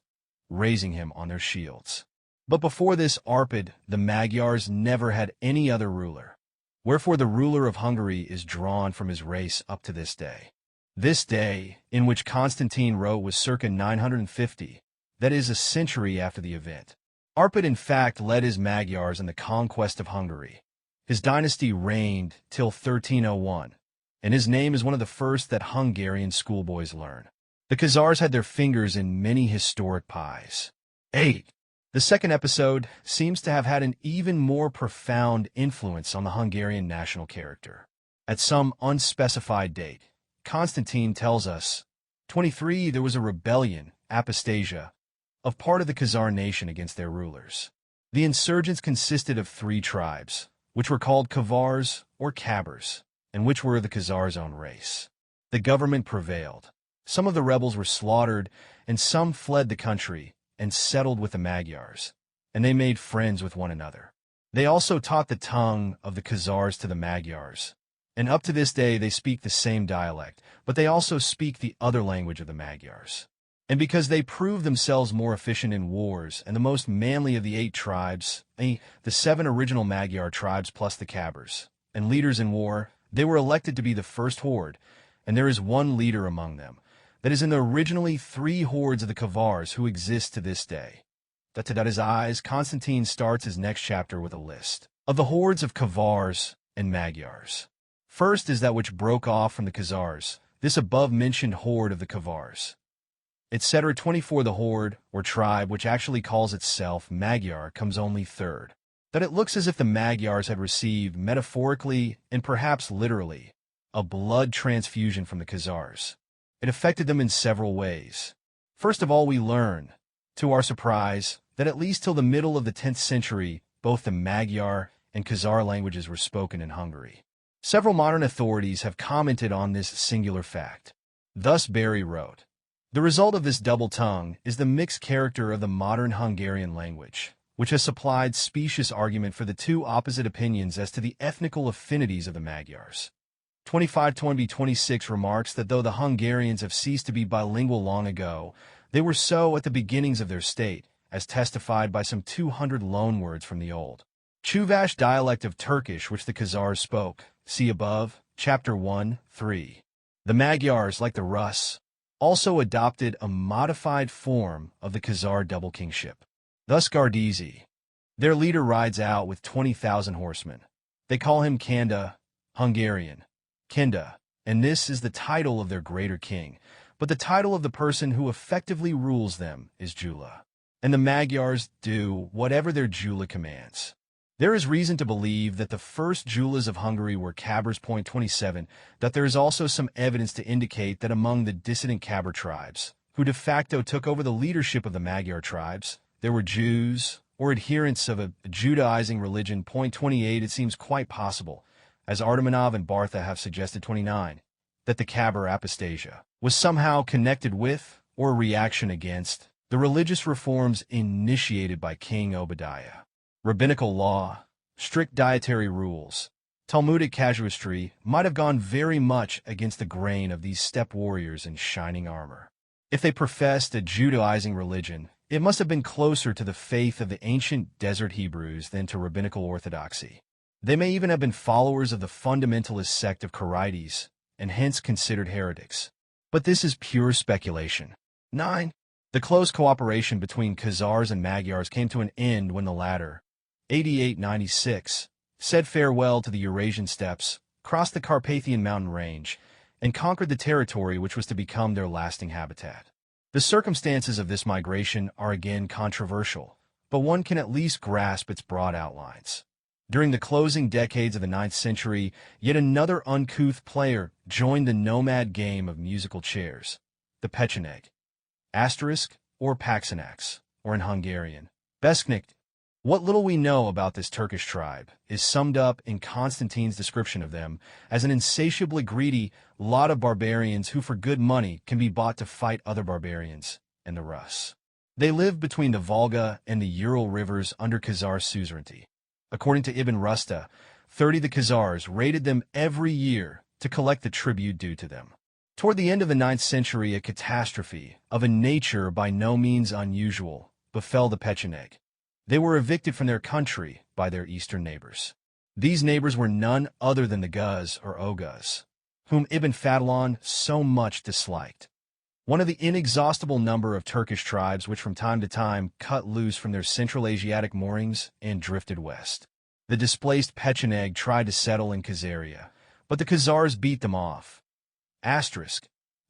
raising him on their shields. But before this Arpad, the Magyars never had any other ruler, wherefore the ruler of Hungary is drawn from his race up to this day. This day, in which Constantine wrote, was circa 950, that is, a century after the event. Arpad in fact led his Magyars in the conquest of Hungary. His dynasty reigned till 1301, and his name is one of the first that Hungarian schoolboys learn. The Khazars had their fingers in many historic pies. 8. The second episode seems to have had an even more profound influence on the Hungarian national character. At some unspecified date, Constantine tells us, 23, there was a rebellion, apostasia, of part of the Khazar nation against their rulers. The insurgents consisted of 3 tribes, which were called Khazars or Khabars, and which were the Khazars' own race. The government prevailed. Some of the rebels were slaughtered, and some fled the country and settled with the Magyars, and they made friends with one another. They also taught the tongue of the Khazars to the Magyars, and up to this day they speak the same dialect, but they also speak the other language of the Magyars. And because they proved themselves more efficient in wars and the most manly of the 8 tribes, the 7 original Magyar tribes plus the Khabars, and leaders in war, they were elected to be the first horde, and there is one leader among them, that is in the originally 3 hordes of the Khazars who exist to this day. That his eyes, Constantine starts his next chapter with a list of the hordes of Khazars and Magyars. First is that which broke off from the Khazars, this above-mentioned horde of the Khazars. Etc. 24. The horde, or tribe, which actually calls itself Magyar, comes only 3rd. that it looks as if the Magyars had received, metaphorically and perhaps literally, a blood transfusion from the Khazars. It affected them in several ways. First of all, we learn, to our surprise, that at least till the middle of the 10th century, both the Magyar and Khazar languages were spoken in Hungary. Several modern authorities have commented on this singular fact. Thus Barry wrote, "The result of this double tongue is the mixed character of the modern Hungarian language, which has supplied specious argument for the two opposite opinions as to the ethnical affinities of the Magyars." 25-26 remarks that though the Hungarians have ceased to be bilingual long ago, they were so at the beginnings of their state, as testified by some 200 loanwords from the old Chuvash dialect of Turkish which the Khazars spoke. See above, Chapter 1, 3. The Magyars, like the Rus, also adopted a modified form of the Khazar double kingship. Thus Gardizi, their leader, rides out with 20,000 horsemen. They call him Kanda, Hungarian, Kinda, and this is the title of their greater king, but the title of the person who effectively rules them is Jula. And the Magyars do whatever their Jula commands. There is reason to believe that the first Julas of Hungary were Khazars. 27, that there is also some evidence to indicate that among the dissident Khazar tribes, who de facto took over the leadership of the Magyar tribes, there were Jews, or adherents of a Judaizing religion. 28, it seems quite possible, as Artemanov and Bartha have suggested. 29, that the Khazar apostasia was somehow connected with, or a reaction against, the religious reforms initiated by King Obadiah. Rabbinical law, strict dietary rules, Talmudic casuistry might have gone very much against the grain of these steppe warriors in shining armor. If they professed a Judaizing religion, it must have been closer to the faith of the ancient desert Hebrews than to rabbinical orthodoxy. They may even have been followers of the fundamentalist sect of Correspondence, and hence considered heretics. But this is pure speculation. 9. The close cooperation between Khazars and Magyars came to an end when the latter, 88-96, said farewell to the Eurasian steppes, crossed the Carpathian mountain range, and conquered the territory which was to become their lasting habitat. The circumstances of this migration are again controversial, but one can at least grasp its broad outlines. During the closing decades of the 9th century, yet another uncouth player joined the nomad game of musical chairs, the Pecheneг, asterisk, or Paxanax, or in Hungarian, Besknikt. What little we know about this Turkish tribe is summed up in Constantine's description of them as an insatiably greedy lot of barbarians who for good money can be bought to fight other barbarians, and the Rus. They live between the Volga and the Ural rivers under Khazar suzerainty. According to Ibn Rusta, 30 the Khazars raided them every year to collect the tribute due to them. Toward the end of the 9th century, a catastrophe of a nature by no means unusual befell the Pecheneг. They were evicted from their country by their eastern neighbors. These neighbors were none other than the Guz or Oghuz, whom Ibn Fadlan so much disliked. One of the inexhaustible number of Turkish tribes which from time to time cut loose from their Central Asiatic moorings and drifted west. The displaced Pecheneг tried to settle in Khazaria, but the Khazars beat them off. Asterisk.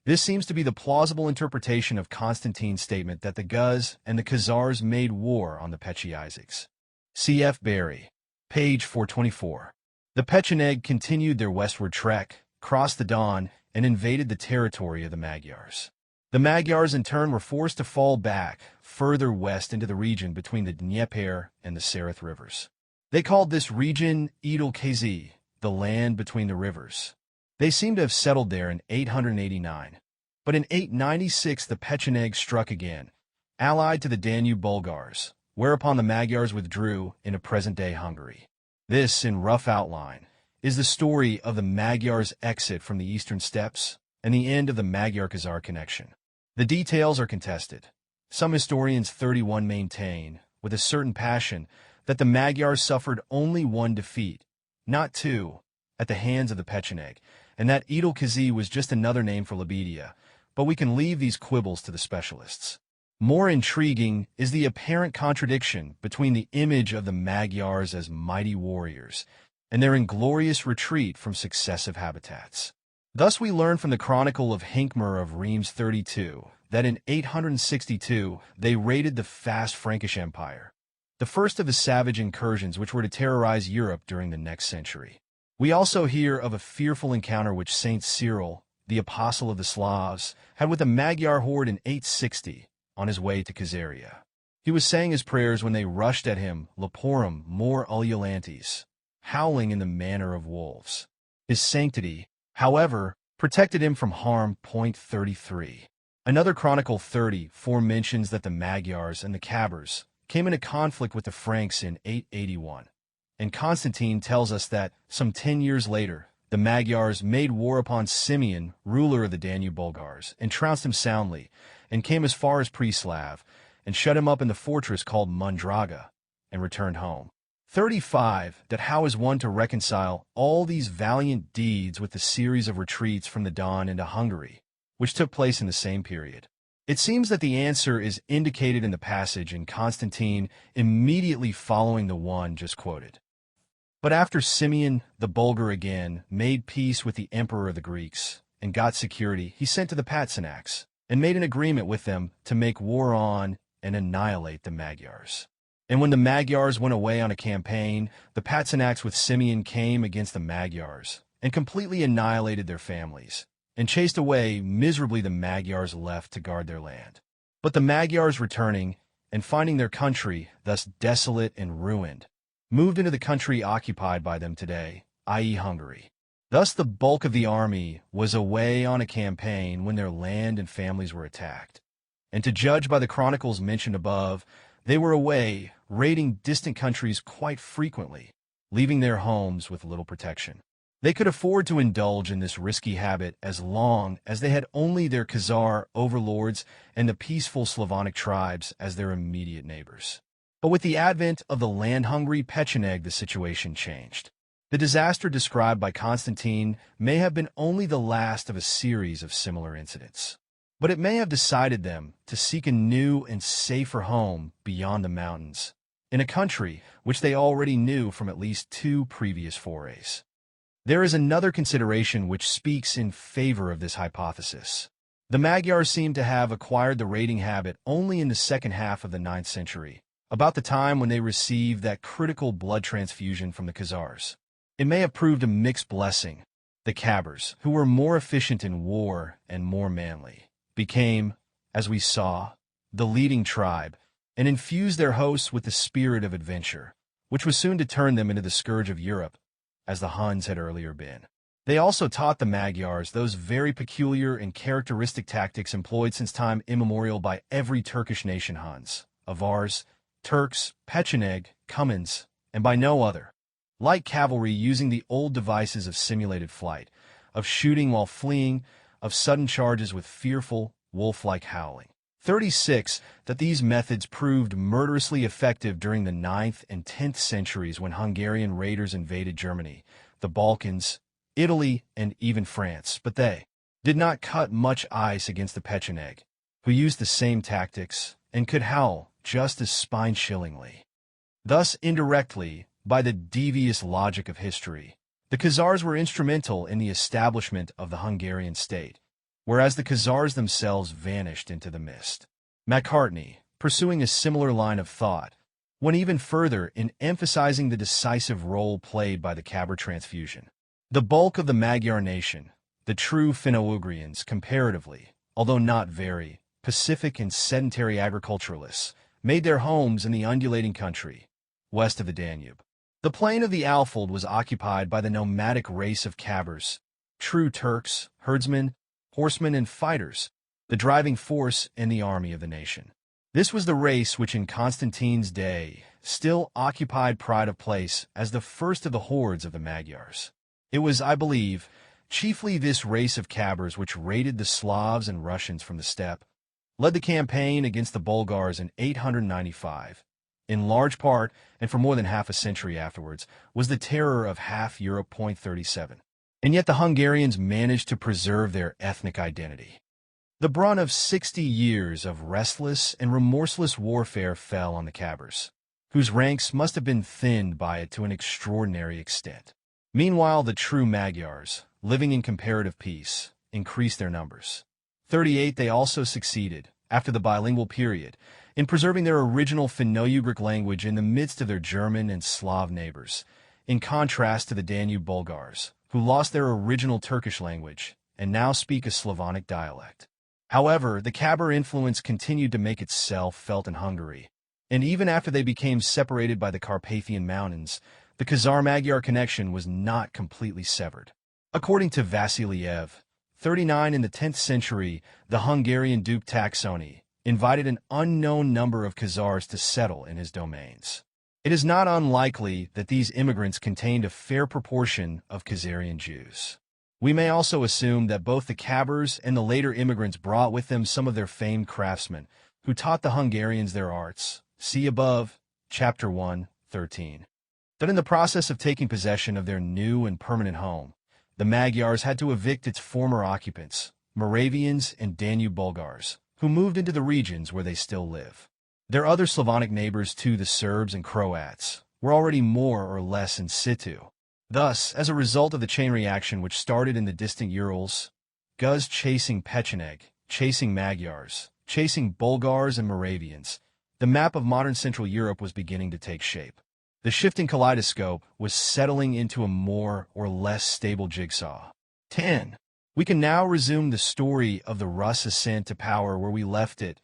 This seems to be the plausible interpretation of Constantine's statement that the Guz and the Khazars made war on the Pechenegs. C.F. Barry, page 424. The Pechenegs continued their westward trek, crossed the Don, and invaded the territory of the Magyars. The Magyars in turn were forced to fall back further west into the region between the Dnieper and the Sareth rivers. They called this region Edel Kazi, the land between the rivers. They seem to have settled there in 889. But in 896 the Pechenegs struck again, allied to the Danube Bulgars, whereupon the Magyars withdrew into present-day Hungary. This, in rough outline, is the story of the Magyars' exit from the eastern steppes and the end of the Magyar-Khazar connection. The details are contested. Some historians 31 maintain, with a certain passion, that the Magyars suffered only one defeat, not two, at the hands of the Pechenegs, and that Edel Kazi was just another name for Lebedia, but we can leave these quibbles to the specialists. More intriguing is the apparent contradiction between the image of the Magyars as mighty warriors and their inglorious retreat from successive habitats. Thus we learn from the Chronicle of Hincmar of Reims 32 that in 862 they raided the vast Frankish Empire. the first of the savage incursions which were to terrorize Europe during the next century. We also hear of a fearful encounter which Saint Cyril, the apostle of the Slavs, had with a Magyar horde in 860 on his way to Khazaria. He was saying his prayers when they rushed at him, Leporum mor ululantes, howling in the manner of wolves. His sanctity, however, protected him from harm. 33. Another Chronicle 34 mentions that the Magyars and the Khazars came into conflict with the Franks in 881, and Constantine tells us that, some 10 years later, the Magyars made war upon Simeon, ruler of the Danube Bulgars, and trounced him soundly, and came as far as Preslav, and shut him up in the fortress called Mundraga, and returned home. 35. That how is one to reconcile all these valiant deeds with the series of retreats from the Don into Hungary, which took place in the same period? It seems that the answer is indicated in the passage in Constantine immediately following the one just quoted. But after Simeon the Bulgar again made peace with the emperor of the Greeks and got security, he sent to the Patzinaks and made an agreement with them to make war on and annihilate the Magyars. And when the Magyars went away on a campaign, the Patzinaks with Simeon came against the Magyars and completely annihilated their families, and chased away miserably the Magyars left to guard their land. But the Magyars returning, and finding their country thus desolate and ruined, moved into the country occupied by them today, i.e. Hungary. Thus the bulk of the army was away on a campaign when their land and families were attacked. And to judge by the chronicles mentioned above, they were away, raiding distant countries quite frequently, leaving their homes with little protection. They could afford to indulge in this risky habit as long as they had only their Khazar overlords and the peaceful Slavonic tribes as their immediate neighbors. But with the advent of the land-hungry Pecheneg, the situation changed. The disaster described by Constantine may have been only the last of a series of similar incidents, but it may have decided them to seek a new and safer home beyond the mountains, in a country which they already knew from at least 2 previous forays. There is another consideration which speaks in favor of this hypothesis. The Magyars seem to have acquired the raiding habit only in the second half of the 9th century, about the time when they received that critical blood transfusion from the Khazars. It may have proved a mixed blessing. The Khazars, who were more efficient in war and more manly, became, as we saw, the leading tribe, and infused their hosts with the spirit of adventure, which was soon to turn them into the scourge of Europe, as the Huns had earlier been. They also taught the Magyars those very peculiar and characteristic tactics employed since time immemorial by every Turkish nation: Huns, Avars, Turks, Pecheneg, Cumans, and by no other. Light cavalry using the old devices of simulated flight, of shooting while fleeing, of sudden charges with fearful, wolf-like howling. 36. That these methods proved murderously effective during the 9th and 10th centuries when Hungarian raiders invaded Germany, the Balkans, Italy, and even France, but they did not cut much ice against the Pecheneg, who used the same tactics and could howl just as spine-chillingly. Thus, indirectly, by the devious logic of history, the Khazars were instrumental in the establishment of the Hungarian state, whereas the Khazars themselves vanished into the mist. Macartney, pursuing a similar line of thought, went even further in emphasizing the decisive role played by the Khabar transfusion. The bulk of the Magyar nation, the true Finno-Ugrians comparatively, although not very, pacific and sedentary agriculturalists, made their homes in the undulating country, west of the Danube. The plain of the Alfold was occupied by the nomadic race of Khazars, true Turks, herdsmen, horsemen, and fighters, the driving force in the army of the nation. This was the race which in Constantine's day still occupied pride of place as the first of the hordes of the Magyars. It was, I believe, chiefly this race of Khazars which raided the Slavs and Russians from the steppe, led the campaign against the Bulgars in 895, in large part, and for more than half a century afterwards, was the terror of half Europe. 37. And yet the Hungarians managed to preserve their ethnic identity. The brunt of 60 years of restless and remorseless warfare fell on the Khazars, whose ranks must have been thinned by it to an extraordinary extent. Meanwhile, the true Magyars, living in comparative peace, increased their numbers. 38. They also succeeded, after the bilingual period, in preserving their original Finno-Ugric language in the midst of their German and Slav neighbors, in contrast to the Danube Bulgars, who lost their original Turkish language and now speak a Slavonic dialect. However, the Khabar influence continued to make itself felt in Hungary, and even after they became separated by the Carpathian Mountains, the Khazar-Magyar connection was not completely severed. According to Vasiliev, 39 in the 10th century, the Hungarian Duke Taxony invited an unknown number of Khazars to settle in his domains. It is not unlikely that these immigrants contained a fair proportion of Khazarian Jews. We may also assume that both the Khabars and the later immigrants brought with them some of their famed craftsmen, who taught the Hungarians their arts. See above, Chapter 1, 13. That in the process of taking possession of their new and permanent home, the Magyars had to evict its former occupants, Moravians and Danube Bulgars, who moved into the regions where they still live. Their other Slavonic neighbors too, the Serbs and Croats, were already more or less in situ. Thus, as a result of the chain reaction which started in the distant Urals, Guz chasing Pecheneg, chasing Magyars, chasing Bulgars and Moravians, the map of modern Central Europe was beginning to take shape. The shifting kaleidoscope was settling into a more or less stable jigsaw. 10. We can now resume the story of the Rus' ascent to power where we left it,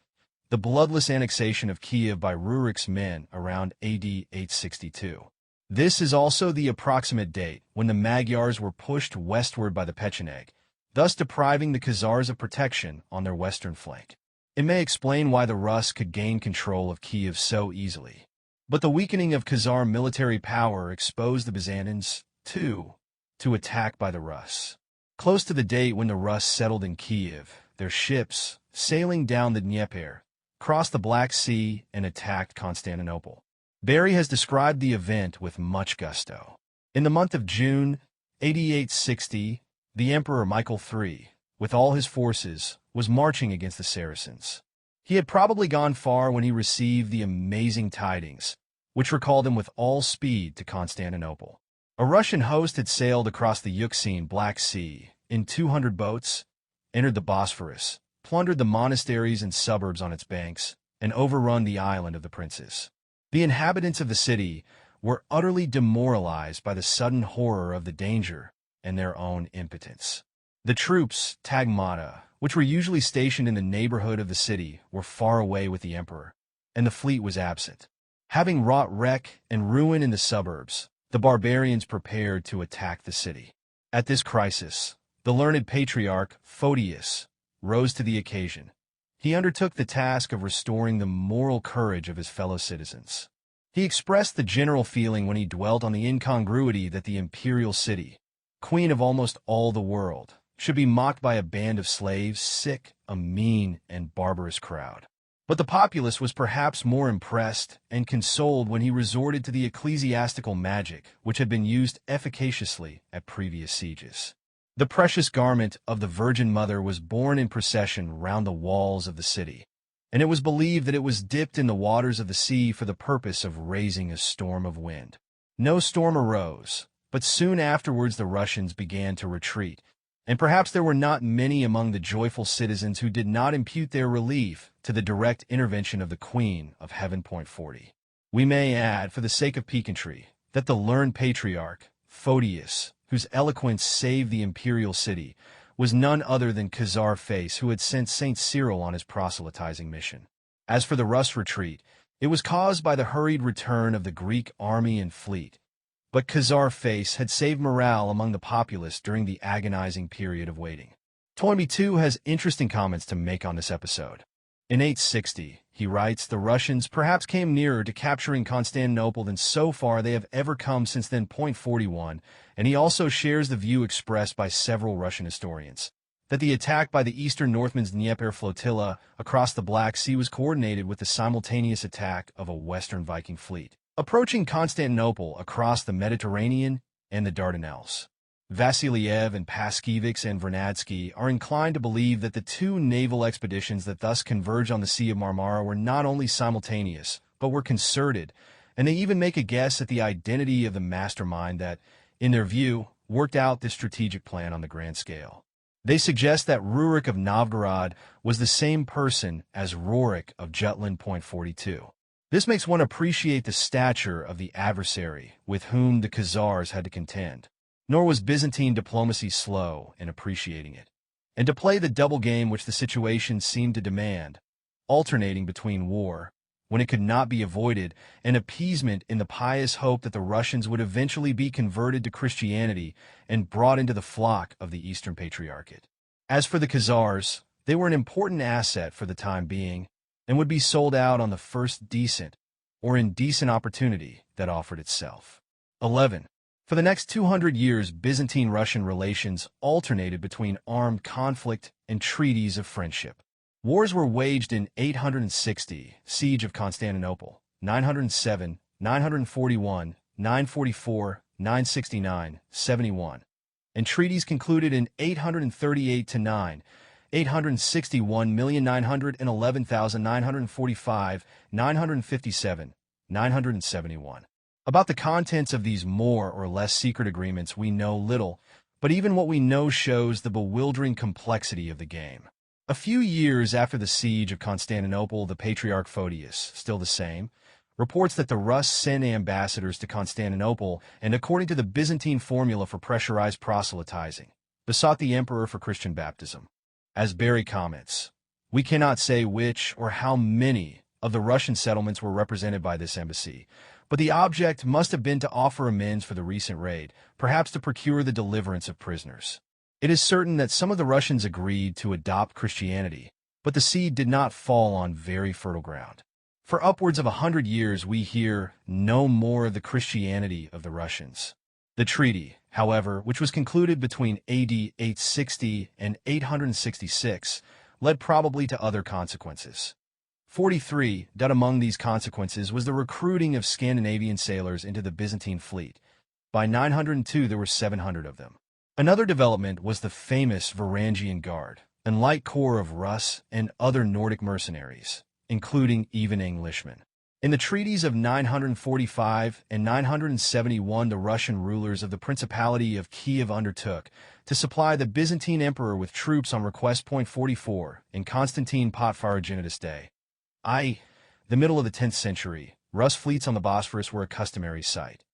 the bloodless annexation of Kiev by Rurik's men around AD 862. This is also the approximate date when the Magyars were pushed westward by the Pecheneg, thus depriving the Khazars of protection on their western flank. It may explain why the Rus could gain control of Kiev so easily. But the weakening of Khazar military power exposed the Byzantines, too, to attack by the Rus. Close to the date when the Rus settled in Kiev, their ships, sailing down the Dnieper, crossed the Black Sea and attacked Constantinople. Barry has described the event with much gusto. In the month of June, 8860, the Emperor Michael III, with all his forces, was marching against the Saracens. He had probably gone far when he received the amazing tidings, which recalled him with all speed to Constantinople. A Russian host had sailed across the Euxine Black Sea in 200 boats, entered the Bosphorus, plundered the monasteries and suburbs on its banks, and overrun the island of the princes. The inhabitants of the city were utterly demoralized by the sudden horror of the danger and their own impotence. The troops, tagmata, which were usually stationed in the neighborhood of the city, were far away with the emperor, and the fleet was absent. Having wrought wreck and ruin in the suburbs, the barbarians prepared to attack the city. At this crisis, the learned patriarch, Photius, rose to the occasion. He undertook the task of restoring the moral courage of his fellow citizens. He expressed the general feeling when he dwelt on the incongruity that the imperial city, queen of almost all the world, should be mocked by a band of slaves, sick, a mean and barbarous crowd. But the populace was perhaps more impressed and consoled when he resorted to the ecclesiastical magic which had been used efficaciously at previous sieges. The precious garment of the Virgin Mother was borne in procession round the walls of the city, and it was believed that it was dipped in the waters of the sea for the purpose of raising a storm of wind. No storm arose, but soon afterwards the Russians began to retreat, and perhaps there were not many among the joyful citizens who did not impute their relief to the direct intervention of the Queen of Heaven. 40. We may add, for the sake of piquantry, that the learned patriarch, Photius, whose eloquence saved the imperial city, was none other than Khazar Face, who had sent St. Cyril on his proselytizing mission. As for the Rus retreat, it was caused by the hurried return of the Greek army and fleet, but Khazar Face had saved morale among the populace during the agonizing period of waiting. Toynbee too has interesting comments to make on this episode. In 860, he writes, the Russians perhaps came nearer to capturing Constantinople than so far they have ever come since then. 41, and he also shares the view expressed by several Russian historians, that the attack by the Eastern Northmen's Dnieper flotilla across the Black Sea was coordinated with the simultaneous attack of a Western Viking fleet, approaching Constantinople across the Mediterranean and the Dardanelles. Vasiliev and Paskiewicz and Vernadsky are inclined to believe that the two naval expeditions that thus converge on the Sea of Marmara were not only simultaneous, but were concerted, and they even make a guess at the identity of the mastermind that, in their view, worked out this strategic plan on the grand scale. They suggest that Rurik of Novgorod was the same person as Rorik of Jutland. 42. This makes one appreciate the stature of the adversary with whom the Khazars had to contend. Nor was Byzantine diplomacy slow in appreciating it. And to play the double game which the situation seemed to demand, alternating between war, when it could not be avoided, and appeasement in the pious hope that the Russians would eventually be converted to Christianity and brought into the flock of the Eastern Patriarchate. As for the Khazars, they were an important asset for the time being and would be sold out on the first decent or indecent opportunity that offered itself. 11. For the next 200 years, Byzantine-Russian relations alternated between armed conflict and treaties of friendship. Wars were waged in 860, Siege of Constantinople, 907, 941, 944, 969, 71, and treaties concluded in 838-9, 861,911,945, 957, 971. About the contents of these more or less secret agreements we know little, but even what we know shows the bewildering complexity of the game. A few years after the siege of Constantinople, the Patriarch Photius, still the same, reports that the Rus sent ambassadors to Constantinople and, according to the Byzantine formula for pressurized proselytizing, besought the emperor for Christian baptism. As Barry comments, we cannot say which or how many of the Russian settlements were represented by this embassy, but the object must have been to offer amends for the recent raid, perhaps to procure the deliverance of prisoners. It is certain that some of the Russians agreed to adopt Christianity, but the seed did not fall on very fertile ground. For upwards of 100 years we hear no more of the Christianity of the Russians. The treaty, however, which was concluded between AD 860 and 866, led probably to other consequences. 43. Among these consequences was the recruiting of Scandinavian sailors into the Byzantine fleet. By 902 there were 700 of them. Another development was the famous Varangian Guard, a light corps of Rus and other Nordic mercenaries, including even Englishmen. In the treaties of 945 and 971, the Russian rulers of the Principality of Kiev undertook to supply the Byzantine emperor with troops on request. 44 in Constantine Potpharaginitus Day, i.e., the middle of the 10th century, Rus fleets on the Bosphorus were a customary sight.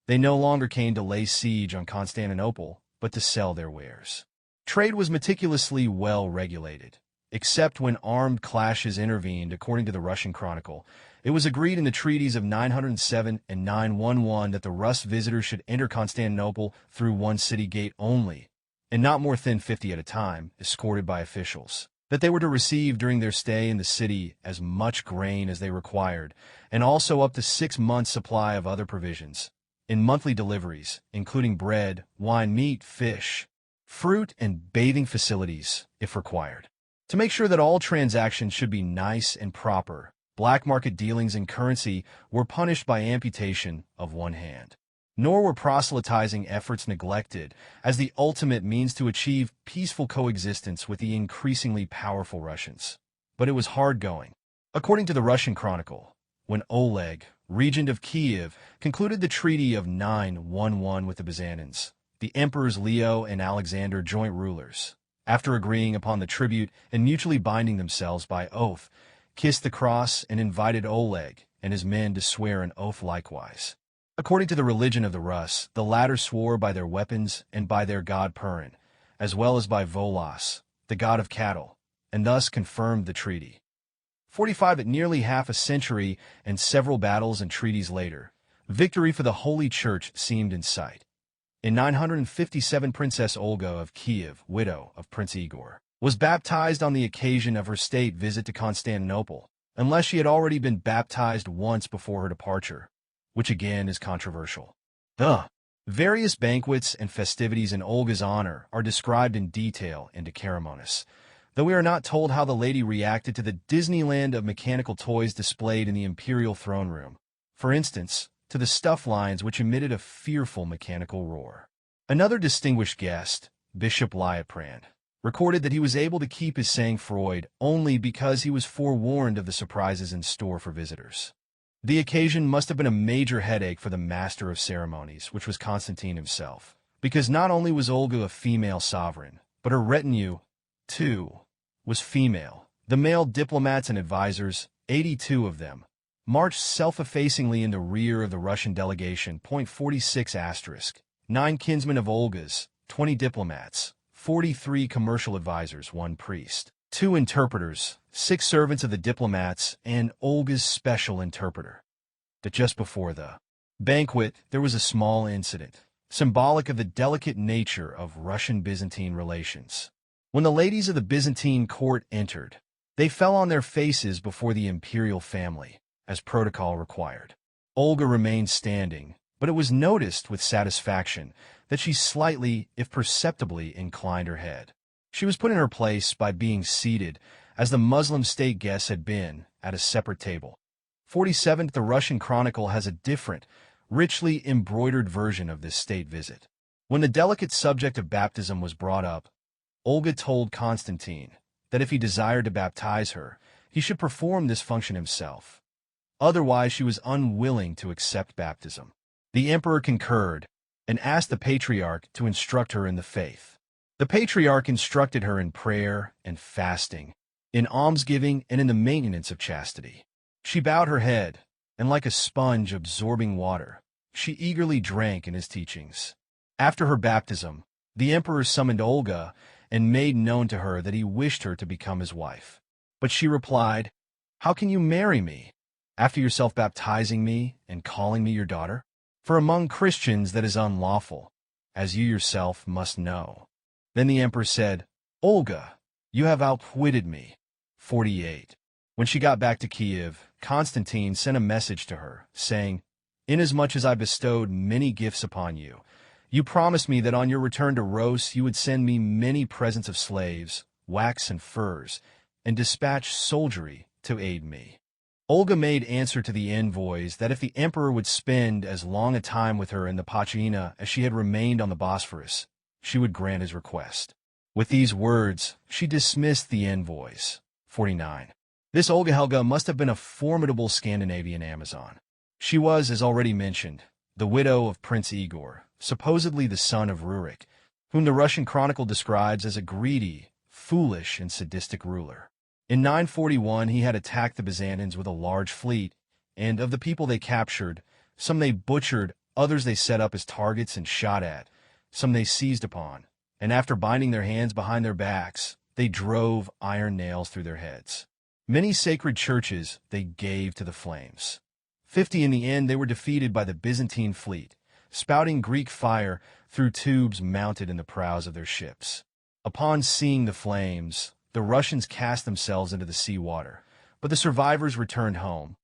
They no longer came to lay siege on Constantinople, but to sell their wares. Trade was meticulously well regulated, except when armed clashes intervened. According to the Russian Chronicle, it was agreed in the treaties of 907 and 911 that the Rus visitors should enter Constantinople through one city gate only, and not more than 50 at a time, escorted by officials, that they were to receive during their stay in the city as much grain as they required, and also up to 6 months' supply of other provisions, in monthly deliveries, including bread, wine, meat, fish, fruit, and bathing facilities, if required. To make sure that all transactions should be nice and proper, black market dealings in currency were punished by amputation of one hand. Nor were proselytizing efforts neglected as the ultimate means to achieve peaceful coexistence with the increasingly powerful Russians. But it was hard going. According to the Russian Chronicle, when Oleg, regent of Kiev, concluded the Treaty of 911 with the Byzantines, the emperors Leo and Alexander, joint rulers, after agreeing upon the tribute and mutually binding themselves by oath, kissed the cross and invited Oleg and his men to swear an oath likewise. According to the religion of the Rus, the latter swore by their weapons and by their god Purin, as well as by Volos, the god of cattle, and thus confirmed the treaty. 45. At nearly half a century and several battles and treaties later, victory for the Holy Church seemed in sight. In 957, Princess Olga of Kiev, widow of Prince Igor, was baptized on the occasion of her state visit to Constantinople, unless she had already been baptized once before her departure, which again is controversial. The various banquets and festivities in Olga's honor are described in detail in Correspondence, though we are not told how the lady reacted to the Disneyland of mechanical toys displayed in the imperial throne room, for instance, to the stuff lines which emitted a fearful mechanical roar. Another distinguished guest, Bishop Liutprand, recorded that he was able to keep his sang-froid only because he was forewarned of the surprises in store for visitors. The occasion must have been a major headache for the master of ceremonies, which was Constantine himself, because not only was Olga a female sovereign, but her retinue, too, was female. The male diplomats and advisors, 82 of them, marched self-effacingly in the rear of the Russian delegation. 46 *. 9 kinsmen of Olga's, 20 diplomats, 43 commercial advisors, 1 priest, 2 interpreters, 6 servants of the diplomats, and Olga's special interpreter. But just before the banquet, there was a small incident, symbolic of the delicate nature of Russian-Byzantine relations. When the ladies of the Byzantine court entered, they fell on their faces before the imperial family, as protocol required. Olga remained standing, but it was noticed with satisfaction that she slightly, if perceptibly, inclined her head. She was put in her place by being seated, as the Muslim state guests had been, at a separate table. 47. The Russian Chronicle has a different, richly embroidered version of this state visit. When the delicate subject of baptism was brought up, Olga told Constantine that if he desired to baptize her, he should perform this function himself. Otherwise, she was unwilling to accept baptism. The emperor concurred and asked the patriarch to instruct her in the faith. The patriarch instructed her in prayer and fasting, in almsgiving, and in the maintenance of chastity. She bowed her head, and like a sponge absorbing water, she eagerly drank in his teachings. After her baptism, the emperor summoned Olga and made known to her that he wished her to become his wife. But she replied, "How can you marry me, after yourself baptizing me and calling me your daughter? For among Christians that is unlawful, as you yourself must know." Then the emperor said, "Olga, you have outwitted me." 48. When she got back to Kiev, Constantine sent a message to her, saying, "Inasmuch as I bestowed many gifts upon you, you promised me that on your return to Rose you would send me many presents of slaves, wax and furs, and dispatch soldiery to aid me." Olga made answer to the envoys that if the emperor would spend as long a time with her in the Pachina as she had remained on the Bosphorus, she would grant his request. With these words, she dismissed the envoys. 49. This Olga Helga must have been a formidable Scandinavian Amazon. She was, as already mentioned, the widow of Prince Igor, supposedly the son of Rurik, whom the Russian Chronicle describes as a greedy, foolish, and sadistic ruler. In 941 he had attacked the Byzantines with a large fleet, and of the people they captured, some they butchered, others they set up as targets and shot at, some they seized upon, and after binding their hands behind their backs, they drove iron nails through their heads. Many sacred churches they gave to the flames. 50. In the end they were defeated by the Byzantine fleet, spouting Greek fire through tubes mounted in the prows of their ships. Upon seeing the flames, the Russians cast themselves into the sea water, but the survivors returned home,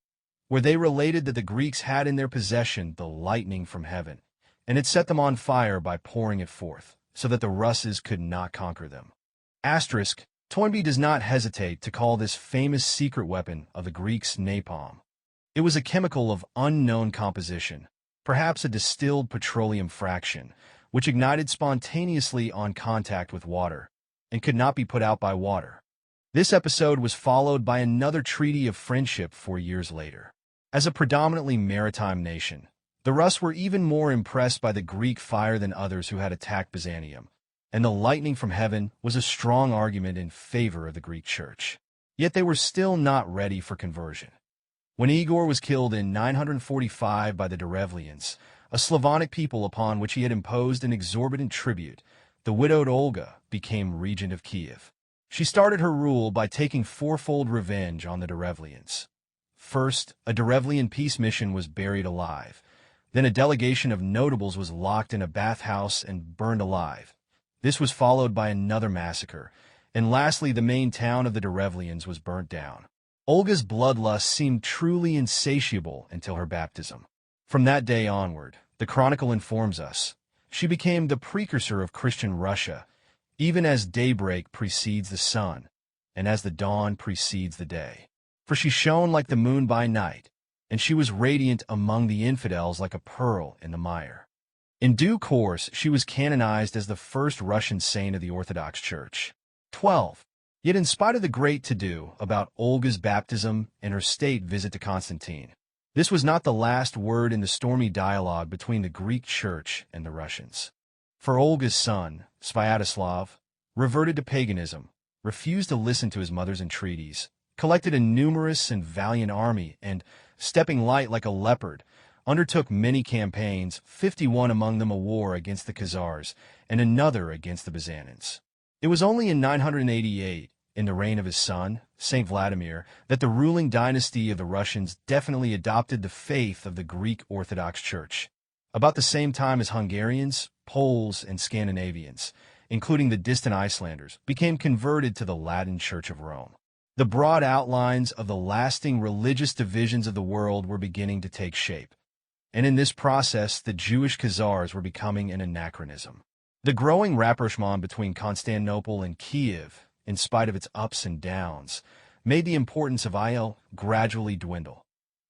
where they related that the Greeks had in their possession the lightning from heaven, and had set them on fire by pouring it forth, so that the Russes could not conquer them. Asterisk, Toynbee does not hesitate to call this famous secret weapon of the Greeks napalm. It was a chemical of unknown composition, perhaps a distilled petroleum fraction, which ignited spontaneously on contact with water, and could not be put out by water. This episode was followed by another treaty of friendship 4 years later. As a predominantly maritime nation, the Rus were even more impressed by the Greek fire than others who had attacked Byzantium, and the lightning from heaven was a strong argument in favor of the Greek Church. Yet they were still not ready for conversion. When Igor was killed in 945 by the Derevlians, a Slavonic people upon which he had imposed an exorbitant tribute, the widowed Olga became regent of Kiev. She started her rule by taking fourfold revenge on the Derevlians. First, a Derevlian peace mission was buried alive. Then a delegation of notables was locked in a bathhouse and burned alive. This was followed by another massacre, and lastly the main town of the Derevlians was burnt down. Olga's bloodlust seemed truly insatiable until her baptism. From that day onward, the Chronicle informs us, she became the precursor of Christian Russia, even as daybreak precedes the sun, and as the dawn precedes the day. For she shone like the moon by night, and she was radiant among the infidels like a pearl in the mire. In due course, she was canonized as the first Russian saint of the Orthodox Church. 12. Yet in spite of the great to-do about Olga's baptism and her state visit to Constantine, this was not the last word in the stormy dialogue between the Greek Church and the Russians. For Olga's son, Sviatoslav, reverted to paganism, refused to listen to his mother's entreaties, collected a numerous and valiant army, and, stepping light like a leopard, undertook many campaigns, 51 among them a war against the Khazars, and another against the Byzantines. It was only in 988, in the reign of his son, Saint Vladimir, that the ruling dynasty of the Russians definitely adopted the faith of the Greek Orthodox Church, about the same time as Hungarians, Poles, and Scandinavians, including the distant Icelanders, became converted to the Latin Church of Rome. The broad outlines of the lasting religious divisions of the world were beginning to take shape, and in this process the Jewish Khazars were becoming an anachronism. The growing rapprochement between Constantinople and Kiev, in spite of its ups and downs, made the importance of Il gradually dwindle,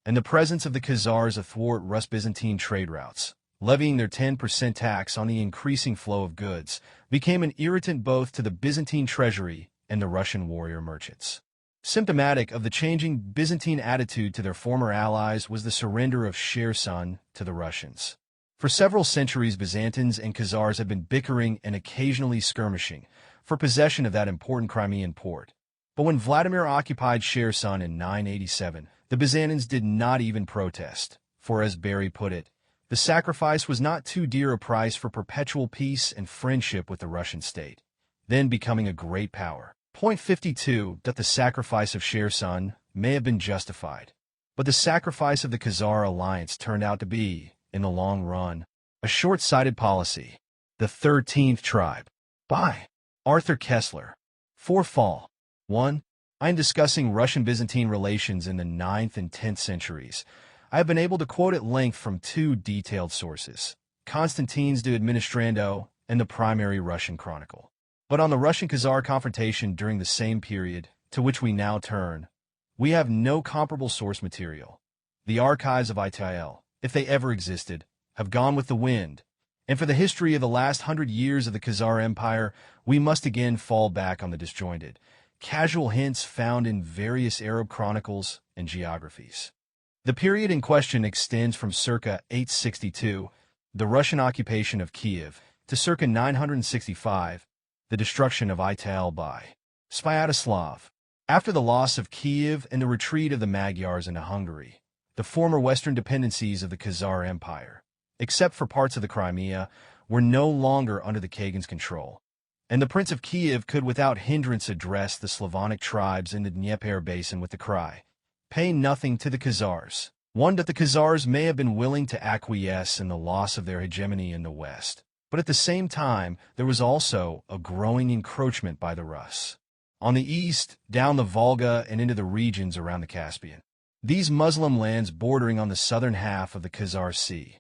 and the presence of the Khazars athwart Rus-Byzantine trade routes, levying their 10% tax on the increasing flow of goods, became an irritant both to the Byzantine treasury and the Russian warrior merchants. Symptomatic of the changing Byzantine attitude to their former allies was the surrender of Kherson to the Russians. For several centuries, Byzantines and Khazars had been bickering and occasionally skirmishing for possession of that important Crimean port. But when Vladimir occupied Kherson in 987, the Byzantines did not even protest, for as Barry put it, the sacrifice was not too dear a price for perpetual peace and friendship with the Russian state, then becoming a great power. Point 52. That the sacrifice of Kherson may have been justified, but the sacrifice of the Khazar alliance turned out to be, in the long run, a short-sighted policy. The 13th Tribe. By Arthur Koestler. Fall. 1. I am discussing Russian-Byzantine relations in the 9th and 10th centuries. I have been able to quote at length from two detailed sources, Constantine's De Administrando and the primary Russian Chronicle. But on the Russian-Khazar confrontation during the same period, to which we now turn, we have no comparable source material. The archives of ITIL, if they ever existed, have gone with the wind, and for the history of the last 100 years of the Khazar Empire, we must again fall back on the disjointed, casual hints found in various Arab chronicles and geographies. The period in question extends from circa 862, the Russian occupation of Kiev, to circa 965, the destruction of Ital by Sviatoslav. After the loss of Kiev and the retreat of the Magyars into Hungary, the former western dependencies of the Khazar Empire, except for parts of the Crimea, were no longer under the Khagan's control, and the Prince of Kiev could without hindrance address the Slavonic tribes in the Dnieper basin with the cry, "Pay nothing to the Khazars." One, that the Khazars may have been willing to acquiesce in the loss of their hegemony in the west, but at the same time there was also a growing encroachment by the Rus. On the east, down the Volga and into the regions around the Caspian. These Muslim lands bordering on the southern half of the Khazar Sea,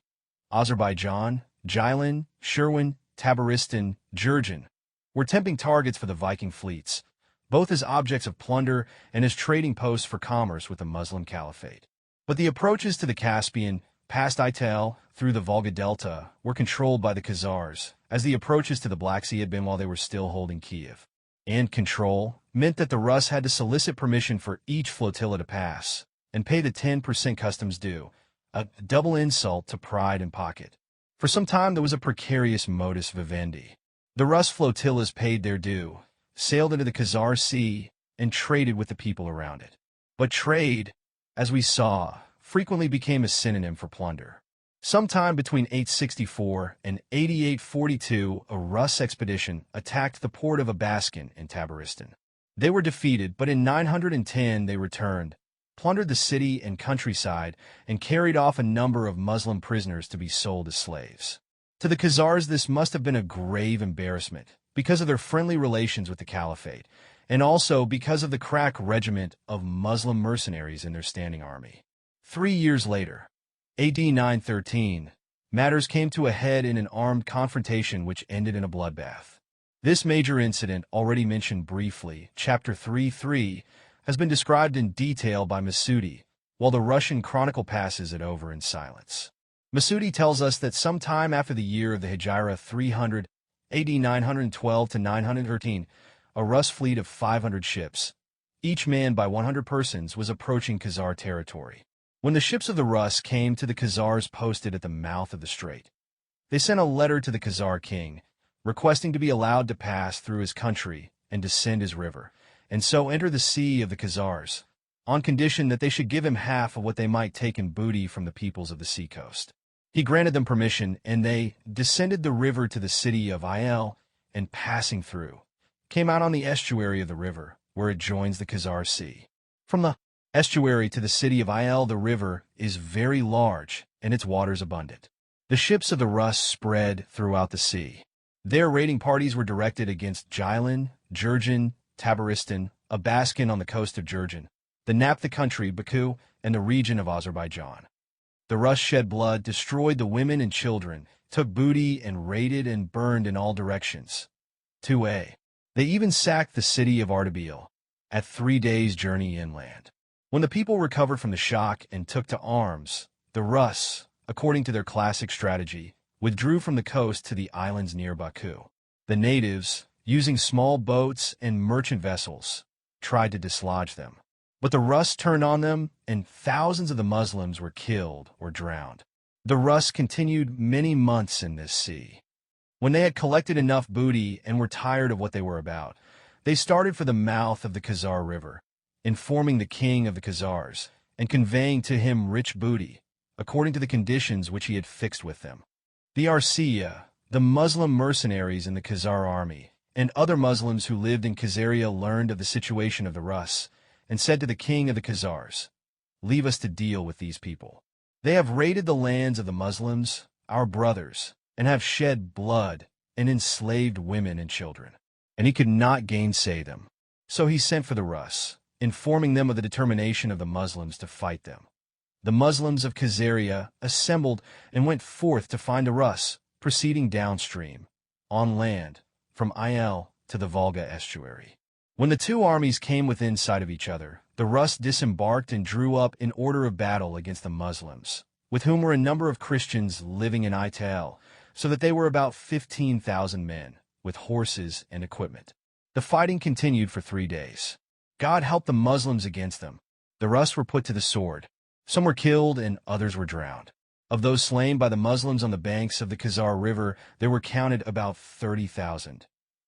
Azerbaijan, Jilin, Sherwin, Tabaristan, Jurgen, were tempting targets for the Viking fleets, both as objects of plunder and as trading posts for commerce with the Muslim Caliphate. But the approaches to the Caspian, past Ital, through the Volga Delta, were controlled by the Khazars, as the approaches to the Black Sea had been while they were still holding Kiev. And control meant that the Rus had to solicit permission for each flotilla to pass, and pay the 10% customs due, a double insult to pride and pocket. For some time there was a precarious modus vivendi. The Rus flotillas paid their due, sailed into the Khazar Sea, and traded with the people around it. But trade, as we saw, frequently became a synonym for plunder. Sometime between 864 and 8842, a Rus expedition attacked the port of Abaskin in Tabaristan. They were defeated, but in 910 they returned, plundered the city and countryside, and carried off a number of Muslim prisoners to be sold as slaves. To the Khazars this must have been a grave embarrassment, because of their friendly relations with the Caliphate, and also because of the crack regiment of Muslim mercenaries in their standing army. 3 years later, AD 913, matters came to a head in an armed confrontation which ended in a bloodbath. This major incident, already mentioned briefly, chapter 3.3, has been described in detail by Masudi, while the Russian chronicle passes it over in silence. Masudi tells us that sometime after the year of the Hijra 300, AD 912 to 913, a Rus fleet of 500 ships, each manned by 100 persons, was approaching Khazar territory. When the ships of the Rus came to the Khazars posted at the mouth of the strait, they sent a letter to the Khazar king, requesting to be allowed to pass through his country and descend his river, and so enter the sea of the Khazars, on condition that they should give him half of what they might take in booty from the peoples of the seacoast. He granted them permission, and they descended the river to the city of Il, and passing through, came out on the estuary of the river, where it joins the Khazar Sea. From the estuary to the city of Il, the river is very large, and its waters abundant. The ships of the Rus spread throughout the sea. Their raiding parties were directed against Jilin, Jurgen, Tabaristan, a baskin on the coast of Jurgen, the Naphtha country, Baku, and the region of Azerbaijan. The Rus shed blood, destroyed the women and children, took booty, and raided and burned in all directions. 2a. They even sacked the city of Ardabil, at 3 days' journey inland. When the people recovered from the shock and took to arms, the Rus, according to their classic strategy, withdrew from the coast to the islands near Baku. The natives, using small boats and merchant vessels, tried to dislodge them. But the Rus turned on them, and thousands of the Muslims were killed or drowned. The Rus continued many months in this sea. When they had collected enough booty and were tired of what they were about, they started for the mouth of the Khazar River, informing the king of the Khazars and conveying to him rich booty, according to the conditions which he had fixed with them. The Arsiya, the Muslim mercenaries in the Khazar army, and other Muslims who lived in Khazaria learned of the situation of the Rus, and said to the king of the Khazars, "Leave us to deal with these people. They have raided the lands of the Muslims, our brothers, and have shed blood and enslaved women and children." And he could not gainsay them. So he sent for the Rus, informing them of the determination of the Muslims to fight them. The Muslims of Khazaria assembled and went forth to find the Rus, proceeding downstream, on land, from Il to the Volga estuary. When the two armies came within sight of each other, the Rus disembarked and drew up in order of battle against the Muslims, with whom were a number of Christians living in Ital, so that they were about 15,000 men, with horses and equipment. The fighting continued for 3 days. God helped the Muslims against them. The Rus were put to the sword. Some were killed and others were drowned. Of those slain by the Muslims on the banks of the Khazar River, there were counted about 30,000.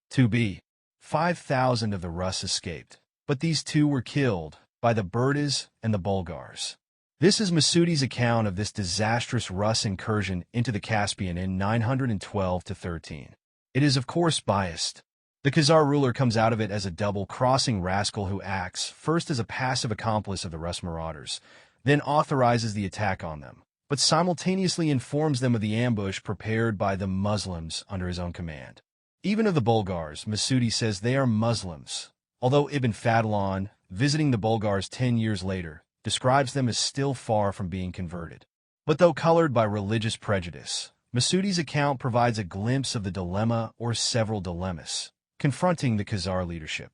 2b. 5,000 of the Rus escaped, but these too were killed by the Burdas and the Bulgars. This is Masudi's account of this disastrous Rus incursion into the Caspian in 912-13. It is of course biased. The Khazar ruler comes out of it as a double-crossing rascal who acts first as a passive accomplice of the Rus marauders, then authorizes the attack on them, but simultaneously informs them of the ambush prepared by the Muslims under his own command. Even of the Bulgars, Masudi says they are Muslims, although Ibn Fadlan, visiting the Bulgars 10 years later, describes them as still far from being converted. But though colored by religious prejudice, Masudi's account provides a glimpse of the dilemma or several dilemmas confronting the Khazar leadership.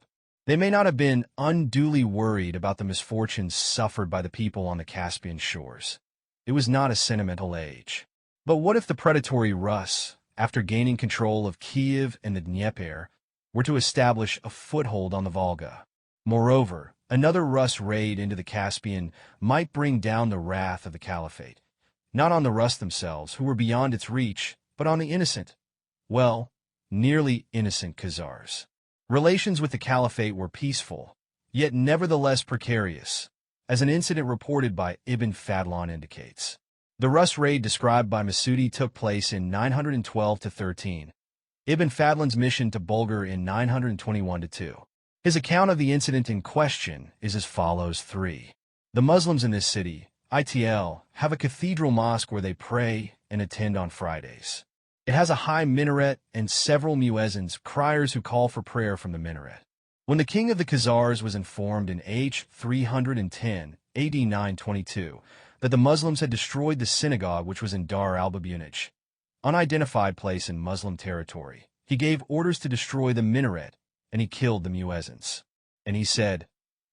They may not have been unduly worried about the misfortunes suffered by the people on the Caspian shores. It was not a sentimental age. But what if the predatory Rus, after gaining control of Kiev and the Dnieper, were to establish a foothold on the Volga? Moreover, another Rus raid into the Caspian might bring down the wrath of the Caliphate, not on the Rus themselves, who were beyond its reach, but on the innocent, well, nearly innocent Khazars. Relations with the Caliphate were peaceful, yet nevertheless precarious, as an incident reported by Ibn Fadlan indicates. The Rus raid described by Masudi took place in 912-13. Ibn Fadlan's mission to Bulgar in 921-2. His account of the incident in question is as follows: 3. The Muslims in this city, ITL, have a cathedral mosque where they pray and attend on Fridays. It has a high minaret and several muezzins, criers who call for prayer from the minaret. When the king of the Khazars was informed in H. 310, AD 922, that the Muslims had destroyed the synagogue which was in Dar al-Babunaj, unidentified place in Muslim territory, he gave orders to destroy the minaret, and he killed the muezzins. And he said,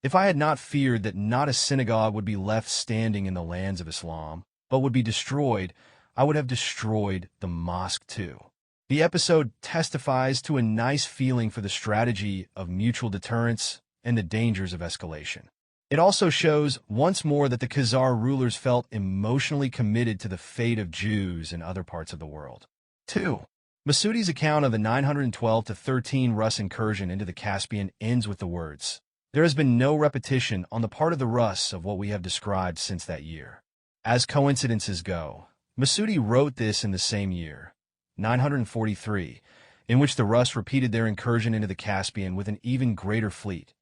"If I had not feared that not a synagogue would be left standing in the lands of Islam, but would be destroyed, I would have destroyed the mosque too." The episode testifies to a nice feeling for the strategy of mutual deterrence and the dangers of escalation. It also shows once more that the Khazar rulers felt emotionally committed to the fate of Jews in other parts of the world. 2. Masudi's account of the 912 to 13 Rus incursion into the Caspian ends with the words, "There has been no repetition on the part of the Rus of what we have described since that year." As coincidences go, Masudi wrote this in the same year, 943, in which the Rus repeated their incursion into the Caspian with an even greater fleet.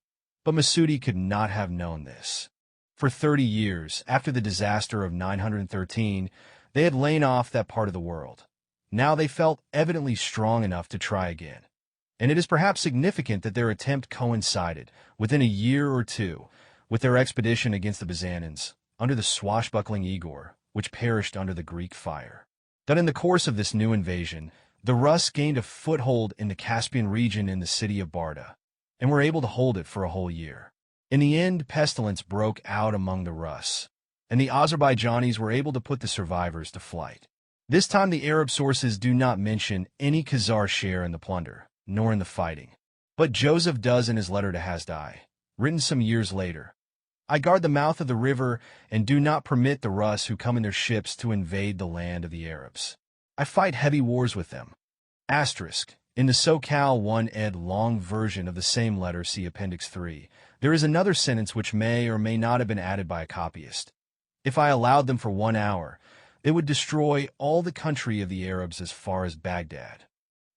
But Masudi could not have known this. For 30 years, after the disaster of 913, they had lain off that part of the world. Now they felt evidently strong enough to try again. And it is perhaps significant that their attempt coincided, within a year or two, with their expedition against the Byzantines, under the swashbuckling Igor, which perished under the Greek fire. That in the course of this new invasion, the Rus gained a foothold in the Caspian region in the city of Barda, and were able to hold it for a whole year. In the end, pestilence broke out among the Rus, and the Azerbaijanis were able to put the survivors to flight. This time the Arab sources do not mention any Khazar share in the plunder, nor in the fighting. But Joseph does in his letter to Hasdai, written some years later. "I guard the mouth of the river and do not permit the Rus who come in their ships to invade the land of the Arabs. I fight heavy wars with them." Asterisk. In the SoCal 1 ed. long version of the same letter, see Appendix 3, there is another sentence which may or may not have been added by a copyist. "If I allowed them for 1 hour, they would destroy all the country of the Arabs as far as Baghdad."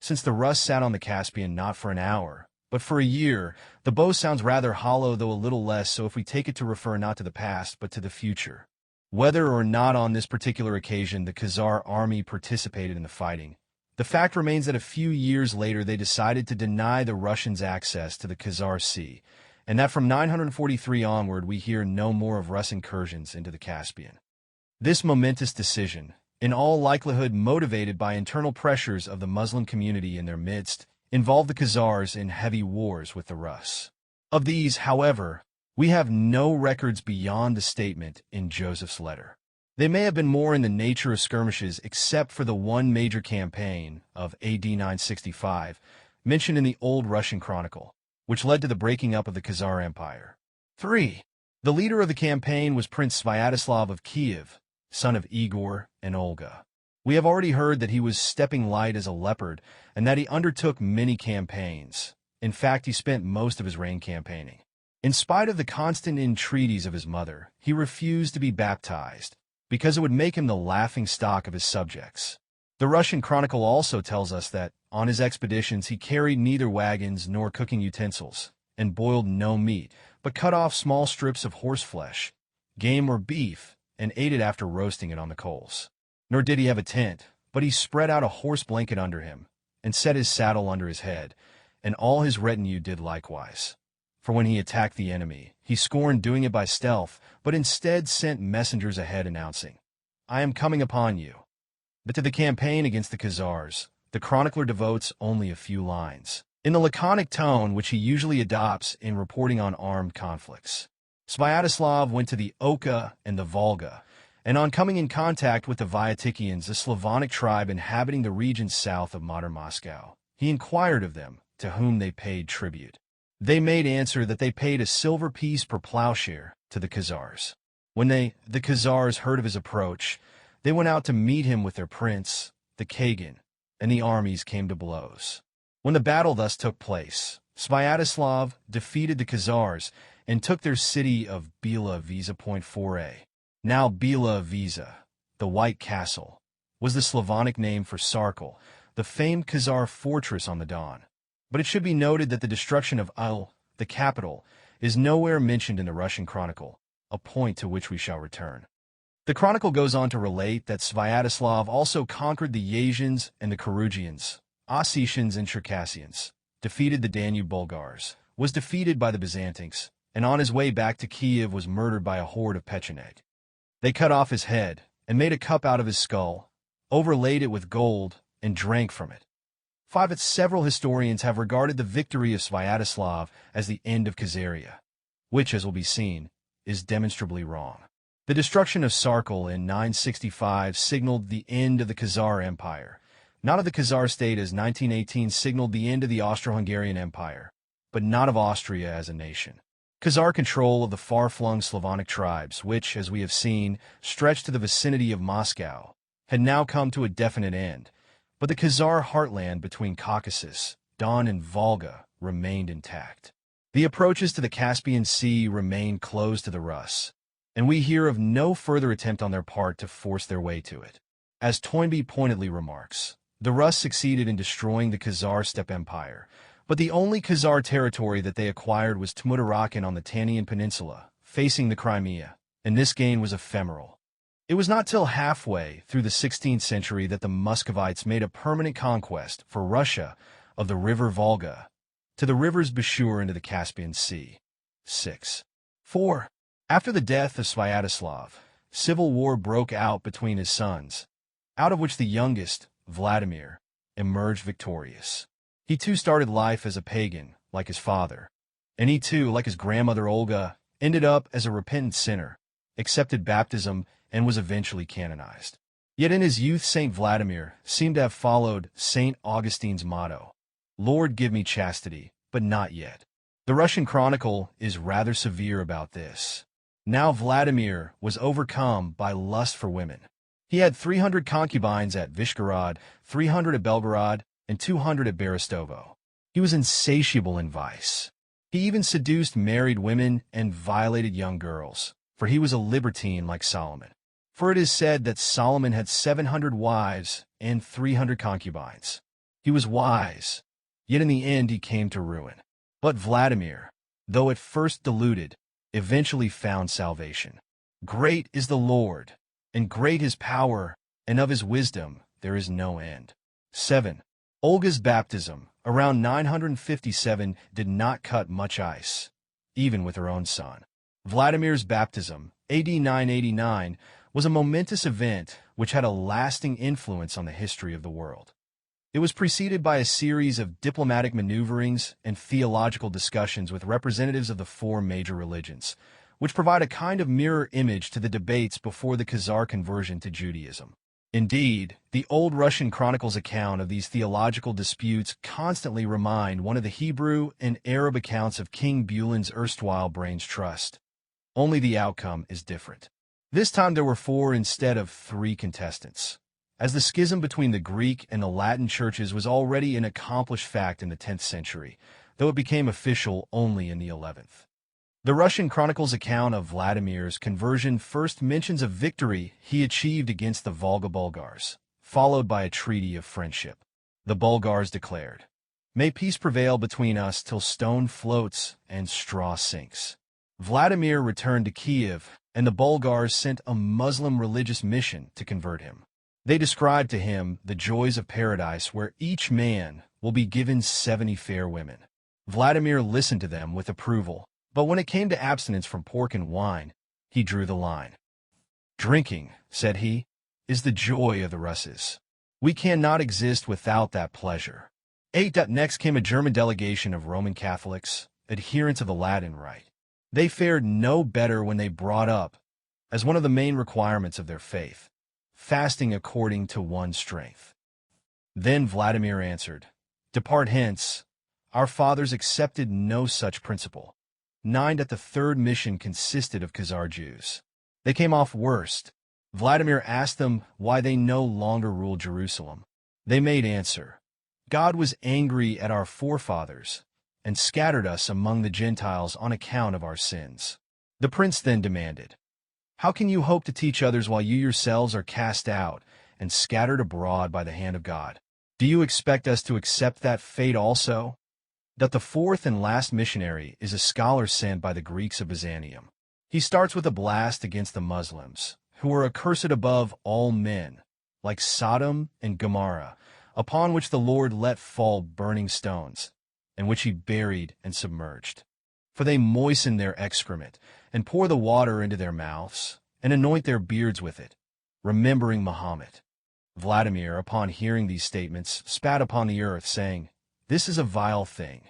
Since the Rus sat on the Caspian not for an hour, but for a year, the bow sounds rather hollow, though a little less so if we take it to refer not to the past but to the future. Whether or not on this particular occasion the Khazar army participated in the fighting, the fact remains that a few years later they decided to deny the Russians access to the Khazar Sea, and that from 943 onward we hear no more of Rus incursions into the Caspian. This momentous decision, in all likelihood motivated by internal pressures of the Muslim community in their midst, involved the Khazars in heavy wars with the Rus. Of these, however, we have no records beyond the statement in Joseph's letter. They may have been more in the nature of skirmishes except for the one major campaign of AD 965, mentioned in the Old Russian Chronicle, which led to the breaking up of the Khazar Empire. 3. The leader of the campaign was Prince Sviatoslav of Kiev, son of Igor and Olga. We have already heard that he was stepping light as a leopard and that he undertook many campaigns. In fact, he spent most of his reign campaigning. In spite of the constant entreaties of his mother, he refused to be baptized, because it would make him the laughing-stock of his subjects. The Russian Chronicle also tells us that, on his expeditions, he carried neither wagons nor cooking utensils, and boiled no meat, but cut off small strips of horseflesh, game or beef, and ate it after roasting it on the coals. Nor did he have a tent, but he spread out a horse blanket under him, and set his saddle under his head, and all his retinue did likewise. For when he attacked the enemy, he scorned doing it by stealth, but instead sent messengers ahead announcing, "I am coming upon you." But to the campaign against the Khazars, the chronicler devotes only a few lines, in the laconic tone which he usually adopts in reporting on armed conflicts. Sviatoslav went to the Oka and the Volga, and on coming in contact with the Vyatikians, a Slavonic tribe inhabiting the region south of modern Moscow, he inquired of them to whom they paid tribute. They made answer that they paid a silver piece per plowshare to the Khazars. When the Khazars heard of his approach, they went out to meet him with their prince, the Kagan, and the armies came to blows. When the battle thus took place, Sviatoslav defeated the Khazars and took their city of Bila Visa.4a. Now Bila Visa, the White Castle, was the Slavonic name for Sarkel, the famed Khazar fortress on the Don. But it should be noted that the destruction of Al, the capital, is nowhere mentioned in the Russian Chronicle, a point to which we shall return. The Chronicle goes on to relate that Sviatoslav also conquered the Yazians and the Karugians, Ossetians and Circassians, defeated the Danube Bulgars, was defeated by the Byzantines, and on his way back to Kiev was murdered by a horde of Pechenegs. They cut off his head and made a cup out of his skull, overlaid it with gold, and drank from it. 5. Several historians have regarded the victory of Sviatoslav as the end of Khazaria, which, as will be seen, is demonstrably wrong. The destruction of Sarkel in 965 signaled the end of the Khazar Empire, not of the Khazar state, as 1918 signaled the end of the Austro-Hungarian Empire, but not of Austria as a nation. Khazar control of the far-flung Slavonic tribes, which, as we have seen, stretched to the vicinity of Moscow, had now come to a definite end, But the Khazar heartland between Caucasus, Don, and Volga remained intact. The approaches to the Caspian Sea remained closed to the Rus, and we hear of no further attempt on their part to force their way to it. As Toynbee pointedly remarks, the Rus succeeded in destroying the Khazar steppe empire, but the only Khazar territory that they acquired was Tmutarakan on the Tanian Peninsula, facing the Crimea, and this gain was ephemeral. It was not till halfway through the 16th century that the Muscovites made a permanent conquest for Russia of the river Volga to the rivers Bashur into the Caspian Sea. 4. After the death of Sviatoslav, civil war broke out between his sons, out of which the youngest, Vladimir, emerged victorious. He too started life as a pagan, like his father, and he too, like his grandmother Olga, ended up as a repentant sinner, accepted baptism, and was eventually canonized. Yet in his youth Saint Vladimir seemed to have followed Saint Augustine's motto, "Lord, give me chastity, but not yet." The Russian chronicle is rather severe about this. Now Vladimir was overcome by lust for women. He had 300 concubines at Vyshgorod, 300 at Belgorod, and 200 at Berestovo. He was insatiable in vice. He even seduced married women and violated young girls, for he was a libertine like Solomon. For it is said that Solomon had 700 wives and 300 concubines. He was wise, yet in the end he came to ruin. But Vladimir, though at first deluded, eventually found salvation. Great is the Lord, and great his power, and of his wisdom there is no end. 7. Olga's baptism, around 957, did not cut much ice, even with her own son. Vladimir's baptism, AD 989, was a momentous event which had a lasting influence on the history of the world. It was preceded by a series of diplomatic maneuverings and theological discussions with representatives of the four major religions, which provide a kind of mirror image to the debates before the Khazar conversion to Judaism. Indeed, the old Russian chronicles account of these theological disputes constantly remind one of the Hebrew and Arab accounts of King Bulan's erstwhile brain's trust. Only the outcome is different. This time there were 4 instead of 3 contestants, as the schism between the Greek and the Latin churches was already an accomplished fact in the 10th century, though it became official only in the 11th. The Russian chronicles account of Vladimir's conversion first mentions a victory he achieved against the Volga Bulgars, followed by a treaty of friendship. The Bulgars declared, "May peace prevail between us till stone floats and straw sinks." Vladimir returned to Kiev, and the Bulgars sent a Muslim religious mission to convert him. They described to him the joys of paradise where each man will be given 70 fair women. Vladimir listened to them with approval, but when it came to abstinence from pork and wine, he drew the line. "Drinking," said he, "is the joy of the Russes. We cannot exist without that pleasure." 8. Next came a German delegation of Roman Catholics, adherents of the Latin Rite. They fared no better when they brought up, as one of the main requirements of their faith, fasting according to one's strength. Then Vladimir answered, "Depart hence. Our fathers accepted no such principle." 9. The third mission consisted of Khazar Jews. They came off worst. Vladimir asked them why they no longer ruled Jerusalem. They made answer, "God was angry at our forefathers and scattered us among the Gentiles on account of our sins." The prince then demanded, "How can you hope to teach others while you yourselves are cast out and scattered abroad by the hand of God? Do you expect us to accept that fate also?" The fourth and last missionary is a scholar sent by the Greeks of Byzantium. He starts with a blast against the Muslims, who are accursed above all men, like Sodom and Gomorrah, upon which the Lord let fall burning stones, and which he buried and submerged. For they moisten their excrement, and pour the water into their mouths, and anoint their beards with it, remembering Muhammad. Vladimir, upon hearing these statements, spat upon the earth, saying, "This is a vile thing."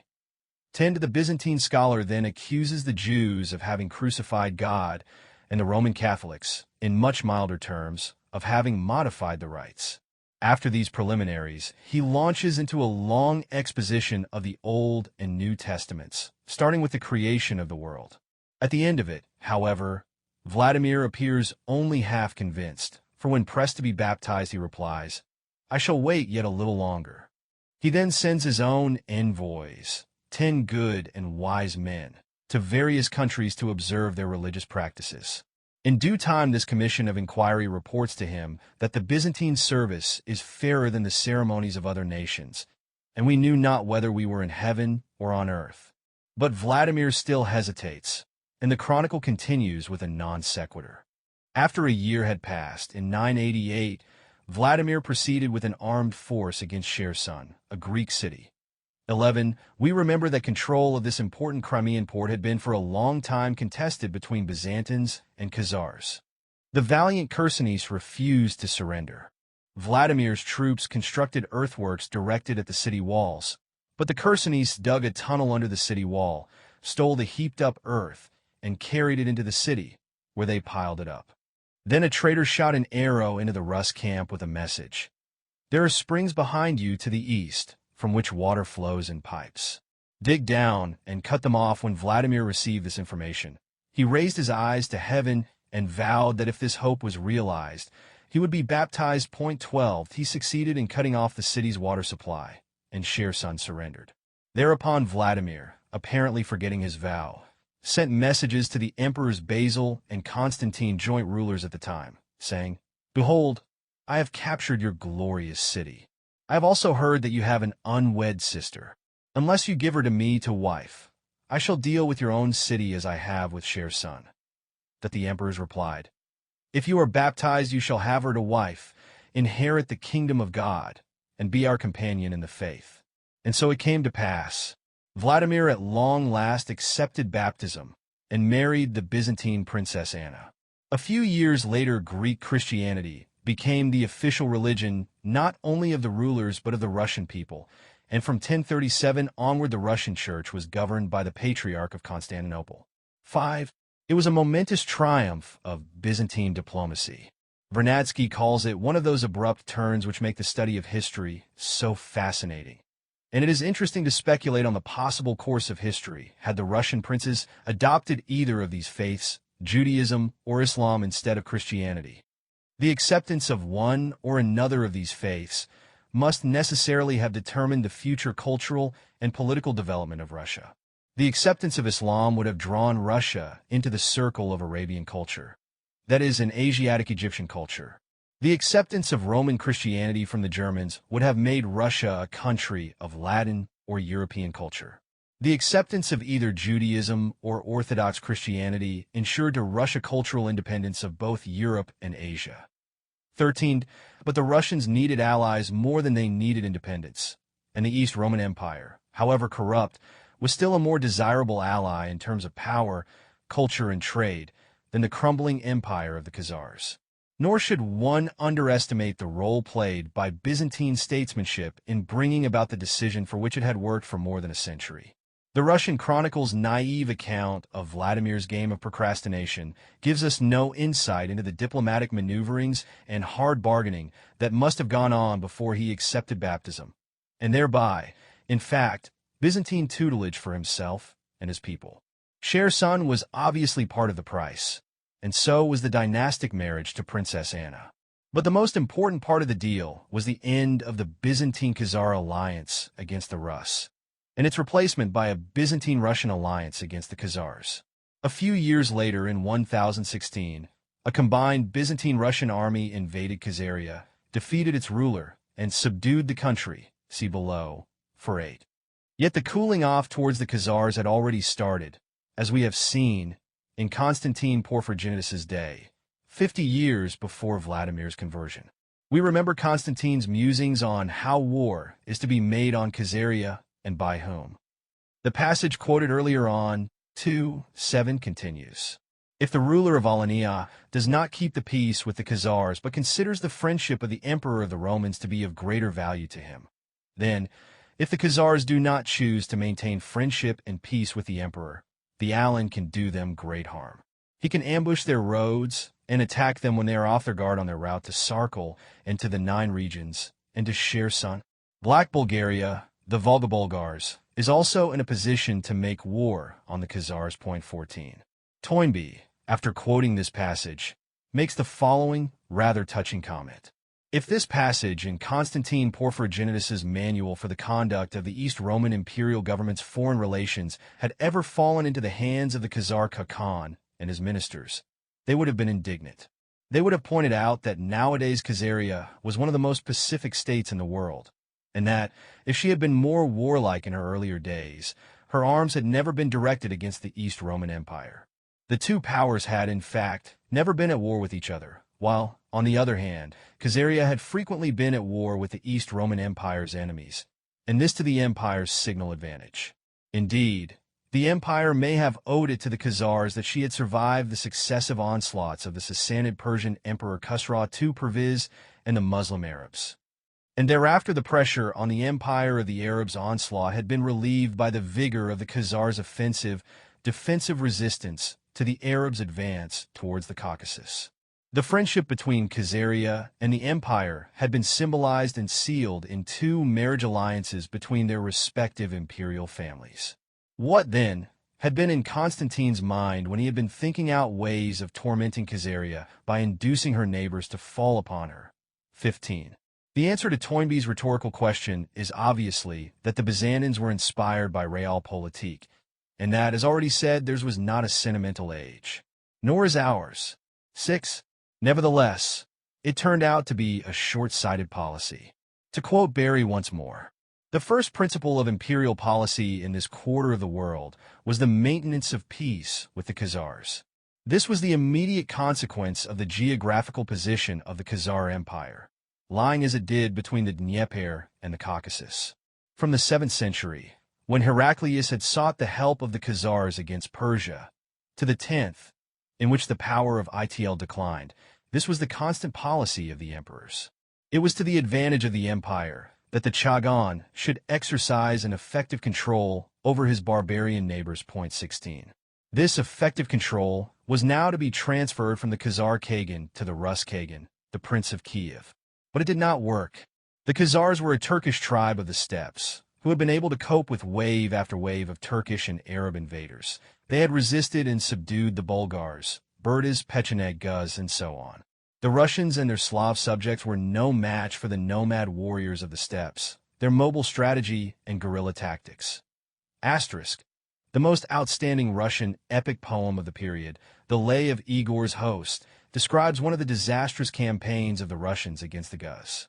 10. The Byzantine scholar then accuses the Jews of having crucified God, and the Roman Catholics, in much milder terms, of having modified the rites. After these preliminaries, he launches into a long exposition of the Old and New Testaments, starting with the creation of the world. At the end of it, however, Vladimir appears only half convinced, for when pressed to be baptized he replies, I shall wait yet a little longer. He then sends his own envoys, 10 good and wise men, to various countries to observe their religious practices. In due time, this commission of inquiry reports to him that the Byzantine service is fairer than the ceremonies of other nations, and we knew not whether we were in heaven or on earth. But Vladimir still hesitates, and the chronicle continues with a non sequitur. After a year had passed, in 988, Vladimir proceeded with an armed force against Kherson, a Greek city. 11. We remember that control of this important Crimean port had been for a long time contested between Byzantines and Khazars. The valiant Chersonese refused to surrender. Vladimir's troops constructed earthworks directed at the city walls, but the Chersonese dug a tunnel under the city wall, stole the heaped-up earth, and carried it into the city, where they piled it up. Then a traitor shot an arrow into the Rus camp with a message. There are springs behind you to the east, from which water flows in pipes. Dig down and cut them off. When Vladimir received this information, he raised his eyes to heaven and vowed that if this hope was realized, he would be baptized. 12. He succeeded in cutting off the city's water supply, and Kherson surrendered. Thereupon Vladimir, apparently forgetting his vow, sent messages to the emperors Basil and Constantine, joint rulers at the time, saying, "Behold, I have captured your glorious city. I have also heard that you have an unwed sister. Unless you give her to me to wife, I shall deal with your own city as I have with Kherson." That the emperors replied, "If you are baptized, you shall have her to wife, inherit the kingdom of God, and be our companion in the faith." And so it came to pass. Vladimir at long last accepted baptism and married the Byzantine princess Anna. A few years later, Greek Christianity became the official religion not only of the rulers but of the Russian people, and from 1037 onward the Russian Church was governed by the Patriarch of Constantinople. 5. It was a momentous triumph of Byzantine diplomacy. Vernadsky calls it one of those abrupt turns which make the study of history so fascinating. And it is interesting to speculate on the possible course of history had the Russian princes adopted either of these faiths, Judaism or Islam, instead of Christianity. The acceptance of one or another of these faiths must necessarily have determined the future cultural and political development of Russia. The acceptance of Islam would have drawn Russia into the circle of Arabian culture, that is, an Asiatic Egyptian culture. The acceptance of Roman Christianity from the Germans would have made Russia a country of Latin or European culture. The acceptance of either Judaism or Orthodox Christianity ensured to Russia cultural independence of both Europe and Asia. 13. But the Russians needed allies more than they needed independence, and the East Roman Empire, however corrupt, was still a more desirable ally in terms of power, culture, and trade than the crumbling empire of the Khazars. Nor should one underestimate the role played by Byzantine statesmanship in bringing about the decision for which it had worked for more than a century. The Russian Chronicle's naive account of Vladimir's game of procrastination gives us no insight into the diplomatic maneuverings and hard bargaining that must have gone on before he accepted baptism, and thereby, in fact, Byzantine tutelage for himself and his people. Kherson was obviously part of the price, and so was the dynastic marriage to Princess Anna. But the most important part of the deal was the end of the Byzantine-Khazar alliance against the Rus, and its replacement by a Byzantine-Russian alliance against the Khazars. A few years later, in 1016, a combined Byzantine-Russian army invaded Khazaria, defeated its ruler, and subdued the country, see below, for 8. Yet the cooling off towards the Khazars had already started, as we have seen, in Constantine Porphyrogenitus' day, 50 years before Vladimir's conversion. We remember Constantine's musings on how war is to be made on Khazaria and by whom. The passage quoted earlier on, 2:7, continues. If the ruler of Alania does not keep the peace with the Khazars but considers the friendship of the emperor of the Romans to be of greater value to him, then, if the Khazars do not choose to maintain friendship and peace with the emperor, the Alan can do them great harm. He can ambush their roads and attack them when they are off their guard on their route to Sarkel and to the 9 regions and to Kherson. Black Bulgaria, the Volga Bulgars, is also in a position to make war on the Khazars. 14. Toynbee, after quoting this passage, makes the following rather touching comment. If this passage in Constantine Porphyrogenitus's Manual for the Conduct of the East Roman Imperial Government's Foreign Relations had ever fallen into the hands of the Khazar Khan and his ministers, they would have been indignant. They would have pointed out that nowadays Khazaria was one of the most pacific states in the world, and that, if she had been more warlike in her earlier days, her arms had never been directed against the East Roman Empire. The two powers had, in fact, never been at war with each other, while, on the other hand, Khazaria had frequently been at war with the East Roman Empire's enemies, and this to the empire's signal advantage. Indeed, the empire may have owed it to the Khazars that she had survived the successive onslaughts of the Sassanid Persian Emperor Khusra II Perviz and the Muslim Arabs. And thereafter the pressure on the empire of the Arabs' onslaught had been relieved by the vigor of the Khazars' offensive, defensive resistance to the Arabs' advance towards the Caucasus. The friendship between Khazaria and the empire had been symbolized and sealed in two marriage alliances between their respective imperial families. What, then, had been in Constantine's mind when he had been thinking out ways of tormenting Khazaria by inducing her neighbors to fall upon her? 15. The answer to Toynbee's rhetorical question is obviously that the Byzantines were inspired by realpolitik, and that, as already said, theirs was not a sentimental age. Nor is ours. 6. Nevertheless, it turned out to be a short-sighted policy. To quote Barry once more, the first principle of imperial policy in this quarter of the world was the maintenance of peace with the Khazars. This was the immediate consequence of the geographical position of the Khazar Empire, lying as it did between the Dnieper and the Caucasus. From the 7th century, when Heraclius had sought the help of the Khazars against Persia, to the 10th, in which the power of Itl declined, this was the constant policy of the emperors. It was to the advantage of the empire that the Chagan should exercise an effective control over his barbarian neighbors. Point 16. This effective control was now to be transferred from the Khazar Khagan to the Rus Khagan, the Prince of Kiev. But it did not work. The Khazars were a Turkish tribe of the steppes, who had been able to cope with wave after wave of Turkish and Arab invaders. They had resisted and subdued the Bulgars, Burdas, Pecheneg, Guz, and so on. The Russians and their Slav subjects were no match for the nomad warriors of the steppes, their mobile strategy and guerrilla tactics. Asterisk. The most outstanding Russian epic poem of the period, The Lay of Igor's Host, describes one of the disastrous campaigns of the Russians against the Guz.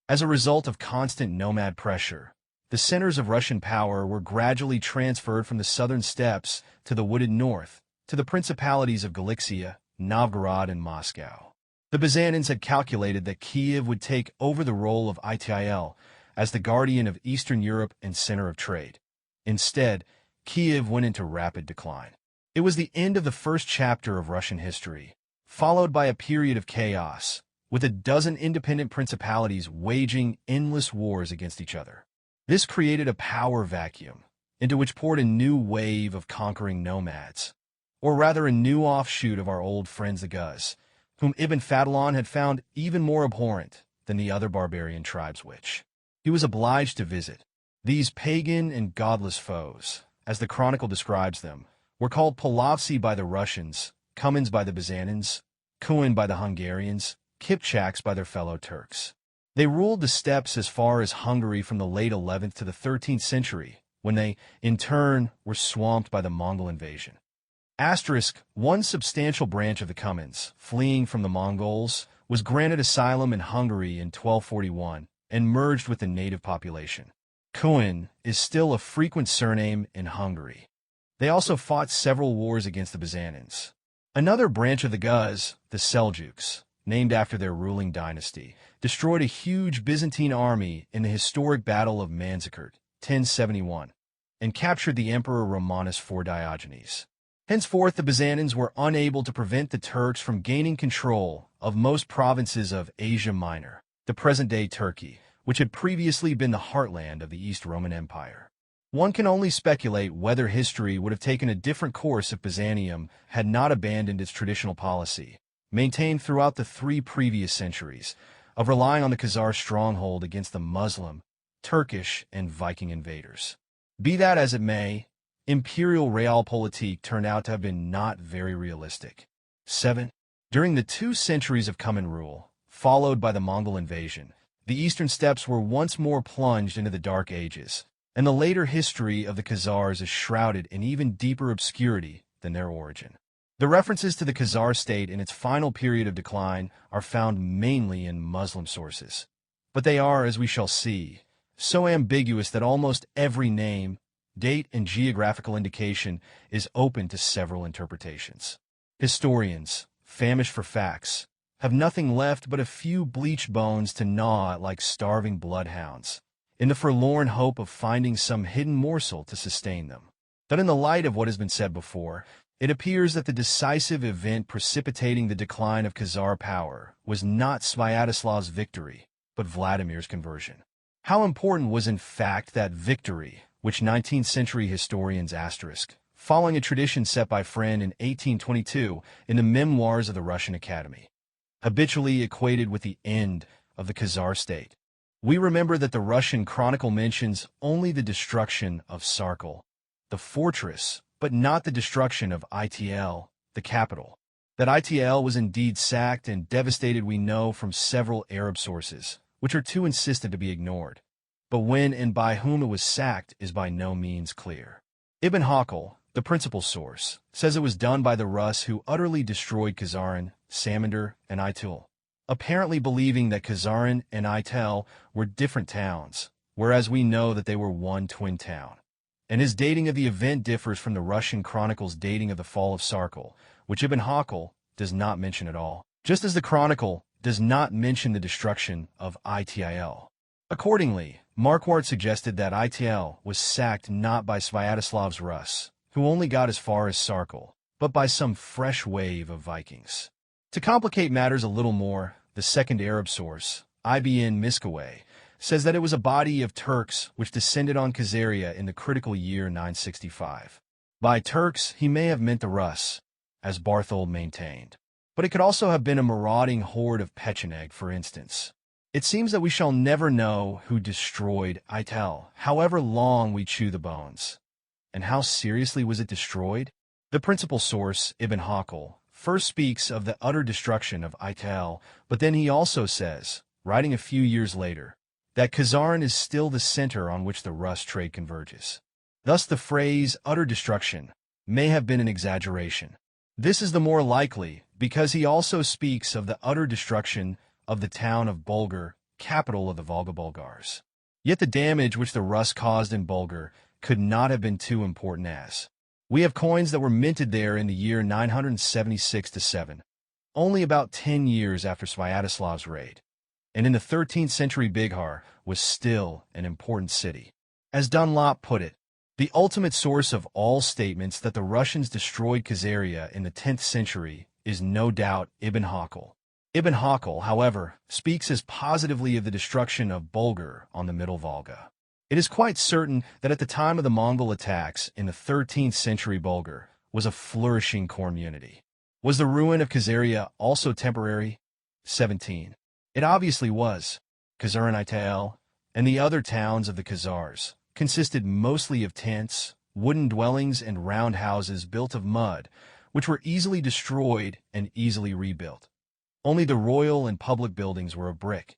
As a result of constant nomad pressure, the centers of Russian power were gradually transferred from the southern steppes to the wooded north, to the principalities of Galicia, Novgorod, and Moscow. The Byzantines had calculated that Kiev would take over the role of Itl as the guardian of Eastern Europe and center of trade. Instead, Kiev went into rapid decline. It was the end of the first chapter of Russian history, followed by a period of chaos, with a dozen independent principalities waging endless wars against each other. This created a power vacuum, into which poured a new wave of conquering nomads, or rather a new offshoot of our old friends the Guz, whom Ibn Fadlan had found even more abhorrent than the other barbarian tribes which he was obliged to visit. These pagan and godless foes, as the chronicle describes them, were called Polovtsi by the Russians, Cumans by the Byzantines, Kuan by the Hungarians, Kipchaks by their fellow Turks. They ruled the steppes as far as Hungary from the late 11th to the 13th century, when they, in turn, were swamped by the Mongol invasion. Asterisk, one substantial branch of the Cumans, fleeing from the Mongols, was granted asylum in Hungary in 1241 and merged with the native population. Kuan is still a frequent surname in Hungary. They also fought several wars against the Byzantines. Another branch of the Guz, the Seljuks, named after their ruling dynasty, destroyed a huge Byzantine army in the historic Battle of Manzikert, 1071, and captured the Emperor Romanus IV Diogenes. Henceforth, the Byzantines were unable to prevent the Turks from gaining control of most provinces of Asia Minor, the present-day Turkey, which had previously been the heartland of the East Roman Empire. One can only speculate whether history would have taken a different course if Byzantium had not abandoned its traditional policy, maintained throughout the 3 previous centuries, of relying on the Khazar stronghold against the Muslim, Turkish, and Viking invaders. Be that as it may, imperial realpolitik turned out to have been not very realistic. 7. During the 2 centuries of Cuman rule, followed by the Mongol invasion, the eastern steppes were once more plunged into the Dark Ages, and the later history of the Khazars is shrouded in even deeper obscurity than their origin. The references to the Khazar state in its final period of decline are found mainly in Muslim sources, but they are, as we shall see, so ambiguous that almost every name, date, and geographical indication is open to several interpretations. Historians, famished for facts, have nothing left but a few bleached bones to gnaw at like starving bloodhounds, in the forlorn hope of finding some hidden morsel to sustain them. But in the light of what has been said before, it appears that the decisive event precipitating the decline of Khazar power was not Sviatoslav's victory, but Vladimir's conversion. How important was in fact that victory, which 19th century historians asterisk, following a tradition set by Friend in 1822 in the Memoirs of the Russian Academy, habitually equated with the end of the Khazar state? We remember that the Russian chronicle mentions only the destruction of Sarkel, the fortress, but not the destruction of Itl, the capital. That Itl was indeed sacked and devastated we know from several Arab sources, which are too insistent to be ignored. But when and by whom it was sacked is by no means clear. Ibn Hakel, the principal source, says it was done by the Rus who utterly destroyed Khazaran, Samander, and Itul, apparently believing that Khazaran and Ital were different towns, whereas we know that they were one twin town. And his dating of the event differs from the Russian chronicle's dating of the fall of Sarkel, which Ibn Hakel does not mention at all, just as the chronicle does not mention the destruction of Itl. Accordingly, Marquardt suggested that Itl was sacked not by Sviatoslav's Rus, who only got as far as Sarkel, but by some fresh wave of Vikings. To complicate matters a little more, the second Arab source, Ibn Miskawayh, says that it was a body of Turks which descended on Khazaria in the critical year 965. By Turks, he may have meant the Rus, as Barthold maintained. But it could also have been a marauding horde of Pecheneg, for instance. It seems that we shall never know who destroyed Ital, however long we chew the bones. And how seriously was it destroyed? The principal source, Ibn Hakel, first speaks of the utter destruction of Ital, but then he also says, writing a few years later, that Khazaran is still the center on which the Rus trade converges. Thus the phrase utter destruction may have been an exaggeration. This is the more likely because he also speaks of the utter destruction of the town of Bulgar, capital of the Volga Bulgars. Yet the damage which the Rus caused in Bulgar could not have been too important, as we have coins that were minted there in the year 976-7, only about 10 years after Sviatoslav's raid, and in the 13th century Bighar was still an important city. As Dunlop put it, the ultimate source of all statements that the Russians destroyed Khazaria in the 10th century is no doubt Ibn Hakel. Ibn Hakel, however, speaks as positively of the destruction of Bulgar on the Middle Volga. It is quite certain that at the time of the Mongol attacks in the 13th century Bulgar was a flourishing community. Was the ruin of Khazaria also temporary? 17. It obviously was. Khazar and Ital, and the other towns of the Khazars, consisted mostly of tents, wooden dwellings, and round houses built of mud, which were easily destroyed and easily rebuilt. Only the royal and public buildings were of brick.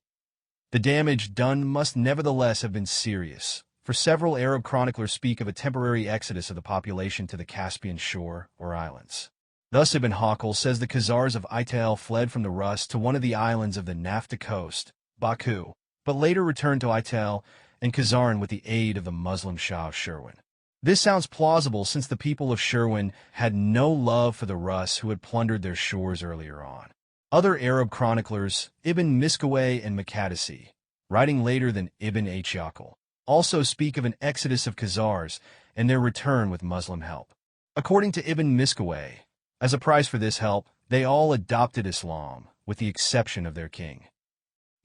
The damage done must nevertheless have been serious, for several Arab chroniclers speak of a temporary exodus of the population to the Caspian shore or islands. Thus Ibn Hakel says the Khazars of Ital fled from the Rus to one of the islands of the Nafta coast, Baku, but later returned to Ital and Khazaran with the aid of the Muslim Shah of Sherwin. This sounds plausible since the people of Sherwin had no love for the Rus who had plundered their shores earlier on. Other Arab chroniclers, Ibn Miskawayh and Makadisi, writing later than Ibn Yakel, also speak of an exodus of Khazars and their return with Muslim help. According to Ibn Miskawayh, as a price for this help, they all adopted Islam, with the exception of their king.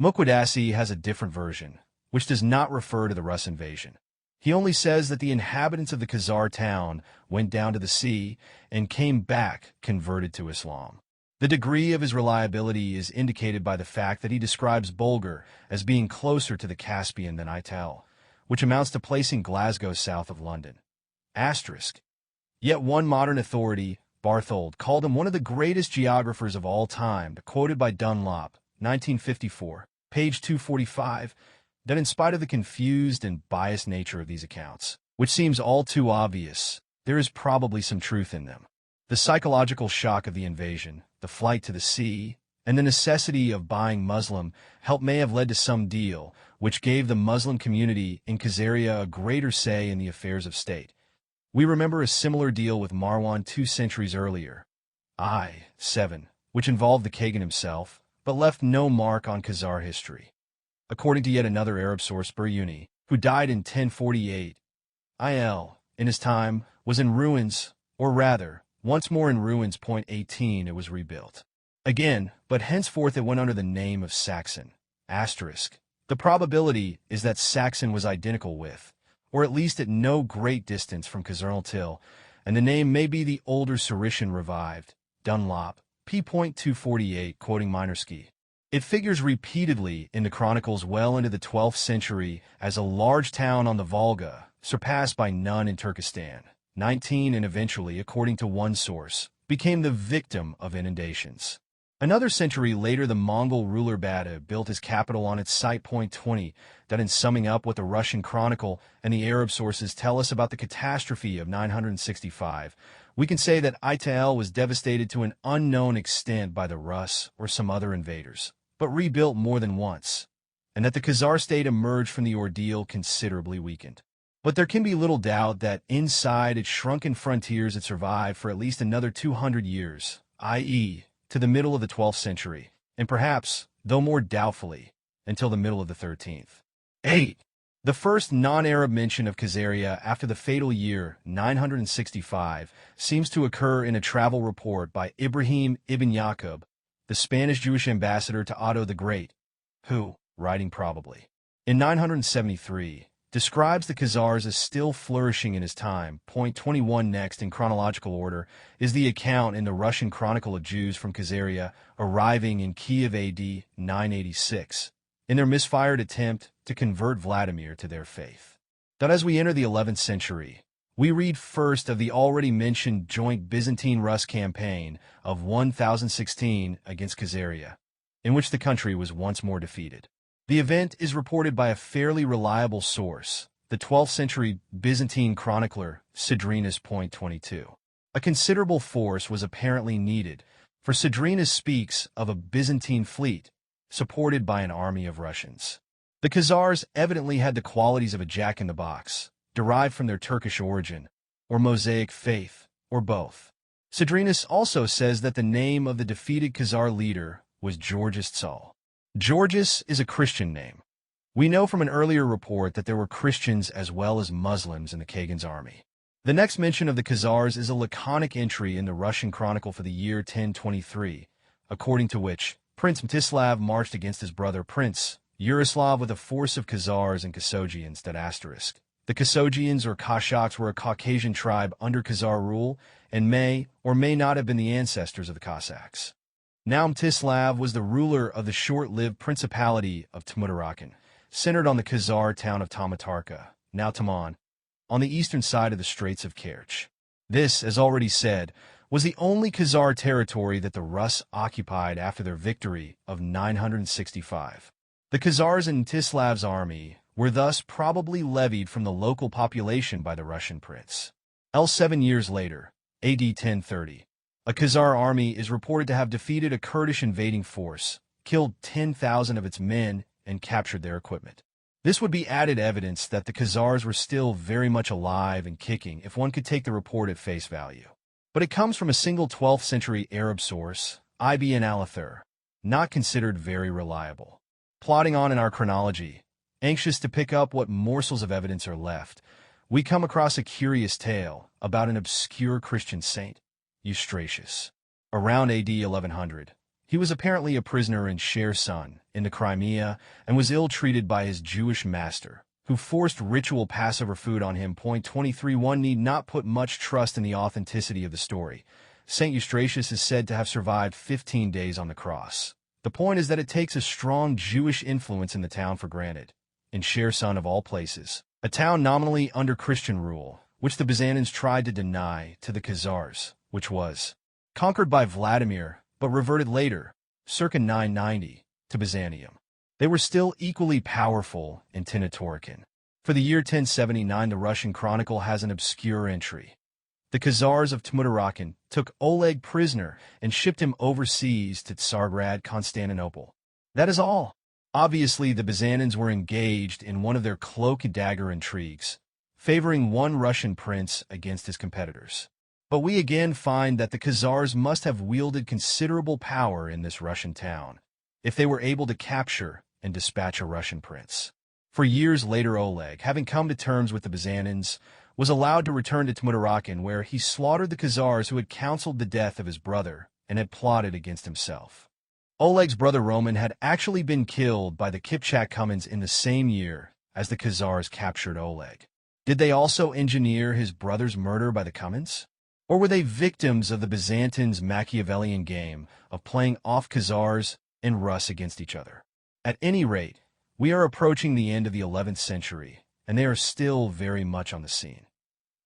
Muqaddasi has a different version, which does not refer to the Rus invasion. He only says that the inhabitants of the Khazar town went down to the sea and came back converted to Islam. The degree of his reliability is indicated by the fact that he describes Bulgar as being closer to the Caspian than Ital, which amounts to placing Glasgow south of London. Asterisk. Yet one modern authority, Barthold, called him one of the greatest geographers of all time, quoted by Dunlop, 1954, page 245, that in spite of the confused and biased nature of these accounts, which seems all too obvious, there is probably some truth in them. The psychological shock of the invasion, the flight to the sea, and the necessity of buying Muslim help may have led to some deal which gave the Muslim community in Khazaria a greater say in the affairs of state. We remember a similar deal with Marwan 2 centuries earlier, I-7, which involved the Kagan himself, but left no mark on Khazar history. According to yet another Arab source, Biruni, who died in 1048, Il, in his time, was in ruins, or rather, once more in ruins. 18 it was rebuilt. Again, but henceforth it went under the name of Saxon. Asterisk. The probability is that Saxon was identical with, or at least at no great distance from Khazar, and the name may be the older Saritian revived, Dunlop, p.248, quoting Minersky. It figures repeatedly in the chronicles well into the 12th century as a large town on the Volga, surpassed by none in Turkestan. 19 and eventually, according to one source, became the victim of inundations. Another century later, the Mongol ruler Bata built his capital on its site. 20, that in summing up what the Russian chronicle and the Arab sources tell us about the catastrophe of 965, we can say that Ital was devastated to an unknown extent by the Rus or some other invaders, but rebuilt more than once, and that the Khazar state emerged from the ordeal considerably weakened. But there can be little doubt that inside its shrunken frontiers it survived for at least another 200 years, i.e., to the middle of the 12th century, and perhaps, though more doubtfully, until the middle of the 13th. 8. The first non-Arab mention of Khazaria after the fatal year 965 seems to occur in a travel report by Ibrahim ibn Yaqub, the Spanish Jewish ambassador to Otto the Great, who, writing probably in 973, describes the Khazars as still flourishing in his time. 21 next in chronological order is the account in the Russian Chronicle of Jews from Khazaria arriving in Kiev AD 986, in their misfired attempt to convert Vladimir to their faith. That as we enter the 11th century, we read first of the already mentioned joint Byzantine-Rus campaign of 1016 against Khazaria, in which the country was once more defeated. The event is reported by a fairly reliable source, the 12th century Byzantine chronicler Cedrenus. 22. A considerable force was apparently needed, for Cedrenus speaks of a Byzantine fleet, supported by an army of Russians. The Khazars evidently had the qualities of a jack-in-the-box, derived from their Turkish origin, or Mosaic faith, or both. Cedrenus also says that the name of the defeated Khazar leader was Georges Tsal. Georges is a Christian name. We know from an earlier report that there were Christians as well as Muslims in the Kagan's army. The next mention of the Khazars is a laconic entry in the Russian chronicle for the year 1023, according to which Prince Mstislav marched against his brother Prince Yaroslav with a force of Khazars and Kasogians. The Kasogians or Cossacks were a Caucasian tribe under Khazar rule and may or may not have been the ancestors of the Cossacks. Now Mstislav was the ruler of the short-lived Principality of Tmutarakan, centered on the Khazar town of Tamatarka, now Taman, on the eastern side of the Straits of Kerch. This, as already said, was the only Khazar territory that the Rus occupied after their victory of 965. The Khazars in Mstislav's army were thus probably levied from the local population by the Russian prince. 7 years later, AD 1030, a Khazar army is reported to have defeated a Kurdish invading force, killed 10,000 of its men, and captured their equipment. This would be added evidence that the Khazars were still very much alive and kicking if one could take the report at face value. But it comes from a single 12th century Arab source, Ibn al-Athir, not considered very reliable. Plodding on in our chronology, anxious to pick up what morsels of evidence are left, we come across a curious tale about an obscure Christian saint, Eustratius. Around AD 1100, he was apparently a prisoner in Kherson in the Crimea and was ill-treated by his Jewish master, who forced ritual Passover food on him. 23 One need not put much trust in the authenticity of the story. Saint Eustratius is said to have survived 15 days on the cross. The point is that it takes a strong Jewish influence in the town for granted. In Kherson of all places, a town nominally under Christian rule, which the Byzantines tried to deny to the Khazars, which was conquered by Vladimir, but reverted later, circa 990, to Byzantium. They were still equally powerful in Tenotorican. For the year 1079, the Russian chronicle has an obscure entry. The Khazars of Tmutarakan took Oleg prisoner and shipped him overseas to Tsargrad, Constantinople. That is all. Obviously, the Byzantines were engaged in one of their cloak-and-dagger intrigues, favoring one Russian prince against his competitors. But we again find that the Khazars must have wielded considerable power in this Russian town, if they were able to capture and dispatch a Russian prince. For years later, Oleg, having come to terms with the Byzantines, was allowed to return to Tmutarakan, where he slaughtered the Khazars who had counseled the death of his brother and had plotted against himself. Oleg's brother Roman had actually been killed by the Kipchak Cumans in the same year as the Khazars captured Oleg. Did they also engineer his brother's murder by the Cumans? Or were they victims of the Byzantines' Machiavellian game of playing off Khazars and Rus against each other? At any rate, we are approaching the end of the 11th century, and they are still very much on the scene.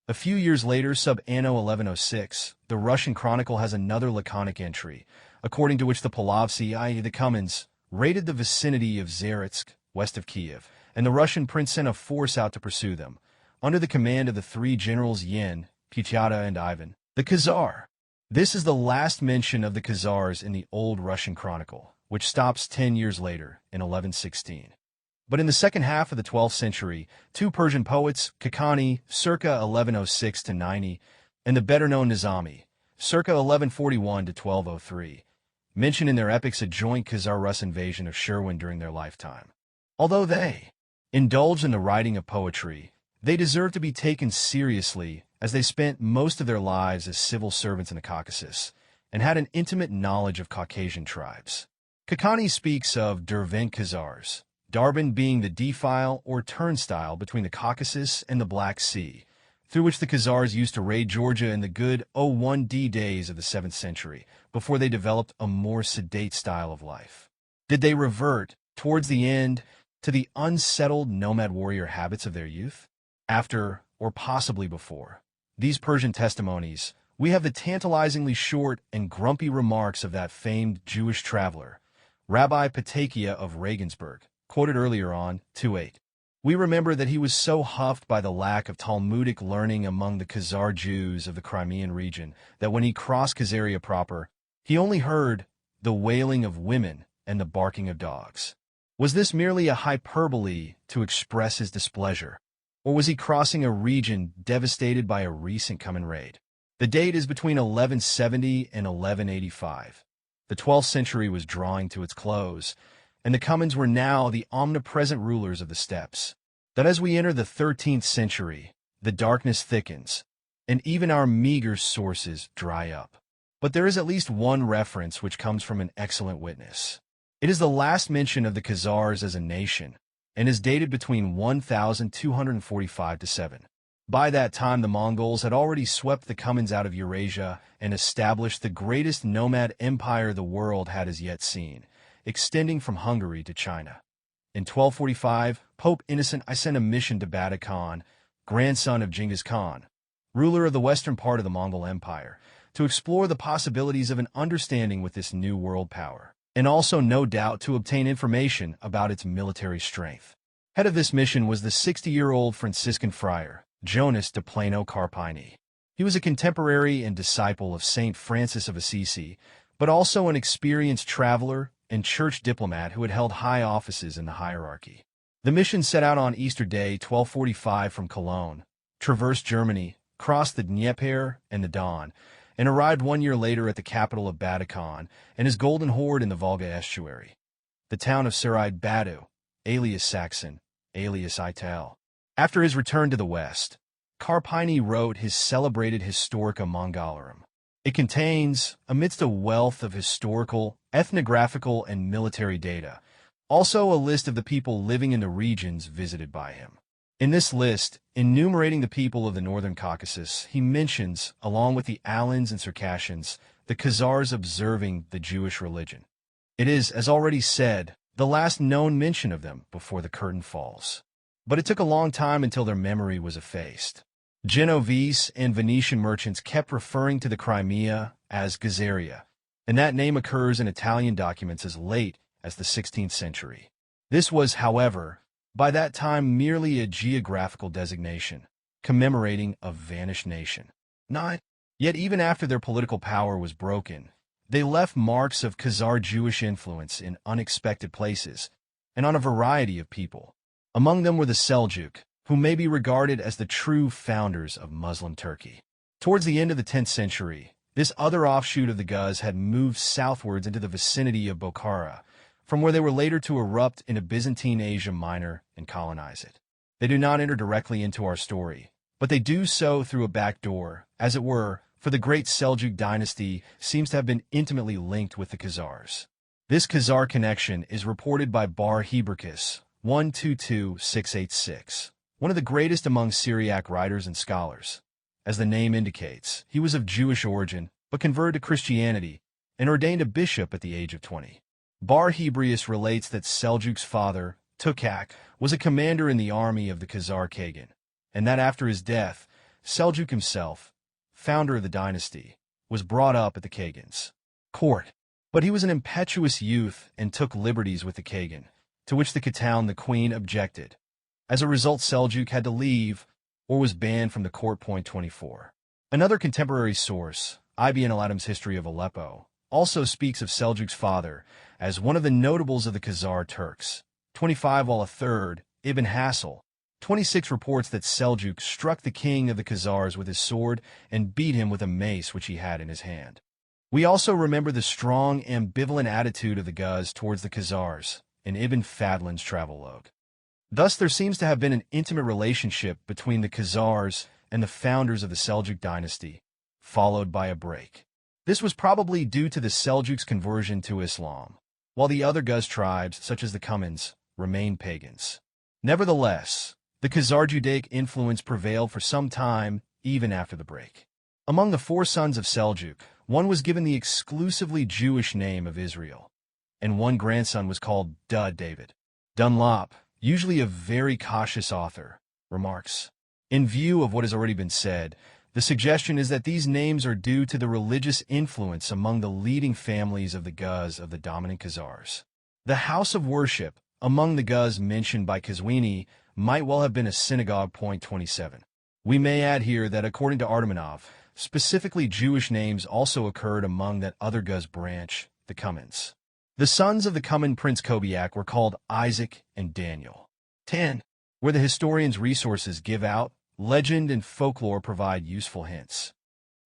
A few years later, sub anno 1106, the Russian chronicle has another laconic entry, according to which the Polovtsi, i.e. the Cumans, raided the vicinity of Zaretsk, west of Kiev, and the Russian prince sent a force out to pursue them, under the command of the three generals Yin, Pyotr, and Ivan, the Khazar. This is the last mention of the Khazars in the Old Russian Chronicle, which stops 10 years later, in 1116. But in the second half of the 12th century, two Persian poets, Khaqani, circa 1106-90, and the better-known Nizami, circa 1141-1203, mention in their epics a joint Khazar-Rus invasion of Sherwin during their lifetime. Although they indulged in the writing of poetry, they deserve to be taken seriously, as they spent most of their lives as civil servants in the Caucasus and had an intimate knowledge of Caucasian tribes. Khaqani speaks of Dervent Khazars, Darban being the defile or turnstile between the Caucasus and the Black Sea, through which the Khazars used to raid Georgia in the good 01D days of the 7th century, before they developed a more sedate style of life. Did they revert, towards the end, to the unsettled nomad warrior habits of their youth? After, or possibly before, these Persian testimonies, we have the tantalizingly short and grumpy remarks of that famed Jewish traveler, Rabbi Patakia of Regensburg, quoted earlier on, 2:8. We remember that he was so huffed by the lack of Talmudic learning among the Khazar Jews of the Crimean region that when he crossed Khazaria proper, he only heard the wailing of women and the barking of dogs. Was this merely a hyperbole to express his displeasure, or was he crossing a region devastated by a recent Cuman raid? The date is between 1170 and 1185. The 12th century was drawing to its close, and the Cumans were now the omnipresent rulers of the steppes. That as we enter the 13th century, the darkness thickens, and even our meager sources dry up. But there is at least one reference which comes from an excellent witness. It is the last mention of the Khazars as a nation, and is dated between 1245 to 7. By that time, the Mongols had already swept the Cumans out of Eurasia and established the greatest nomad empire the world had as yet seen, extending from Hungary to China. In 1245, Pope Innocent I sent a mission to Bada Khan, grandson of Genghis Khan, ruler of the western part of the Mongol Empire, to explore the possibilities of an understanding with this new world power, and also no doubt to obtain information about its military strength. Head of this mission was the 60-year-old Franciscan friar, Jonas de Plano Carpini. He was a contemporary and disciple of Saint Francis of Assisi, but also an experienced traveler and church diplomat who had held high offices in the hierarchy. The mission set out on Easter Day 1245 from Cologne, traversed Germany, crossed the Dnieper and the Don, and arrived 1 year later at the capital of Bada Khan and his golden horde in the Volga estuary, the town of Sarai Badu, alias Saxon, alias Ital. After his return to the West, Carpini wrote his celebrated Historica Mongolorum. It contains, amidst a wealth of historical, ethnographical, and military data, also a list of the people living in the regions visited by him. In this list, enumerating the people of the Northern Caucasus, he mentions, along with the Alans and Circassians, the Khazars observing the Jewish religion. It is, as already said, the last known mention of them before the curtain falls. But it took a long time until their memory was effaced. Genovese and Venetian merchants kept referring to the Crimea as Khazaria, and that name occurs in Italian documents as late as the 16th century. This was, however, by that time merely a geographical designation, commemorating a vanished nation. 9. Yet even after their political power was broken, they left marks of Khazar Jewish influence in unexpected places and on a variety of people. Among them were the Seljuk, who may be regarded as the true founders of Muslim Turkey. Towards the end of the 10th century, this other offshoot of the Guz had moved southwards into the vicinity of Bokhara, from where they were later to erupt into Byzantine Asia Minor and colonize it. They do not enter directly into our story, but they do so through a back door, as it were, for the great Seljuk dynasty seems to have been intimately linked with the Khazars. This Khazar connection is reported by Bar Hebrachus, 122686, one of the greatest among Syriac writers and scholars. As the name indicates, he was of Jewish origin, but converted to Christianity and ordained a bishop at the age of 20. Bar Hebrachus relates that Seljuk's father, Turkic, was a commander in the army of the Khazar Khagan, and that after his death, Seljuk himself, founder of the dynasty, was brought up at the Khagans' court. But he was an impetuous youth and took liberties with the Khagan, to which the Khatan, the queen, objected. As a result, Seljuk had to leave, or was banned from the court. 24. Another contemporary source, Ibn al-Adam's History of Aleppo, also speaks of Seljuk's father as one of the notables of the Khazar Turks. 25 while a third, Ibn Hassel, 26 reports that Seljuk struck the king of the Khazars with his sword and beat him with a mace which he had in his hand. We also remember the strong, ambivalent attitude of the Guz towards the Khazars in Ibn Fadlan's travelogue. Thus, there seems to have been an intimate relationship between the Khazars and the founders of the Seljuk dynasty, followed by a break. This was probably due to the Seljuk's conversion to Islam, while the other Guz tribes, such as the Cumans, remained pagans. Nevertheless, the Khazar Judaic influence prevailed for some time, even after the break. Among the 4 sons of Seljuk, one was given the exclusively Jewish name of Israel, and one grandson was called David. Dunlop, usually a very cautious author, remarks, "In view of what has already been said, the suggestion is that these names are due to the religious influence among the leading families of the Guz of the dominant Khazars. The house of worship among the Guz mentioned by Kazwini might well have been a synagogue." 27. We may add here that according to Artemanov, specifically Jewish names also occurred among that other Guz branch, the Cumans. The sons of the Cuman Prince Kobiak were called Isaac and Daniel. 10. Where the historian's resources give out, legend and folklore provide useful hints.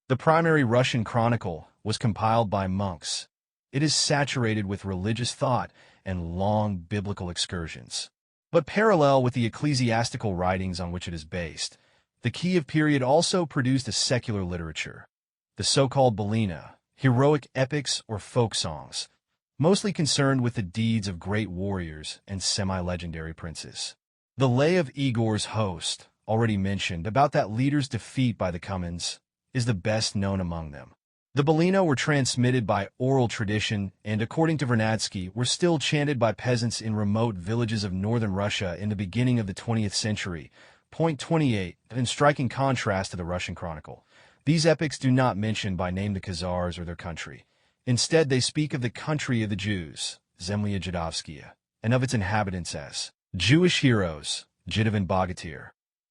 The primary Russian chronicle was compiled by monks. It is saturated with religious thought and long biblical excursions. But parallel with the ecclesiastical writings on which it is based, the Kiev period also produced a secular literature. The so-called Belina, heroic epics or folk songs, mostly concerned with the deeds of great warriors and semi-legendary princes. The lay of Igor's host, already mentioned, about that leader's defeat by the Cumans, is the best known among them. The Belina were transmitted by oral tradition and, according to Vernadsky, were still chanted by peasants in remote villages of northern Russia in the beginning of the 20th century. 28, in striking contrast to the Russian chronicle. These epics do not mention by name the Khazars or their country. Instead, they speak of the country of the Jews, Zemlya Judovskaya, and of its inhabitants as Jewish heroes, Jidov and Bogatyr,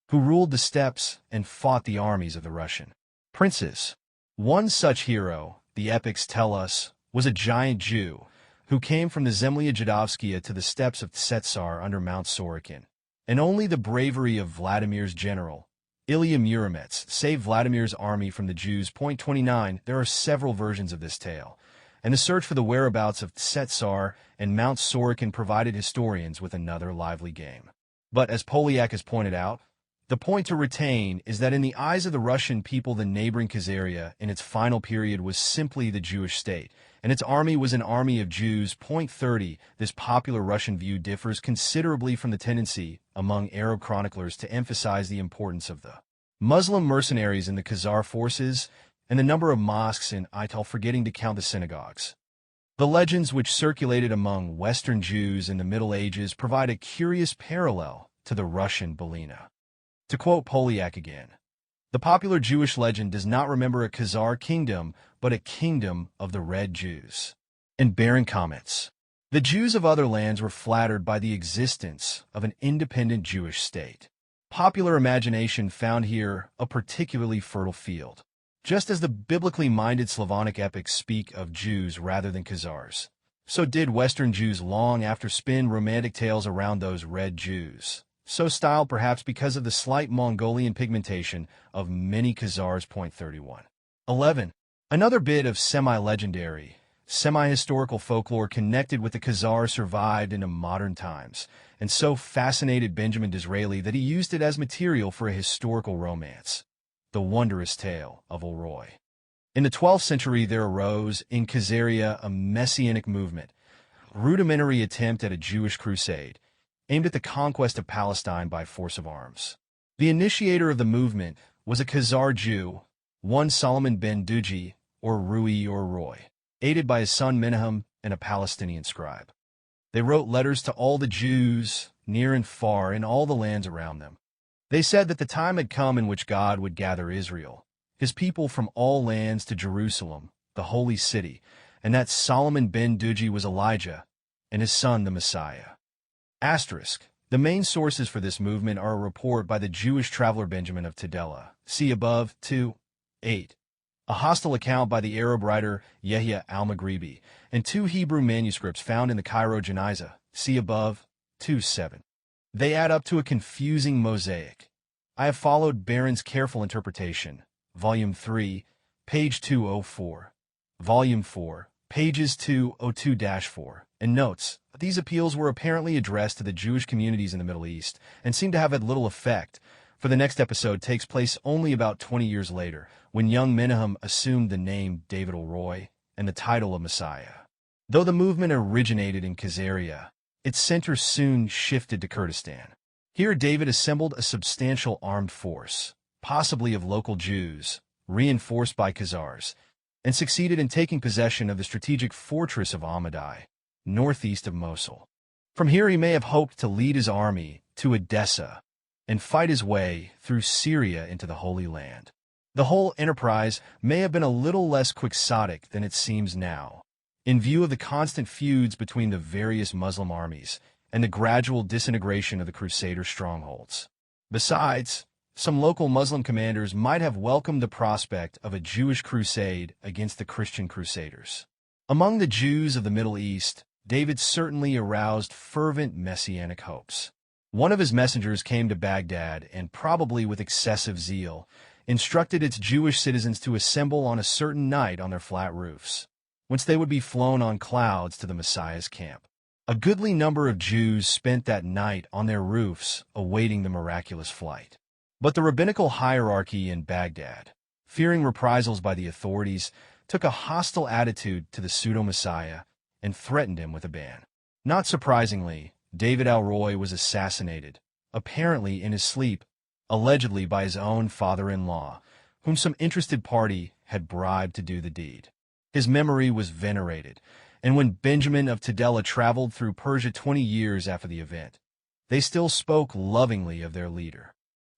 who ruled the steppes and fought the armies of the Russian princes. One such hero, the epics tell us, was a giant Jew who came from the Zemlya Judovskaya to the steppes of Tsetsar under Mount Sorokin. And only the bravery of Vladimir's general, Ilya Muromets, saved Vladimir's army from the Jews. 29. There are several versions of this tale, and the search for the whereabouts of Tsetsar and Mount Sorokin provided historians with another lively game. But as Polyak has pointed out, the point to retain is that in the eyes of the Russian people, the neighboring Khazaria in its final period was simply the Jewish state, and its army was an army of Jews. 30. This popular Russian view differs considerably from the tendency among Arab chroniclers to emphasize the importance of the Muslim mercenaries in the Khazar forces and the number of mosques in Ital, forgetting to count the synagogues. The legends which circulated among Western Jews in the Middle Ages provide a curious parallel to the Russian Belina. To quote Polyak again, the popular Jewish legend does not remember a Khazar kingdom, but a kingdom of the Red Jews. And Baron comments, The Jews of other lands were flattered by the existence of an independent Jewish state. Popular imagination found here a particularly fertile field. Just as the biblically minded Slavonic epics speak of Jews rather than Khazars, so did Western Jews long after spin romantic tales around those red Jews, so styled perhaps because of the slight Mongolian pigmentation of many Khazars. 31. 11. Another bit of semi-legendary, semi-historical folklore connected with the Khazars survived into modern times, and so fascinated Benjamin Disraeli that he used it as material for a historical romance, The Wondrous Tale of Ulroy. In the 12th century, there arose in Khazaria a messianic movement, a rudimentary attempt at a Jewish crusade, aimed at the conquest of Palestine by force of arms. The initiator of the movement was a Khazar Jew, one Solomon ben Duji, or Rui or Roy, aided by his son Menahem and a Palestinian scribe. They wrote letters to all the Jews, near and far, in all the lands around them. They said that the time had come in which God would gather Israel, his people from all lands, to Jerusalem, the holy city, and that Solomon ben Duji was Elijah, and his son the Messiah. Asterisk. The main sources for this movement are a report by the Jewish traveler Benjamin of Tudela, see above, 2:8. A hostile account by the Arab writer Yehya al-Maghribi, and 2 Hebrew manuscripts found in the Cairo Geniza, see above, 2:7. They add up to a confusing mosaic. I have followed Barron's careful interpretation, Volume 3, page 204, Volume 4, pages 202-4, and notes. These appeals were apparently addressed to the Jewish communities in the Middle East and seem to have had little effect, for the next episode takes place only about 20 years later, when young Menahem assumed the name David Ulroy and the title of Messiah. Though the movement originated in Khazaria, its center soon shifted to Kurdistan. Here David assembled a substantial armed force, possibly of local Jews, reinforced by Khazars, and succeeded in taking possession of the strategic fortress of Ahmadai, northeast of Mosul. From here he may have hoped to lead his army to Edessa and fight his way through Syria into the Holy Land. The whole enterprise may have been a little less quixotic than it seems now, in view of the constant feuds between the various Muslim armies and the gradual disintegration of the Crusader strongholds. Besides, some local Muslim commanders might have welcomed the prospect of a Jewish crusade against the Christian Crusaders. Among the Jews of the Middle East, David certainly aroused fervent messianic hopes. One of his messengers came to Baghdad and, probably with excessive zeal, instructed its Jewish citizens to assemble on a certain night on their flat roofs, whence they would be flown on clouds to the Messiah's camp. A goodly number of Jews spent that night on their roofs awaiting the miraculous flight. But the rabbinical hierarchy in Baghdad, fearing reprisals by the authorities, took a hostile attitude to the pseudo-Messiah and threatened him with a ban. Not surprisingly, David Ulroy was assassinated, apparently in his sleep, allegedly by his own father-in-law, whom some interested party had bribed to do the deed. His memory was venerated, and when Benjamin of Tudela traveled through Persia 20 years after the event, they still spoke lovingly of their leader.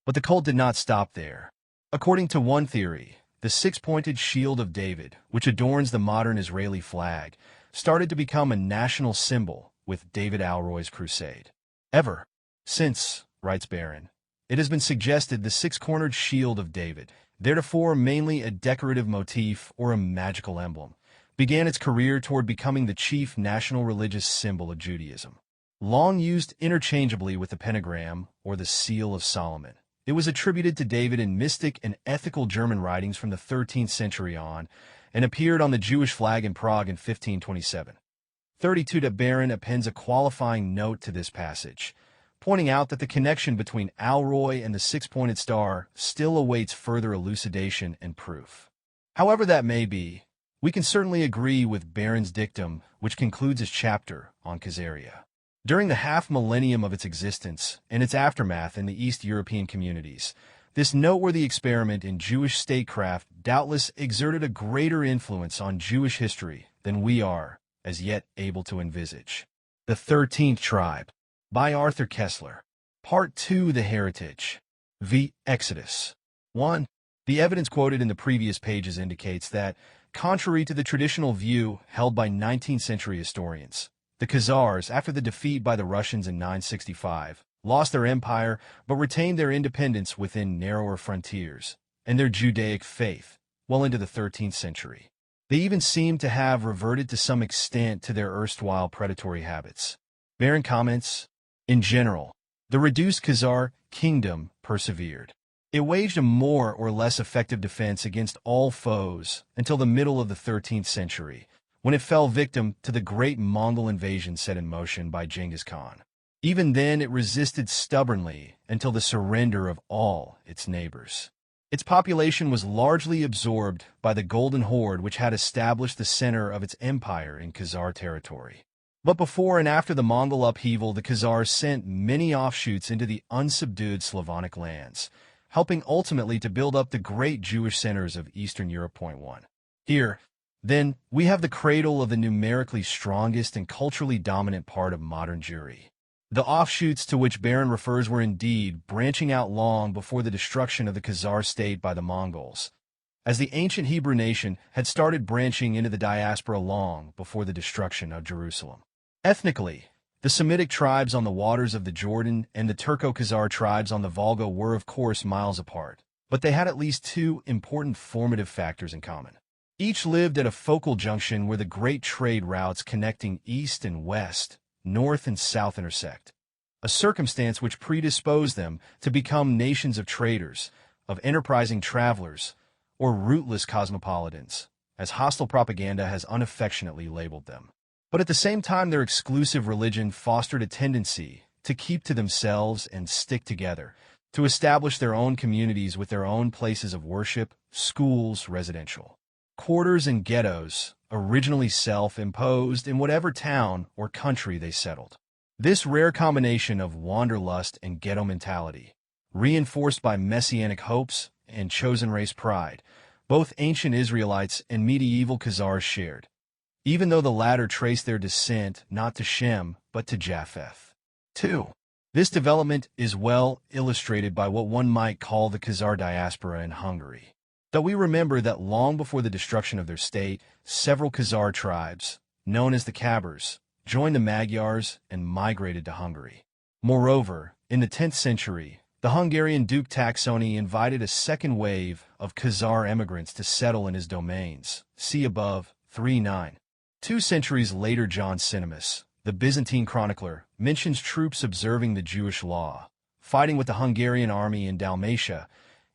But the cult did not stop there. According to one theory, the 6-pointed shield of David, which adorns the modern Israeli flag, started to become a national symbol with David Ulroy's crusade. Ever since, writes Barron, it has been suggested the 6-cornered shield of David, theretofore mainly a decorative motif or a magical emblem, began its career toward becoming the chief national religious symbol of Judaism. Long used interchangeably with the pentagram or the seal of Solomon, it was attributed to David in mystic and ethical German writings from the 13th century on, and appeared on the Jewish flag in Prague in 1527. 32. Barron appends a qualifying note to this passage, pointing out that the connection between Ulroy and the 6-pointed star still awaits further elucidation and proof. However that may be, we can certainly agree with Barron's dictum, which concludes his chapter on Khazaria. During the half-millennium of its existence and its aftermath in the East European communities, this noteworthy experiment in Jewish statecraft doubtless exerted a greater influence on Jewish history than we are, as yet, able to envisage. The 13th Tribe, by Arthur Koestler. Part 2. The Heritage. V. Exodus. 1. The evidence quoted in the previous pages indicates that, contrary to the traditional view held by 19th-century historians, The Khazars, after the defeat by the Russians in 965, lost their empire but retained their independence within narrower frontiers and their Judaic faith well into the 13th century. They even seem to have reverted to some extent to their erstwhile predatory habits. Baron comments, in general, the reduced Khazar kingdom persevered. It waged a more or less effective defense against all foes until the middle of the 13th century, when it fell victim to the great Mongol invasion set in motion by Genghis Khan. Even then, it resisted stubbornly until the surrender of all its neighbors. Its population was largely absorbed by the Golden Horde, which had established the center of its empire in Khazar territory. But before and after the Mongol upheaval, the Khazars sent many offshoots into the unsubdued Slavonic lands, helping ultimately to build up the great Jewish centers of Eastern Europe. 1. Here, then, we have the cradle of the numerically strongest and culturally dominant part of modern Jewry. The offshoots to which Baron refers were indeed branching out long before the destruction of the Khazar state by the Mongols, as the ancient Hebrew nation had started branching into the Diaspora long before the destruction of Jerusalem. Ethnically, the Semitic tribes on the waters of the Jordan and the Turco-Khazar tribes on the Volga were of course miles apart, but they had at least two important formative factors in common. Each lived at a focal junction where the great trade routes connecting east and west, north and south intersect, a circumstance which predisposed them to become nations of traders, of enterprising travelers, or rootless cosmopolitans, as hostile propaganda has unaffectionately labeled them. But at the same time, their exclusive religion fostered a tendency to keep to themselves and stick together, to establish their own communities with their own places of worship, schools, residential quarters, and ghettos, originally self-imposed in whatever town or country they settled. This rare combination of wanderlust and ghetto mentality, reinforced by messianic hopes and chosen race pride, both ancient Israelites and medieval Khazars shared, even though the latter traced their descent not to Shem but to Japheth. 2. This development is well illustrated by what one might call the Khazar diaspora in Hungary. Though we remember that long before the destruction of their state, several Khazar tribes, known as the Khazars, joined the Magyars and migrated to Hungary. Moreover, in the 10th century, the Hungarian Duke Taxony invited a second wave of Khazar emigrants to settle in his domains. See above, 3-9. 2 centuries later, John Cinemas, the Byzantine chronicler, mentions troops observing the Jewish law, fighting with the Hungarian army in Dalmatia.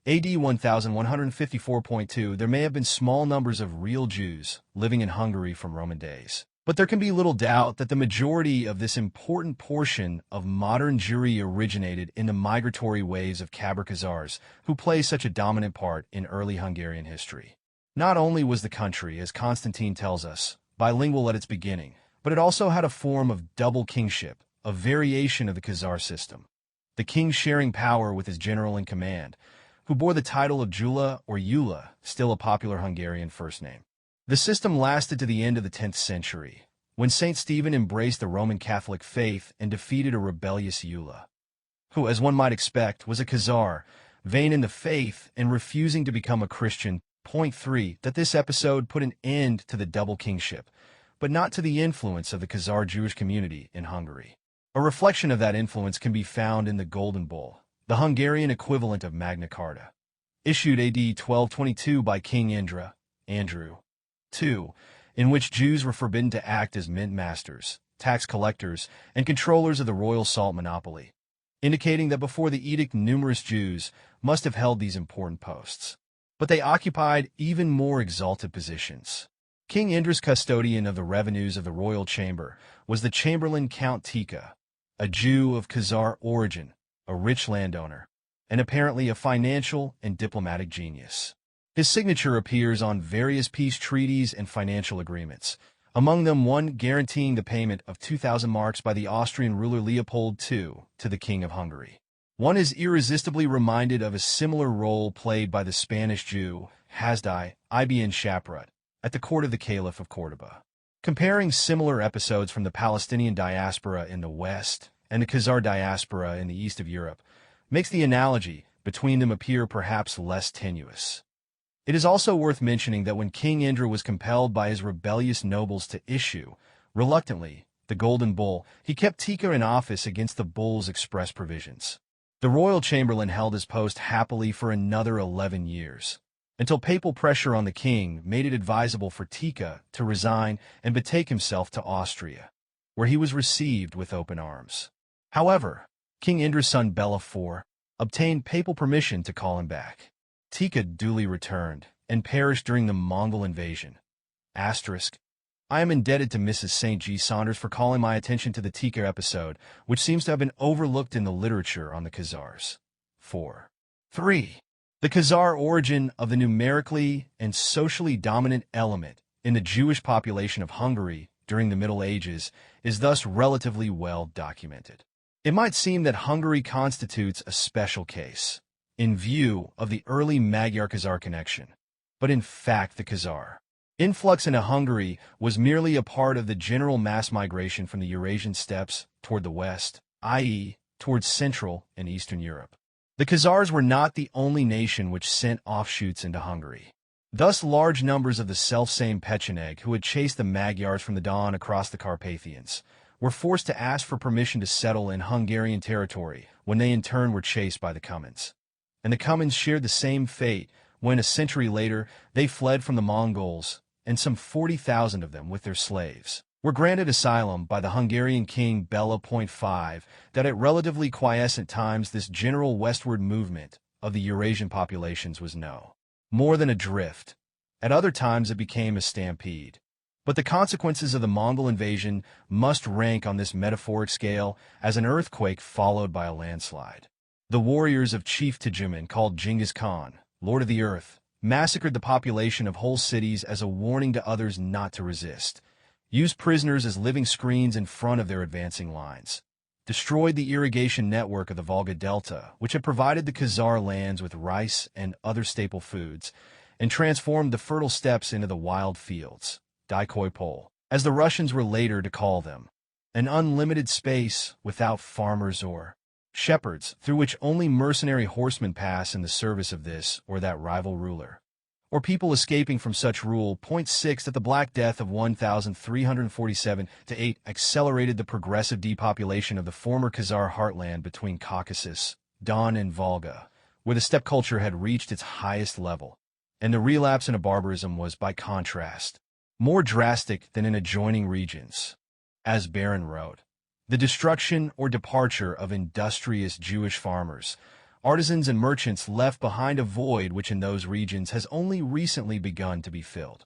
AD 1154.2, there may have been small numbers of real Jews living in Hungary from Roman days. But there can be little doubt that the majority of this important portion of modern Jewry originated in the migratory waves of Khazars, who play such a dominant part in early Hungarian history. Not only was the country, as Constantine tells us, bilingual at its beginning, but it also had a form of double kingship, a variation of the Khazar system. The king sharing power with his general in command, who bore the title of Gyula or Eula, still a popular Hungarian first name. The system lasted to the end of the 10th century, when St. Stephen embraced the Roman Catholic faith and defeated a rebellious Eula, who, as one might expect, was a Khazar, vain in the faith and refusing to become a Christian. Point 3, that this episode put an end to the double kingship, but not to the influence of the Khazar Jewish community in Hungary. A reflection of that influence can be found in the Golden Bull, the Hungarian equivalent of Magna Carta, issued AD 1222 by King Andrew II, in which Jews were forbidden to act as mint masters, tax collectors, and controllers of the royal salt monopoly, indicating that before the edict numerous Jews must have held these important posts. But they occupied even more exalted positions. King Indra's custodian of the revenues of the royal chamber was the Chamberlain Count Tika, a Jew of Khazar origin, a rich landowner, and apparently a financial and diplomatic genius. His signature appears on various peace treaties and financial agreements, among them one guaranteeing the payment of 2,000 marks by the Austrian ruler Leopold II to the King of Hungary. One is irresistibly reminded of a similar role played by the Spanish Jew, Hasdai ibn Shaprut, at the court of the Caliph of Cordoba. Comparing similar episodes from the Palestinian diaspora in the West and the Khazar diaspora in the east of Europe makes the analogy between them appear perhaps less tenuous. It is also worth mentioning that when King Indra was compelled by his rebellious nobles to issue, reluctantly, the Golden Bull, he kept Tika in office against the bull's express provisions. The royal chamberlain held his post happily for another 11 years, until papal pressure on the king made it advisable for Tika to resign and betake himself to Austria, where he was received with open arms. However, King Indra's son Bela IV obtained papal permission to call him back. Tika duly returned and perished during the Mongol invasion. I am indebted to Mrs. St. G. Saunders for calling my attention to the Tika episode, which seems to have been overlooked in the literature on the Khazars. 4. 3. The Khazar origin of the numerically and socially dominant element in the Jewish population of Hungary during the Middle Ages is thus relatively well documented. It might seem that Hungary constitutes a special case, in view of the early Magyar-Khazar connection, but in fact the Khazar influx into Hungary was merely a part of the general mass migration from the Eurasian steppes toward the west, i.e., towards Central and Eastern Europe. The Khazars were not the only nation which sent offshoots into Hungary. Thus, large numbers of the selfsame Pecheneg who had chased the Magyars from the Don across the Carpathians were forced to ask for permission to settle in Hungarian territory when they in turn were chased by the Cumans. And the Cumans shared the same fate when, a century later, they fled from the Mongols, and some 40,000 of them, with their slaves, were granted asylum by the Hungarian king Bela V. That at relatively quiescent times this general westward movement of the Eurasian populations was no more than a drift. At other times it became a stampede. But the consequences of the Mongol invasion must rank on this metaphoric scale as an earthquake followed by a landslide. The warriors of Chief Tejuman, called Genghis Khan, Lord of the Earth, massacred the population of whole cities as a warning to others not to resist, used prisoners as living screens in front of their advancing lines, destroyed the irrigation network of the Volga Delta, which had provided the Khazar lands with rice and other staple foods, and transformed the fertile steppes into the wild fields, Dikoi Pol, as the Russians were later to call them, an unlimited space without farmers or shepherds, through which only mercenary horsemen pass in the service of this or that rival ruler, or people escaping from such rule. Point 6. That the Black Death of 1347-8 accelerated the progressive depopulation of the former Khazar heartland between Caucasus, Don, and Volga, where the steppe culture had reached its highest level, and the relapse into barbarism was, by contrast, more drastic than in adjoining regions. As Barron wrote, the destruction or departure of industrious Jewish farmers, artisans, and merchants left behind a void which in those regions has only recently begun to be filled.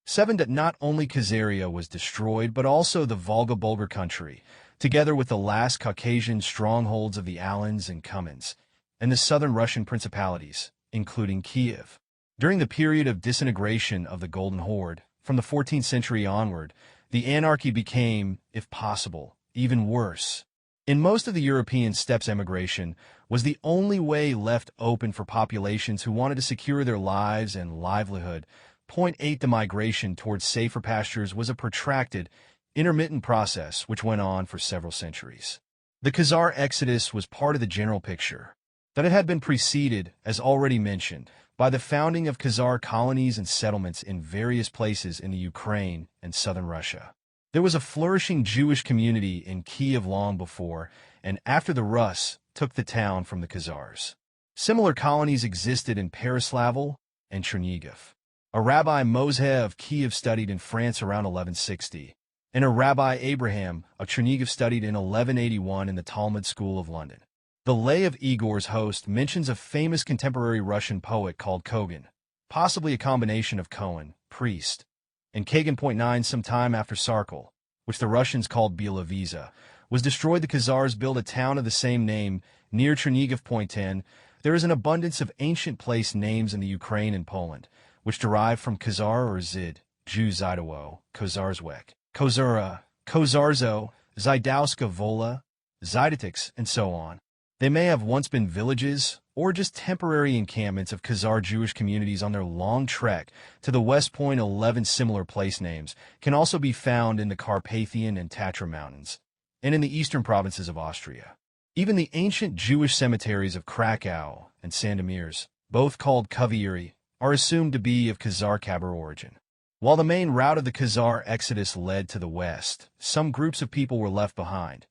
7. That not only Khazaria was destroyed, but also the Volga-Bulgar country, together with the last Caucasian strongholds of the Alans and Cumans, and the southern Russian principalities, including Kiev. During the period of disintegration of the Golden Horde, from the 14th century onward, the anarchy became, if possible, even worse. In most of the European steppes, emigration was the only way left open for populations who wanted to secure their lives and livelihood. Point 8. The migration towards safer pastures was a protracted, intermittent process which went on for several centuries. The Khazar exodus was part of the general picture, that it had been preceded, as already mentioned, by the founding of Khazar colonies and settlements in various places in the Ukraine and southern Russia. There was a flourishing Jewish community in Kiev long before and after the Rus took the town from the Khazars. Similar colonies existed in Peroslavl and Chernihiv. A Rabbi Moshe of Kiev studied in France around 1160, and a Rabbi Abraham of Chernihiv studied in 1181 in the Talmud School of London. The Lay of Igor's host mentions a famous contemporary Russian poet called Kogan, possibly a combination of Cohen, priest, and Kagan. 9. Sometime after Sarkel, which the Russians called Bieloviza, was destroyed, the Khazars built a town of the same name near Chernihiv. 10. There is an abundance of ancient place names in the Ukraine and Poland, which derive from Khazar or Zid, Jew Zidowo, Kozarzwek, Kozura, Kozarzo, Zydowska Vola, Zydatics, and so on. They may have once been villages or just temporary encampments of Khazar Jewish communities on their long trek to the West. 11. Similar place names can also be found in the Carpathian and Tatra Mountains, and in the eastern provinces of Austria. Even the ancient Jewish cemeteries of Krakow and Sandomierz, both called Kaviri, are assumed to be of Khazar Khabar origin. While the main route of the Khazar exodus led to the west, some groups of people were left behind,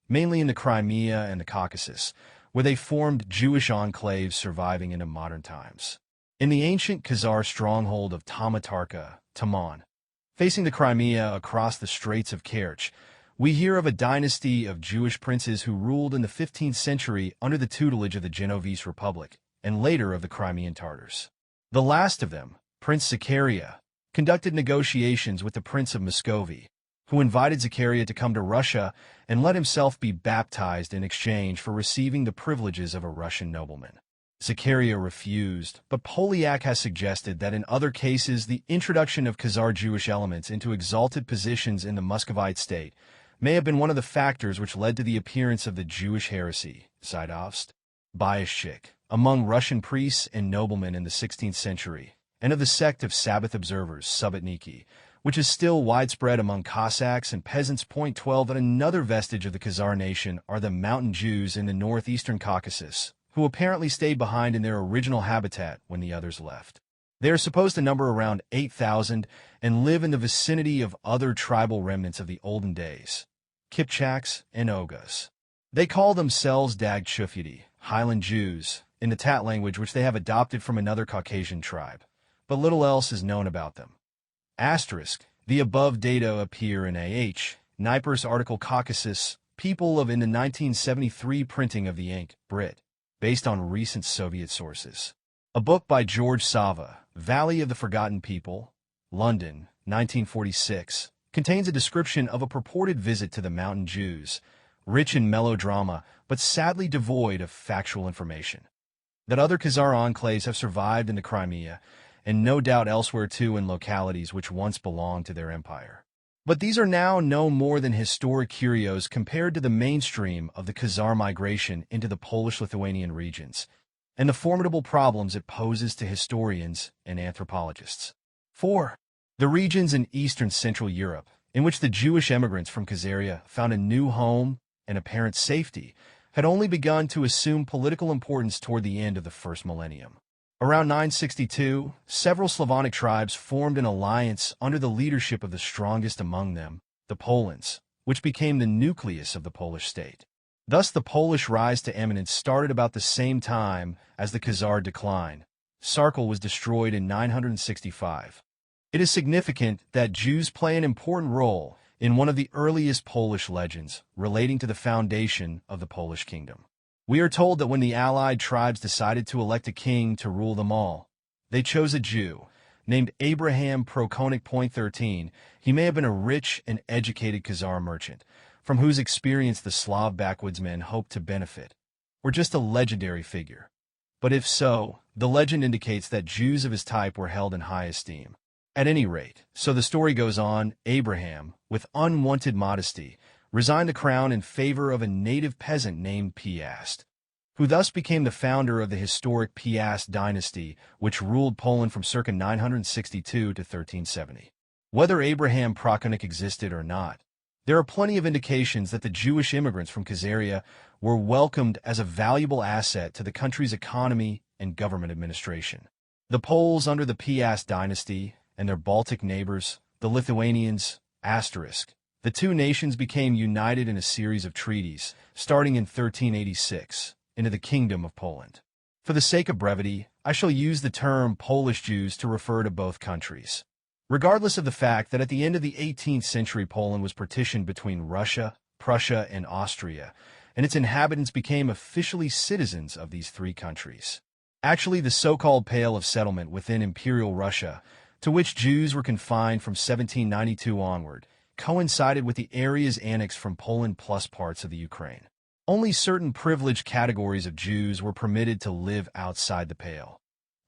mainly in the Crimea and the Caucasus, where they formed Jewish enclaves surviving into modern times. In the ancient Khazar stronghold of Tamatarka, Taman, facing the Crimea across the Straits of Kerch, we hear of a dynasty of Jewish princes who ruled in the 15th century under the tutelage of the Genovese Republic, and later of the Crimean Tatars. The last of them, Prince Zachariah, conducted negotiations with the Prince of Muscovy, who invited Zachariah to come to Russia and let himself be baptized in exchange for receiving the privileges of a Russian nobleman. Zachariah refused, but Polyak has suggested that in other cases the introduction of Khazar Jewish elements into exalted positions in the Muscovite state may have been one of the factors which led to the appearance of the Jewish heresy, Zydovst, Bayashchik, among Russian priests and noblemen in the 16th century, and of the sect of Sabbath observers, Subotniki, which is still widespread among Cossacks and peasants. Point 12. And another vestige of the Khazar nation are the mountain Jews in the northeastern Caucasus, who apparently stayed behind in their original habitat when the others left. They are supposed to number around 8,000 and live in the vicinity of other tribal remnants of the olden days, Kipchaks and Oghuz. They call themselves Dagchufyudi, Highland Jews, in the Tat language which they have adopted from another Caucasian tribe, but little else is known about them. Asterisk, the above data appear in A.H. Kniper's article Caucasus, People of in the 1973 printing of the Inc. Brit, based on recent Soviet sources. A book by George Sava, Valley of the Forgotten People, London, 1946, contains a description of a purported visit to the mountain Jews, rich in melodrama but sadly devoid of factual information. That other Khazar enclaves have survived in the Crimea, and no doubt elsewhere too in localities which once belonged to their empire. But these are now no more than historic curios compared to the mainstream of the Khazar migration into the Polish-Lithuanian regions, and the formidable problems it poses to historians and anthropologists. 4. The regions in eastern Central Europe, in which the Jewish emigrants from Khazaria found a new home and apparent safety, had only begun to assume political importance toward the end of the first millennium. Around 962, several Slavonic tribes formed an alliance under the leadership of the strongest among them, the Polans, which became the nucleus of the Polish state. Thus the Polish rise to eminence started about the same time as the Khazar decline. Sarkel was destroyed in 965. It is significant that Jews play an important role in one of the earliest Polish legends relating to the foundation of the Polish kingdom. We are told that when the allied tribes decided to elect a king to rule them all, they chose a Jew named Abraham Prokonik. 13. He may have been a rich and educated Khazar merchant, from whose experience the Slav backwoodsmen hoped to benefit, or just a legendary figure. But if so, the legend indicates that Jews of his type were held in high esteem. At any rate, so the story goes on, Abraham, with unwanted modesty, resigned the crown in favor of a native peasant named Piast, who thus became the founder of the historic Piast dynasty, which ruled Poland from circa 962 to 1370. Whether Abraham Prokonik existed or not, there are plenty of indications that the Jewish immigrants from Khazaria were welcomed as a valuable asset to the country's economy and government administration. The Poles under the Piast dynasty and their Baltic neighbors, the Lithuanians, the two nations became united in a series of treaties, starting in 1386, into the Kingdom of Poland. For the sake of brevity, I shall use the term Polish Jews to refer to both countries. Regardless of the fact that at the end of the 18th century Poland was partitioned between Russia, Prussia, and Austria, and its inhabitants became officially citizens of these three countries. Actually, the so-called Pale of Settlement within Imperial Russia, to which Jews were confined from 1792 onward, coincided with the areas annexed from Poland plus parts of the Ukraine. Only certain privileged categories of Jews were permitted to live outside the Pale.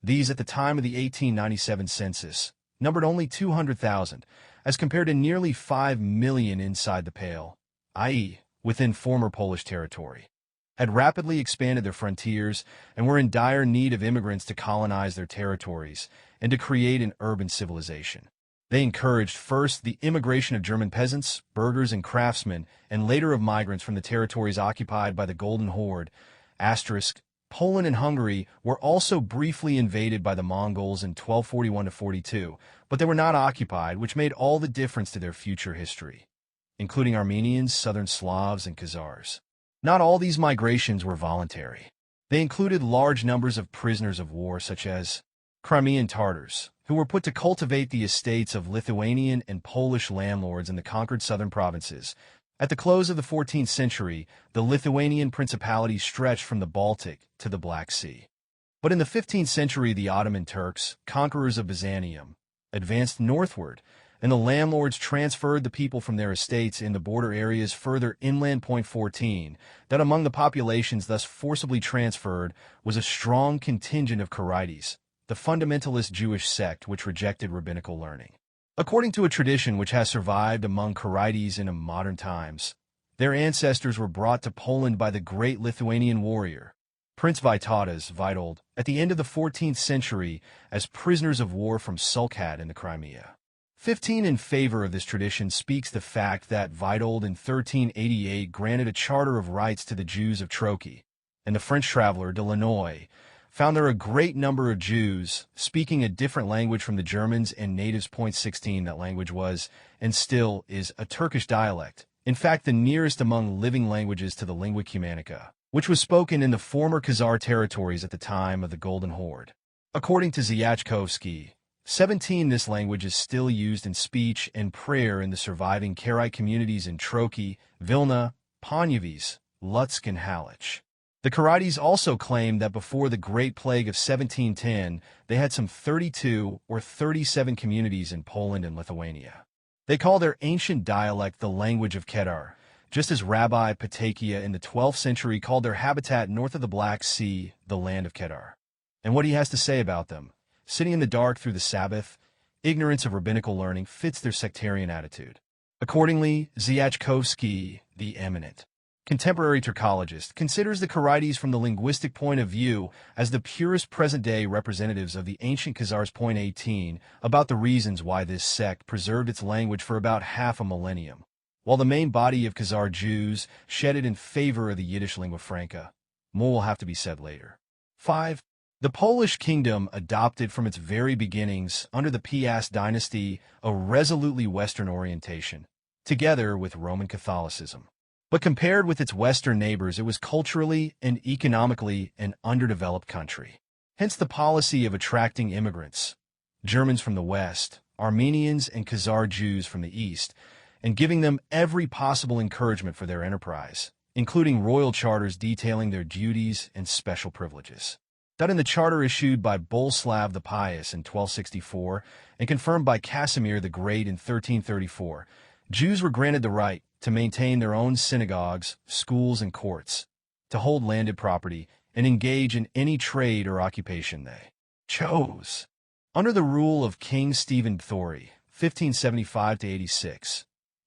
These, at the time of the 1897 census, numbered only 200,000, as compared to nearly 5 million inside the Pale, i.e., within former Polish territory, had rapidly expanded their frontiers and were in dire need of immigrants to colonize their territories and to create an urban civilization. They encouraged first the immigration of German peasants, burghers, and craftsmen, and later of migrants from the territories occupied by the Golden Horde, Poland and Hungary were also briefly invaded by the Mongols in 1241–42, but they were not occupied, which made all the difference to their future history, including Armenians, Southern Slavs, and Khazars. Not all these migrations were voluntary. They included large numbers of prisoners of war, such as Crimean Tatars, who were put to cultivate the estates of Lithuanian and Polish landlords in the conquered southern provinces. At the close of the 14th century, the Lithuanian principality stretched from the Baltic to the Black Sea. But in the 15th century, the Ottoman Turks, conquerors of Byzantium, advanced northward, and the landlords transferred the people from their estates in the border areas further inland. Point 14, that among the populations thus forcibly transferred was a strong contingent of Khazars, the fundamentalist Jewish sect which rejected rabbinical learning. According to a tradition which has survived among Khazars in modern times, their ancestors were brought to Poland by the great Lithuanian warrior, Prince Vytautas Witold, at the end of the 14th century as prisoners of war from Sulkat in the Crimea. 15 in favor of this tradition speaks the fact that Witold in 1388 granted a charter of rights to the Jews of Troki, and the French traveler de Lannoy found there a great number of Jews speaking a different language from the Germans and natives. Point 16, that language was, and still is, a Turkish dialect, in fact the nearest among living languages to the lingua Cumanica, which was spoken in the former Khazar territories at the time of the Golden Horde. According to Zyachkovsky, 17, this language is still used in speech and prayer in the surviving Karaite communities in Troki, Vilna, Ponyevyz, Lutsk, and Halych. The Khazars also claimed that before the Great Plague of 1710, they had some 32 or 37 communities in Poland and Lithuania. They call their ancient dialect the language of Khazar, just as Rabbi Patakia in the 12th century called their habitat north of the Black Sea the land of Khazar. And what he has to say about them, sitting in the dark through the Sabbath, ignorance of rabbinical learning, fits their sectarian attitude. Accordingly, Zyachkovsky, the eminent contemporary Turkologist, considers the Khazars from the linguistic point of view as the purest present-day representatives of the ancient Khazars. Point 18, about the reasons why this sect preserved its language for about half a millennium, while the main body of Khazar Jews shed it in favor of the Yiddish lingua franca. More will have to be said later. 5. The Polish kingdom adopted from its very beginnings, under the Piast dynasty, a resolutely Western orientation, together with Roman Catholicism. But compared with its Western neighbors, it was culturally and economically an underdeveloped country. Hence the policy of attracting immigrants, Germans from the West, Armenians and Khazar Jews from the East, and giving them every possible encouragement for their enterprise, including royal charters detailing their duties and special privileges. That in the charter issued by Boleslav the Pious in 1264 and confirmed by Casimir the Great in 1334, Jews were granted the right to maintain their own synagogues, schools, and courts, to hold landed property, and engage in any trade or occupation they chose. Under the rule of King Stephen Thory, 1575–86,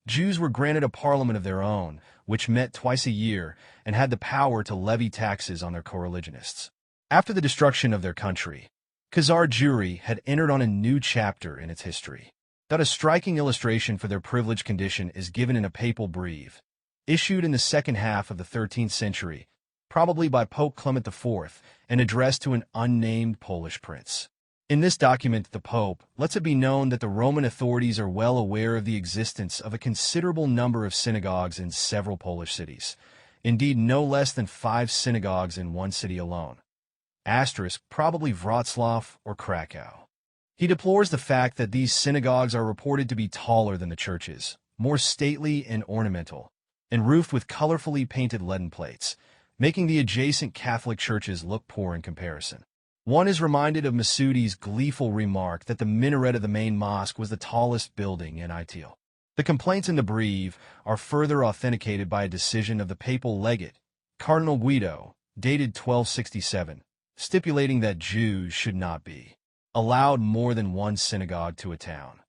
Jews were granted a parliament of their own, which met twice a year and had the power to levy taxes on their co-religionists. After the destruction of their country, Khazar Jewry had entered on a new chapter in its history. That a striking illustration for their privileged condition is given in a papal breve, issued in the second half of the 13th century, probably by Pope Clement IV, and addressed to an unnamed Polish prince. In this document, the Pope lets it be known that the Roman authorities are well aware of the existence of a considerable number of synagogues in several Polish cities, indeed no less than 5 synagogues in one city alone. Asterisk, probably Wrocław or Krakow. He deplores the fact that these synagogues are reported to be taller than the churches, more stately and ornamental, and roofed with colorfully painted leaden plates, making the adjacent Catholic churches look poor in comparison. One is reminded of Masoudi's gleeful remark that the minaret of the main mosque was the tallest building in Itil. The complaints in the breve are further authenticated by a decision of the papal legate, Cardinal Guido, dated 1267, stipulating that Jews should not be allowed more than one synagogue to a town.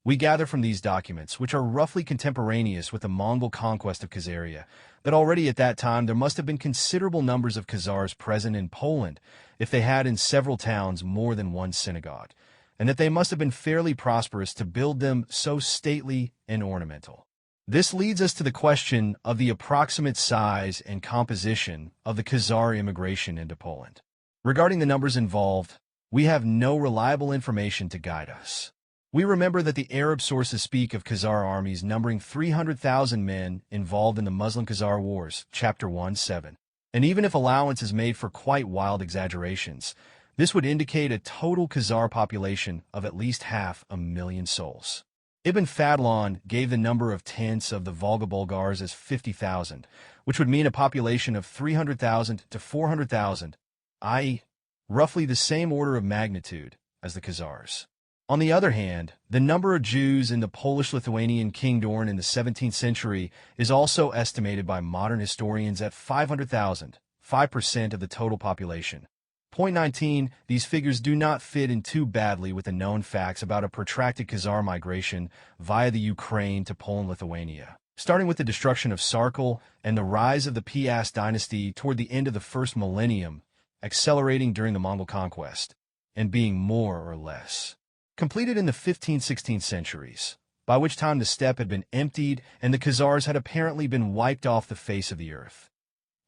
We gather from these documents, which are roughly contemporaneous with the Mongol conquest of Khazaria, that already at that time there must have been considerable numbers of Khazars present in Poland if they had in several towns more than one synagogue, and that they must have been fairly prosperous to build them so stately and ornamental. This leads us to the question of the approximate size and composition of the Khazar immigration into Poland. Regarding the numbers involved, we have no reliable information to guide us. We remember that the Arab sources speak of Khazar armies numbering 300,000 men involved in the Muslim-Khazar Wars, Chapter 1:7. And even if allowance is made for quite wild exaggerations, this would indicate a total Khazar population of at least 500,000 souls. Ibn Fadlan gave the number of tents of the Volga Bulgars as 50,000, which would mean a population of 300,000 to 400,000, i.e., roughly the same order of magnitude as the Khazars. On the other hand, the number of Jews in the Polish-Lithuanian kingdom in the 17th century is also estimated by modern historians at 500,000, 5% of the total population. Point 19, these figures do not fit in too badly with the known facts about a protracted Khazar migration via the Ukraine to Poland-Lithuania, starting with the destruction of Sarkal and the rise of the Piast dynasty toward the end of the first millennium, accelerating during the Mongol conquest, and being more or less completed in the 15th-16th centuries, by which time the steppe had been emptied and the Khazars had apparently been wiped off the face of the earth.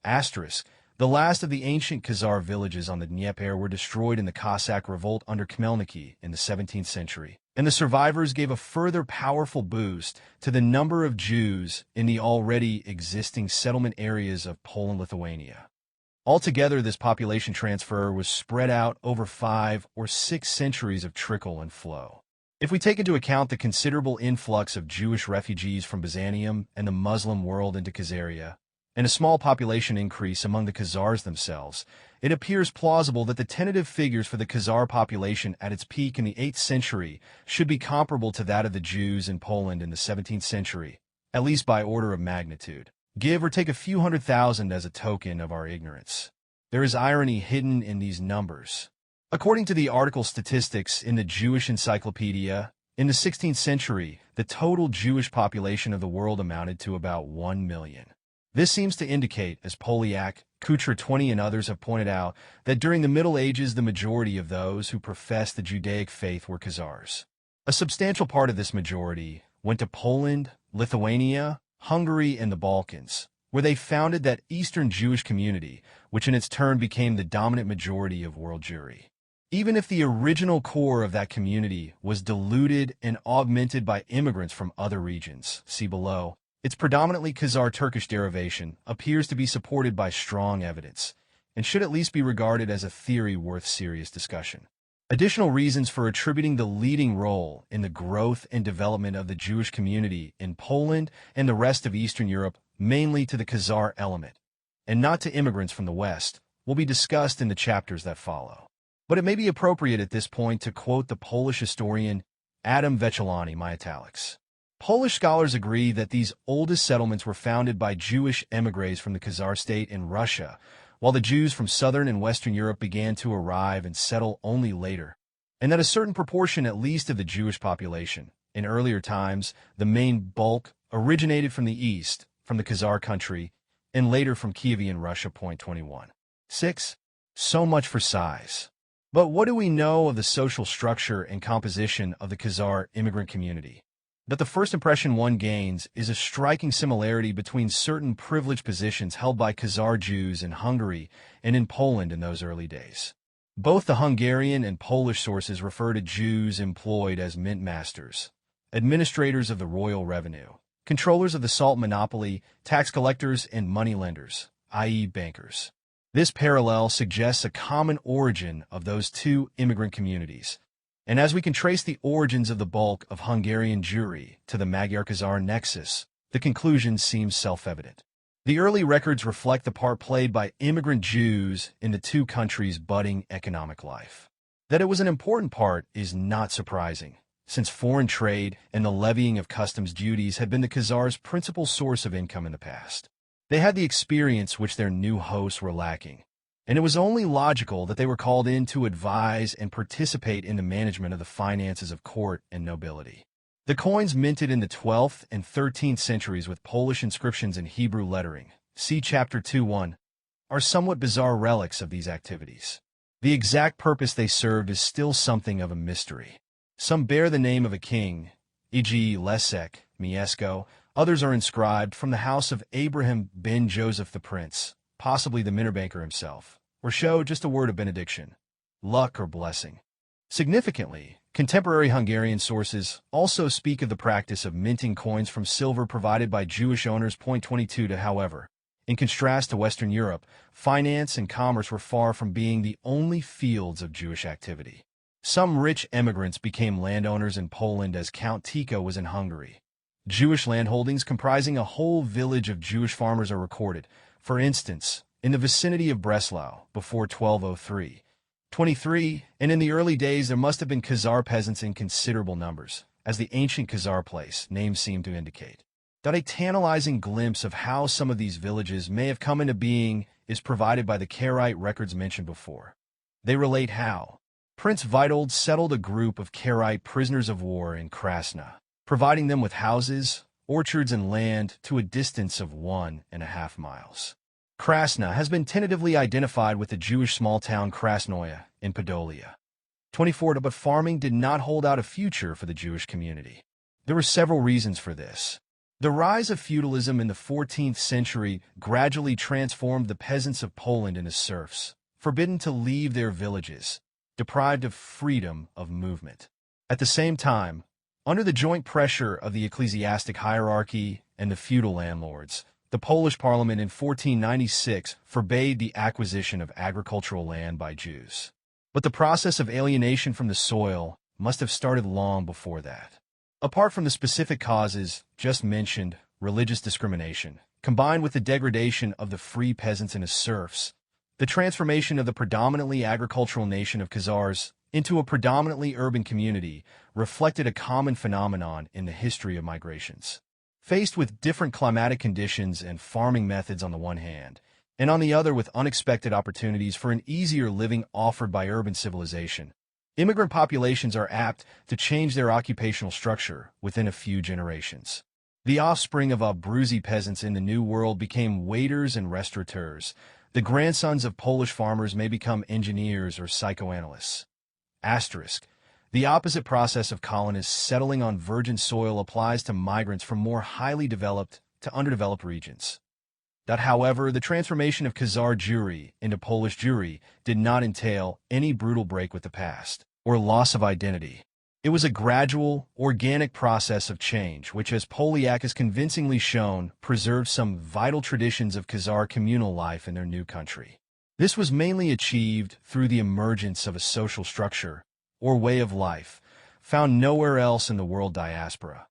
Asterisk. The last of the ancient Khazar villages on the Dnieper were destroyed in the Cossack revolt under Khmelnytsky in the 17th century, and the survivors gave a further powerful boost to the number of Jews in the already existing settlement areas of Poland-Lithuania. Altogether, this population transfer was spread out over 5 or 6 centuries of trickle and flow. If we take into account the considerable influx of Jewish refugees from Byzantium and the Muslim world into Khazaria, and a small population increase among the Khazars themselves, it appears plausible that the tentative figures for the Khazar population at its peak in the 8th century should be comparable to that of the Jews in Poland in the 17th century, at least by order of magnitude. Give or take a few 100,000 as a token of our ignorance. There is irony hidden in these numbers. According to the article Statistics in the Jewish Encyclopedia, in the 16th century, the total Jewish population of the world amounted to about 1 million. This seems to indicate, as Polyak, Kucher 20 and others have pointed out, that during the Middle Ages the majority of those who professed the Judaic faith were Khazars. A substantial part of this majority went to Poland, Lithuania, Hungary, and the Balkans, where they founded that Eastern Jewish community, which in its turn became the dominant majority of world Jewry. Even if the original core of that community was diluted and augmented by immigrants from other regions, see below, its predominantly Khazar Turkish derivation appears to be supported by strong evidence, and should at least be regarded as a theory worth serious discussion. Additional reasons for attributing the leading role in the growth and development of the Jewish community in Poland and the rest of Eastern Europe, mainly to the Khazar element, and not to immigrants from the West, will be discussed in the chapters that follow. But it may be appropriate at this point to quote the Polish historian Adam Vechelani, my italics. Polish scholars agree that these oldest settlements were founded by Jewish émigrés from the Khazar state in Russia, while the Jews from southern and western Europe began to arrive and settle only later, and that a certain proportion at least of the Jewish population, in earlier times, the main bulk, originated from the east, from the Khazar country, and later from Kievan Russia. Point 21. 6. So much for size. But what do we know of the social structure and composition of the Khazar immigrant community? That the first impression one gains is a striking similarity between certain privileged positions held by Khazar Jews in Hungary and in Poland in those early days. Both the Hungarian and Polish sources refer to Jews employed as mint masters, administrators of the royal revenue, controllers of the salt monopoly, tax collectors, and moneylenders, i.e. bankers. This parallel suggests a common origin of those two immigrant communities, and as we can trace the origins of the bulk of Hungarian Jewry to the Magyar-Khazar nexus, the conclusion seems self-evident. The early records reflect the part played by immigrant Jews in the two countries' budding economic life. That it was an important part is not surprising, since foreign trade and the levying of customs duties had been the Khazars' principal source of income in the past. They had the experience which their new hosts were lacking, and it was only logical that they were called in to advise and participate in the management of the finances of court and nobility. The coins minted in the 12th and 13th centuries with Polish inscriptions and Hebrew lettering, see Chapter 2:1, are somewhat bizarre relics of these activities. The exact purpose they served is still something of a mystery. Some bear the name of a king, e.g. Leszek, Mieszko, Others are inscribed from the house of Abraham ben Joseph the Prince, possibly the Minterbanker himself, or show just a word of benediction, luck or blessing. Significantly, contemporary Hungarian sources also speak of the practice of minting coins from silver provided by Jewish owners. Point 22 to however, in contrast to Western Europe, finance and commerce were far from being the only fields of Jewish activity. Some rich emigrants became landowners in Poland as Count Tycho was in Hungary. Jewish landholdings comprising a whole village of Jewish farmers are recorded, for instance, in the vicinity of Breslau before 1203. 23, and in the early days there must have been Khazar peasants in considerable numbers, as the ancient Khazar place names seem to indicate. That a tantalizing glimpse of how some of these villages may have come into being is provided by the Karaite records mentioned before. They relate how Prince Witold settled a group of Karaite prisoners of war in Krasna, providing them with houses, orchards, and land to a distance of 1.5 miles. Krasna has been tentatively identified with the Jewish small town Krasnoye in Podolia. 24. But farming did not hold out a future for the Jewish community. There were several reasons for this. The rise of feudalism in the 14th century gradually transformed the peasants of Poland into serfs, forbidden to leave their villages, deprived of freedom of movement. At the same time, under the joint pressure of the ecclesiastic hierarchy and the feudal landlords, the Polish Parliament in 1496 forbade the acquisition of agricultural land by Jews. But the process of alienation from the soil must have started long before that. Apart from the specific causes just mentioned, religious discrimination, combined with the degradation of the free peasants into serfs, the transformation of the predominantly agricultural nation of Khazars into a predominantly urban community reflected a common phenomenon in the history of migrations. Faced with different climatic conditions and farming methods on the one hand, and on the other with unexpected opportunities for an easier living offered by urban civilization, immigrant populations are apt to change their occupational structure within a few generations. The offspring of Abruzzi peasants in the New World became waiters and restaurateurs. The grandsons of Polish farmers may become engineers or psychoanalysts. Asterisk. The opposite process of colonists settling on virgin soil applies to migrants from more highly developed to underdeveloped regions. That, however, the transformation of Khazar Jewry into Polish Jewry did not entail any brutal break with the past or loss of identity. It was a gradual, organic process of change which, as Polyak has convincingly shown, preserved some vital traditions of Khazar communal life in their new country. This was mainly achieved through the emergence of a social structure, or way of life, found nowhere else in the world diaspora.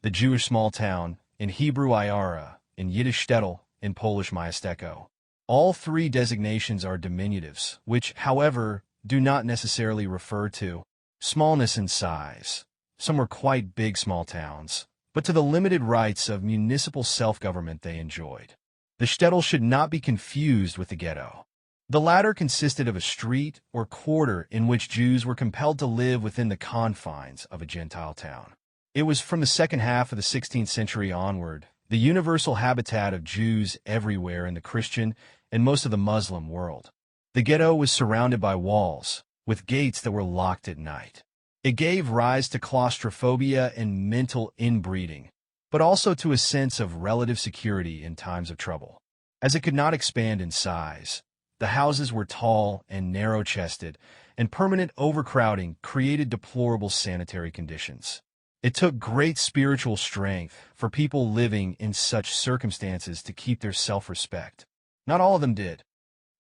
The Jewish small town, in Hebrew Iara, in Yiddish shtetl, in Polish miasteko. All three designations are diminutives, which, however, do not necessarily refer to smallness in size. Some were quite big small towns, but to the limited rights of municipal self-government they enjoyed. The shtetl should not be confused with the ghetto. The latter consisted of a street or quarter in which Jews were compelled to live within the confines of a Gentile town. It was from the second half of the 16th century onward the universal habitat of Jews everywhere in the Christian and most of the Muslim world. The ghetto was surrounded by walls, with gates that were locked at night. It gave rise to claustrophobia and mental inbreeding, but also to a sense of relative security in times of trouble. As it could not expand in size, the houses were tall and narrow-chested, and permanent overcrowding created deplorable sanitary conditions. It took great spiritual strength for people living in such circumstances to keep their self-respect. Not all of them did.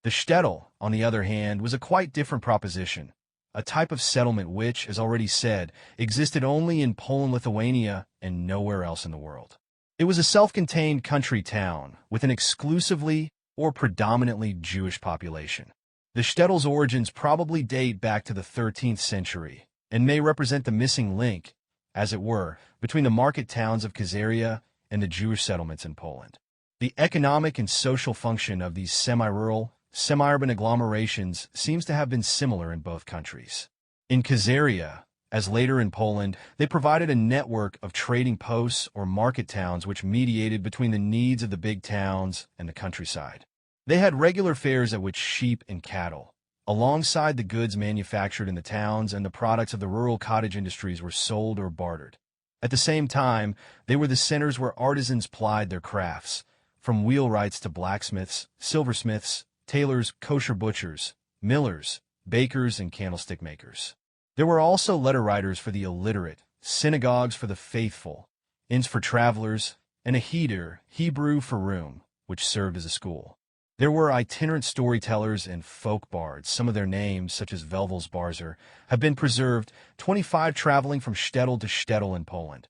The shtetl, on the other hand, was a quite different proposition, a type of settlement which, as already said, existed only in Poland-Lithuania and nowhere else in the world. It was a self-contained country town with an exclusively or predominantly Jewish population. The shtetl's origins probably date back to the 13th century and may represent the missing link, as it were, between the market towns of Khazaria and the Jewish settlements in Poland. The economic and social function of these semi-rural, semi-urban agglomerations seems to have been similar in both countries. In Khazaria, as later in Poland, they provided a network of trading posts or market towns which mediated between the needs of the big towns and the countryside. They had regular fairs at which sheep and cattle, alongside the goods manufactured in the towns and the products of the rural cottage industries, were sold or bartered. At the same time, they were the centers where artisans plied their crafts, from wheelwrights to blacksmiths, silversmiths, tailors, kosher butchers, millers, bakers, and candlestick makers. There were also letter writers for the illiterate, synagogues for the faithful, inns for travelers, and a heder, Hebrew for room, which served as a school. There were itinerant storytellers and folk bards. Some of their names, such as Velvel's Barzer, have been preserved, 25 traveling from shtetl to shtetl in Poland.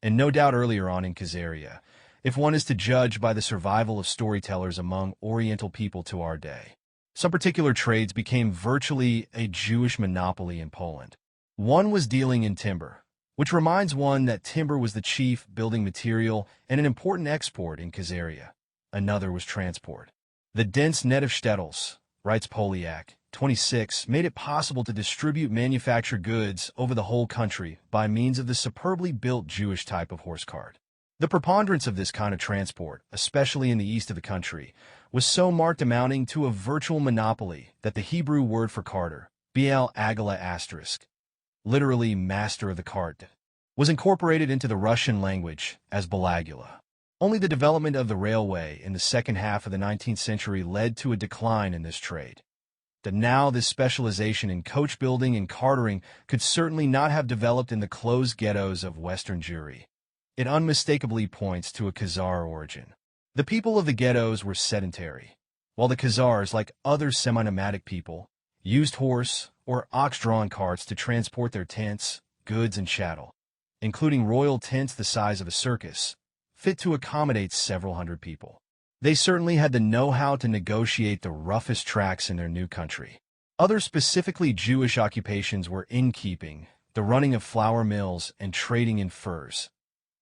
And no doubt earlier on in Khazaria, if one is to judge by the survival of storytellers among Oriental people to our day. Some particular trades became virtually a Jewish monopoly in Poland. One was dealing in timber, which reminds one that timber was the chief building material and an important export in Khazaria. Another was transport. The dense net of shtetls, writes Polyak, 26, made it possible to distribute manufactured goods over the whole country by means of the superbly built Jewish type of horse cart. The preponderance of this kind of transport, especially in the east of the country, was so marked, amounting to a virtual monopoly, that the Hebrew word for carter, B'al Agala *, literally master of the cart, was incorporated into the Russian language as Balagula. Only the development of the railway in the second half of the 19th century led to a decline in this trade. Now this specialization in coach building and cartering could certainly not have developed in the closed ghettos of western Jewry. It unmistakably points to a Khazar origin. The people of the ghettos were sedentary, while the Khazars, like other semi-nomadic people, used horse or ox-drawn carts to transport their tents, goods, and chattel, including royal tents the size of a circus, fit to accommodate several hundred people. They certainly had the know-how to negotiate the roughest tracks in their new country. Other specifically Jewish occupations were innkeeping, the running of flour mills, and trading in furs,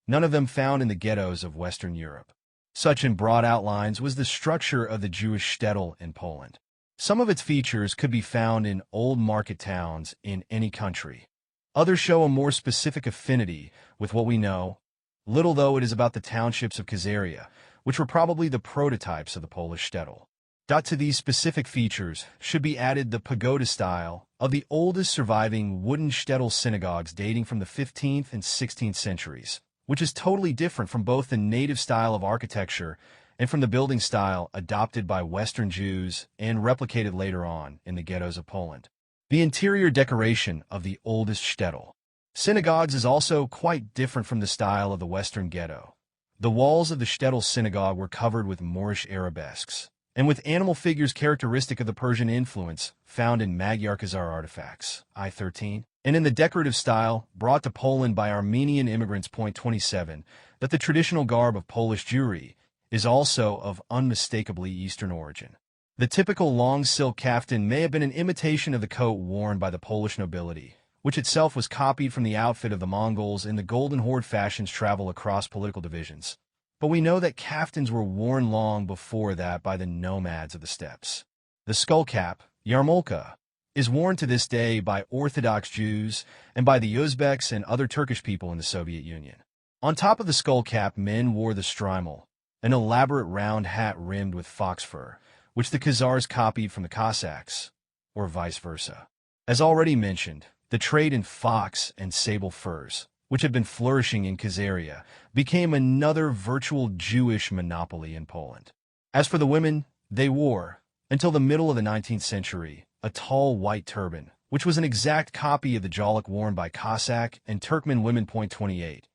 none of them found in the ghettos of Western Europe. Such in broad outlines was the structure of the Jewish shtetl in Poland. Some of its features could be found in old market towns in any country. Others show a more specific affinity with what we know, little though it is about the townships of Khazaria, which were probably the prototypes of the Polish shtetl. To these specific features should be added the pagoda style of the oldest surviving wooden shtetl synagogues dating from the 15th and 16th centuries, which is totally different from both the native style of architecture and from the building style adopted by Western Jews and replicated later on in the ghettos of Poland. The interior decoration of the oldest shtetl synagogues is also quite different from the style of the Western ghetto. The walls of the shtetl synagogue were covered with Moorish arabesques, and with animal figures characteristic of the Persian influence found in Magyar Khazar artifacts, I-13, and in the decorative style brought to Poland by Armenian immigrants. 27, that the traditional garb of Polish Jewry is also of unmistakably Eastern origin. The typical long silk kaftan may have been an imitation of the coat worn by the Polish nobility, which itself was copied from the outfit of the Mongols in the Golden Horde fashion's travel across political divisions. But we know that kaftans were worn long before that by the nomads of the steppes. The skullcap, yarmulke, is worn to this day by Orthodox Jews and by the Uzbeks and other Turkish people in the Soviet Union. On top of the skullcap, men wore the strymel, an elaborate round hat rimmed with fox fur, which the Khazars copied from the Cossacks, or vice versa. As already mentioned, the trade in fox and sable furs, which had been flourishing in Khazaria, became another virtual Jewish monopoly in Poland. As for the women, they wore, until the middle of the 19th century, a tall white turban, which was an exact copy of the jalak worn by Cossack and Turkmen women. 28.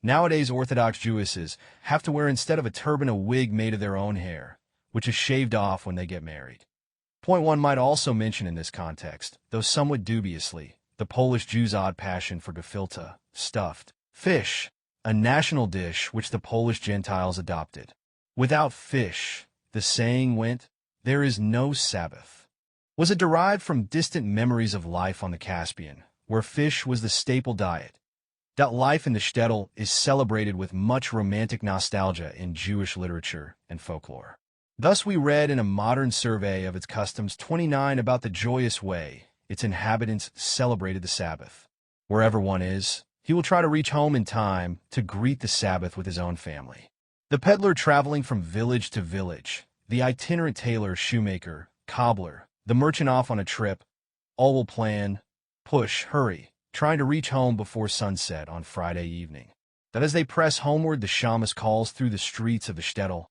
Nowadays, Orthodox Jewesses have to wear instead of a turban a wig made of their own hair, which is shaved off when they get married. Point one might also mention in this context, though somewhat dubiously, the Polish Jews' odd passion for gefilte, stuffed fish, a national dish which the Polish Gentiles adopted. Without fish, the saying went, there is no Sabbath. Was it derived from distant memories of life on the Caspian, where fish was the staple diet? Life in the shtetl is celebrated with much romantic nostalgia in Jewish literature and folklore. Thus we read in a modern survey of its customs 29 about the joyous way its inhabitants celebrated the Sabbath. Wherever one is, he will try to reach home in time to greet the Sabbath with his own family. The peddler traveling from village to village, the itinerant tailor, shoemaker, cobbler, the merchant off on a trip, all will plan, push, hurry, trying to reach home before sunset on Friday evening. That as they press homeward, the shamus calls through the streets of the shtetl,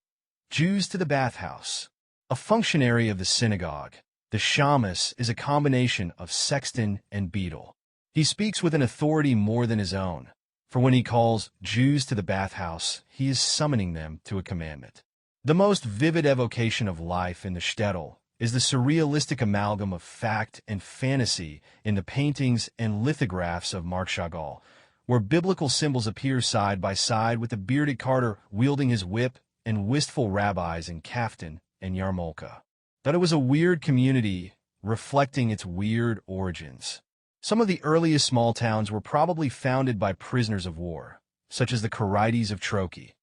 "Jews to the bathhouse." A functionary of the synagogue, the shamus is a combination of sexton and beadle. He speaks with an authority more than his own, for when he calls Jews to the bathhouse, he is summoning them to a commandment. The most vivid evocation of life in the shtetl is the surrealistic amalgam of fact and fantasy in the paintings and lithographs of Marc Chagall, where biblical symbols appear side by side with the bearded carter wielding his whip and wistful rabbis in kaftan and yarmulke. That it was a weird community reflecting its weird origins. Some of the earliest small towns were probably founded by prisoners of war, such as the Khazars of Turkey,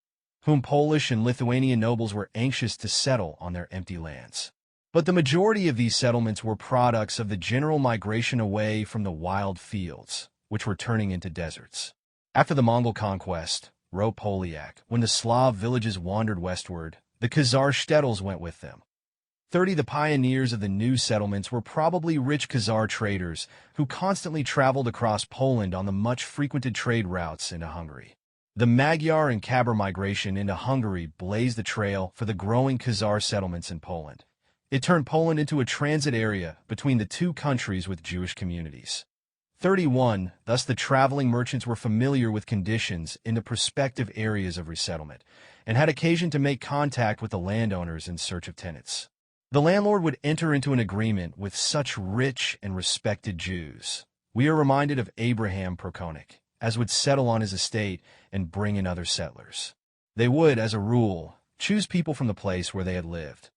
whom Polish and Lithuanian nobles were anxious to settle on their empty lands. But the majority of these settlements were products of the general migration away from the wild fields, which were turning into deserts. After the Mongol conquest, wrote Polyak, when the Slav villages wandered westward, the Khazar shtetls went with them. The pioneers of the new settlements were probably rich Khazar traders who constantly traveled across Poland on the much-frequented trade routes into Hungary. The Magyar and Kabar migration into Hungary blazed the trail for the growing Khazar settlements in Poland. It turned Poland into a transit area between the two countries with Jewish communities. 31. Thus the traveling merchants were familiar with conditions in the prospective areas of resettlement and had occasion to make contact with the landowners in search of tenants. The landlord would enter into an agreement with such rich and respected Jews. We are reminded of Abraham Prokonik, as would settle on his estate and bring in other settlers. They would, as a rule, choose people from the place where they had lived.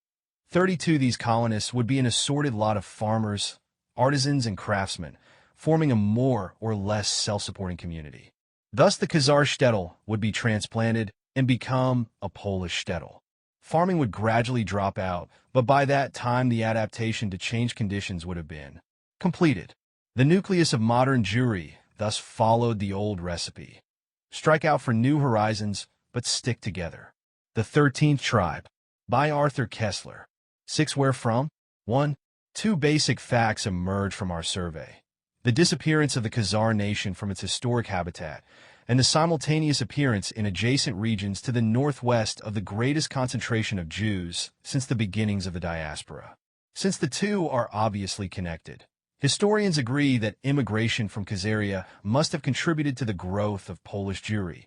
32. These colonists would be an assorted lot of farmers, artisans, and craftsmen, forming a more or less self-supporting community. Thus the Khazar shtetl would be transplanted and become a Polish shtetl. Farming would gradually drop out, but by that time the adaptation to changed conditions would have been completed. The nucleus of modern Jewry thus followed the old recipe. Strike out for new horizons, but stick together. The 13th Tribe, by Arthur Koestler. 6. Where from? 1. Two basic facts emerge from our survey: the disappearance of the Khazar nation from its historic habitat, and the simultaneous appearance in adjacent regions to the northwest of the greatest concentration of Jews since the beginnings of the diaspora. Since the two are obviously connected, historians agree that immigration from Khazaria must have contributed to the growth of Polish Jewry,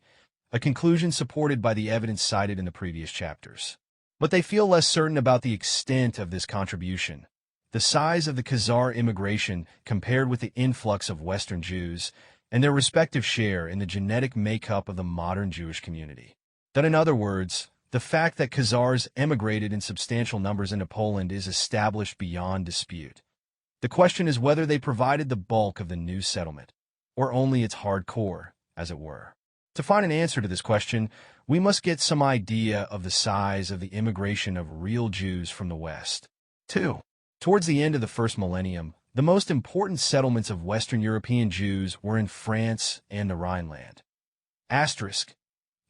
a conclusion supported by the evidence cited in the previous chapters. But they feel less certain about the extent of this contribution. The size of the Khazar immigration compared with the influx of Western Jews, and their respective share in the genetic makeup of the modern Jewish community. That, in other words, the fact that Khazars emigrated in substantial numbers into Poland is established beyond dispute. The question is whether they provided the bulk of the new settlement, or only its hardcore, as it were. To find an answer to this question, we must get some idea of the size of the immigration of real Jews from the West. 2. Towards the end of the first millennium, the most important settlements of Western European Jews were in France and the Rhineland. Asterisk,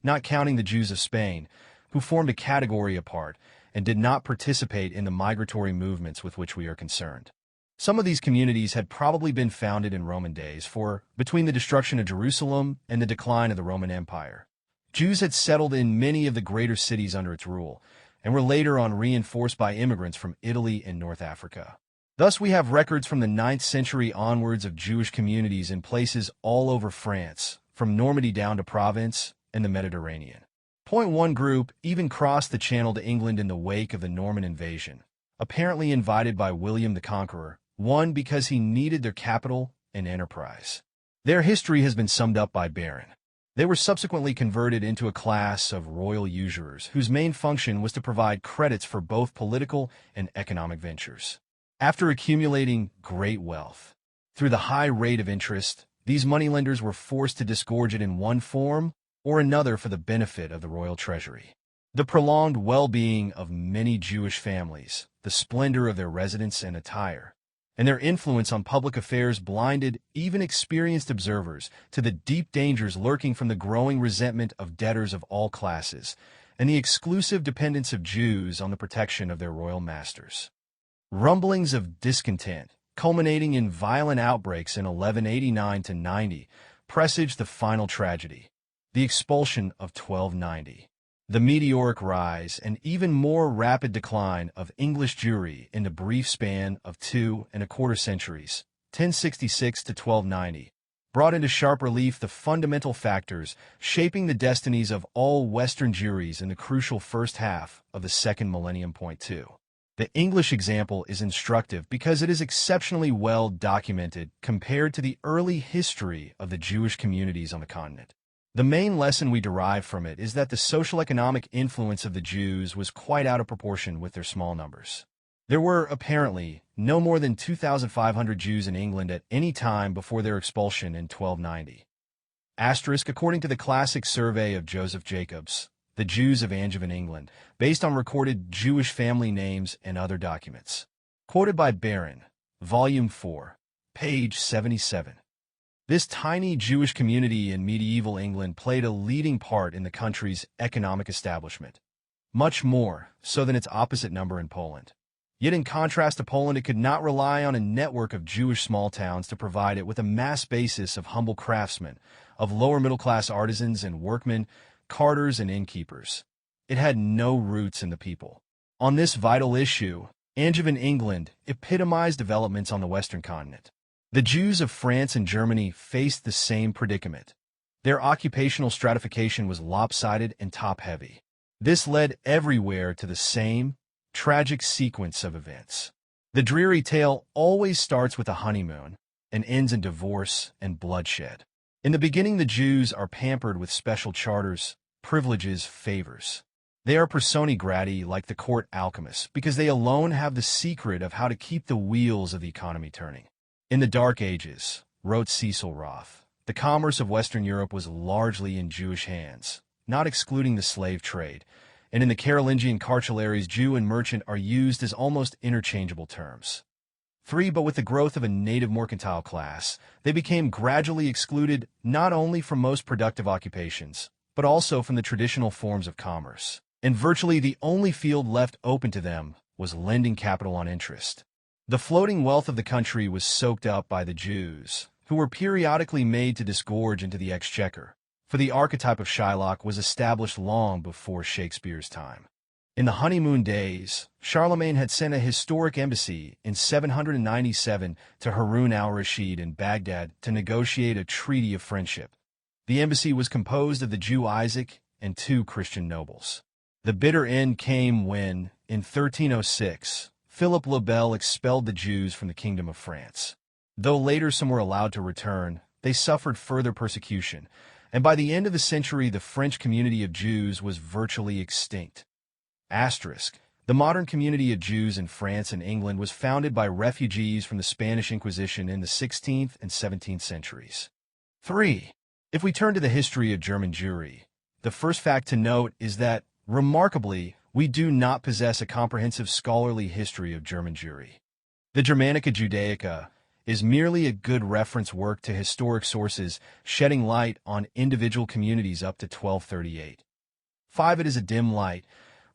not counting the Jews of Spain, who formed a category apart and did not participate in the migratory movements with which we are concerned. Some of these communities had probably been founded in Roman days, for between the destruction of Jerusalem and the decline of the Roman Empire, Jews had settled in many of the greater cities under its rule, and were later on reinforced by immigrants from Italy and North Africa. Thus, we have records from the 9th century onwards of Jewish communities in places all over France, from Normandy down to Provence and the Mediterranean. One group even crossed the Channel to England in the wake of the Norman invasion, apparently invited by William the Conqueror, one because he needed their capital and enterprise. Their history has been summed up by Baron. They were subsequently converted into a class of royal usurers whose main function was to provide credits for both political and economic ventures. After accumulating great wealth through the high rate of interest, these moneylenders were forced to disgorge it in one form or another for the benefit of the royal treasury. The prolonged well-being of many Jewish families, the splendor of their residence and attire, and their influence on public affairs blinded even experienced observers to the deep dangers lurking from the growing resentment of debtors of all classes and the exclusive dependence of Jews on the protection of their royal masters. Rumblings of discontent culminating in violent outbreaks in 1189–90, presaged the final tragedy, the expulsion of 1290. The meteoric rise and even more rapid decline of English Jewry in the brief span of 2¼ centuries, 1066 to 1290, brought into sharp relief the fundamental factors shaping the destinies of all Western Jewries in the crucial first half of the second millennium. Point 2. The English example is instructive because it is exceptionally well documented compared to the early history of the Jewish communities on the continent. The main lesson we derive from it is that the social-economic influence of the Jews was quite out of proportion with their small numbers. There were, apparently, no more than 2,500 Jews in England at any time before their expulsion in 1290. According to the classic survey of Joseph Jacobs, The Jews of Angevin, England, based on recorded Jewish family names and other documents. Quoted by Barron, Volume 4, page 77. This tiny Jewish community in medieval England played a leading part in the country's economic establishment, much more so than its opposite number in Poland. Yet in contrast to Poland, it could not rely on a network of Jewish small towns to provide it with a mass basis of humble craftsmen, of lower middle-class artisans and workmen, carters and innkeepers. It had no roots in the people. On this vital issue, Angevin, England, epitomized developments on the Western continent. The Jews of France and Germany faced the same predicament. Their occupational stratification was lopsided and top-heavy. This led everywhere to the same tragic sequence of events. The dreary tale always starts with a honeymoon and ends in divorce and bloodshed. In the beginning, the Jews are pampered with special charters, privileges, favors. They are personae grati like the court alchemists because they alone have the secret of how to keep the wheels of the economy turning. In the Dark Ages, wrote Cecil Roth, the commerce of Western Europe was largely in Jewish hands, not excluding the slave trade, and in the Carolingian carcelaries, Jew and merchant are used as almost interchangeable terms. 3. But with the growth of a native mercantile class, they became gradually excluded not only from most productive occupations, but also from the traditional forms of commerce, and virtually the only field left open to them was lending capital on interest. The floating wealth of the country was soaked up by the Jews, who were periodically made to disgorge into the exchequer, for the archetype of Shylock was established long before Shakespeare's time. In the honeymoon days, Charlemagne had sent a historic embassy in 797 to Harun al-Rashid in Baghdad to negotiate a treaty of friendship. The embassy was composed of the Jew Isaac and 2 Christian nobles. The bitter end came when, in 1306, Philip le Bel expelled the Jews from the Kingdom of France. Though later some were allowed to return, they suffered further persecution, and by the end of the century the French community of Jews was virtually extinct. The modern community of Jews in France and England was founded by refugees from the Spanish Inquisition in the 16th and 17th centuries. 3. If we turn to the history of German Jewry, the first fact to note is that, remarkably, we do not possess a comprehensive scholarly history of German Jewry. The Germanica Judaica is merely a good reference work to historic sources shedding light on individual communities up to 1238. 5. It is a dim light,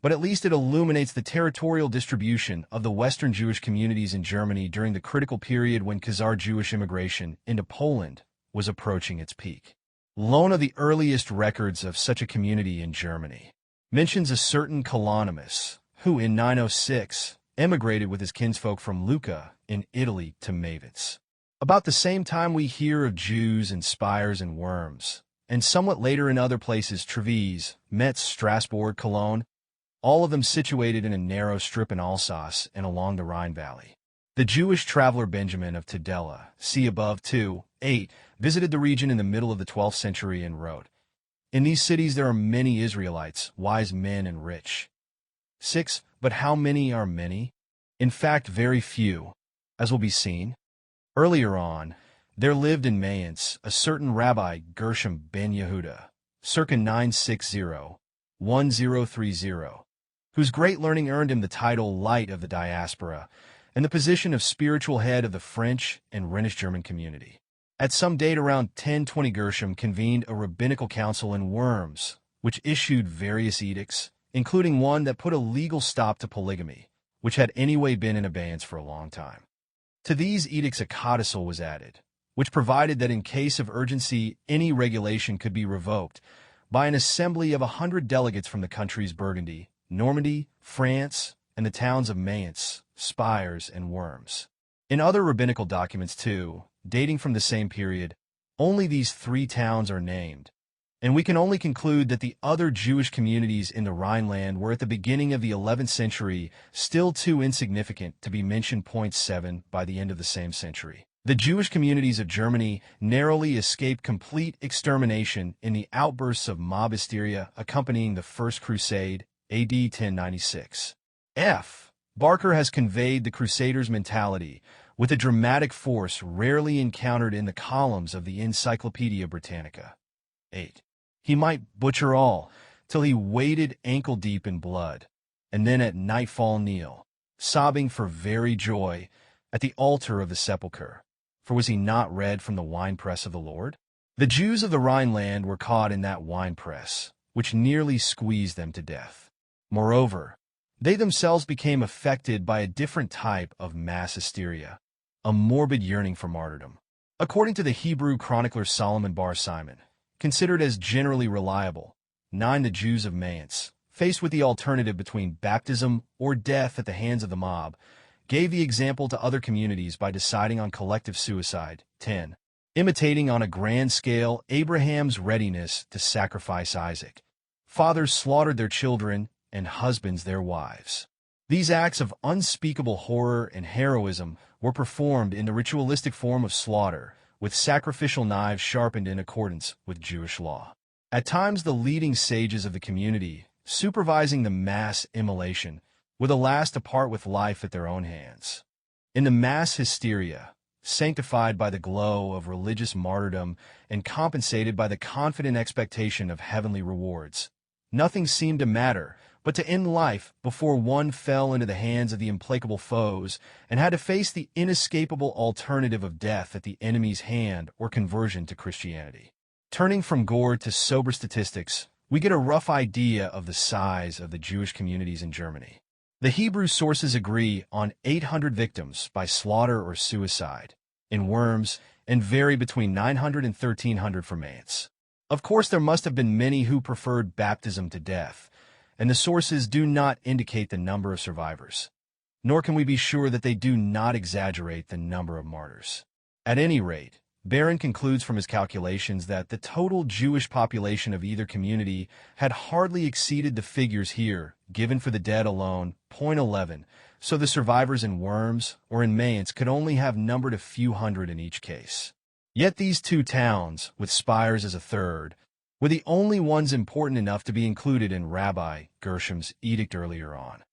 but at least it illuminates the territorial distribution of the Western Jewish communities in Germany during the critical period when Khazar Jewish immigration into Poland was approaching its peak. One of the earliest records of such a community in Germany mentions a certain Colonymus, who in 906 emigrated with his kinsfolk from Lucca in Italy to Mavits. About the same time we hear of Jews in Spires and Worms, and somewhat later in other places Treves, Metz, Strasbourg, Cologne, all of them situated in a narrow strip in Alsace and along the Rhine Valley. The Jewish traveler Benjamin of Tudela, see above 2:8, visited the region in the middle of the 12th century and wrote, "In these cities there are many Israelites, wise men and rich." 6. But how many are many? In fact, very few, as will be seen. Earlier on, there lived in Mayence a certain Rabbi Gershom ben Yehuda, circa 960–1030, whose great learning earned him the title Light of the Diaspora and the position of spiritual head of the French and Rhenish German community. At some date around 1020, Gershom convened a rabbinical council in Worms, which issued various edicts, including one that put a legal stop to polygamy, which had anyway been in abeyance for a long time. To these edicts a codicil was added, which provided that in case of urgency any regulation could be revoked by an assembly of 100 delegates from the countries Burgundy, Normandy, France, and the towns of Mayence, Spires, and Worms. In other rabbinical documents, too, dating from the same period, only these 3 towns are named, and we can only conclude that the other Jewish communities in the Rhineland were at the beginning of the 11th century still too insignificant to be mentioned. Point 7 by the end of the same century. The Jewish communities of Germany narrowly escaped complete extermination in the outbursts of mob hysteria accompanying the First Crusade, AD 1096. F. Barker has conveyed the Crusaders' mentality with a dramatic force rarely encountered in the columns of the Encyclopedia Britannica. 8. He might butcher all, till he waded ankle-deep in blood, and then at nightfall kneel, sobbing for very joy, at the altar of the sepulchre. For was he not read from the winepress of the Lord? The Jews of the Rhineland were caught in that winepress, which nearly squeezed them to death. Moreover, they themselves became affected by a different type of mass hysteria, a morbid yearning for martyrdom. According to the Hebrew chronicler Solomon bar Simon, considered as generally reliable, 9 the Jews of Mayence, faced with the alternative between baptism or death at the hands of the mob, gave the example to other communities by deciding on collective suicide. 10. Imitating on a grand scale Abraham's readiness to sacrifice Isaac, fathers slaughtered their children and husbands their wives. These acts of unspeakable horror and heroism were performed in the ritualistic form of slaughter, with sacrificial knives sharpened in accordance with Jewish law. At times the leading sages of the community, supervising the mass immolation, were the last to part with life at their own hands. In the mass hysteria, sanctified by the glow of religious martyrdom and compensated by the confident expectation of heavenly rewards, nothing seemed to matter but to end life before one fell into the hands of the implacable foes and had to face the inescapable alternative of death at the enemy's hand or conversion to Christianity. Turning from gore to sober statistics, we get a rough idea of the size of the Jewish communities in Germany. The Hebrew sources agree on 800 victims by slaughter or suicide in Worms and vary between 900 and 1,300 for Mayence. Of course, there must have been many who preferred baptism to death, and the sources do not indicate the number of survivors, nor can we be sure that they do not exaggerate the number of martyrs. At any rate, Barron concludes from his calculations that the total Jewish population of either community had hardly exceeded the figures here, given for the dead alone, point 11, so the survivors in Worms or in Mayence could only have numbered a few hundred in each case. Yet these 2 towns, with Spires as a third, were the only ones important enough to be included in Rabbi Gersham's edict earlier on.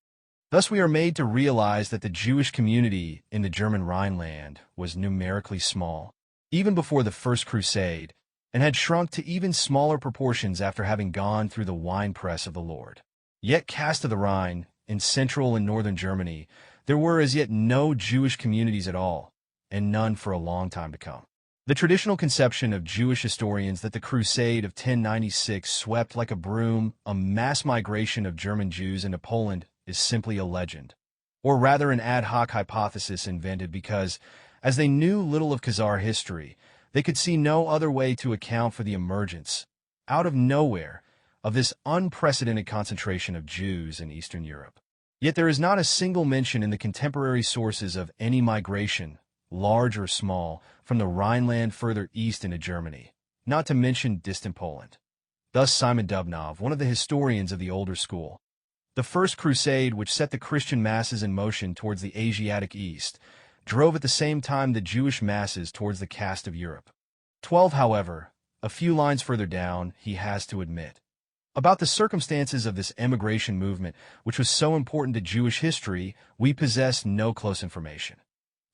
Thus we are made to realize that the Jewish community in the German Rhineland was numerically small, even before the First Crusade, and had shrunk to even smaller proportions after having gone through the winepress of the Lord. Yet cast to the Rhine, in central and northern Germany, there were as yet no Jewish communities at all, and none for a long time to come. The traditional conception of Jewish historians that the Crusade of 1096 swept like a broom a mass migration of German Jews into Poland is simply a legend, or rather an ad hoc hypothesis invented because, as they knew little of Khazar history, they could see no other way to account for the emergence, out of nowhere, of this unprecedented concentration of Jews in Eastern Europe. Yet there is not a single mention in the contemporary sources of any migration, large or small, from the Rhineland further east into Germany, not to mention distant Poland. Thus Simon Dubnov, one of the historians of the older school, the First Crusade, which set the Christian masses in motion towards the Asiatic East, drove at the same time the Jewish masses towards the cast of Europe. 12, however, a few lines further down, he has to admit. About the circumstances of this emigration movement, which was so important to Jewish history, we possess no close information.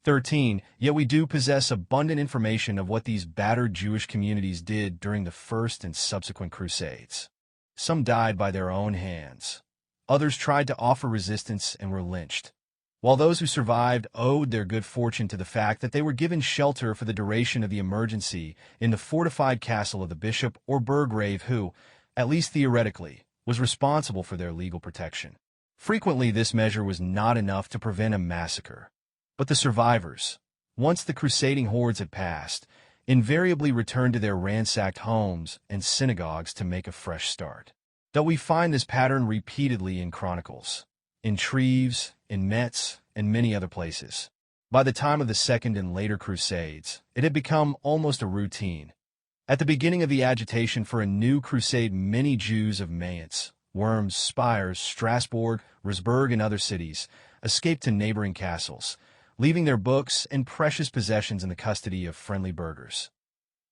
13, yet we do possess abundant information of what these battered Jewish communities did during the first and subsequent Crusades. Some died by their own hands. Others tried to offer resistance and were lynched, while those who survived owed their good fortune to the fact that they were given shelter for the duration of the emergency in the fortified castle of the bishop or burgrave who, at least theoretically, was responsible for their legal protection. Frequently this measure was not enough to prevent a massacre, but the survivors, once the crusading hordes had passed, invariably returned to their ransacked homes and synagogues to make a fresh start. Though we find this pattern repeatedly in Chronicles, in Treves, in Metz, and many other places. By the time of the Second and later Crusades, it had become almost a routine. At the beginning of the agitation for a new crusade, many Jews of Mayence, Worms, Spires, Strasbourg, Risberg, and other cities escaped to neighboring castles, leaving their books and precious possessions in the custody of friendly burghers.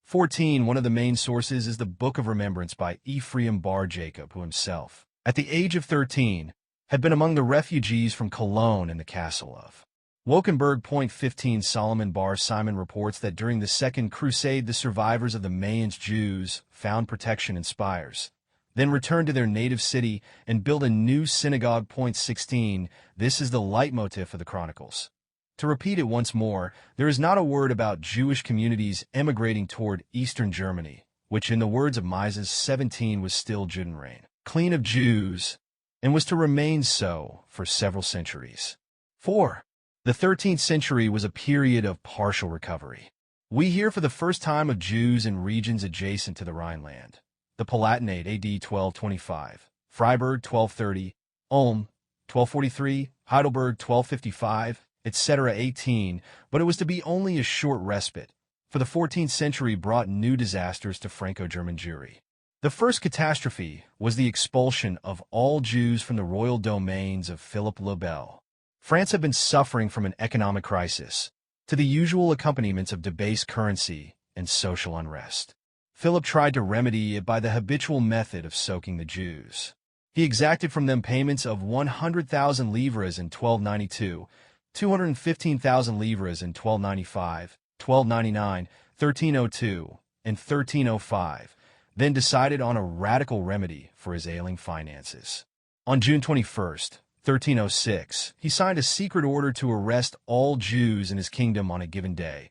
14. One of the main sources is the Book of Remembrance by Ephraim bar Jacob, who himself, at the age of 13, had been among the refugees from Cologne and the castle of Wokenberg. 15. Solomon bar Simon reports that during the Second Crusade the survivors of the Mayence Jews found protection in Spires, then returned to their native city and built a new synagogue. 16. This is the leitmotif of the Chronicles. To repeat it once more, there is not a word about Jewish communities emigrating toward Eastern Germany, which in the words of Mises 17 was still Judenrein, clean of Jews, and was to remain so for several centuries. 4. The 13th century was a period of partial recovery. We hear for the first time of Jews in regions adjacent to the Rhineland. The Palatinate AD 1225, Freiburg 1230, Ulm 1243, Heidelberg 1255, etc. 18, but it was to be only a short respite, for the 14th century brought new disasters to Franco-German Jewry. The first catastrophe was the expulsion of all Jews from the royal domains of Philip le Bel. France had been suffering from an economic crisis, to the usual accompaniments of debased currency and social unrest. Philip tried to remedy it by the habitual method of soaking the Jews. He exacted from them payments of 100,000 livres in 1292, 215,000 livres in 1295, 1299, 1302, and 1305, then decided on a radical remedy for his ailing finances. On June 21, 1306, he signed a secret order to arrest all Jews in his kingdom on a given day,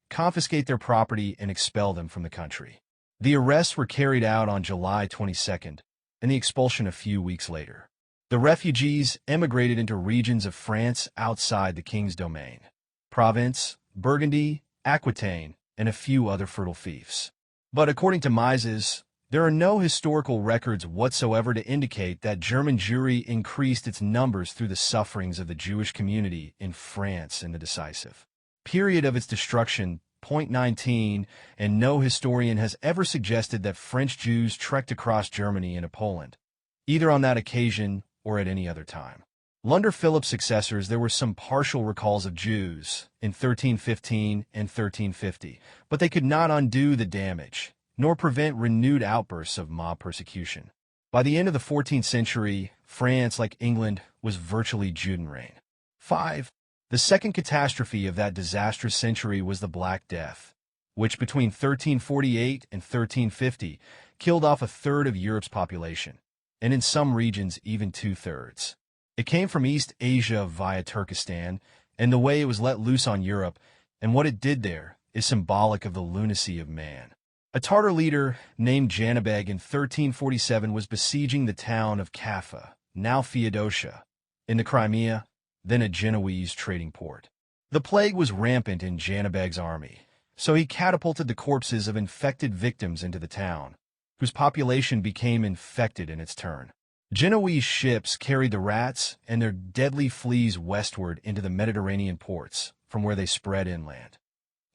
confiscate their property, and expel them from the country. The arrests were carried out on July 22nd, and the expulsion a few weeks later. The refugees emigrated into regions of France outside the king's domain: Provence, Burgundy, Aquitaine, and a few other fertile fiefs. But according to Mises, there are no historical records whatsoever to indicate that German Jewry increased its numbers through the sufferings of the Jewish community in France in the decisive period of its destruction. 19, and no historian has ever suggested that French Jews trekked across Germany into Poland, either on that occasion or at any other time. Under Philip's successors, there were some partial recalls of Jews in 1315 and 1350, but they could not undo the damage, nor prevent renewed outbursts of mob persecution. By the end of the 14th century, France, like England, was virtually Judenrein. 5. The second catastrophe of that disastrous century was the Black Death, which between 1348 and 1350 killed off a third of Europe's population, and in some regions even two-thirds. It came from East Asia via Turkestan, and the way it was let loose on Europe, and what it did there, is symbolic of the lunacy of man. A Tartar leader named Janibeg in 1347 was besieging the town of Kaffa, now Feodosia, in the Crimea, then a Genoese trading port. The plague was rampant in Janibeg's army, so he catapulted the corpses of infected victims into the town, whose population became infected in its turn. Genoese ships carried the rats and their deadly fleas westward into the Mediterranean ports, from where they spread inland.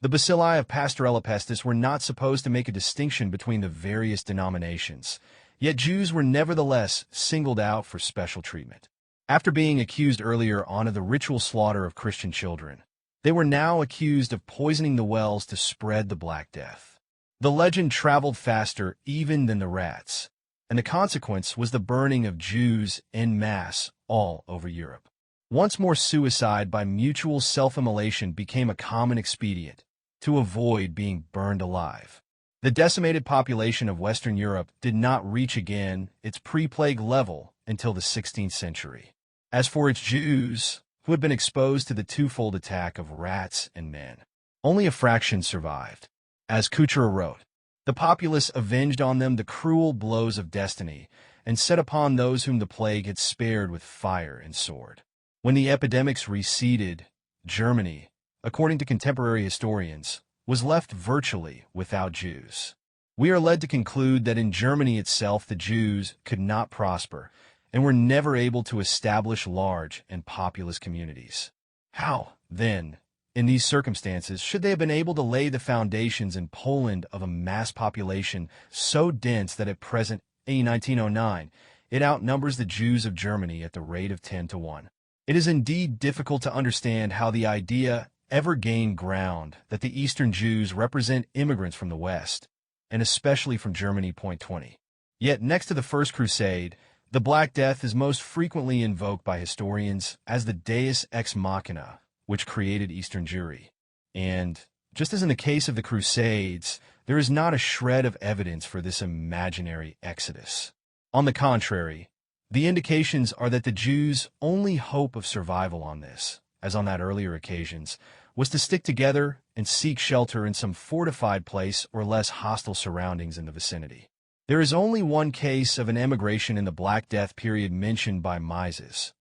The bacilli of Pastorella pestis were not supposed to make a distinction between the various denominations, yet Jews were nevertheless singled out for special treatment. After being accused earlier on of the ritual slaughter of Christian children, they were now accused of poisoning the wells to spread the Black Death. The legend traveled faster even than the rats, and the consequence was the burning of Jews en masse all over Europe. Once more, suicide by mutual self-immolation became a common expedient to avoid being burned alive. The decimated population of Western Europe did not reach again its pre-plague level until the 16th century. As for its Jews, who had been exposed to the twofold attack of rats and men, only a fraction survived. As Couture wrote, the populace avenged on them the cruel blows of destiny and set upon those whom the plague had spared with fire and sword. When the epidemics receded, Germany, according to contemporary historians, was left virtually without Jews. We are led to conclude that in Germany itself the Jews could not prosper and were never able to establish large and populous communities. How, then, in these circumstances, should they have been able to lay the foundations in Poland of a mass population so dense that at present, in 1909, it outnumbers the Jews of Germany at the rate of 10 to 1? It is indeed difficult to understand how the idea ever gained ground that the Eastern Jews represent immigrants from the West, and especially from Germany. 20. Yet next to the First Crusade, the Black Death is most frequently invoked by historians as the deus ex machina, which created Eastern Jewry. And, just as in the case of the Crusades, there is not a shred of evidence for this imaginary exodus. On the contrary, the indications are that the Jews' only hope of survival on this, as on that earlier occasions, was to stick together and seek shelter in some fortified place or less hostile surroundings in the vicinity. There is only one case of an emigration in the Black Death period mentioned by Mises.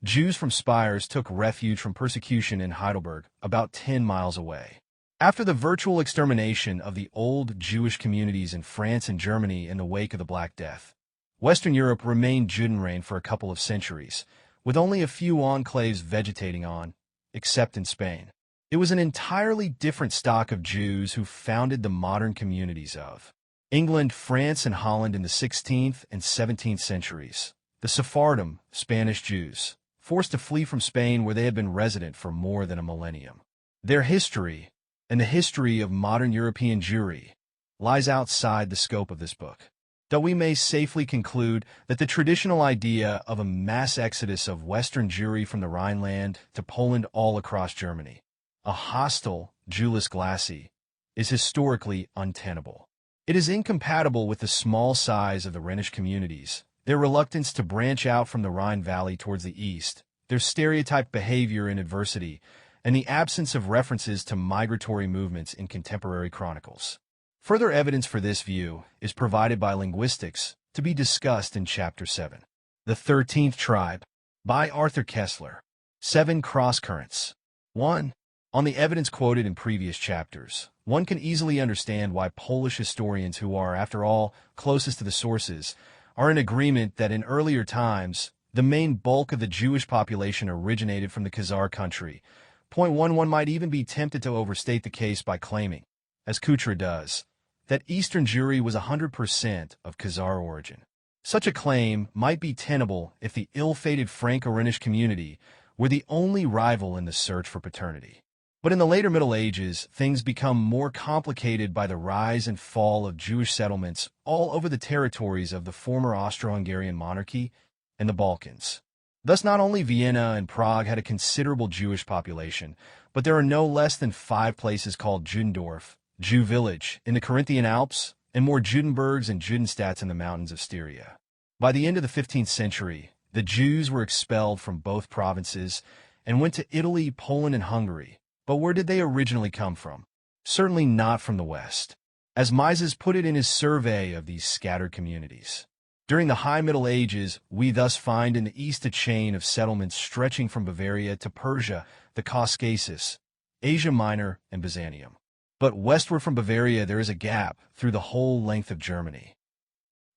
Jews from Spires took refuge from persecution in Heidelberg, about 10 miles away. After the virtual extermination of the old Jewish communities in France and Germany in the wake of the Black Death, Western Europe remained Judenrein for a couple of centuries, with only a few enclaves vegetating on, except in Spain. It was an entirely different stock of Jews who founded the modern communities of England, France, and Holland in the 16th and 17th centuries. The Sephardim, Spanish Jews, forced to flee from Spain where they had been resident for more than a millennium. Their history, and the history of modern European Jewry, lies outside the scope of this book. Though we may safely conclude that the traditional idea of a mass exodus of Western Jewry from the Rhineland to Poland all across Germany, a hostile Julius Glacis, is historically untenable. It is incompatible with the small size of the Rhenish communities, their reluctance to branch out from the Rhine Valley towards the east, their stereotyped behavior in adversity, and the absence of references to migratory movements in contemporary chronicles. Further evidence for this view is provided by linguistics, to be discussed in Chapter 7. The 13th Tribe, by Arthur Koestler. 7 Cross-currents. 1. On the evidence quoted in previous chapters, one can easily understand why Polish historians who are, after all, closest to the sources, are in agreement that in earlier times, the main bulk of the Jewish population originated from the Khazar country. Point 1. One might even be tempted to overstate the case by claiming, as Kuchra does, that Eastern Jewry was 100% of Khazar origin. Such a claim might be tenable if the ill-fated Franco-Rhenish community were the only rival in the search for paternity. But in the later Middle Ages, things become more complicated by the rise and fall of Jewish settlements all over the territories of the former Austro-Hungarian monarchy and the Balkans. Thus, not only Vienna and Prague had a considerable Jewish population, but there are no less than 5 places called Judendorf, Jew village, in the Carinthian Alps, and more Judenbergs and Judenstadts in the mountains of Styria. By the end of the 15th century, the Jews were expelled from both provinces and went to Italy, Poland, and Hungary. But where did they originally come from? Certainly not from the West, as Mises put it in his survey of these scattered communities. During the High Middle Ages, we thus find in the east a chain of settlements stretching from Bavaria to Persia, the Caucasus, Asia Minor, and Byzantium. But westward from Bavaria there is a gap through the whole length of Germany.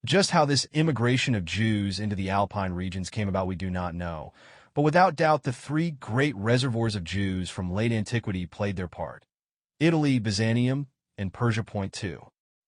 Just how this immigration of Jews into the Alpine regions came about we do not know, but without doubt the 3 great reservoirs of Jews from late antiquity played their part: Italy, Byzantium, and Persia. Point 2.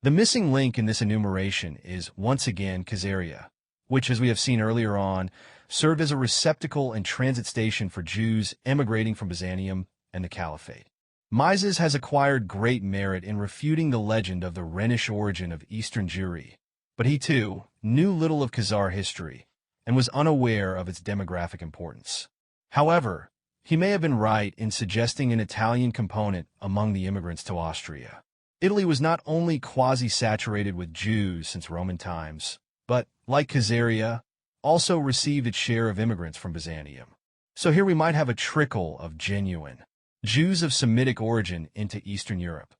The missing link in this enumeration is, once again, Khazaria, which, as we have seen earlier on, served as a receptacle and transit station for Jews emigrating from Byzantium and the Caliphate. Mises has acquired great merit in refuting the legend of the Rhenish origin of Eastern Jewry, but he, too, knew little of Khazar history and was unaware of its demographic importance. However, he may have been right in suggesting an Italian component among the immigrants to Austria. Italy was not only quasi-saturated with Jews since Roman times, but, like Khazaria, also received its share of immigrants from Byzantium. So here we might have a trickle of genuine Jews of Semitic origin into Eastern Europe.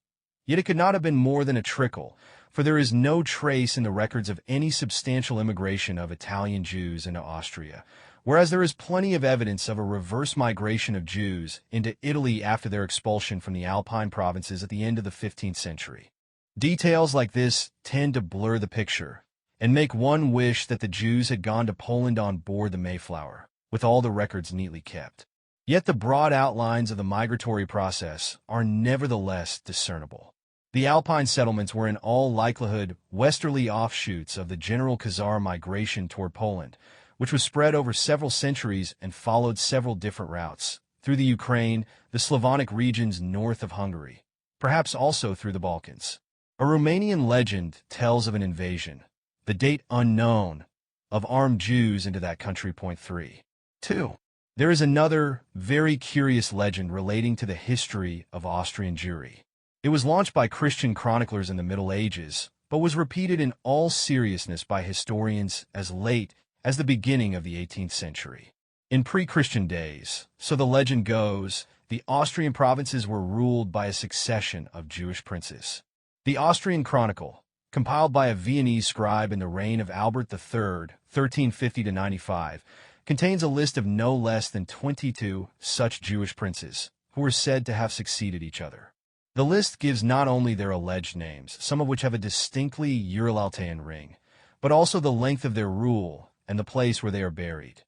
Yet it could not have been more than a trickle, for there is no trace in the records of any substantial immigration of Italian Jews into Austria, whereas there is plenty of evidence of a reverse migration of Jews into Italy after their expulsion from the Alpine provinces at the end of the 15th century. Details like this tend to blur the picture and make one wish that the Jews had gone to Poland on board the Mayflower, with all the records neatly kept. Yet the broad outlines of the migratory process are nevertheless discernible. The Alpine settlements were in all likelihood westerly offshoots of the general Khazar migration toward Poland, which was spread over several centuries and followed several different routes, through the Ukraine, the Slavonic regions north of Hungary, perhaps also through the Balkans. A Romanian legend tells of an invasion, the date unknown, of armed Jews into that country. 3. 2. There is another, very curious legend relating to the history of Austrian Jewry. It was launched by Christian chroniclers in the Middle Ages, but was repeated in all seriousness by historians as late as the beginning of the 18th century. In pre-Christian days, so the legend goes, the Austrian provinces were ruled by a succession of Jewish princes. The Austrian Chronicle, compiled by a Viennese scribe in the reign of Albert III, 1350–95, contains a list of no less than 22 such Jewish princes, who were said to have succeeded each other. The list gives not only their alleged names, some of which have a distinctly Uraltean ring, but also the length of their rule and the place where they are buried.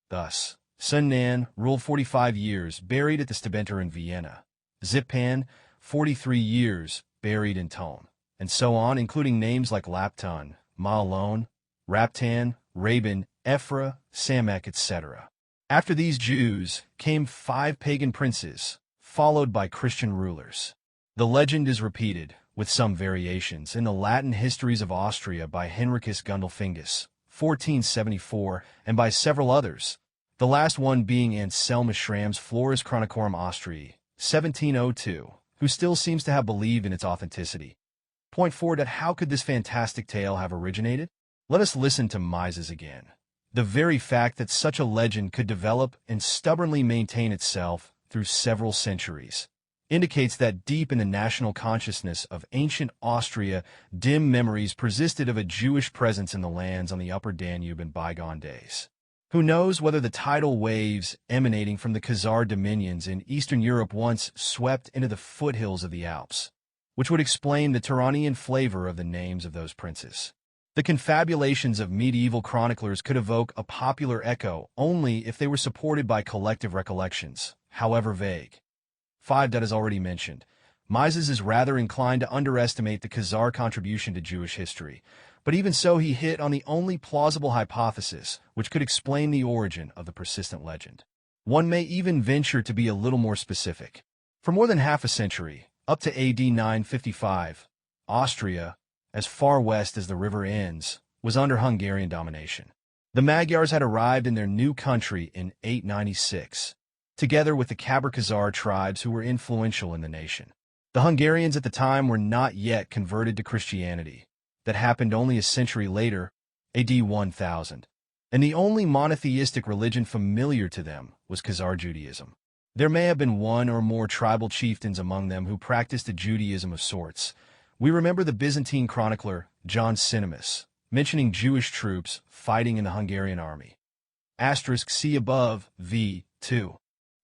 Thus, Sun Nan ruled 45 years, buried at the Stebenter in Vienna. Zipan, 43 years, buried in Tone, and so on, including names like Lapton, Maalon, Raptan, Rabin, Ephra, Samek, etc. After these Jews came 5 pagan princes, followed by Christian rulers. The legend is repeated, with some variations, in the Latin histories of Austria by Henricus Gundelfingus, 1474, and by several others, the last one being Anselmus Schramm's Florus Chronicorum Austriae, 1702, who still seems to have believed in its authenticity. Point 4. How could this fantastic tale have originated? Let us listen to Mises again. The very fact that such a legend could develop and stubbornly maintain itself through several centuries indicates that deep in the national consciousness of ancient Austria, dim memories persisted of a Jewish presence in the lands on the upper Danube in bygone days. Who knows whether the tidal waves emanating from the Khazar dominions in Eastern Europe once swept into the foothills of the Alps, which would explain the Turanian flavor of the names of those princes. The confabulations of medieval chroniclers could evoke a popular echo only if they were supported by collective recollections, however vague. 5. As already mentioned, Mises is rather inclined to underestimate the Khazar contribution to Jewish history, but even so he hit on the only plausible hypothesis which could explain the origin of the persistent legend. One may even venture to be a little more specific. For more than half a century, up to AD 955, Austria, as far west as the river Enns, was under Hungarian domination. The Magyars had arrived in their new country in 896, together with the Khazar tribes who were influential in the nation. The Hungarians at the time were not yet converted to Christianity. That happened only a century later, AD 1000, and the only monotheistic religion familiar to them was Khazar Judaism. There may have been one or more tribal chieftains among them who practiced a Judaism of sorts. We remember the Byzantine chronicler John Cinemus mentioning Jewish troops fighting in the Hungarian army. See above, v. 2.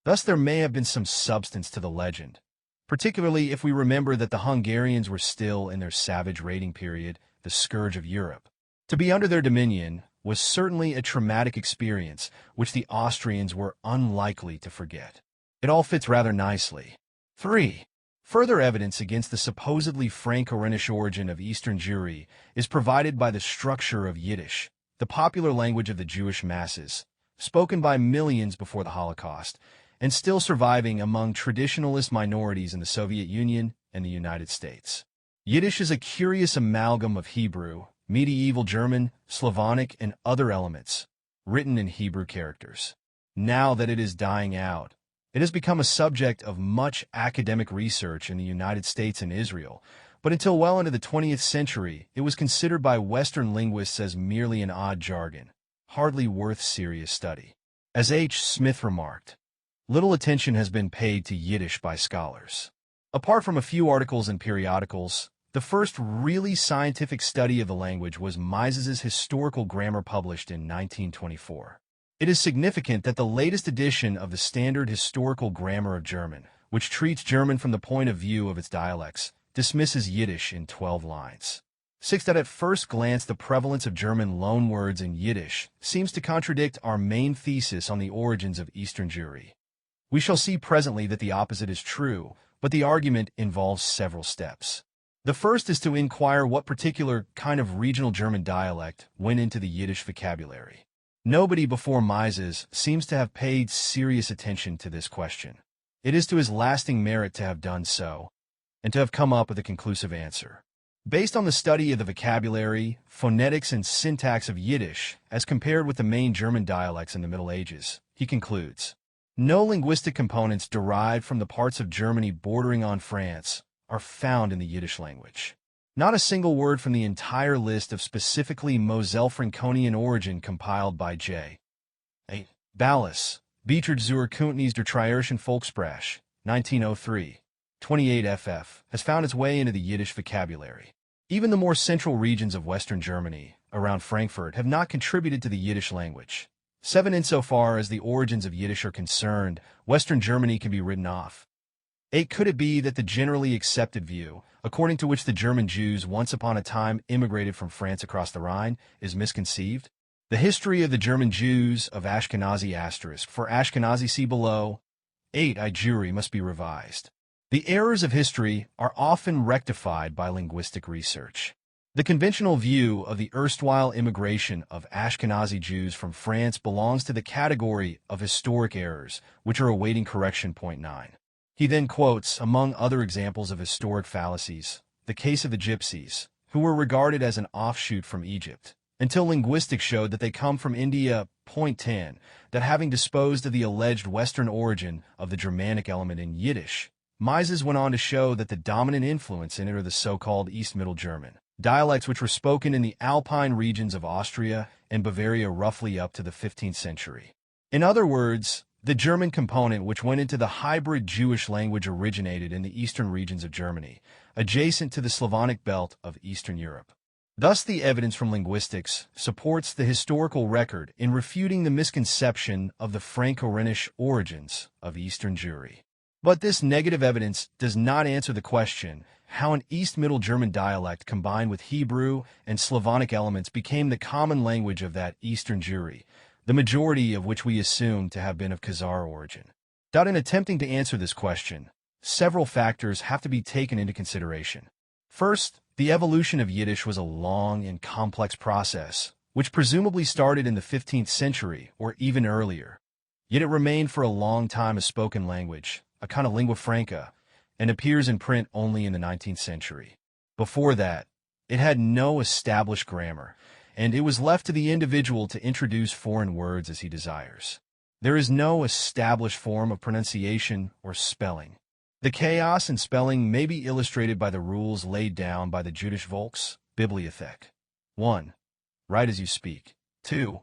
Thus there may have been some substance to the legend, particularly if we remember that the Hungarians were still in their savage raiding period, the scourge of Europe. To be under their dominion was certainly a traumatic experience which the Austrians were unlikely to forget. It all fits rather nicely. 3. Further evidence against the supposedly Franco-Rhenish origin of Eastern Jewry is provided by the structure of Yiddish, the popular language of the Jewish masses, spoken by millions before the Holocaust, and still surviving among traditionalist minorities in the Soviet Union and the United States. Yiddish is a curious amalgam of Hebrew, medieval German, Slavonic, and other elements, written in Hebrew characters. Now that it is dying out, it has become a subject of much academic research in the United States and Israel, but until well into the 20th century, it was considered by Western linguists as merely an odd jargon, hardly worth serious study. As H. Smith remarked, little attention has been paid to Yiddish by scholars. Apart from a few articles in periodicals, the first really scientific study of the language was Mises's historical grammar published in 1924. It is significant that the latest edition of the Standard Historical Grammar of German, which treats German from the point of view of its dialects, dismisses Yiddish in 12 lines. 6. That at first glance the prevalence of German loanwords in Yiddish seems to contradict our main thesis on the origins of Eastern Jewry. We shall see presently that the opposite is true, but the argument involves several steps. The first is to inquire what particular kind of regional German dialect went into the Yiddish vocabulary. Nobody before Mises seems to have paid serious attention to this question. It is to his lasting merit to have done so, and to have come up with a conclusive answer. Based on the study of the vocabulary, phonetics, and syntax of Yiddish, as compared with the main German dialects in the Middle Ages, he concludes, no linguistic components derived from the parts of Germany bordering on France are found in the Yiddish language. Not a single word from the entire list of specifically Moselle-Franconian origin compiled by J. A. Ballas, Beecher zur Kunstnis der Triarischen Volkssprache, 1903, 28 ff., has found its way into the Yiddish vocabulary. Even the more central regions of Western Germany, around Frankfurt, have not contributed to the Yiddish language. 7. Insofar as the origins of Yiddish are concerned, Western Germany can be written off. 8. Could it be that the generally accepted view, according to which the German Jews once upon a time immigrated from France across the Rhine, is misconceived? The history of the German Jews of Ashkenazi * for Ashkenazi see below. 8. Jewry must be revised. The errors of history are often rectified by linguistic research. The conventional view of the erstwhile immigration of Ashkenazi Jews from France belongs to the category of historic errors, which are awaiting correction. Point 9. He then quotes, among other examples of historic fallacies, the case of the Gypsies, who were regarded as an offshoot from Egypt, until linguistics showed that they come from India. Point 10. That having disposed of the alleged Western origin of the Germanic element in Yiddish, Mises went on to show that the dominant influence in it are the so-called East Middle German dialects which were spoken in the Alpine regions of Austria and Bavaria roughly up to the 15th century. In other words, the German component which went into the hybrid Jewish language originated in the eastern regions of Germany, adjacent to the Slavonic belt of Eastern Europe. Thus, the evidence from linguistics supports the historical record in refuting the misconception of the Franco-Rhenish origins of Eastern Jewry. But this negative evidence does not answer the question how an East Middle German dialect combined with Hebrew and Slavonic elements became the common language of that Eastern Jewry, the majority of which we assume to have been of Khazar origin. In attempting to answer this question, several factors have to be taken into consideration. First, the evolution of Yiddish was a long and complex process, which presumably started in the 15th century or even earlier. Yet it remained for a long time a spoken language, a kind of lingua franca, and appears in print only in the 19th century. Before that, it had no established grammar, and it was left to the individual to introduce foreign words as he desires. There is no established form of pronunciation or spelling. The chaos in spelling may be illustrated by the rules laid down by the Jüdisch Volks, Bibliothek. 1. Write as you speak. 2.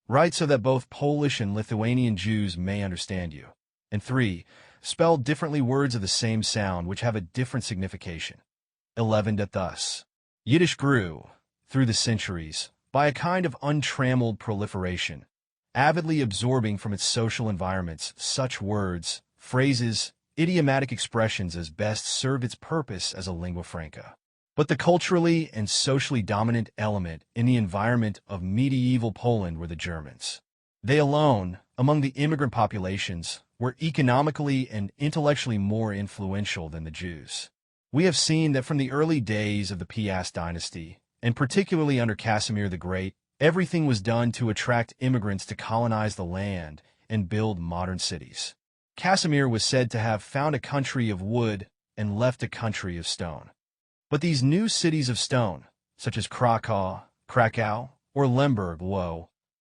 Write so that both Polish and Lithuanian Jews may understand you. And 3. Spell differently words of the same sound which have a different signification. 11. Thus, Yiddish grew, through the centuries, by a kind of untrammeled proliferation, avidly absorbing from its social environments such words, phrases, idiomatic expressions as best served its purpose as a lingua franca. But the culturally and socially dominant element in the environment of medieval Poland were the Germans. They alone, among the immigrant populations, were economically and intellectually more influential than the Jews. We have seen that from the early days of the Piast dynasty, and particularly under Casimir the Great, everything was done to attract immigrants to colonize the land and build modern cities. Casimir was said to have found a country of wood and left a country of stone. But these new cities of stone, such as Krakow, or Lemberg,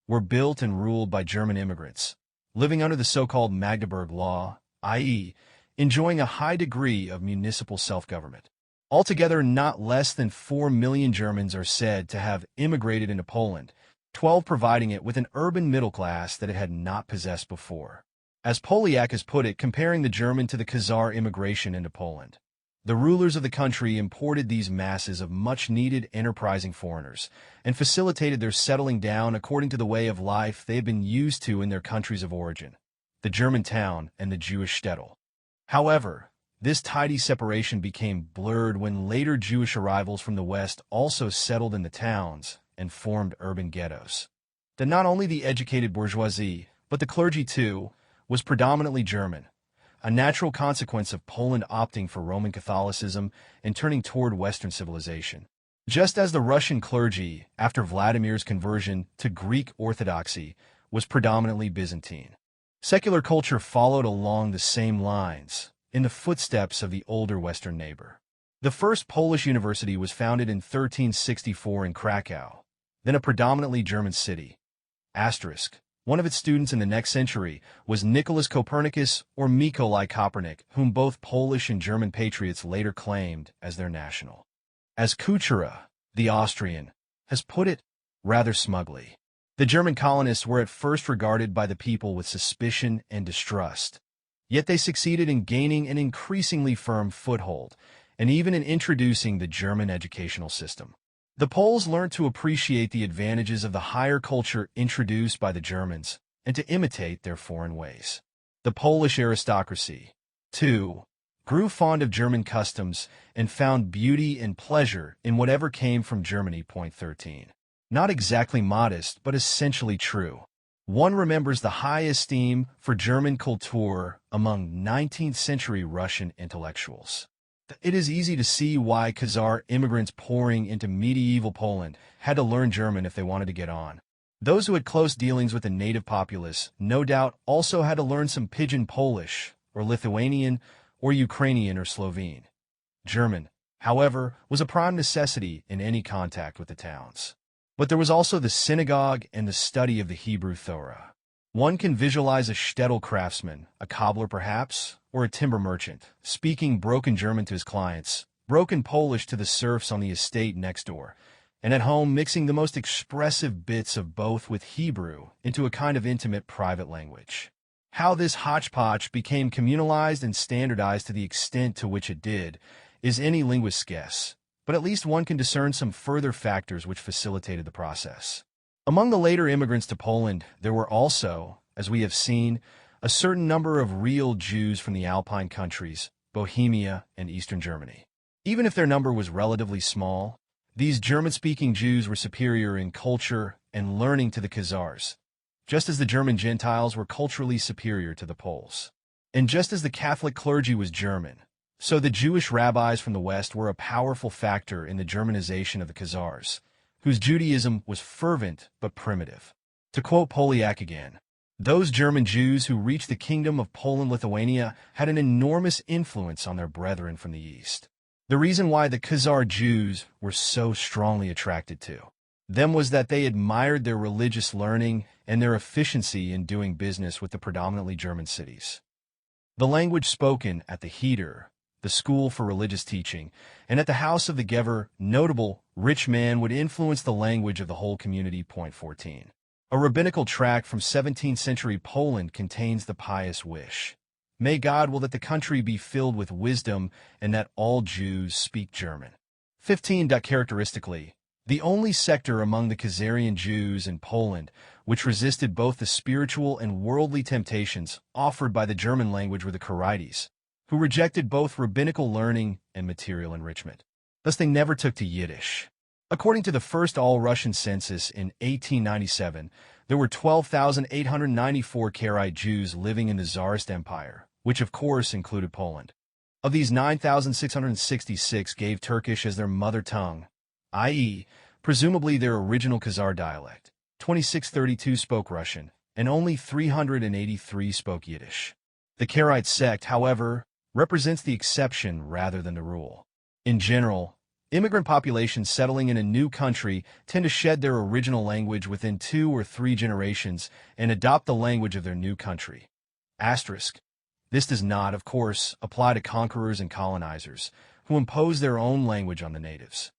were built and ruled by German immigrants, living under the so-called Magdeburg Law, i.e., enjoying a high degree of municipal self-government. Altogether, not less than 4 million Germans are said to have immigrated into Poland, 12 providing it with an urban middle class that it had not possessed before. As Polyak has put it, comparing the German to the Khazar immigration into Poland, The rulers of the country imported these masses of much-needed enterprising foreigners and facilitated their settling down according to the way of life they had been used to in their countries of origin, the German town and the Jewish shtetl. However, this tidy separation became blurred when later Jewish arrivals from the West also settled in the towns and formed urban ghettos. That not only the educated bourgeoisie, but the clergy too, was predominantly German, a natural consequence of Poland opting for Roman Catholicism and turning toward Western civilization. Just as the Russian clergy, after Vladimir's conversion to Greek Orthodoxy, was predominantly Byzantine. Secular culture followed along the same lines, in the footsteps of the older Western neighbor. The first Polish university was founded in 1364 in Krakow, then a predominantly German city. One of its students in the next century was Nicholas Copernicus or Mikołaj Kopernik, whom both Polish and German patriots later claimed as their national. As Kuchera, the Austrian, has put it, rather smugly, the German colonists were at first regarded by the people with suspicion and distrust. Yet they succeeded in gaining an increasingly firm foothold, and even in introducing the German educational system. The Poles learned to appreciate the advantages of the higher culture introduced by the Germans and to imitate their foreign ways. The Polish aristocracy, too, grew fond of German customs and found beauty and pleasure in whatever came from Germany. 13. Not exactly modest, but essentially true. One remembers the high esteem for German culture among 19th-century Russian intellectuals. It is easy to see why Khazar immigrants pouring into medieval Poland had to learn German if they wanted to get on. Those who had close dealings with the native populace no doubt also had to learn some Pidgin Polish, or Lithuanian, or Ukrainian or Slovene. German, however, was a prime necessity in any contact with the towns. But there was also the synagogue and the study of the Hebrew Torah. One can visualize a shtetl craftsman, a cobbler perhaps, or a timber merchant, speaking broken German to his clients, broken Polish to the serfs on the estate next door, and at home mixing the most expressive bits of both with Hebrew into a kind of intimate private language. How this hodgepodge became communalized and standardized to the extent to which it did is any linguist's guess, but at least one can discern some further factors which facilitated the process. Among the later immigrants to Poland, there were also, as we have seen, a certain number of real Jews from the Alpine countries, Bohemia, and Eastern Germany. Even if their number was relatively small, these German-speaking Jews were superior in culture and learning to the Khazars, just as the German Gentiles were culturally superior to the Poles. And just as the Catholic clergy was German, so the Jewish rabbis from the West were a powerful factor in the Germanization of the Khazars, whose Judaism was fervent but primitive. To quote Polyak again, those German Jews who reached the kingdom of Poland-Lithuania had an enormous influence on their brethren from the East. The reason why the Khazar Jews were so strongly attracted to them was that they admired their religious learning and their efficiency in doing business with the predominantly German cities. The language spoken at the heder, the school for religious teaching, and at the house of the Gever, notable, rich man would influence the language of the whole community. 14. A rabbinical tract from 17th century Poland contains the pious wish, "May God will that the country be filled with wisdom and that all Jews speak German." 15. Characteristically, the only sector among the Khazarian Jews in Poland which resisted both the spiritual and worldly temptations offered by the German language were the Karaites, who rejected both rabbinical learning and material enrichment. Thus they never took to Yiddish. According to the first all-Russian census in 1897, there were 12,894 Karaite Jews living in the Tsarist Empire, which of course included Poland. Of these, 9,666 gave Turkish as their mother tongue, i.e., presumably their original Khazar dialect. 2632 spoke Russian, and only 383 spoke Yiddish. The Karaite sect, however, represents the exception rather than the rule. In general, immigrant populations settling in a new country tend to shed their original language within 2 or 3 generations and adopt the language of their new country. This does not, of course, apply to conquerors and colonizers, who impose their own language on the natives.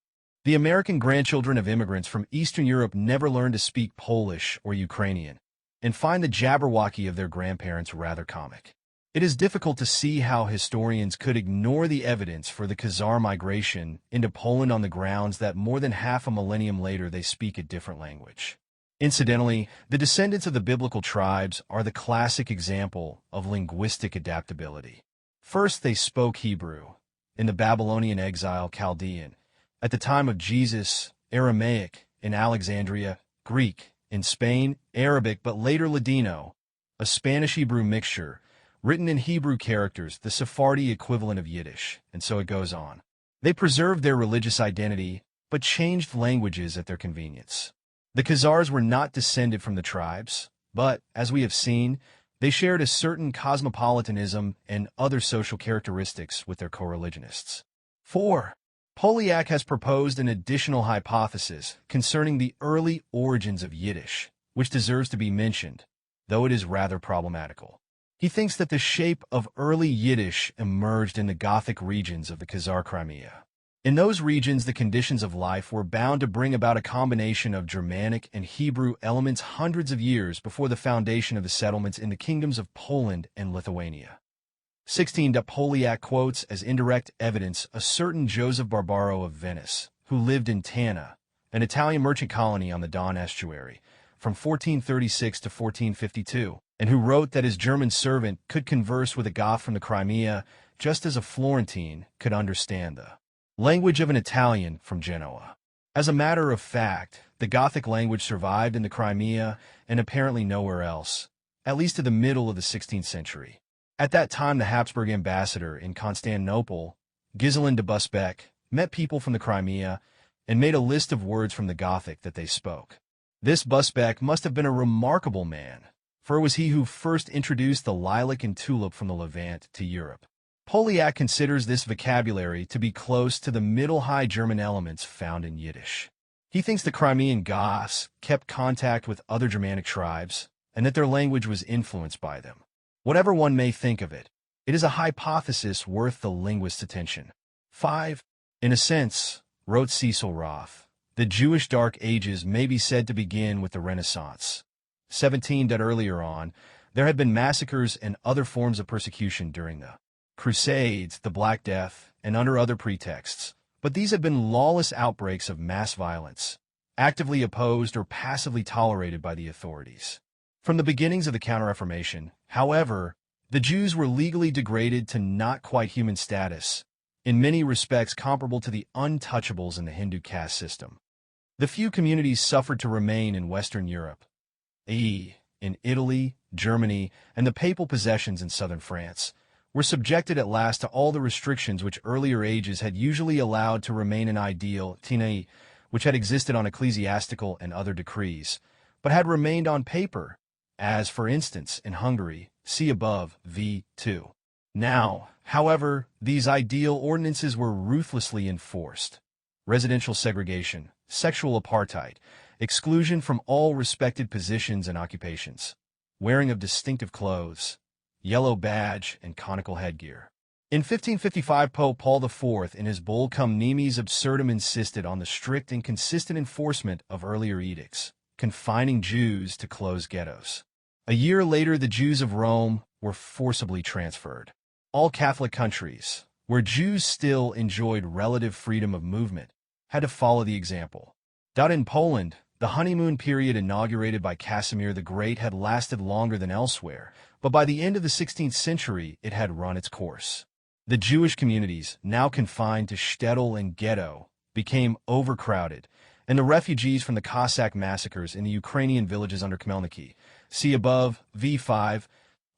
The American grandchildren of immigrants from Eastern Europe never learned to speak Polish or Ukrainian, and find the Jabberwocky of their grandparents rather comic. It is difficult to see how historians could ignore the evidence for the Khazar migration into Poland on the grounds that more than half a millennium later they speak a different language. Incidentally, the descendants of the biblical tribes are the classic example of linguistic adaptability. First, they spoke Hebrew, in the Babylonian exile Chaldean, at the time of Jesus, Aramaic, in Alexandria, Greek, in Spain, Arabic, but later Ladino, a Spanish-Hebrew mixture, written in Hebrew characters, the Sephardi equivalent of Yiddish, and so it goes on. They preserved their religious identity, but changed languages at their convenience. The Khazars were not descended from the tribes, but, as we have seen, they shared a certain cosmopolitanism and other social characteristics with their co-religionists. 4. Polyak has proposed an additional hypothesis concerning the early origins of Yiddish, which deserves to be mentioned, though it is rather problematical. He thinks that the shape of early Yiddish emerged in the Gothic regions of the Khazar Crimea. In those regions, the conditions of life were bound to bring about a combination of Germanic and Hebrew elements hundreds of years before the foundation of the settlements in the kingdoms of Poland and Lithuania. 16. Polyak quotes as indirect evidence a certain Joseph Barbaro of Venice, who lived in Tana, an Italian merchant colony on the Don estuary, from 1436 to 1452, and who wrote that his German servant could converse with a Goth from the Crimea just as a Florentine could understand the language of an Italian from Genoa. As a matter of fact, the Gothic language survived in the Crimea and apparently nowhere else, at least to the middle of the 16th century. At that time, the Habsburg ambassador in Constantinople, Ghiselin de Busbecq, met people from the Crimea and made a list of words from the Gothic that they spoke. This Busbecq must have been a remarkable man, for it was he who first introduced the lilac and tulip from the Levant to Europe. Polyak considers this vocabulary to be close to the Middle High German elements found in Yiddish. He thinks the Crimean Goths kept contact with other Germanic tribes, and that their language was influenced by them. Whatever one may think of it, it is a hypothesis worth the linguist's attention. 5. In a sense, wrote Cecil Roth, the Jewish Dark Ages may be said to begin with the Renaissance. 17. Earlier on, there had been massacres and other forms of persecution during the Crusades, the Black Death, and under other pretexts, but these have been lawless outbreaks of mass violence, actively opposed or passively tolerated by the authorities. From the beginnings of the Counter-Reformation, however, the Jews were legally degraded to not quite human status, in many respects comparable to the untouchables in the Hindu caste system. The few communities suffered to remain in Western Europe, i.e., in Italy, Germany, and the papal possessions in southern France, were subjected at last to all the restrictions which earlier ages had usually allowed to remain an ideal, tinai, which had existed on ecclesiastical and other decrees, but had remained on paper, as, for instance, in Hungary, see above, v. 2. Now, however, these ideal ordinances were ruthlessly enforced. Residential segregation, sexual apartheid, exclusion from all respected positions and occupations, wearing of distinctive clothes, yellow badge, and conical headgear. In 1555, Pope Paul IV, in his bull Cum Nimis Absurdum, insisted on the strict and consistent enforcement of earlier edicts, confining Jews to closed ghettos. A year later, the Jews of Rome were forcibly transferred. All Catholic countries, where Jews still enjoyed relative freedom of movement, had to follow the example. In Poland, the honeymoon period inaugurated by Casimir the Great had lasted longer than elsewhere, but by the end of the 16th century it had run its course. The Jewish communities, now confined to shtetl and ghetto, became overcrowded, and the refugees from the Cossack massacres in the Ukrainian villages under Khmelnytsky, see above, v5,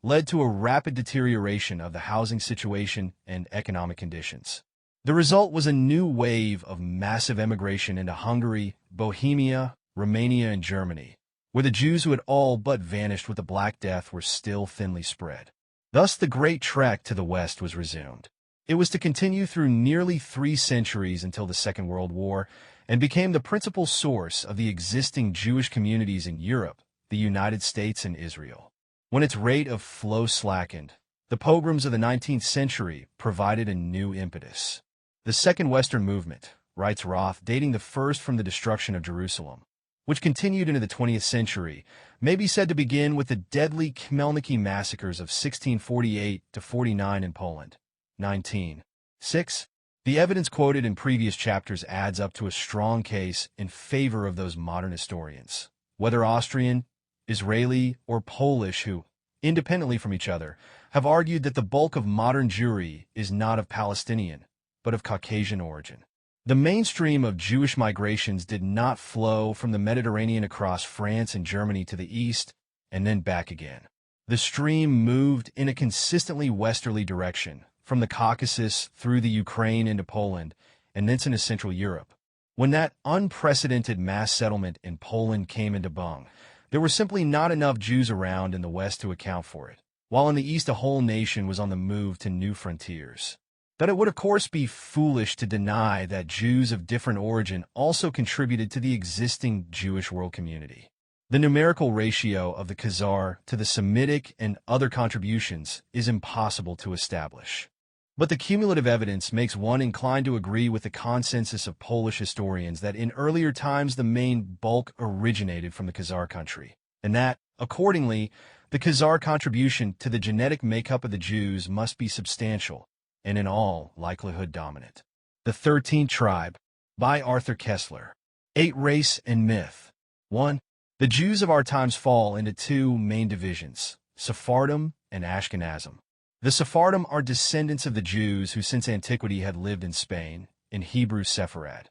led to a rapid deterioration of the housing situation and economic conditions. The result was a new wave of massive emigration into Hungary, Bohemia, Romania, and Germany, where the Jews who had all but vanished with the Black Death were still thinly spread. Thus the Great Trek to the west was resumed. It was to continue through nearly 3 centuries until the Second World War, and became the principal source of the existing Jewish communities in Europe, the United States, and Israel. When its rate of flow slackened, the pogroms of the 19th century provided a new impetus. The Second Western Movement, writes Roth, dating the first from the destruction of Jerusalem, which continued into the 20th century, may be said to begin with the deadly Khmelnytsky massacres of 1648-49 in Poland. 19:6. The evidence quoted in previous chapters adds up to a strong case in favor of those modern historians, whether Austrian, Israeli, or Polish, who, independently from each other, have argued that the bulk of modern Jewry is not of Palestinian, but of Caucasian origin. The mainstream of Jewish migrations did not flow from the Mediterranean across France and Germany to the east and then back again. The stream moved in a consistently westerly direction, from the Caucasus through the Ukraine into Poland, and thence into Central Europe. When that unprecedented mass settlement in Poland came into being, there were simply not enough Jews around in the West to account for it, while in the East a whole nation was on the move to new frontiers. That it would of course be foolish to deny that Jews of different origin also contributed to the existing Jewish world community. The numerical ratio of the Khazar to the Semitic and other contributions is impossible to establish. But the cumulative evidence makes one inclined to agree with the consensus of Polish historians that in earlier times the main bulk originated from the Khazar country, and that, accordingly, the Khazar contribution to the genetic makeup of the Jews must be substantial, and in all likelihood dominant. The 13th Tribe, by Arthur Koestler. 8. Race and Myth. 1. The Jews of our times fall into two main divisions, Sephardim and Ashkenazim. The Sephardim are descendants of the Jews who since antiquity had lived in Spain, in Hebrew Sepharad,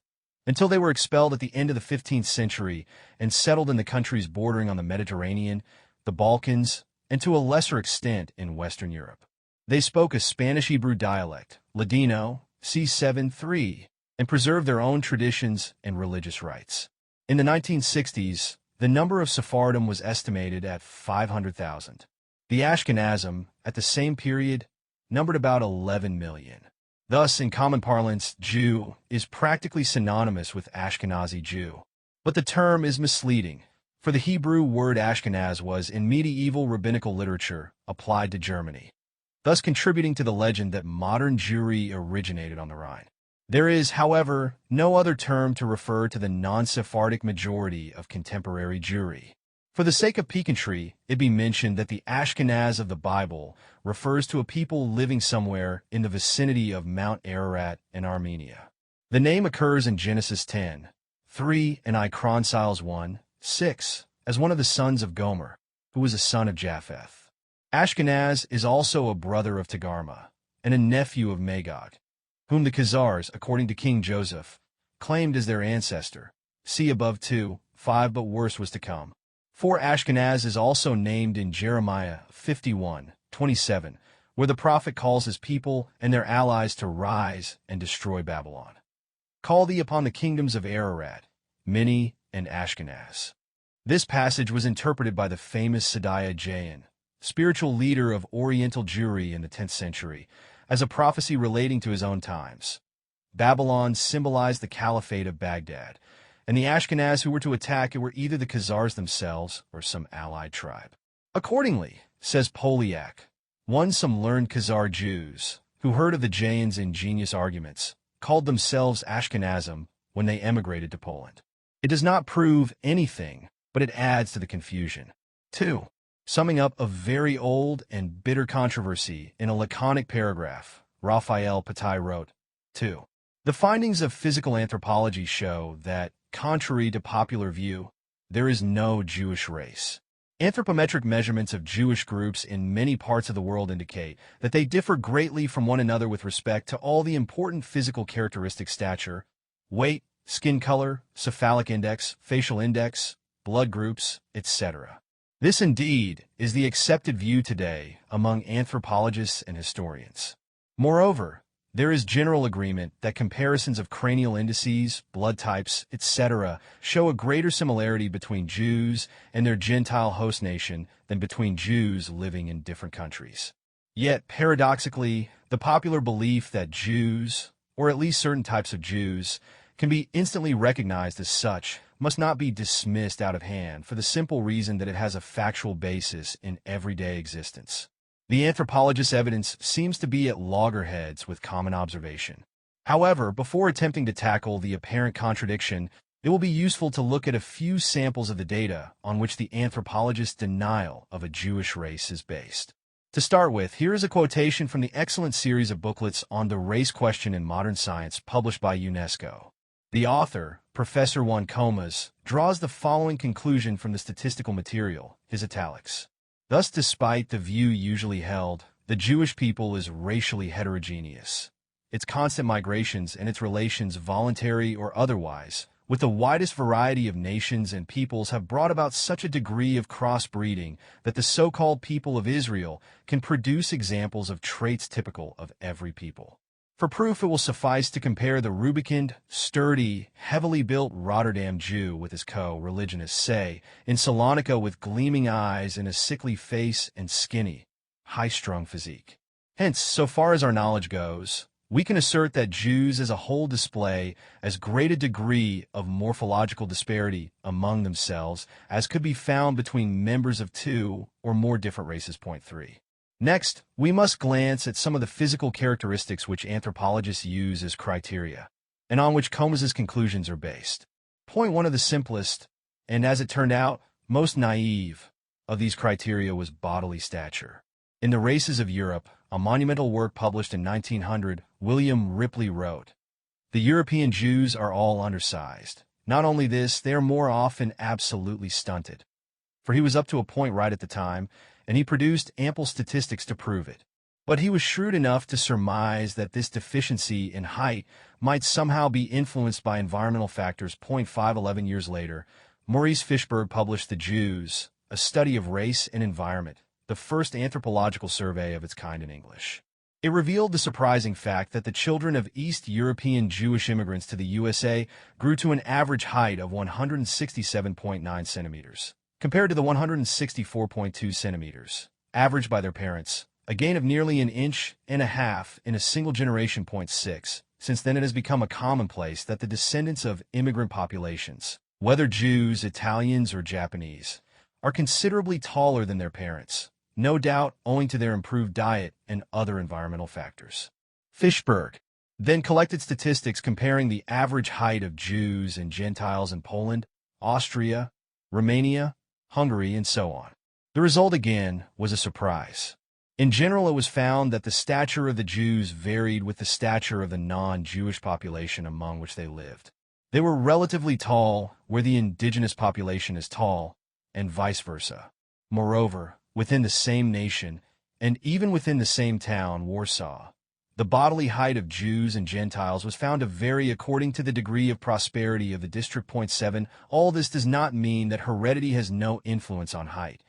until they were expelled at the end of the 15th century and settled in the countries bordering on the Mediterranean, the Balkans, and to a lesser extent in Western Europe. They spoke a Spanish-Hebrew dialect, Ladino, C7-3, and preserved their own traditions and religious rites. In the 1960s, the number of Sephardim was estimated at 500,000. The Ashkenazim, at the same period, numbered about 11 million. Thus, in common parlance, Jew is practically synonymous with Ashkenazi Jew. But the term is misleading, for the Hebrew word Ashkenaz was, in medieval rabbinical literature, applied to Germany, thus contributing to the legend that modern Jewry originated on the Rhine. There is, however, no other term to refer to the non-Sephardic majority of contemporary Jewry. For the sake of piquantry, it be mentioned that the Ashkenaz of the Bible refers to a people living somewhere in the vicinity of Mount Ararat in Armenia. The name occurs in Genesis 10:3 and Iconsiles 1:6 as one of the sons of Gomer, who was a son of Japheth. Ashkenaz is also a brother of Togarmah and a nephew of Magog, whom the Khazars, according to King Joseph, claimed as their ancestor. See above 2:5, but worse was to come. For Ashkenaz is also named in Jeremiah 51:27, where the prophet calls his people and their allies to rise and destroy Babylon. Call thee upon the kingdoms of Ararat, Minni, and Ashkenaz. This passage was interpreted by the famous Sadiah Jain, spiritual leader of Oriental Jewry in the 10th century, as a prophecy relating to his own times. Babylon symbolized the Caliphate of Baghdad, and the Ashkenaz who were to attack it were either the Khazars themselves or some allied tribe. Accordingly, says Polyak, some learned Khazar Jews, who heard of the Jain's ingenious arguments, called themselves Ashkenazim when they emigrated to Poland. It does not prove anything, but it adds to the confusion. 2. Summing up a very old and bitter controversy in a laconic paragraph, Raphael Patai wrote, 2. The findings of physical anthropology show that, contrary to popular view, there is no Jewish race. Anthropometric measurements of Jewish groups in many parts of the world indicate that they differ greatly from one another with respect to all the important physical characteristics: stature, weight, skin color, cephalic index, facial index, blood groups, etc. This indeed is the accepted view today among anthropologists and historians. Moreover, there is general agreement that comparisons of cranial indices, blood types, etc. show a greater similarity between Jews and their Gentile host nation than between Jews living in different countries. Yet, paradoxically, the popular belief that Jews, or at least certain types of Jews, can be instantly recognized as such must not be dismissed out of hand for the simple reason that it has a factual basis in everyday existence. The anthropologist's evidence seems to be at loggerheads with common observation. However, before attempting to tackle the apparent contradiction it will be useful to look at a few samples of the data on which the anthropologist's denial of a Jewish race is based. To start with, here is a quotation from the excellent series of booklets on the race question in modern science published by UNESCO. The author, Professor Juan Comas, draws the following conclusion from the statistical material, his italics. Thus, despite the view usually held, the Jewish people is racially heterogeneous. Its constant migrations and its relations, voluntary or otherwise, with the widest variety of nations and peoples have brought about such a degree of crossbreeding that the so-called people of Israel can produce examples of traits typical of every people. For proof, it will suffice to compare the rubicund, sturdy, heavily built Rotterdam Jew with his co-religionist, say, in Salonika with gleaming eyes and a sickly face and skinny, high-strung physique. Hence, so far as our knowledge goes, we can assert that Jews as a whole display as great a degree of morphological disparity among themselves as could be found between members of two or more different races. Point 3. Next, we must glance at some of the physical characteristics which anthropologists use as criteria, and on which Comas's conclusions are based. Point 1 of the simplest, and as it turned out, most naive, of these criteria was bodily stature. In the Races of Europe, a monumental work published in 1900, William Ripley wrote, "The European Jews are all undersized. Not only this, they are more often absolutely stunted." For he was up to a point right at the time, and he produced ample statistics to prove it. But he was shrewd enough to surmise that this deficiency in height might somehow be influenced by environmental factors. 11 years later, Maurice Fishberg published The Jews, a study of race and environment, the first anthropological survey of its kind in English. It revealed the surprising fact that the children of East European Jewish immigrants to the USA grew to an average height of 167.9 centimeters, compared to the 164.2 centimeters, averaged by their parents, a gain of nearly an inch and a half in a single generation. 6. Since then it has become a commonplace that the descendants of immigrant populations, whether Jews, Italians, or Japanese, are considerably taller than their parents, no doubt owing to their improved diet and other environmental factors. Fishberg then collected statistics comparing the average height of Jews and Gentiles in Poland, Austria, Romania, Hungary, and so on. The result again was a surprise. In general, it was found that the stature of the Jews varied with the stature of the non-Jewish population among which they lived. They were relatively tall where the indigenous population is tall, and vice versa. Moreover, within the same nation, and even within the same town, Warsaw, the bodily height of Jews and Gentiles was found to vary according to the degree of prosperity of the district. 7. All this does not mean that heredity has no influence on height,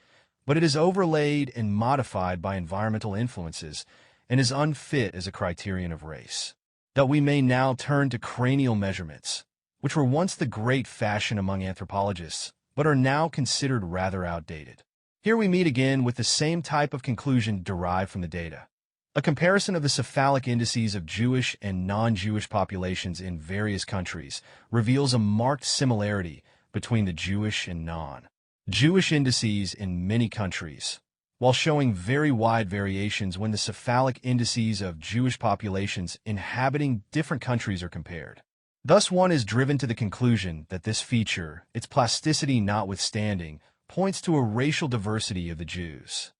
but it is overlaid and modified by environmental influences and is unfit as a criterion of race. That we may now turn to cranial measurements, which were once the great fashion among anthropologists, but are now considered rather outdated. Here we meet again with the same type of conclusion derived from the data. A comparison of the cephalic indices of Jewish and non-Jewish populations in various countries reveals a marked similarity between the Jewish and non-Jewish indices in many countries, while showing very wide variations when the cephalic indices of Jewish populations inhabiting different countries are compared. Thus one is driven to the conclusion that this feature, its plasticity notwithstanding, points to a racial diversity of the Jews.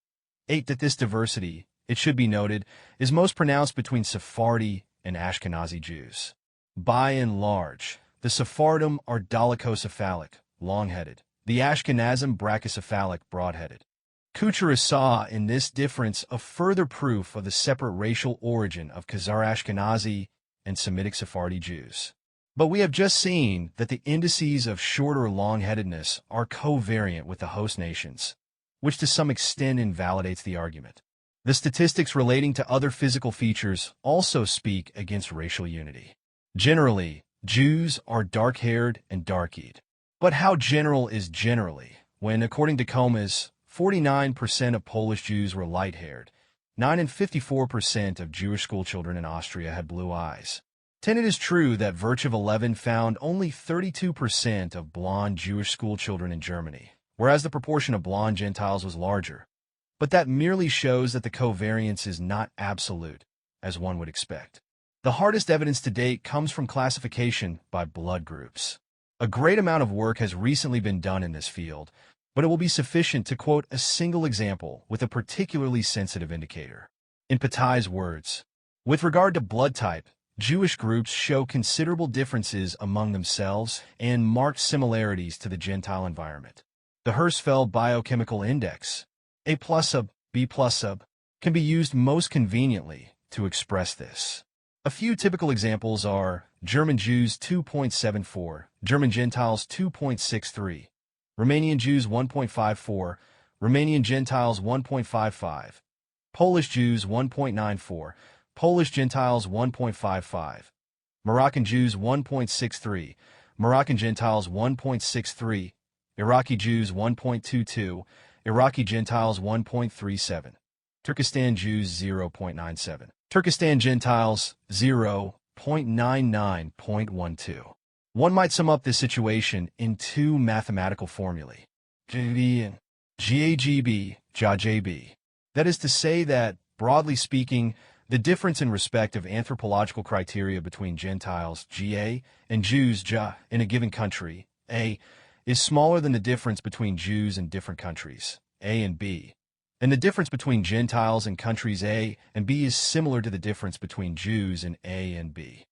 8. That this diversity, it should be noted, is most pronounced between Sephardi and Ashkenazi Jews. By and large, the Sephardim are dolichocephalic, long-headed, the Ashkenazim brachycephalic, broad-headed. Kuchera saw in this difference a further proof of the separate racial origin of Khazar Ashkenazi and Semitic Sephardi Jews. But we have just seen that the indices of shorter long-headedness are covariant with the host nations, which to some extent invalidates the argument. The statistics relating to other physical features also speak against racial unity. Generally, Jews are dark-haired and dark-eyed. But how general is generally, when, according to Comas, 49% of Polish Jews were light-haired, 9 and 54% of Jewish schoolchildren in Austria had blue eyes. 10. It is true that Virchow 11 found only 32% of blonde Jewish schoolchildren in Germany, whereas the proportion of blonde Gentiles was larger. But that merely shows that the covariance is not absolute, as one would expect. The hardest evidence to date comes from classification by blood groups. A great amount of work has recently been done in this field, but it will be sufficient to quote a single example with a particularly sensitive indicator. In Patai's words, with regard to blood type, Jewish groups show considerable differences among themselves and marked similarities to the Gentile environment. The Hersfeld Biochemical Index, A plus sub, B plus sub, can be used most conveniently to express this. A few typical examples are German Jews 2.74, German Gentiles 2.63, Romanian Jews 1.54, Romanian Gentiles 1.55, Polish Jews 1.94, Polish Gentiles 1.55, Moroccan Jews 1.63, Moroccan Gentiles 1.63, Iraqi Jews 1.22, Iraqi Gentiles 1.37, Turkestan Jews 0.97, Turkestan Gentiles 0.99.12. One might sum up this situation in two mathematical formulae, GB and GAGB, JAJB. That is to say that, broadly speaking, the difference in respect of anthropological criteria between Gentiles, GA, and Jews, JA, in a given country, A, is smaller than the difference between Jews in different countries, A and B. And the difference between Gentiles in countries A and B is similar to the difference between Jews in A and B.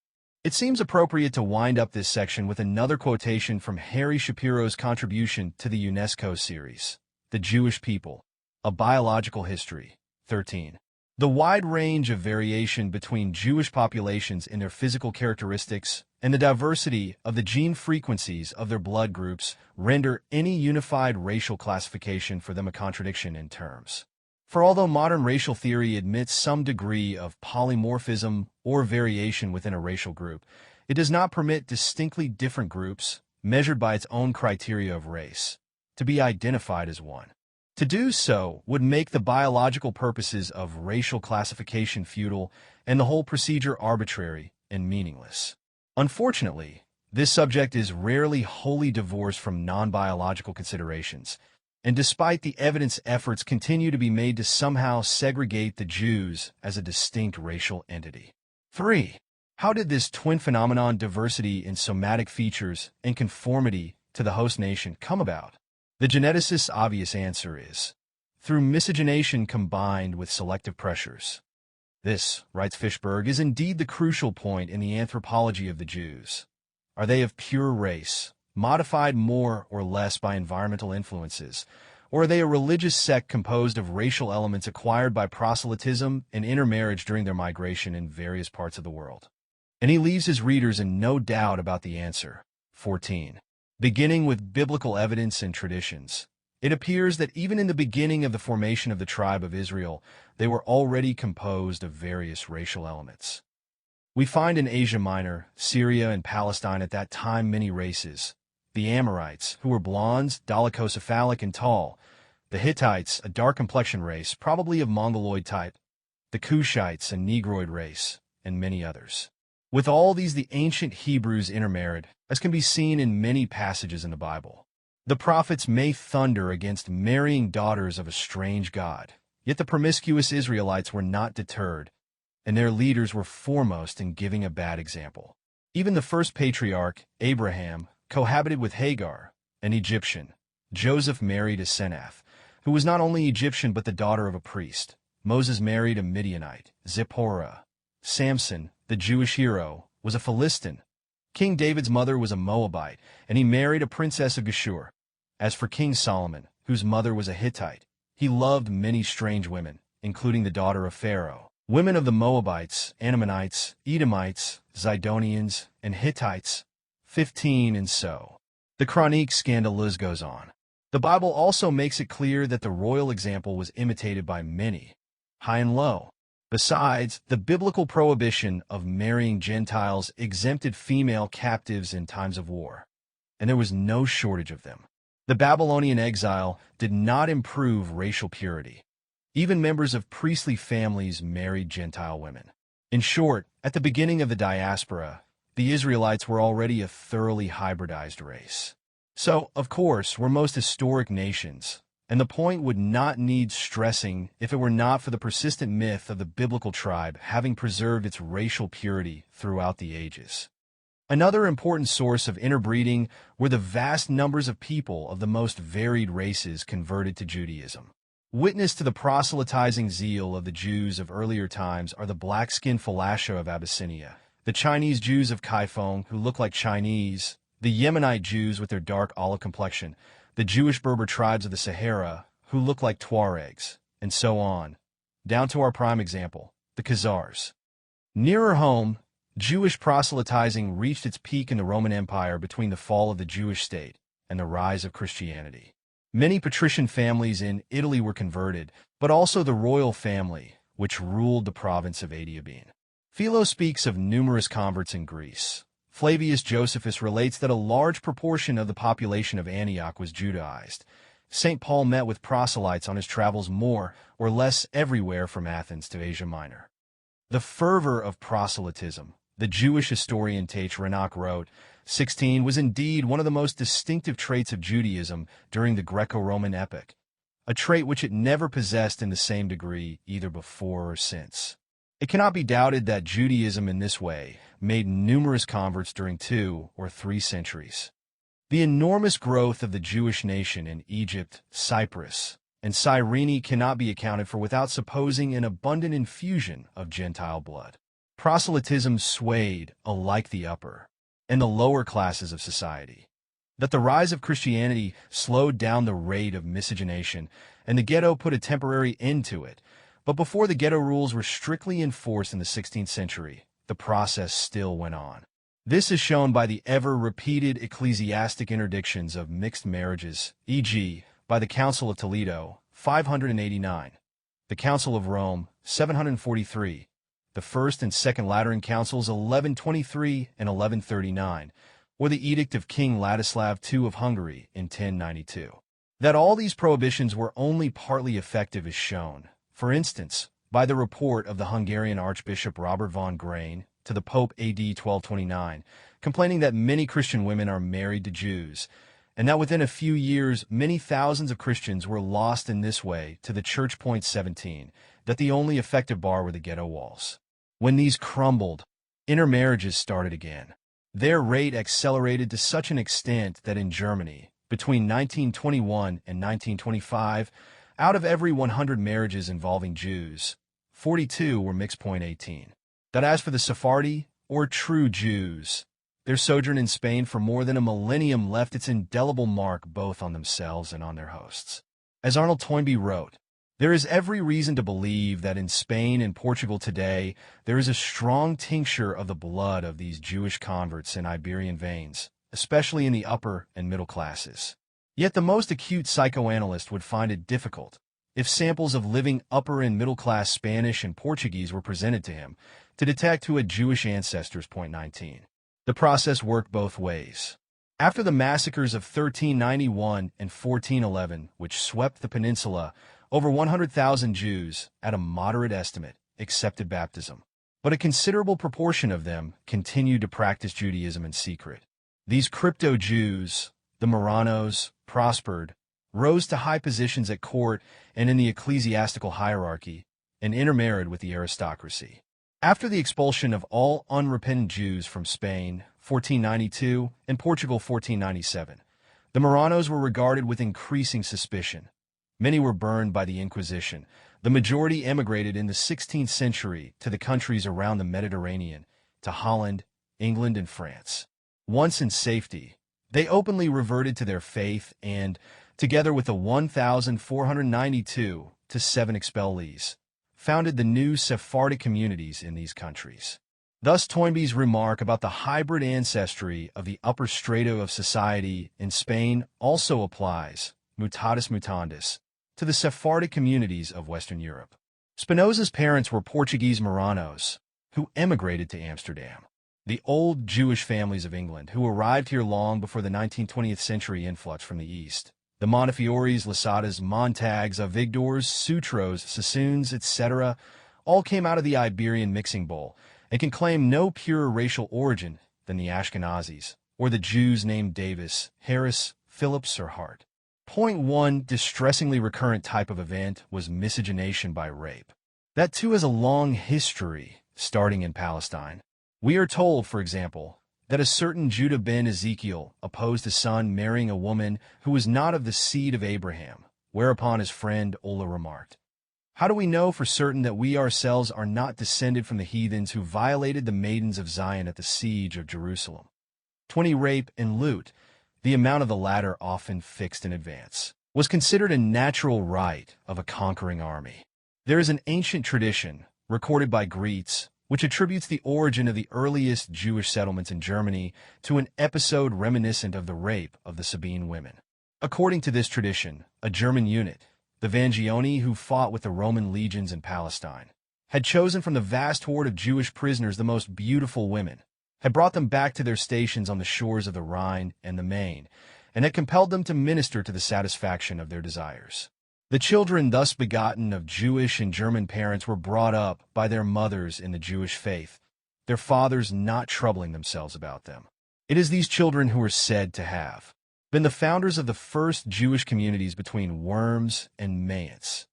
It seems appropriate to wind up this section with another quotation from Harry Shapiro's contribution to the UNESCO series, The Jewish People, A Biological History, 13. The wide range of variation between Jewish populations in their physical characteristics and the diversity of the gene frequencies of their blood groups render any unified racial classification for them a contradiction in terms. For although modern racial theory admits some degree of polymorphism or variation within a racial group, it does not permit distinctly different groups, measured by its own criteria of race, to be identified as one. To do so would make the biological purposes of racial classification futile and the whole procedure arbitrary and meaningless. Unfortunately, this subject is rarely wholly divorced from non-biological considerations, and despite the evidence, efforts continue to be made to somehow segregate the Jews as a distinct racial entity. 3. How did this twin phenomenon, diversity in somatic features and conformity to the host nation, come about? The geneticist's obvious answer is, through miscegenation combined with selective pressures. This, writes Fishberg, is indeed the crucial point in the anthropology of the Jews. Are they of pure race, modified more or less by environmental influences, or are they a religious sect composed of racial elements acquired by proselytism and intermarriage during their migration in various parts of the world? And he leaves his readers in no doubt about the answer. 14. Beginning with biblical evidence and traditions, it appears that even in the beginning of the formation of the tribe of Israel, they were already composed of various racial elements. We find in Asia Minor, Syria, and Palestine at that time many races: the Amorites, who were blondes, dolichocephalic, and tall; the Hittites, a dark-complexioned race, probably of Mongoloid type; the Cushites, a Negroid race, and many others. With all these, the ancient Hebrews intermarried, as can be seen in many passages in the Bible. The prophets may thunder against marrying daughters of a strange god, yet the promiscuous Israelites were not deterred, and their leaders were foremost in giving a bad example. Even the first patriarch, Abraham, cohabited with Hagar, an Egyptian. Joseph married a Senath, who was not only Egyptian but the daughter of a priest. Moses married a Midianite, Zipporah. Samson, the Jewish hero, was a Philistine. King David's mother was a Moabite, and he married a princess of Geshur. As for King Solomon, whose mother was a Hittite, he loved many strange women, including the daughter of Pharaoh, women of the Moabites, Ammonites, Edomites, Zidonians, and Hittites. 15. And so the Chronique scandaleuse goes on. The Bible also makes it clear that the royal example was imitated by many, high and low. Besides, the biblical prohibition of marrying Gentiles exempted female captives in times of war, and there was no shortage of them. The Babylonian exile did not improve racial purity. Even members of priestly families married Gentile women. In short, at the beginning of the Diaspora, the Israelites were already a thoroughly hybridized race. So, of course, were most historic nations, and the point would not need stressing if it were not for the persistent myth of the biblical tribe having preserved its racial purity throughout the ages. Another important source of interbreeding were the vast numbers of people of the most varied races converted to Judaism. Witness to the proselytizing zeal of the Jews of earlier times are the black-skinned Falasha of Abyssinia, the Chinese Jews of Kaifeng who look like Chinese, the Yemenite Jews with their dark olive complexion, the Jewish Berber tribes of the Sahara who look like Tuaregs, and so on, down to our prime example, the Khazars. Nearer home, Jewish proselytizing reached its peak in the Roman Empire between the fall of the Jewish state and the rise of Christianity. Many patrician families in Italy were converted, but also the royal family, which ruled the province of Adiabene. Philo speaks of numerous converts in Greece. Flavius Josephus relates that a large proportion of the population of Antioch was Judaized. St. Paul met with proselytes on his travels more or less everywhere from Athens to Asia Minor. The fervor of proselytism, the Jewish historian Tate Renock wrote, 16 was indeed one of the most distinctive traits of Judaism during the Greco-Roman epoch, a trait which it never possessed in the same degree either before or since. It cannot be doubted that Judaism in this way made numerous converts during 2 or 3 centuries. The enormous growth of the Jewish nation in Egypt, Cyprus, and Cyrene cannot be accounted for without supposing an abundant infusion of Gentile blood. Proselytism swayed alike the upper and the lower classes of society. That the rise of Christianity slowed down the rate of miscegenation, and the ghetto put a temporary end to it, but before the ghetto rules were strictly enforced in the 16th century, the process still went on. This is shown by the ever-repeated ecclesiastic interdictions of mixed marriages, e.g., by the Council of Toledo, 589, the Council of Rome, 743, the First and Second Lateran Councils, 1123 and 1139, or the Edict of King Ladislav II of Hungary in 1092. That all these prohibitions were only partly effective is shown, for instance, by the report of the Hungarian Archbishop Robert von Grain to the Pope AD 1229, complaining that many Christian women are married to Jews, and that within a few years many thousands of Christians were lost in this way to the Church. 17, that the only effective bar were the ghetto walls. When these crumbled, intermarriages started again. Their rate accelerated to such an extent that in Germany, between 1921 and 1925, out of every 100 marriages involving Jews, 42 were mixed. 18. That as for the Sephardi, or true Jews, their sojourn in Spain for more than a millennium left its indelible mark both on themselves and on their hosts. As Arnold Toynbee wrote, there is every reason to believe that in Spain and Portugal today there is a strong tincture of the blood of these Jewish converts in Iberian veins, especially in the upper and middle classes. Yet the most acute psychoanalyst would find it difficult, if samples of living upper and middle-class Spanish and Portuguese were presented to him, to detect who had Jewish ancestors. 19. The process worked both ways. After the massacres of 1391 and 1411, which swept the peninsula, over 100,000 Jews, at a moderate estimate, accepted baptism. But a considerable proportion of them continued to practice Judaism in secret. These crypto-Jews, the Marranos, prospered, rose to high positions at court and in the ecclesiastical hierarchy, and intermarried with the aristocracy. After the expulsion of all unrepentant Jews from Spain, 1492, and Portugal, 1497, the Marranos were regarded with increasing suspicion. Many were burned by the Inquisition. The majority emigrated in the 16th century to the countries around the Mediterranean, to Holland, England, and France. Once in safety, they openly reverted to their faith and, together with the 1,492 to 7 expellees, founded the new Sephardic communities in these countries. Thus Toynbee's remark about the hybrid ancestry of the upper strata of society in Spain also applies, mutatis mutandis, to the Sephardic communities of Western Europe. Spinoza's parents were Portuguese Marranos, who emigrated to Amsterdam. The old Jewish families of England, who arrived here long before the 19th-20th century influx from the East. The Montefioris, Lasadas, Montags, Avigdors, Sutros, Sassoons, etc., all came out of the Iberian mixing bowl and can claim no purer racial origin than the Ashkenazis, or the Jews named Davis, Harris, Phillips, or Hart. Point 1 distressingly recurrent type of event was miscegenation by rape. That too has a long history, starting in Palestine. We are told, for example, that a certain Judah ben Ezekiel opposed a son marrying a woman who was not of the seed of Abraham, whereupon his friend Ola remarked, "How do we know for certain that we ourselves are not descended from the heathens who violated the maidens of Zion at the siege of Jerusalem?" 20. Rape and loot, the amount of the latter often fixed in advance, was considered a natural right of a conquering army. There is an ancient tradition, recorded by Greeks, which attributes the origin of the earliest Jewish settlements in Germany to an episode reminiscent of the rape of the Sabine women. According to this tradition, a German unit, the Vangioni, who fought with the Roman legions in Palestine, had chosen from the vast horde of Jewish prisoners the most beautiful women, had brought them back to their stations on the shores of the Rhine and the Main, and had compelled them to minister to the satisfaction of their desires. The children thus begotten of Jewish and German parents were brought up by their mothers in the Jewish faith, their fathers not troubling themselves about them. It is these children who are said to have been the founders of the first Jewish communities between Worms and Mayence.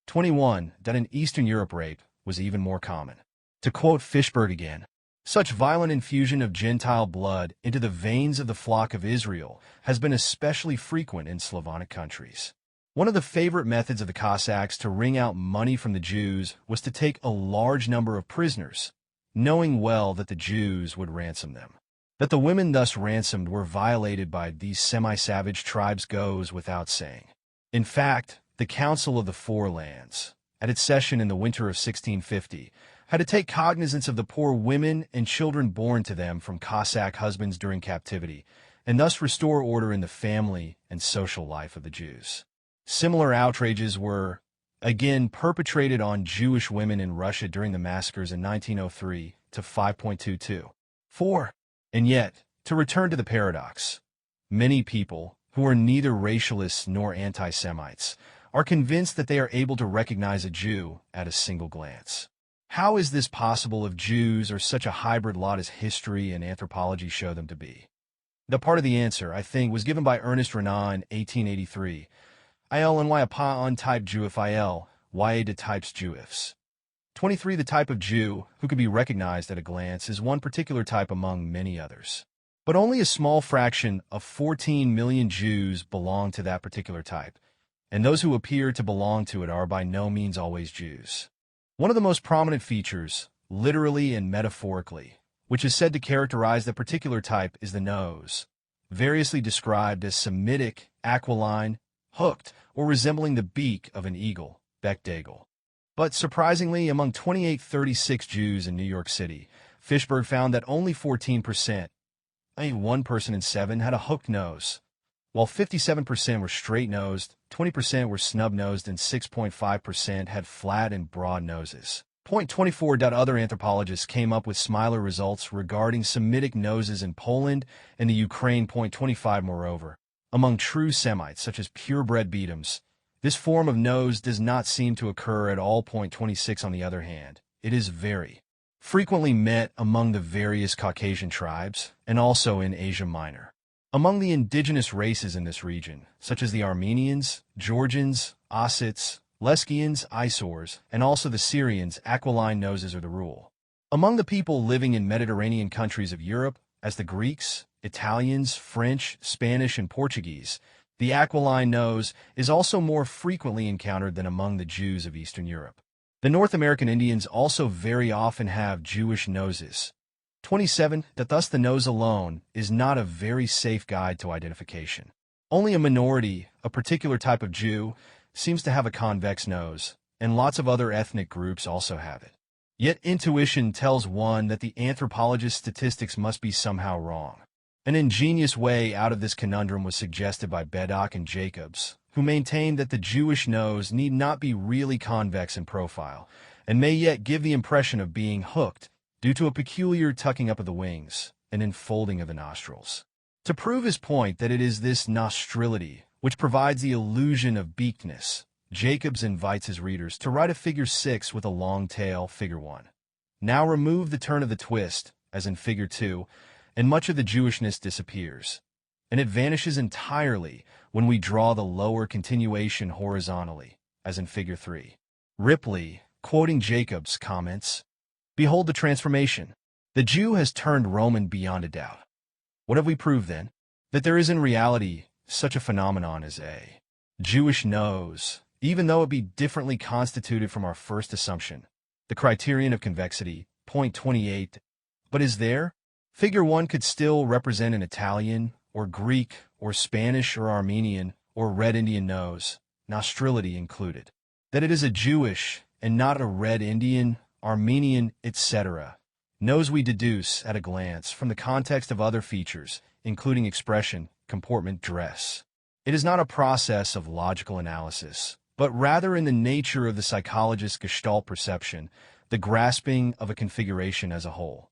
21. That in Eastern Europe rape was even more common. To quote Fishberg again, "Such violent infusion of Gentile blood into the veins of the flock of Israel has been especially frequent in Slavonic countries." One of the favorite methods of the Cossacks to wring out money from the Jews was to take a large number of prisoners, knowing well that the Jews would ransom them. That the women thus ransomed were violated by these semi-savage tribes goes without saying. In fact, the Council of the Four Lands, at its session in the winter of 1650, had to take cognizance of the poor women and children born to them from Cossack husbands during captivity, and thus restore order in the family and social life of the Jews. Similar outrages were, again, perpetrated on Jewish women in Russia during the massacres in 1903 to 5.22. 4. And yet, to return to the paradox, many people, who are neither racialists nor anti-Semites, are convinced that they are able to recognize a Jew at a single glance. How is this possible if Jews are such a hybrid lot as history and anthropology show them to be? The part of the answer, I think, was given by Ernest Renan in 1883. Il n'y a pas un type juif il, y a de types juifs. 23. The type of Jew, who can be recognized at a glance, is one particular type among many others. But only a small fraction of 14 million Jews belong to that particular type, and those who appear to belong to it are by no means always Jews. One of the most prominent features, literally and metaphorically, which is said to characterize that particular type is the nose, variously described as Semitic, aquiline, hooked, or resembling the beak of an eagle, Bechdagel. But surprisingly, among 2836 Jews in New York City, Fishberg found that only 14%, i.e. 1 person in 7, had a hooked nose, while 57% were straight-nosed, 20% were snub-nosed, and 6.5% had flat and broad noses. Point 24. Other anthropologists came up with similar results regarding Semitic noses in Poland and the Ukraine. Point 25. Moreover, among true Semites, such as purebred Bedouins, this form of nose does not seem to occur at all. Point 26. On the other hand, it is very frequently met among the various Caucasian tribes and also in Asia Minor. Among the indigenous races in this region, such as the Armenians, Georgians, Ossets, Leskians, Isors, and also the Syrians, aquiline noses are the rule. Among the people living in Mediterranean countries of Europe, as the Greeks, Italians, French, Spanish, and Portuguese, the aquiline nose is also more frequently encountered than among the Jews of Eastern Europe. The North American Indians also very often have Jewish noses. 27. That thus the nose alone is not a very safe guide to identification. Only a minority, a particular type of Jew, seems to have a convex nose, and lots of other ethnic groups also have it. Yet intuition tells one that the anthropologist's statistics must be somehow wrong. An ingenious way out of this conundrum was suggested by Beddock and Jacobs, who maintained that the Jewish nose need not be really convex in profile, and may yet give the impression of being hooked due to a peculiar tucking up of the wings and enfolding of the nostrils. To prove his point that it is this nostrility which provides the illusion of beakedness, Jacobs invites his readers to write a figure 6 with a long tail, figure 1. Now remove the turn of the twist, as in figure 2, and much of the Jewishness disappears, and it vanishes entirely when we draw the lower continuation horizontally, as in figure 3. Ripley, quoting Jacobs, comments, "Behold the transformation. The Jew has turned Roman beyond a doubt. What have we proved then? That there is in reality such a phenomenon as a Jewish nose, even though it be differently constituted from our first assumption. The criterion of convexity, point 28. But is there? Figure 1 could still represent an Italian, or Greek, or Spanish, or Armenian, or Red Indian nose, nostrility included. That it is a Jewish, and not a Red Indian, Armenian, etc. Nose we deduce, at a glance, from the context of other features, including expression, comportment, dress. It is not a process of logical analysis, but rather in the nature of the psychologist's Gestalt perception, the grasping of a configuration as a whole.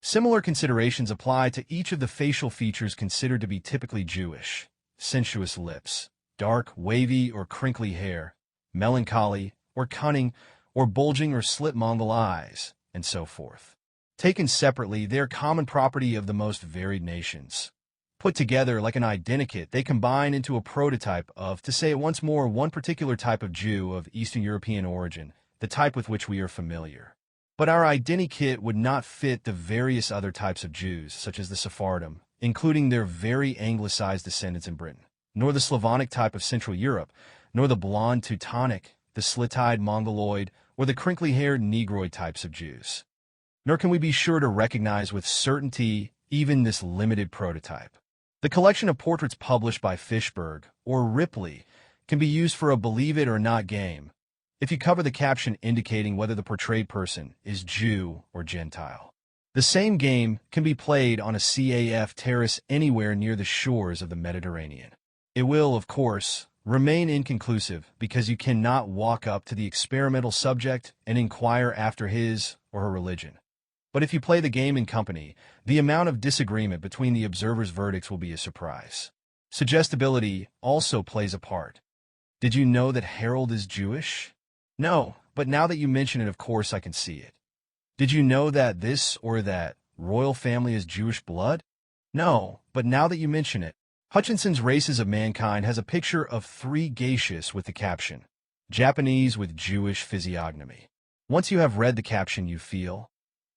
Similar considerations apply to each of the facial features considered to be typically Jewish: sensuous lips, dark, wavy, or crinkly hair, melancholy, or cunning, or bulging or slit Mongol eyes, and so forth. Taken separately, they are common property of the most varied nations. Put together like an identikit, they combine into a prototype of, to say it once more, one particular type of Jew of Eastern European origin, the type with which we are familiar. But our identikit would not fit the various other types of Jews, such as the Sephardim, including their very anglicized descendants in Britain, nor the Slavonic type of Central Europe, nor the blonde Teutonic, the slit-eyed Mongoloid, or the crinkly-haired Negroid types of Jews. Nor can we be sure to recognize with certainty even this limited prototype. The collection of portraits published by Fishberg or Ripley can be used for a believe-it-or-not game if you cover the caption indicating whether the portrayed person is Jew or Gentile. The same game can be played on a CAF terrace anywhere near the shores of the Mediterranean. It will, of course, remain inconclusive because you cannot walk up to the experimental subject and inquire after his or her religion. But if you play the game in company, the amount of disagreement between the observers' verdicts will be a surprise. Suggestibility also plays a part. Did you know that Harold is Jewish? No, but now that you mention it, of course I can see it. Did you know that this or that royal family is Jewish blood? No, but now that you mention it. Hutchinson's Races of Mankind has a picture of 3 geishas with the caption, Japanese with Jewish physiognomy. Once you have read the caption, you feel,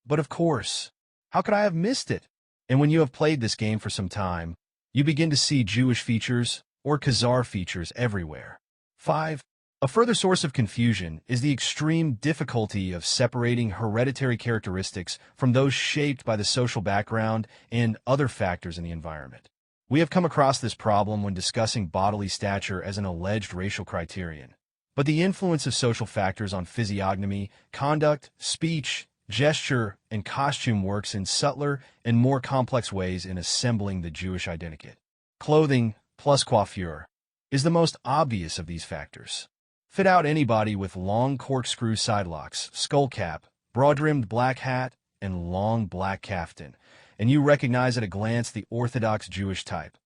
but of course, how could I have missed it? And when you have played this game for some time, you begin to see Jewish features or Khazar features everywhere. 5. A further source of confusion is the extreme difficulty of separating hereditary characteristics from those shaped by the social background and other factors in the environment. We have come across this problem when discussing bodily stature as an alleged racial criterion. But the influence of social factors on physiognomy, conduct, speech, gesture, and costume works in subtler and more complex ways in assembling the Jewish identikit. Clothing, plus coiffure, is the most obvious of these factors. Fit out anybody with long corkscrew sidelocks, skull cap, broad-brimmed black hat, and long black kaftan, and you recognize at a glance the orthodox Jewish type.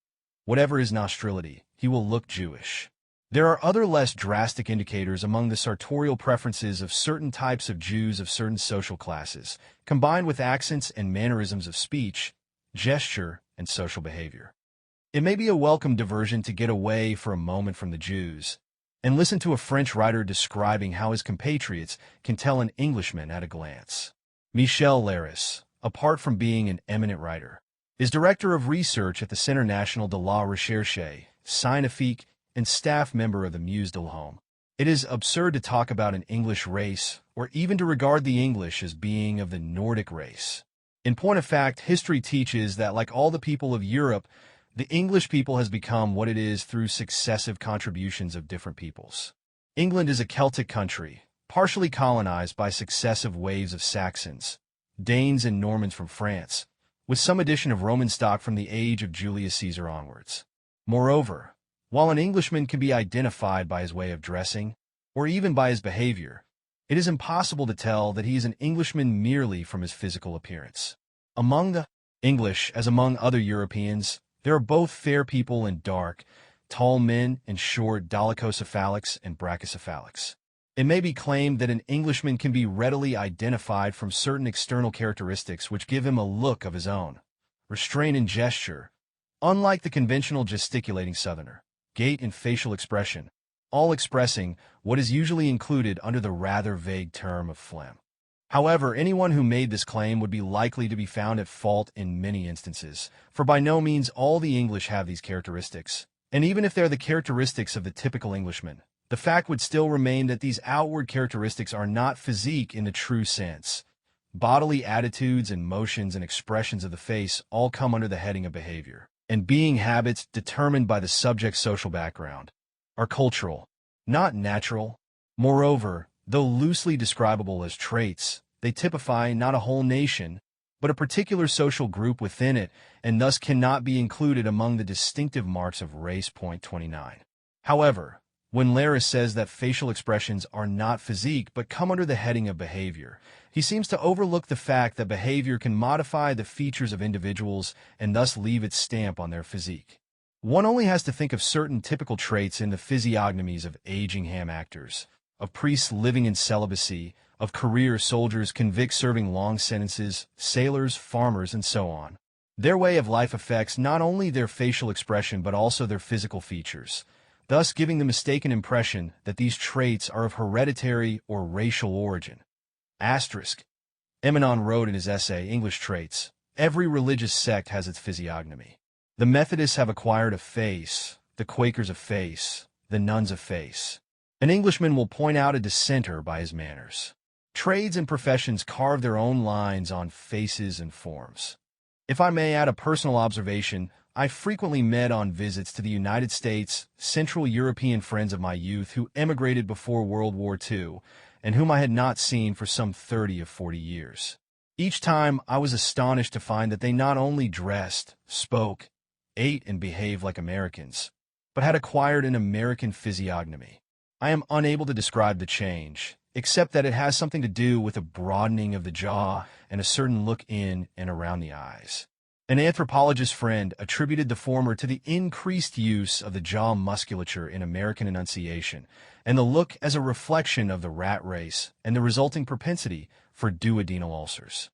Whatever his nostrility, he will look Jewish. There are other less drastic indicators among the sartorial preferences of certain types of Jews of certain social classes, combined with accents and mannerisms of speech, gesture, and social behavior. It may be a welcome diversion to get away for a moment from the Jews and listen to a French writer describing how his compatriots can tell an Englishman at a glance. Michel Laris, apart from being an eminent writer, is director of research at the Centre National de la Recherche Scientifique and staff member of the Musée de l'Homme. It is absurd to talk about an English race, or even to regard the English as being of the Nordic race. In point of fact, history teaches that, like all the people of Europe, the English people has become what it is through successive contributions of different peoples. England is a Celtic country, partially colonized by successive waves of Saxons, Danes and Normans from France, with some addition of Roman stock from the age of Julius Caesar onwards. Moreover, while an Englishman can be identified by his way of dressing, or even by his behavior, it is impossible to tell that he is an Englishman merely from his physical appearance. Among the English, as among other Europeans, there are both fair people and dark, tall men and short dolichocephalics and brachycephalics. It may be claimed that an Englishman can be readily identified from certain external characteristics which give him a look of his own. Restraint in gesture, unlike the conventional gesticulating Southerner. Gait and facial expression, all expressing what is usually included under the rather vague term of phlegm. However, anyone who made this claim would be likely to be found at fault in many instances, for by no means all the English have these characteristics. And even if they're the characteristics of the typical Englishman, the fact would still remain that these outward characteristics are not physique in the true sense. Bodily attitudes and motions and expressions of the face all come under the heading of behavior, and being habits determined by the subject's social background are cultural, not natural. Moreover, though loosely describable as traits, they typify not a whole nation, but a particular social group within it, and thus cannot be included among the distinctive marks of race. Point 29. However, when Laris says that facial expressions are not physique but come under the heading of behavior, he seems to overlook the fact that behavior can modify the features of individuals and thus leave its stamp on their physique. One only has to think of certain typical traits in the physiognomies of aging ham actors, of priests living in celibacy, of career soldiers, convicts serving long sentences, sailors, farmers, and so on. Their way of life affects not only their facial expression but also their physical features, thus giving the mistaken impression that these traits are of hereditary or racial origin. Asterisk. Emanon wrote in his essay, English Traits, every religious sect has its physiognomy. The Methodists have acquired a face, the Quakers a face, the nuns a face. An Englishman will point out a dissenter by his manners. Trades and professions carve their own lines on faces and forms. If I may add a personal observation, I frequently met on visits to the United States Central European friends of my youth who emigrated before World War II and whom I had not seen for some 30 or 40 years. Each time I was astonished to find that they not only dressed, spoke, ate, and behaved like Americans, but had acquired an American physiognomy. I am unable to describe the change, except that it has something to do with a broadening of the jaw and a certain look in and around the eyes. An anthropologist friend attributed the former to the increased use of the jaw musculature in American enunciation, and the look as a reflection of the rat race and the resulting propensity for duodenal ulcers.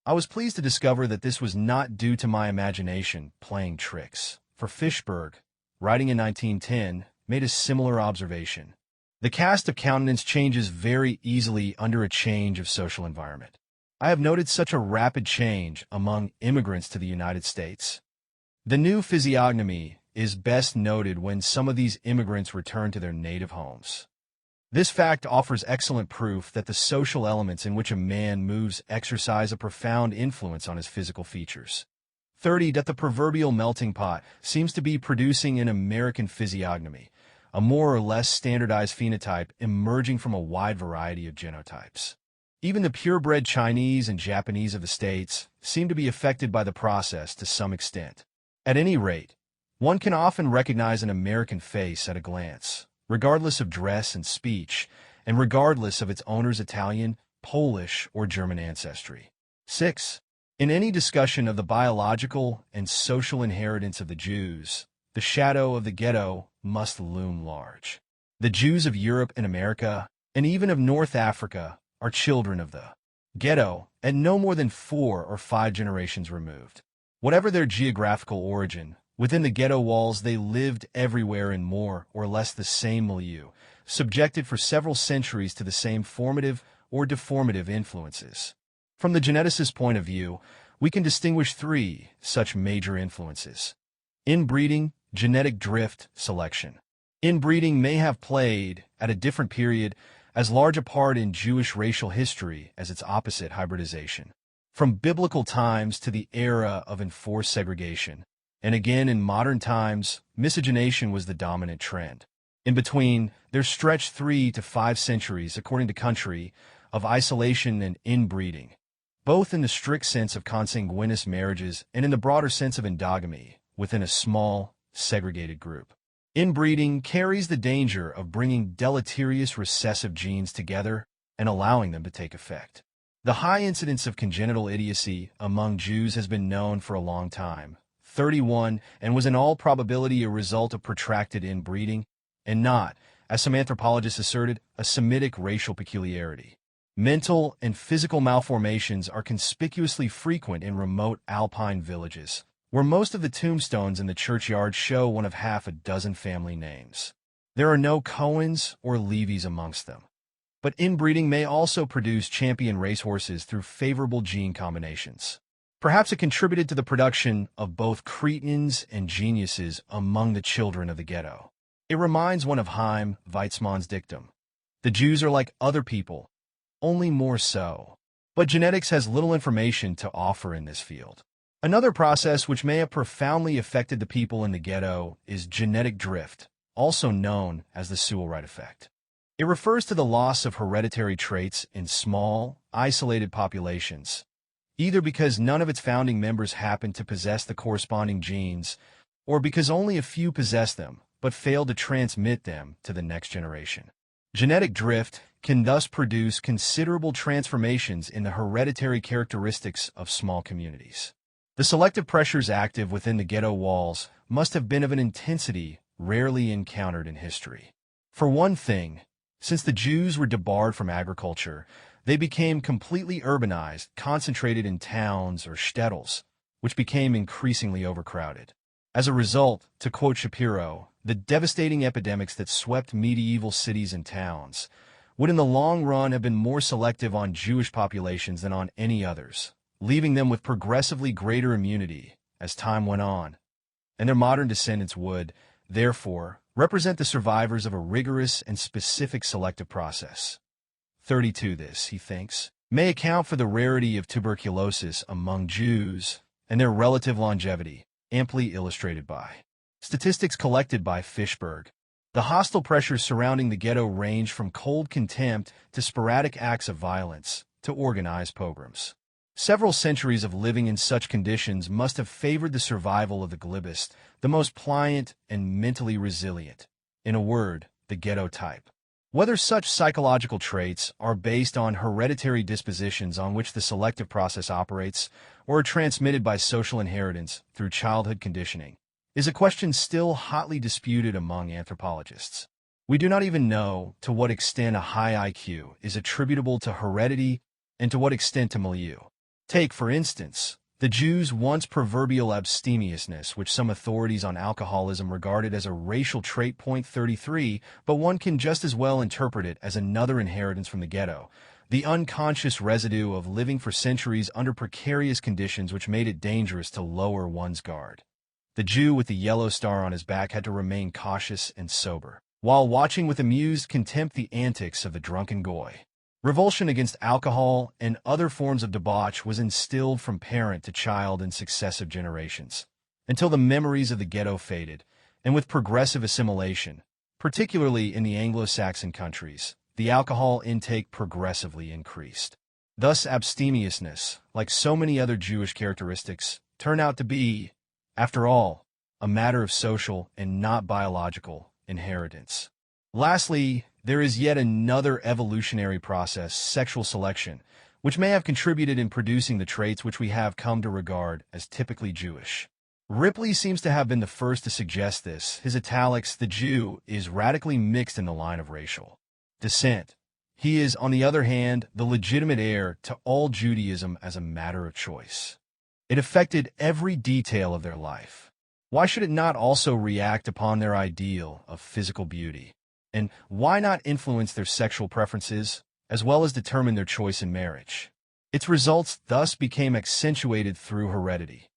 I was pleased to discover that this was not due to my imagination playing tricks, for Fishberg, writing in 1910, made a similar observation. The cast of countenance changes very easily under a change of social environment. I have noted such a rapid change among immigrants to the United States. The new physiognomy is best noted when some of these immigrants return to their native homes. This fact offers excellent proof that the social elements in which a man moves exercise a profound influence on his physical features. 30. That the proverbial melting pot seems to be producing an American physiognomy, a more or less standardized phenotype emerging from a wide variety of genotypes. Even the purebred Chinese and Japanese of the States seem to be affected by the process to some extent. At any rate, one can often recognize an American face at a glance, regardless of dress and speech, and regardless of its owner's Italian, Polish, or German ancestry. 6. In any discussion of the biological and social inheritance of the Jews, the shadow of the ghetto must loom large. The Jews of Europe and America, and even of North Africa, are children of the ghetto, and no more than 4 or 5 generations removed. Whatever their geographical origin, within the ghetto walls they lived everywhere in more or less the same milieu, subjected for several centuries to the same formative or deformative influences. From the geneticist's point of view, we can distinguish 3 such major influences. Inbreeding, genetic drift, selection. Inbreeding may have played, at a different period, as large a part in Jewish racial history as its opposite, hybridization. From biblical times to the era of enforced segregation, and again in modern times, miscegenation was the dominant trend. In between, there stretched 3 to 5 centuries, according to country, of isolation and inbreeding, both in the strict sense of consanguineous marriages and in the broader sense of endogamy, within a small, segregated group. Inbreeding carries the danger of bringing deleterious recessive genes together and allowing them to take effect. The high incidence of congenital idiocy among Jews has been known for a long time, 31, and was in all probability a result of protracted inbreeding, and not, as some anthropologists asserted, a Semitic racial peculiarity. Mental and physical malformations are conspicuously frequent in remote alpine villages, where most of the tombstones in the churchyard show one of half a dozen family names. There are no Cohens or Levis amongst them. But inbreeding may also produce champion racehorses through favorable gene combinations. Perhaps it contributed to the production of both cretins and geniuses among the children of the ghetto. It reminds one of Chaim Weizmann's dictum: "The Jews are like other people, only more so." But genetics has little information to offer in this field. Another process which may have profoundly affected the people in the ghetto is genetic drift, also known as the Sewall-Wright effect. It refers to the loss of hereditary traits in small, isolated populations, either because none of its founding members happened to possess the corresponding genes, or because only a few possessed them, but failed to transmit them to the next generation. Genetic drift can thus produce considerable transformations in the hereditary characteristics of small communities. The selective pressures active within the ghetto walls must have been of an intensity rarely encountered in history. For one thing, since the Jews were debarred from agriculture, they became completely urbanized, concentrated in towns or shtetls, which became increasingly overcrowded. As a result, to quote Shapiro, the devastating epidemics that swept medieval cities and towns would in the long run have been more selective on Jewish populations than on any others, leaving them with progressively greater immunity as time went on, and their modern descendants would, therefore, represent the survivors of a rigorous and specific selective process. 32. This, he thinks, may account for the rarity of tuberculosis among Jews and their relative longevity, amply illustrated by statistics collected by Fishberg. The hostile pressures surrounding the ghetto range from cold contempt to sporadic acts of violence to organized pogroms. Several centuries of living in such conditions must have favored the survival of the glibest, the most pliant and mentally resilient. In a word, the ghetto type. Whether such psychological traits are based on hereditary dispositions on which the selective process operates, or are transmitted by social inheritance through childhood conditioning, is a question still hotly disputed among anthropologists. We do not even know to what extent a high IQ is attributable to heredity and to what extent to milieu. Take, for instance, the Jews' once proverbial abstemiousness, which some authorities on alcoholism regarded as a racial trait. 33, but one can just as well interpret it as another inheritance from the ghetto, the unconscious residue of living for centuries under precarious conditions which made it dangerous to lower one's guard. The Jew with the yellow star on his back had to remain cautious and sober, while watching with amused contempt the antics of the drunken goy. Revulsion against alcohol and other forms of debauch was instilled from parent to child in successive generations, until the memories of the ghetto faded, and with progressive assimilation, particularly in the Anglo-Saxon countries, the alcohol intake progressively increased. Thus abstemiousness, like so many other Jewish characteristics, turned out to be, after all, a matter of social and not biological inheritance. Lastly, there is yet another evolutionary process, sexual selection, which may have contributed in producing the traits which we have come to regard as typically Jewish. Ripley seems to have been the first to suggest this. His italics, "The Jew is radically mixed in the line of racial descent. He is, on the other hand, the legitimate heir to all Judaism as a matter of choice. It affected every detail of their life. Why should it not also react upon their ideal of physical beauty? And why not influence their sexual preferences, as well as determine their choice in marriage? Its results thus became accentuated through heredity."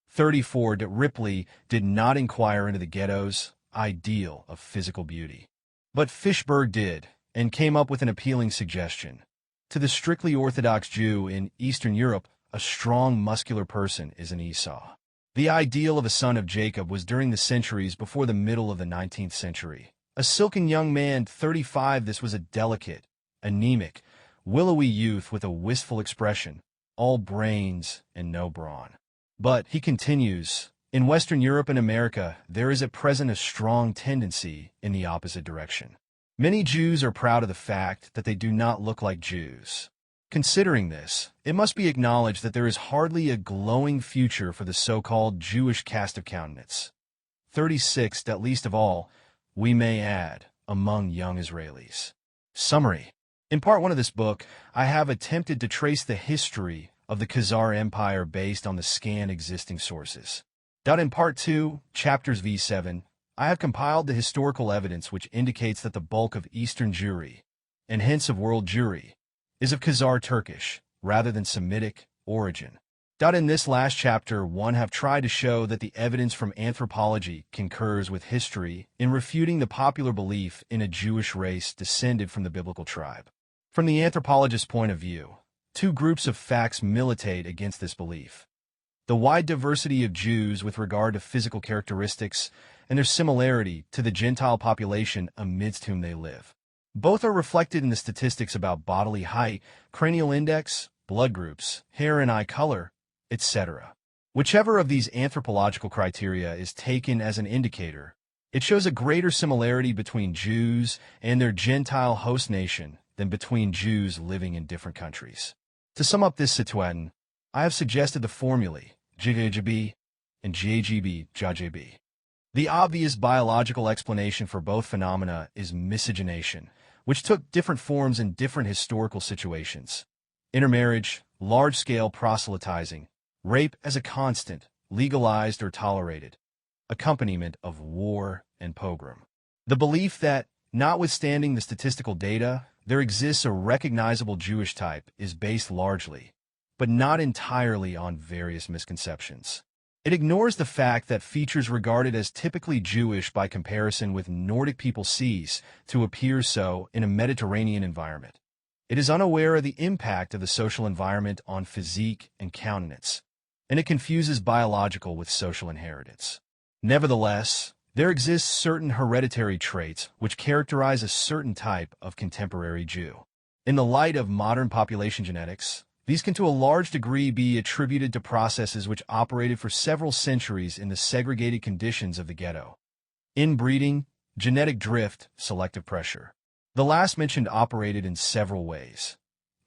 34. Ripley did not inquire into the ghetto's ideal of physical beauty. But Fishberg did, and came up with an appealing suggestion. To the strictly Orthodox Jew in Eastern Europe, a strong, muscular person is an Esau. The ideal of a son of Jacob was during the centuries before the middle of the 19th century. A silken young man, 35, this was a delicate, anemic, willowy youth with a wistful expression, all brains and no brawn. But, he continues, in Western Europe and America, there is at present a strong tendency in the opposite direction. Many Jews are proud of the fact that they do not look like Jews. Considering this, it must be acknowledged that there is hardly a glowing future for the so-called Jewish cast of countenance. 36. That least of all, we may add, among young Israelis. Summary. In part 1 of this book, I have attempted to trace the history of the Khazar Empire based on the scant existing sources. In part 2, chapters v7, I have compiled the historical evidence which indicates that the bulk of Eastern Jewry, and hence of world Jewry, is of Khazar Turkish, rather than Semitic, origin. In this last chapter, one have tried to show that the evidence from anthropology concurs with history in refuting the popular belief in a Jewish race descended from the biblical tribe. From the anthropologist's point of view, two groups of facts militate against this belief: the wide diversity of Jews with regard to physical characteristics and their similarity to the Gentile population amidst whom they live. Both are reflected in the statistics about bodily height, cranial index, blood groups, hair and eye color, etc. Whichever of these anthropological criteria is taken as an indicator, it shows a greater similarity between Jews and their Gentile host nation than between Jews living in different countries. To sum up this situation, I have suggested the formulae GGB and GAGB. The obvious biological explanation for both phenomena is miscegenation, which took different forms in different historical situations: intermarriage, large-scale proselytizing, rape as a constant, legalized or tolerated, accompaniment of war and pogrom. The belief that, notwithstanding the statistical data, there exists a recognizable Jewish type is based largely, but not entirely, on various misconceptions. It ignores the fact that features regarded as typically Jewish by comparison with Nordic people cease to appear so in a Mediterranean environment. It is unaware of the impact of the social environment on physique and countenance, and it confuses biological with social inheritance. Nevertheless, there exist certain hereditary traits which characterize a certain type of contemporary Jew. In the light of modern population genetics, these can to a large degree be attributed to processes which operated for several centuries in the segregated conditions of the ghetto: inbreeding, genetic drift, selective pressure. The last mentioned operated in several ways: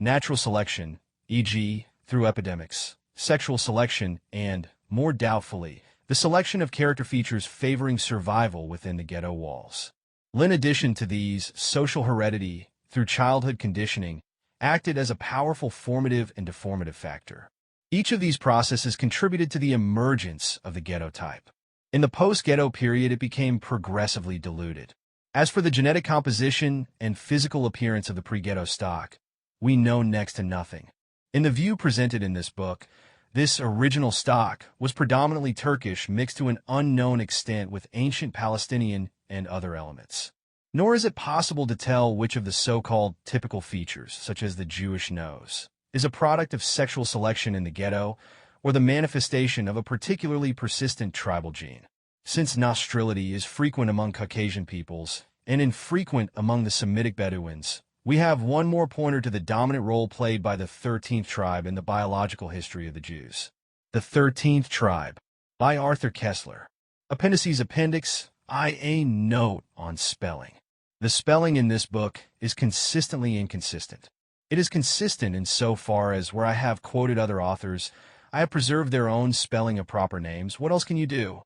natural selection, e.g., through epidemics, sexual selection, and, more doubtfully, the selection of character features favoring survival within the ghetto walls. In addition to these, social heredity, through childhood conditioning, acted as a powerful formative and deformative factor. Each of these processes contributed to the emergence of the ghetto type. In the post-ghetto period, it became progressively diluted. As for the genetic composition and physical appearance of the pre-ghetto stock, we know next to nothing. In the view presented in this book, this original stock was predominantly Turkish, mixed to an unknown extent with ancient Palestinian and other elements. Nor is it possible to tell which of the so-called typical features, such as the Jewish nose, is a product of sexual selection in the ghetto or the manifestation of a particularly persistent tribal gene. Since nostrility is frequent among Caucasian peoples and infrequent among the Semitic Bedouins, we have one more pointer to the dominant role played by the 13th tribe in the biological history of the Jews. The 13th Tribe, by Arthur Koestler. Appendices Appendix I. A note on spelling. The spelling in this book is consistently inconsistent. It is consistent in so far as where I have quoted other authors, I have preserved their own spelling of proper names. What else can you do?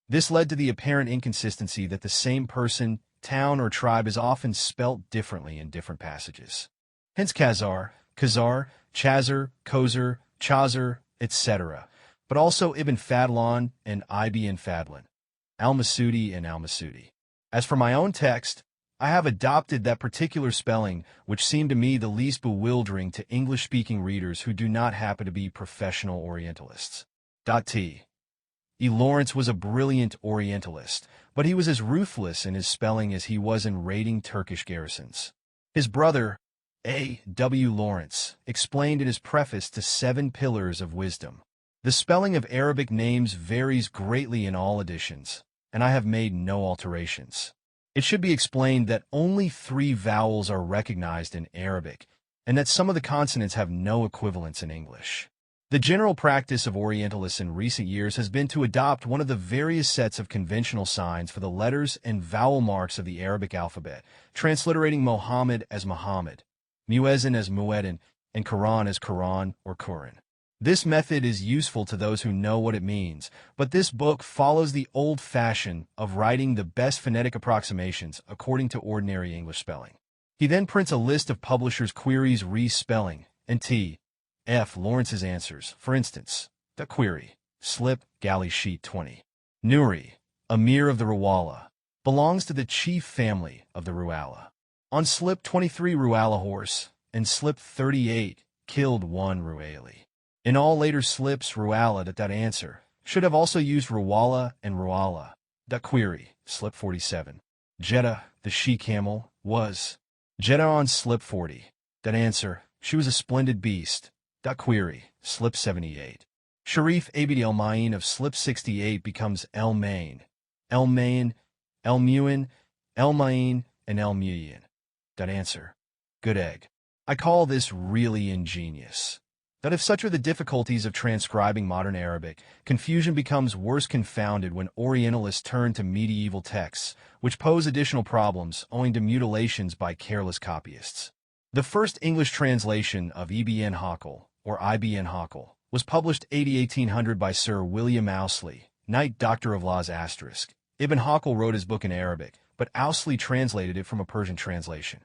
This led to the apparent inconsistency that the same person, town, or tribe is often spelt differently in different passages. Hence Khazar, Chazar, Koser, Chazar, etc., but also Ibn Fadlan and Ibn Fadlan, Al-Masudi and Al-Masudi. As for my own text, I have adopted that particular spelling which seemed to me the least bewildering to English-speaking readers who do not happen to be professional Orientalists. T. E. Lawrence was a brilliant Orientalist, but he was as ruthless in his spelling as he was in raiding Turkish garrisons. His brother, A. W. Lawrence, explained in his preface to 7 Pillars of Wisdom: the spelling of Arabic names varies greatly in all editions, and I have made no alterations. It should be explained that only 3 vowels are recognized in Arabic, and that some of the consonants have no equivalents in English. The general practice of Orientalists in recent years has been to adopt one of the various sets of conventional signs for the letters and vowel marks of the Arabic alphabet, transliterating Mohammed as Muhammad, Muezzin as Mueddin, and Quran as Quran or Quran. This method is useful to those who know what it means, but this book follows the old fashion of writing the best phonetic approximations according to ordinary English spelling. He then prints a list of publishers' queries re-spelling, and T. F. Lawrence's answers. For instance, the query, slip, galley sheet 20. Nuri, Amir of the Ruwala, belongs to the chief family of the Ruwala. On slip 23 Ruala horse, and slip 38 killed 1 Ruali. In all later slips, Ruala that answer should have also used Ruwala and Ruala. Query, slip 47. Jeddah, the she-camel, was Jeddah on slip 40. That answer, she was a splendid beast. Query, slip 78. Sharif Abid El Main of slip 68 becomes El Main, El Main, El Muin, El Main, and El Muyin. That answer, good egg. I call this really ingenious. That if such are the difficulties of transcribing modern Arabic, confusion becomes worse confounded when Orientalists turn to medieval texts, which pose additional problems owing to mutilations by careless copyists. The first English translation of Ibn Hakel, or Ibn Hakel, was published AD 1800 by Sir William Ouseley, Knight Doctor of Laws *. Ibn Hakel wrote his book in Arabic, but Ouseley translated it from a Persian translation.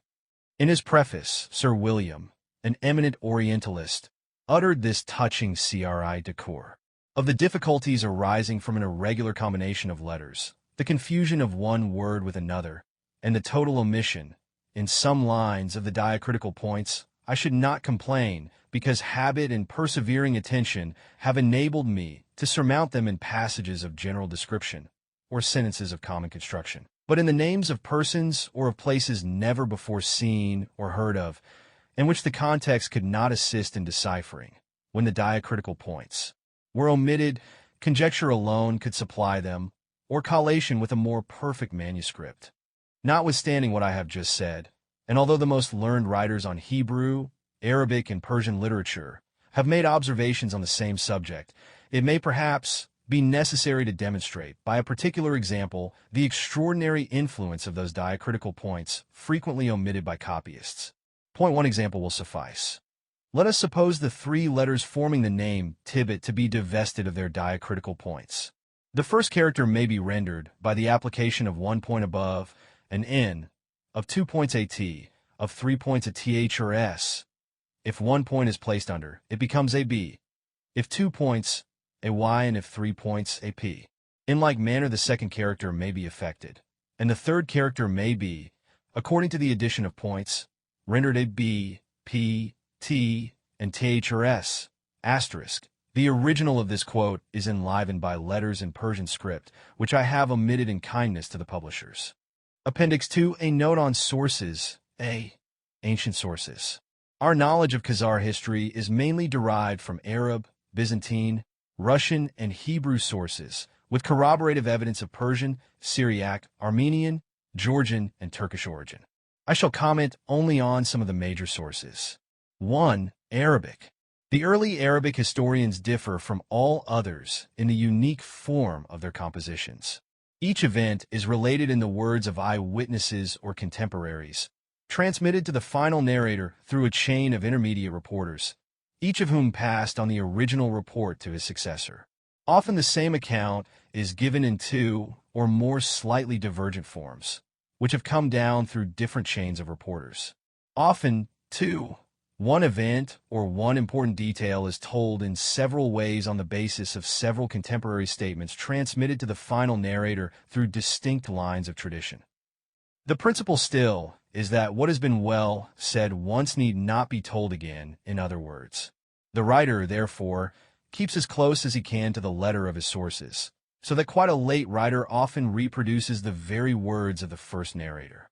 In his preface, Sir William, an eminent Orientalist, uttered this touching cri decor of the difficulties arising from an irregular combination of letters, the confusion of one word with another, and the total omission, in some lines, of the diacritical points. I should not complain, because habit and persevering attention have enabled me to surmount them in passages of general description, or sentences of common construction. But in the names of persons or of places never before seen or heard of, in which the context could not assist in deciphering, when the diacritical points were omitted, conjecture alone could supply them, or collation with a more perfect manuscript. Notwithstanding what I have just said, and although the most learned writers on Hebrew, Arabic, and Persian literature have made observations on the same subject, it may perhaps be necessary to demonstrate, by a particular example, the extraordinary influence of those diacritical points frequently omitted by copyists. Point 1 example will suffice. Let us suppose the 3 letters forming the name Tibet to be divested of their diacritical points. The first character may be rendered by the application of 1 point above an N, of 2 points a T, of 3 points a TH or S. If 1 point is placed under, it becomes a B. If 2 points, a Y, and if 3 points, a P. In like manner, the second character may be affected, and the third character may be, according to the addition of points, rendered a B, P, T, and TH or S, asterisk. The original of this quote is enlivened by letters in Persian script, which I have omitted in kindness to the publishers. Appendix 2, a note on sources. A. Ancient sources. Our knowledge of Khazar history is mainly derived from Arab, Byzantine, Russian, and Hebrew sources, with corroborative evidence of Persian, Syriac, Armenian, Georgian, and Turkish origin. I shall comment only on some of the major sources. 1. Arabic. The early Arabic historians differ from all others in the unique form of their compositions. Each event is related in the words of eyewitnesses or contemporaries, transmitted to the final narrator through a chain of intermediate reporters, each of whom passed on the original report to his successor. Often the same account is given in 2 or more slightly divergent forms, which have come down through different chains of reporters. Often, too, one event or one important detail is told in several ways on the basis of several contemporary statements transmitted to the final narrator through distinct lines of tradition. The principle still is that what has been well said once need not be told again, in other words. The writer, therefore, keeps as close as he can to the letter of his sources, so that quite a late writer often reproduces the very words of the first narrator.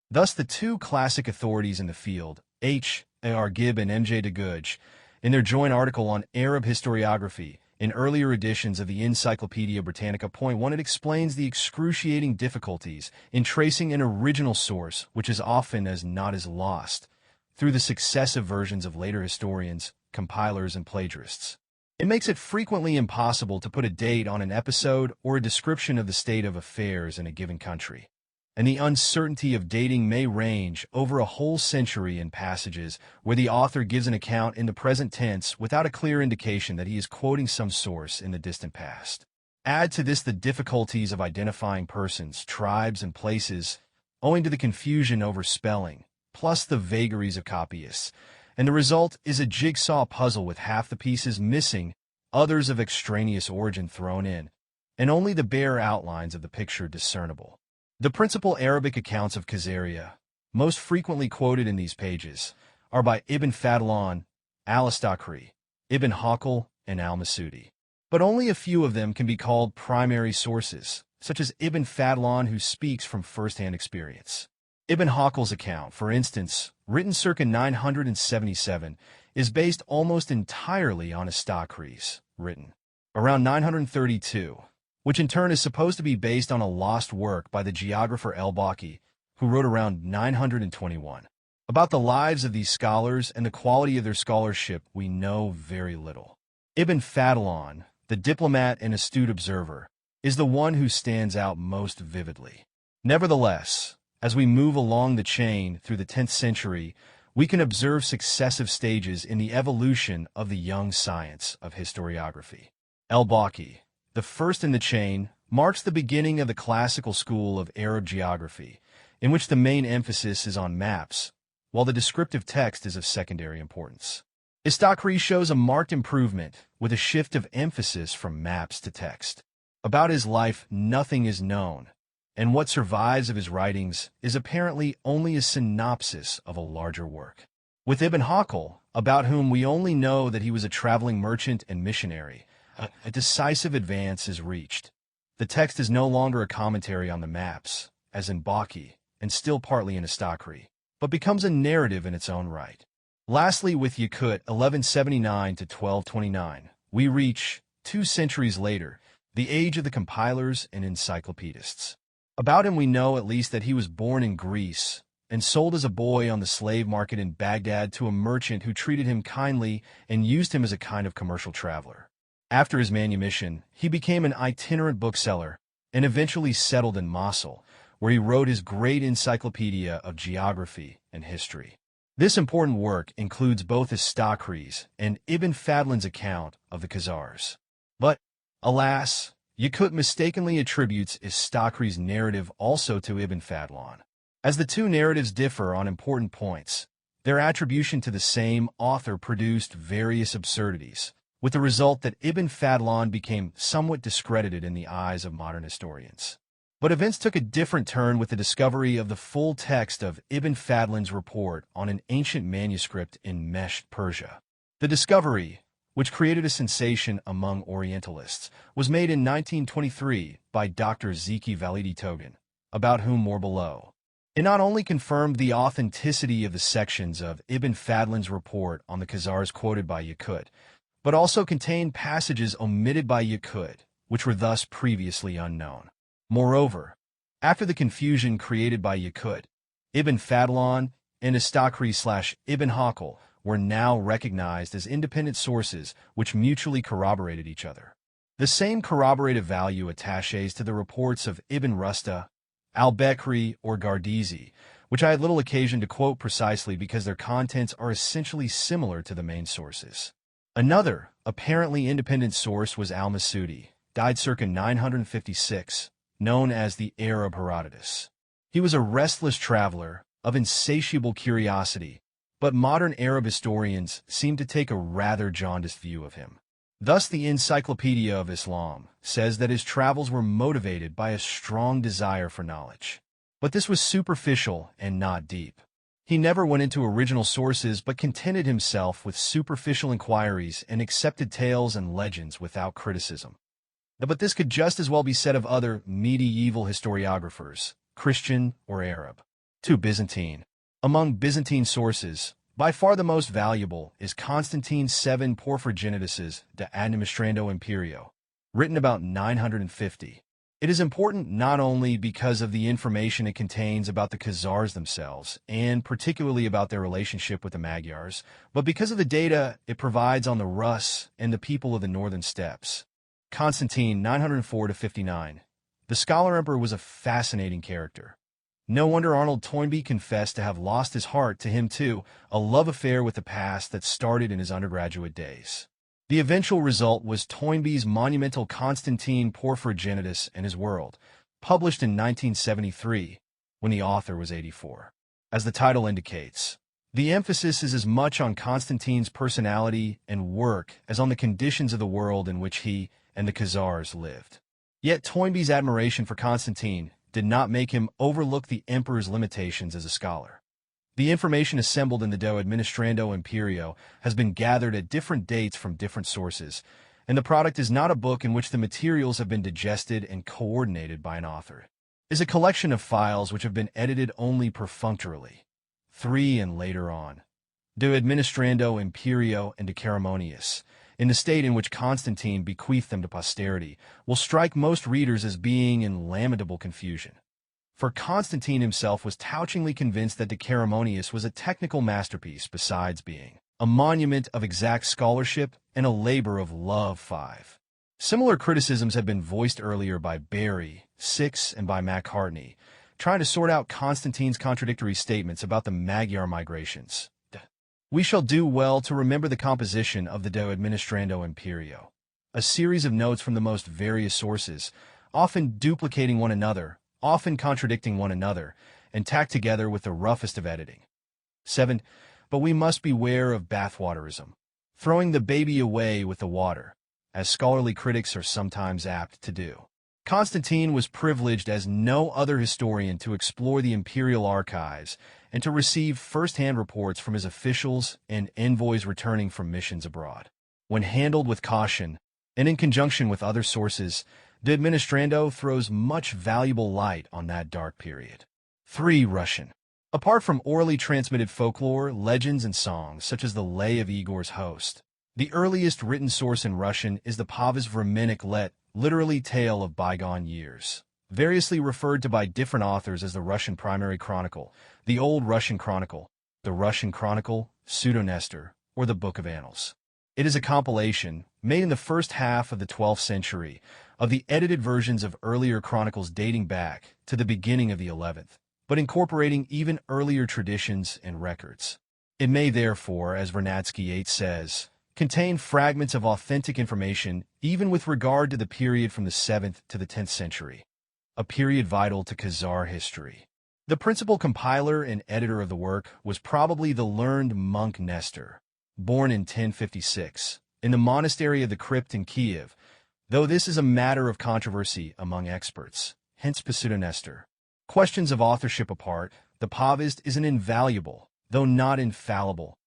Thus, the 2 classic authorities in the field, H.A.R. Gibb and M.J. de Guge, in their joint article on Arab historiography, in earlier editions of the Encyclopedia Britannica. Point 1, it explains the excruciating difficulties in tracing an original source, which is often as not is lost, through the successive versions of later historians, compilers, and plagiarists. It makes it frequently impossible to put a date on an episode or a description of the state of affairs in a given country, and the uncertainty of dating may range over a whole century in passages where the author gives an account in the present tense without a clear indication that he is quoting some source in the distant past. Add to this the difficulties of identifying persons, tribes, and places, owing to the confusion over spelling, plus the vagaries of copyists, and the result is a jigsaw puzzle with half the pieces missing, others of extraneous origin thrown in, and only the bare outlines of the picture discernible. The principal Arabic accounts of Khazaria, most frequently quoted in these pages, are by Ibn Fadlan, Al-Istaqri, Ibn Hakel, and Al-Masudi. But only a few of them can be called primary sources, such as Ibn Fadlan, who speaks from first-hand experience. Ibn Hakel's account, for instance, written circa 977, is based almost entirely on Istaqri's, written around 932, which in turn is supposed to be based on a lost work by the geographer al-Baqi, who wrote around 921. About the lives of these scholars and the quality of their scholarship, we know very little. Ibn Fadlan, the diplomat and astute observer, is the one who stands out most vividly. Nevertheless, as we move along the chain through the 10th century, we can observe successive stages in the evolution of the young science of historiography. Al-Baqi, the first in the chain, marks the beginning of the classical school of Arab geography, in which the main emphasis is on maps, while the descriptive text is of secondary importance. Istaqri shows a marked improvement, with a shift of emphasis from maps to text. About his life, nothing is known, and what survives of his writings is apparently only a synopsis of a larger work. With Ibn Hakel, about whom we only know that he was a traveling merchant and missionary, a decisive advance is reached. The text is no longer a commentary on the maps, as in Baqi, and still partly in Istaqri, but becomes a narrative in its own right. Lastly, with Yakut, 1179 to 1229, we reach, 2 centuries later, the age of the compilers and encyclopedists. About him we know at least that he was born in Greece and sold as a boy on the slave market in Baghdad to a merchant who treated him kindly and used him as a kind of commercial traveler. After his manumission, he became an itinerant bookseller and eventually settled in Mosul, where he wrote his great encyclopedia of geography and history. This important work includes both Istaqri's and Ibn Fadlan's account of the Khazars. But, alas, Yakut mistakenly attributes Istaqri's narrative also to Ibn Fadlan. As the two narratives differ on important points, their attribution to the same author produced various absurdities, with the result that Ibn Fadlan became somewhat discredited in the eyes of modern historians. But events took a different turn with the discovery of the full text of Ibn Fadlan's report on an ancient manuscript in Meshed, Persia. The discovery, which created a sensation among Orientalists, was made in 1923 by Dr. Zeki Validi Togan, about whom more below. It not only confirmed the authenticity of the sections of Ibn Fadlan's report on the Khazars quoted by Yakut, but also contained passages omitted by Yakut, which were thus previously unknown. Moreover, after the confusion created by Yakut, Ibn Fadlan and Istaqri/Ibn Hakel were now recognized as independent sources which mutually corroborated each other. The same corroborative value attaches to the reports of Ibn Rusta, al-Bekri, or Gardizi, which I had little occasion to quote precisely because their contents are essentially similar to the main sources. Another, apparently independent source was al-Masudi, died circa 956, known as the Arab Herodotus. He was a restless traveler, of insatiable curiosity, but modern Arab historians seem to take a rather jaundiced view of him. Thus, the Encyclopedia of Islam says that his travels were motivated by a strong desire for knowledge. But this was superficial and not deep. He never went into original sources but contented himself with superficial inquiries and accepted tales and legends without criticism. But this could just as well be said of other medieval historiographers, Christian or Arab. 2. Byzantine. Among Byzantine sources, by far the most valuable is Constantine's 7 Porphyrogenitus's De Administrando Imperio, written about 950. It is important not only because of the information it contains about the Khazars themselves, and particularly about their relationship with the Magyars, but because of the data it provides on the Rus and the people of the northern steppes. Constantine, 904-59. The scholar emperor was a fascinating character. No wonder Arnold Toynbee confessed to have lost his heart to him too, a love affair with the past that started in his undergraduate days. The eventual result was Toynbee's monumental Constantine Porphyrogenitus and His World, published in 1973, when the author was 84. As the title indicates, the emphasis is as much on Constantine's personality and work as on the conditions of the world in which he and the Khazars lived. Yet Toynbee's admiration for Constantine did not make him overlook the emperor's limitations as a scholar. The information assembled in the Do Administrando Imperio has been gathered at different dates from different sources, and the product is not a book in which the materials have been digested and coordinated by an author. It is a collection of files which have been edited only perfunctorily. 3 and later on. Do Administrando Imperio and De Ceremoniis, in the state in which Constantine bequeathed them to posterity, will strike most readers as being in lamentable confusion. For Constantine himself was touchingly convinced that De Ceremoniis was a technical masterpiece besides being a monument of exact scholarship and a labor of love. 5. Similar criticisms have been voiced earlier by Barry, 6, and by Macartney, trying to sort out Constantine's contradictory statements about the Magyar migrations. We shall do well to remember the composition of the Do Administrando Imperio, a series of notes from the most various sources, often duplicating one another, often contradicting one another, and tacked together with the roughest of editing. 7. But we must beware of bathwaterism, throwing the baby away with the water, as scholarly critics are sometimes apt to do. Constantine was privileged as no other historian to explore the imperial archives and to receive first-hand reports from his officials and envoys returning from missions abroad. When handled with caution, and in conjunction with other sources, the Administrando throws much valuable light on that dark period. 3. Russian. Apart from orally transmitted folklore, legends, and songs, such as the Lay of Igor's Host, the earliest written source in Russian is the Povyst Vremennik Let, literally tale of bygone years, variously referred to by different authors as the Russian Primary Chronicle, the Old Russian Chronicle, the Russian Chronicle, Pseudo-Nestor, or the Book of Annals. It is a compilation, made in the first half of the 12th century, of the edited versions of earlier chronicles dating back to the beginning of the 11th, but incorporating even earlier traditions and records. It may therefore, as Vernadsky 8 says, contain fragments of authentic information even with regard to the period from the 7th to the 10th century, a period vital to Khazar history. The principal compiler and editor of the work was probably the learned monk Nestor, born in 1056, in the monastery of the Crypt in Kiev, though this is a matter of controversy among experts, hence Pseudo-Nestor. Questions of authorship apart, the Povyst is an invaluable, though not infallible,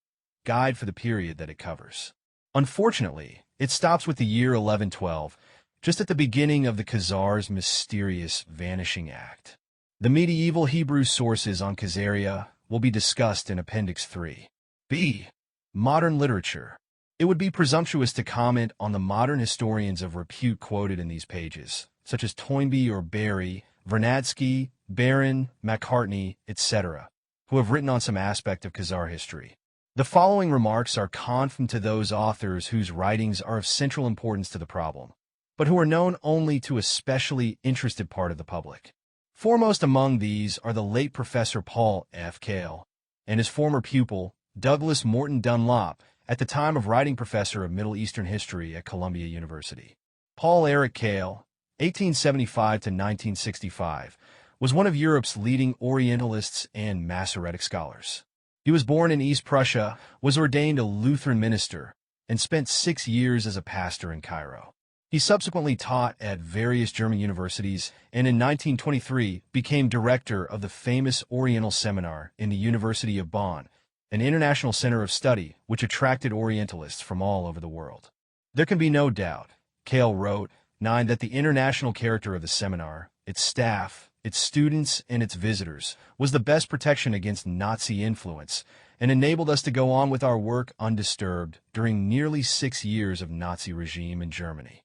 guide for the period that it covers. Unfortunately, it stops with the year 1112, just at the beginning of the Khazars' mysterious vanishing act. The medieval Hebrew sources on Khazaria will be discussed in Appendix 3. B. Modern literature. It would be presumptuous to comment on the modern historians of repute quoted in these pages, such as Toynbee or Barry, Vernadsky, Barron, Macartney, etc., who have written on some aspect of Khazar history. The following remarks are confined to those authors whose writings are of central importance to the problem, but who are known only to a specially interested part of the public. Foremost among these are the late Professor Paul F. Kale and his former pupil, Douglas Morton Dunlop, at the time of writing Professor of Middle Eastern History at Columbia University. Paul Eric Kale, 1875 to 1965, was one of Europe's leading Orientalists and Masoretic scholars. He was born in East Prussia, was ordained a Lutheran minister, and spent 6 years as a pastor in Cairo. He subsequently taught at various German universities and in 1923 became director of the famous Oriental Seminar in the University of Bonn, an international center of study which attracted Orientalists from all over the world. There can be no doubt, Kale wrote, 9, that the international character of the seminar, its staff, its students, and its visitors, was the best protection against Nazi influence and enabled us to go on with our work undisturbed during nearly 6 years of Nazi regime in Germany.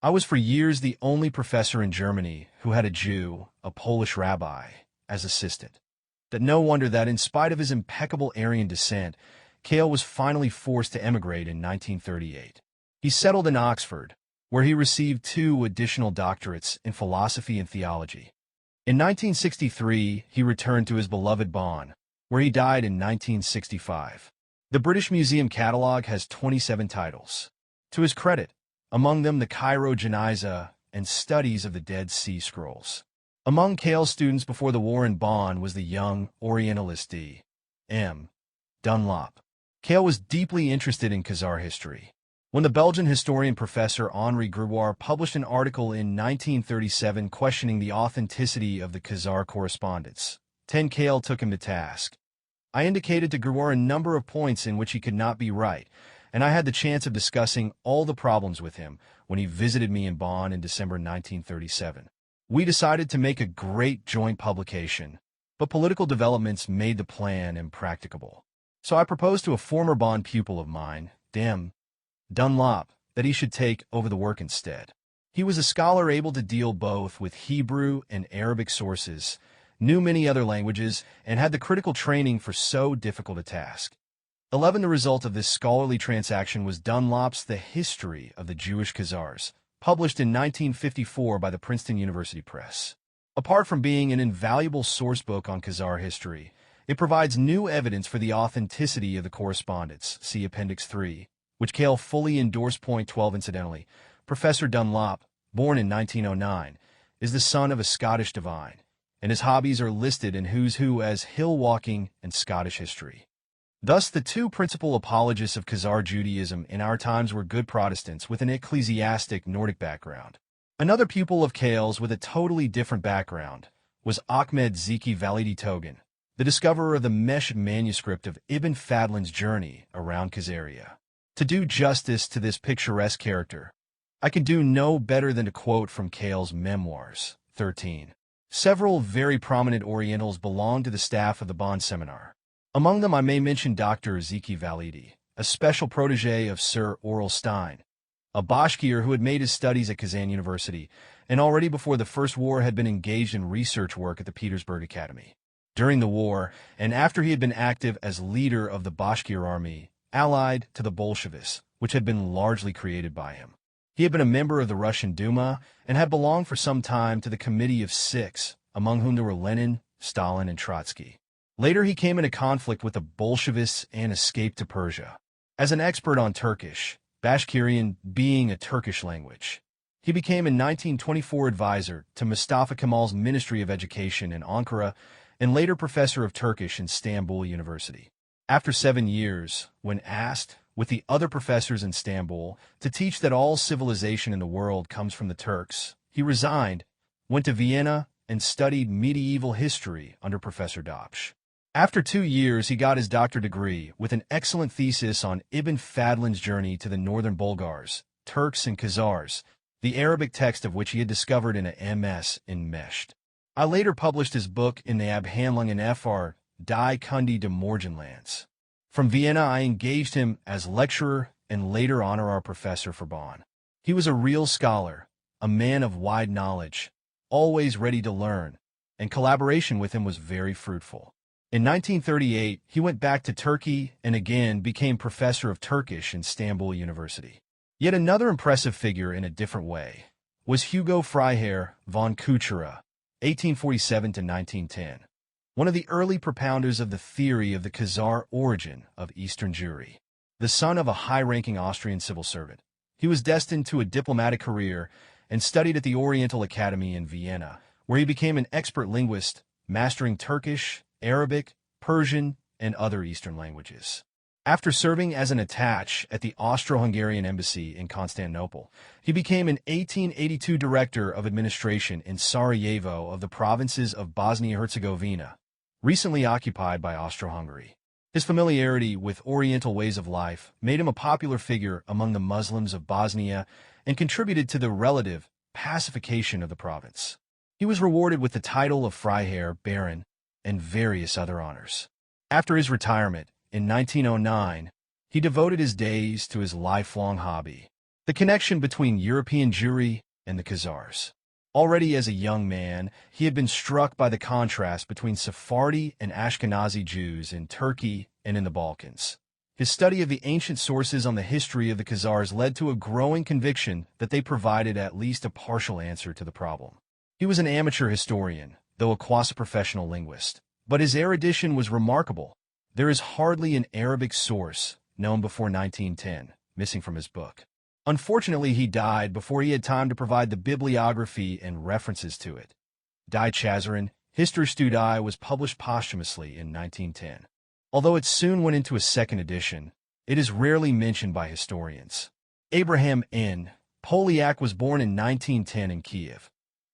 I was for years the only professor in Germany who had a Jew, a Polish rabbi, as assistant. That no wonder that, in spite of his impeccable Aryan descent, Kale was finally forced to emigrate in 1938. He settled in Oxford, where he received 2 additional doctorates in philosophy and theology. In 1963, he returned to his beloved Bonn, where he died in 1965. The British Museum catalog has 27 titles. To his credit, among them the Cairo Geniza and Studies of the Dead Sea Scrolls. Among Kale's students before the war in Bonn was the young Orientalist D. M. Dunlop. Kale was deeply interested in Khazar history. When the Belgian historian Professor Henri Grégoire published an article in 1937 questioning the authenticity of the Khazar Correspondence, Kale took him to task. I indicated to Khazar a number of points in which he could not be right, and I had the chance of discussing all the problems with him when he visited me in Bonn in December 1937. We decided to make a great joint publication, but political developments made the plan impracticable. So I proposed to a former Bonn pupil of mine, Dunlop, that he should take over the work instead. He was a scholar able to deal both with Hebrew and Arabic sources, knew many other languages, and had the critical training for so difficult a task. The result of this scholarly transaction was Dunlop's The History of the Jewish Khazars, published in 1954 by the Princeton University Press. Apart from being an invaluable sourcebook on Khazar history, it provides new evidence for the authenticity of the correspondence, see Appendix 3, which Kale fully endorsed. Point 12 incidentally, Professor Dunlop, born in 1909, is the son of a Scottish divine, and his hobbies are listed in Who's Who as hill walking and Scottish history. Thus, the two principal apologists of Khazar Judaism in our times were good Protestants with an ecclesiastic Nordic background. Another pupil of Kale's with a totally different background was Ahmed Zeki Validi Togan, the discoverer of the Mesh manuscript of Ibn Fadlan's journey around Khazaria. To do justice to this picturesque character, I can do no better than to quote from Kale's memoirs, 13. Several very prominent Orientals belonged to the staff of the Bonn seminar. Among them I may mention Dr. Zeki Validi, a special protege of Sir Aurel Stein, a Bashkir who had made his studies at Kazan University, and already before the First War had been engaged in research work at the Petersburg Academy. During the war, and after he had been active as leader of the Bashkir army, allied to the Bolsheviks, which had been largely created by him. He had been a member of the Russian Duma and had belonged for some time to the Committee of Six, among whom there were Lenin, Stalin, and Trotsky. Later he came into conflict with the Bolsheviks and escaped to Persia. As an expert on Turkish, Bashkirian being a Turkish language, he became in 1924 advisor to Mustafa Kemal's Ministry of Education in Ankara and later professor of Turkish in Istanbul University. After 7 years, when asked, with the other professors in Istanbul, to teach that all civilization in the world comes from the Turks, he resigned, went to Vienna, and studied medieval history under Professor Dopsch. After 2 years, he got his doctorate degree with an excellent thesis on Ibn Fadlan's journey to the northern Bulgars, Turks, and Khazars, the Arabic text of which he had discovered in a MS in Mesht. I later published his book in the Abhandlungen Fr. Die Kunde de Morgenlands. From Vienna, I engaged him as lecturer and later honorary professor for Bonn. He was a real scholar, a man of wide knowledge, always ready to learn, and collaboration with him was very fruitful. In 1938, he went back to Turkey and again became professor of Turkish in Istanbul University. Yet another impressive figure in a different way was Hugo Freiherr von Kuchera, 1847 to 1910. One of the early propounders of the theory of the Khazar origin of Eastern Jewry. The son of a high-ranking Austrian civil servant, he was destined to a diplomatic career and studied at the Oriental Academy in Vienna, where he became an expert linguist, mastering Turkish, Arabic, Persian, and other Eastern languages. After serving as an attaché at the Austro-Hungarian embassy in Constantinople, he became an 1882 director of administration in Sarajevo of the provinces of Bosnia-Herzegovina, recently occupied by Austro-Hungary. His familiarity with Oriental ways of life made him a popular figure among the Muslims of Bosnia and contributed to the relative pacification of the province. He was rewarded with the title of Freiherr Baron and various other honors. After his retirement, in 1909, he devoted his days to his lifelong hobby, the connection between European Jewry and the Khazars. Already as a young man, he had been struck by the contrast between Sephardi and Ashkenazi Jews in Turkey and in the Balkans. His study of the ancient sources on the history of the Khazars led to a growing conviction that they provided at least a partial answer to the problem. He was an amateur historian, though a quasi-professional linguist, but his erudition was remarkable. There is hardly an Arabic source known before 1910, missing from his book. Unfortunately, he died before he had time to provide the bibliography and references to it. Die Chazarin, Histor Studii was published posthumously in 1910. Although it soon went into a second edition, it is rarely mentioned by historians. Abraham N. Polyak was born in 1910 in Kiev.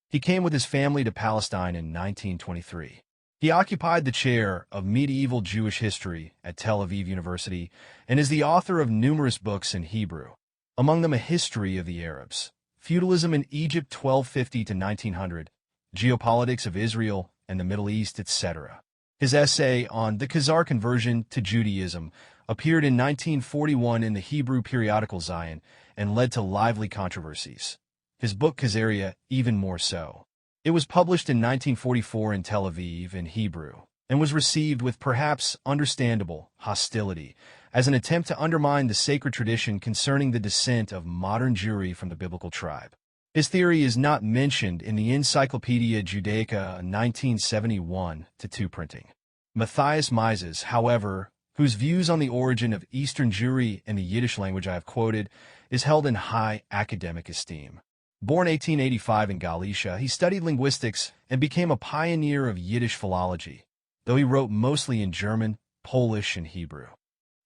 He came with his family to Palestine in 1923. He occupied the chair of medieval Jewish history at Tel Aviv University and is the author of numerous books in Hebrew, among them A History of the Arabs, Feudalism in Egypt 1250 to 1900, Geopolitics of Israel and the Middle East, etc. His essay on the Khazar conversion to Judaism appeared in 1941 in the Hebrew periodical Zion and led to lively controversies. His book Khazaria even more so. It was published in 1944 in Tel Aviv in Hebrew and was received with perhaps understandable hostility as an attempt to undermine the sacred tradition concerning the descent of modern Jewry from the biblical tribe. His theory is not mentioned in the Encyclopedia Judaica 1971-2 printing. Matthias Mises, however, whose views on the origin of Eastern Jewry and the Yiddish language I have quoted, is held in high academic esteem. Born 1885 in Galicia, he studied linguistics and became a pioneer of Yiddish philology, though he wrote mostly in German, Polish, and Hebrew.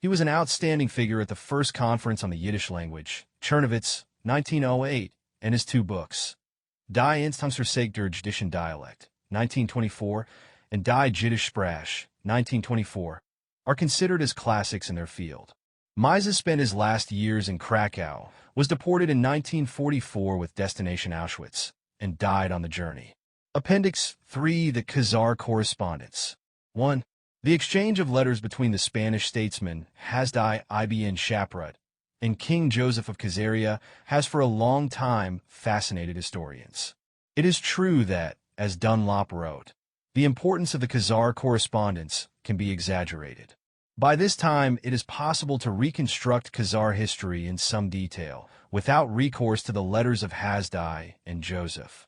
He was an outstanding figure at the first conference on the Yiddish language, Czernowitz, 1908, and his two books, Die Instanzversek der Jiddischen Dialekt, 1924, and Die Jiddisch Sprache, 1924, are considered as classics in their field. Mises spent his last years in Krakow, was deported in 1944 with destination Auschwitz, and died on the journey. Appendix 3. The Khazar Correspondence. 1. The exchange of letters between the Spanish statesman Hasdai ibn Shaprut and King Joseph of Khazaria has for a long time fascinated historians. It is true that, as Dunlop wrote, the importance of the Khazar correspondence can be exaggerated. By this time, it is possible to reconstruct Khazar history in some detail, without recourse to the letters of Hasdai and Joseph.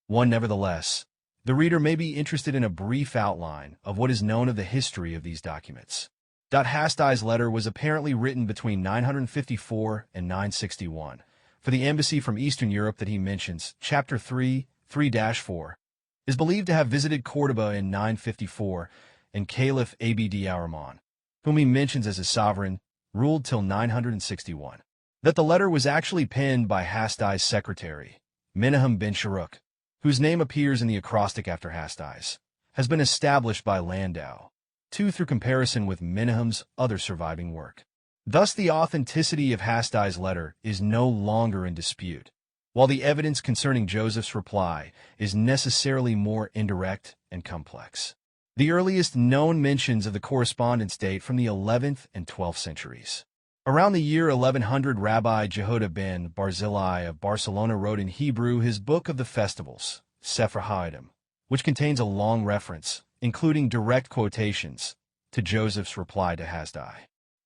1. Nevertheless, the reader may be interested in a brief outline of what is known of the history of these documents. Hasdai's letter was apparently written between 954 and 961 for the embassy from Eastern Europe that he mentions, chapter 3, 3-4, is believed to have visited Cordoba in 954, and Caliph Abd Ar-Rahman, whom he mentions as his sovereign, ruled till 961. That the letter was actually penned by Hasdai's secretary, Menahem ben Sharuk, whose name appears in the acrostic after Hasdai's, has been established by Landau, through comparison with Menahem's other surviving work. Thus the authenticity of Hasdai's letter is no longer in dispute, while the evidence concerning Joseph's reply is necessarily more indirect and complex. The earliest known mentions of the correspondence date from the 11th and 12th centuries. Around the year 1100, Rabbi Jehuda ben Barzillai of Barcelona wrote in Hebrew his Book of the Festivals, Sefer HaEdim, which contains a long reference, including direct quotations, to Joseph's reply to Hasdai.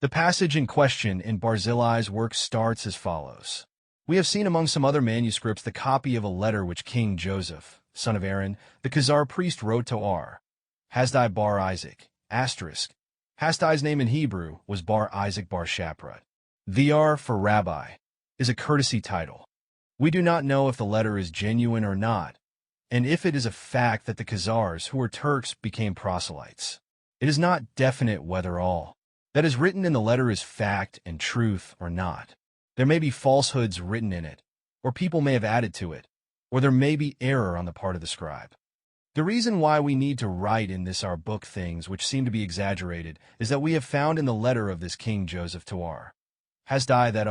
The passage in question in Barzillai's work starts as follows. We have seen among some other manuscripts the copy of a letter which King Joseph, son of Aaron, the Khazar priest, wrote to Hasdai bar Isaac, asterisk. Hasdai's name in Hebrew was bar Isaac bar Shaprut. The R for rabbi is a courtesy title. We do not know if the letter is genuine or not, and if it is a fact that the Khazars, who were Turks, became proselytes. It is not definite whether all that is written in the letter is fact and truth or not. There may be falsehoods written in it, or people may have added to it, or there may be error on the part of the scribe. The reason why we need to write in this our book things which seem to be exaggerated is that we have found in the letter of this King Joseph to Hasdai that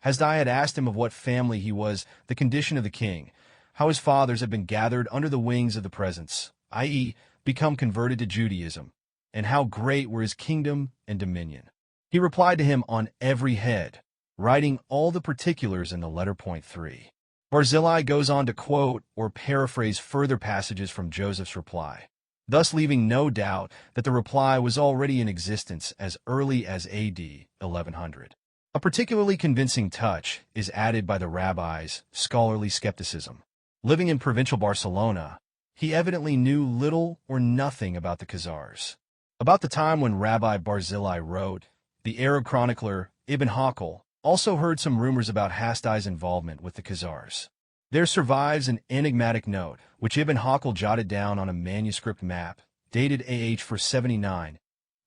Hasdai had asked him of what family he was, the condition of the king, how his fathers had been gathered under the wings of the presence, i.e., become converted to Judaism, and how great were his kingdom and dominion. He replied to him on every head, writing all the particulars in the letter. Point 3. Barzillai goes on to quote or paraphrase further passages from Joseph's reply, thus leaving no doubt that the reply was already in existence as early as AD 1100. A particularly convincing touch is added by the rabbi's scholarly skepticism. Living in provincial Barcelona, he evidently knew little or nothing about the Khazars. About the time when Rabbi Barzillai wrote, the Arab chronicler Ibn Hakel also heard some rumors about Hasdai's involvement with the Khazars. There survives an enigmatic note, which Ibn Hakel jotted down on a manuscript map, dated AH 479,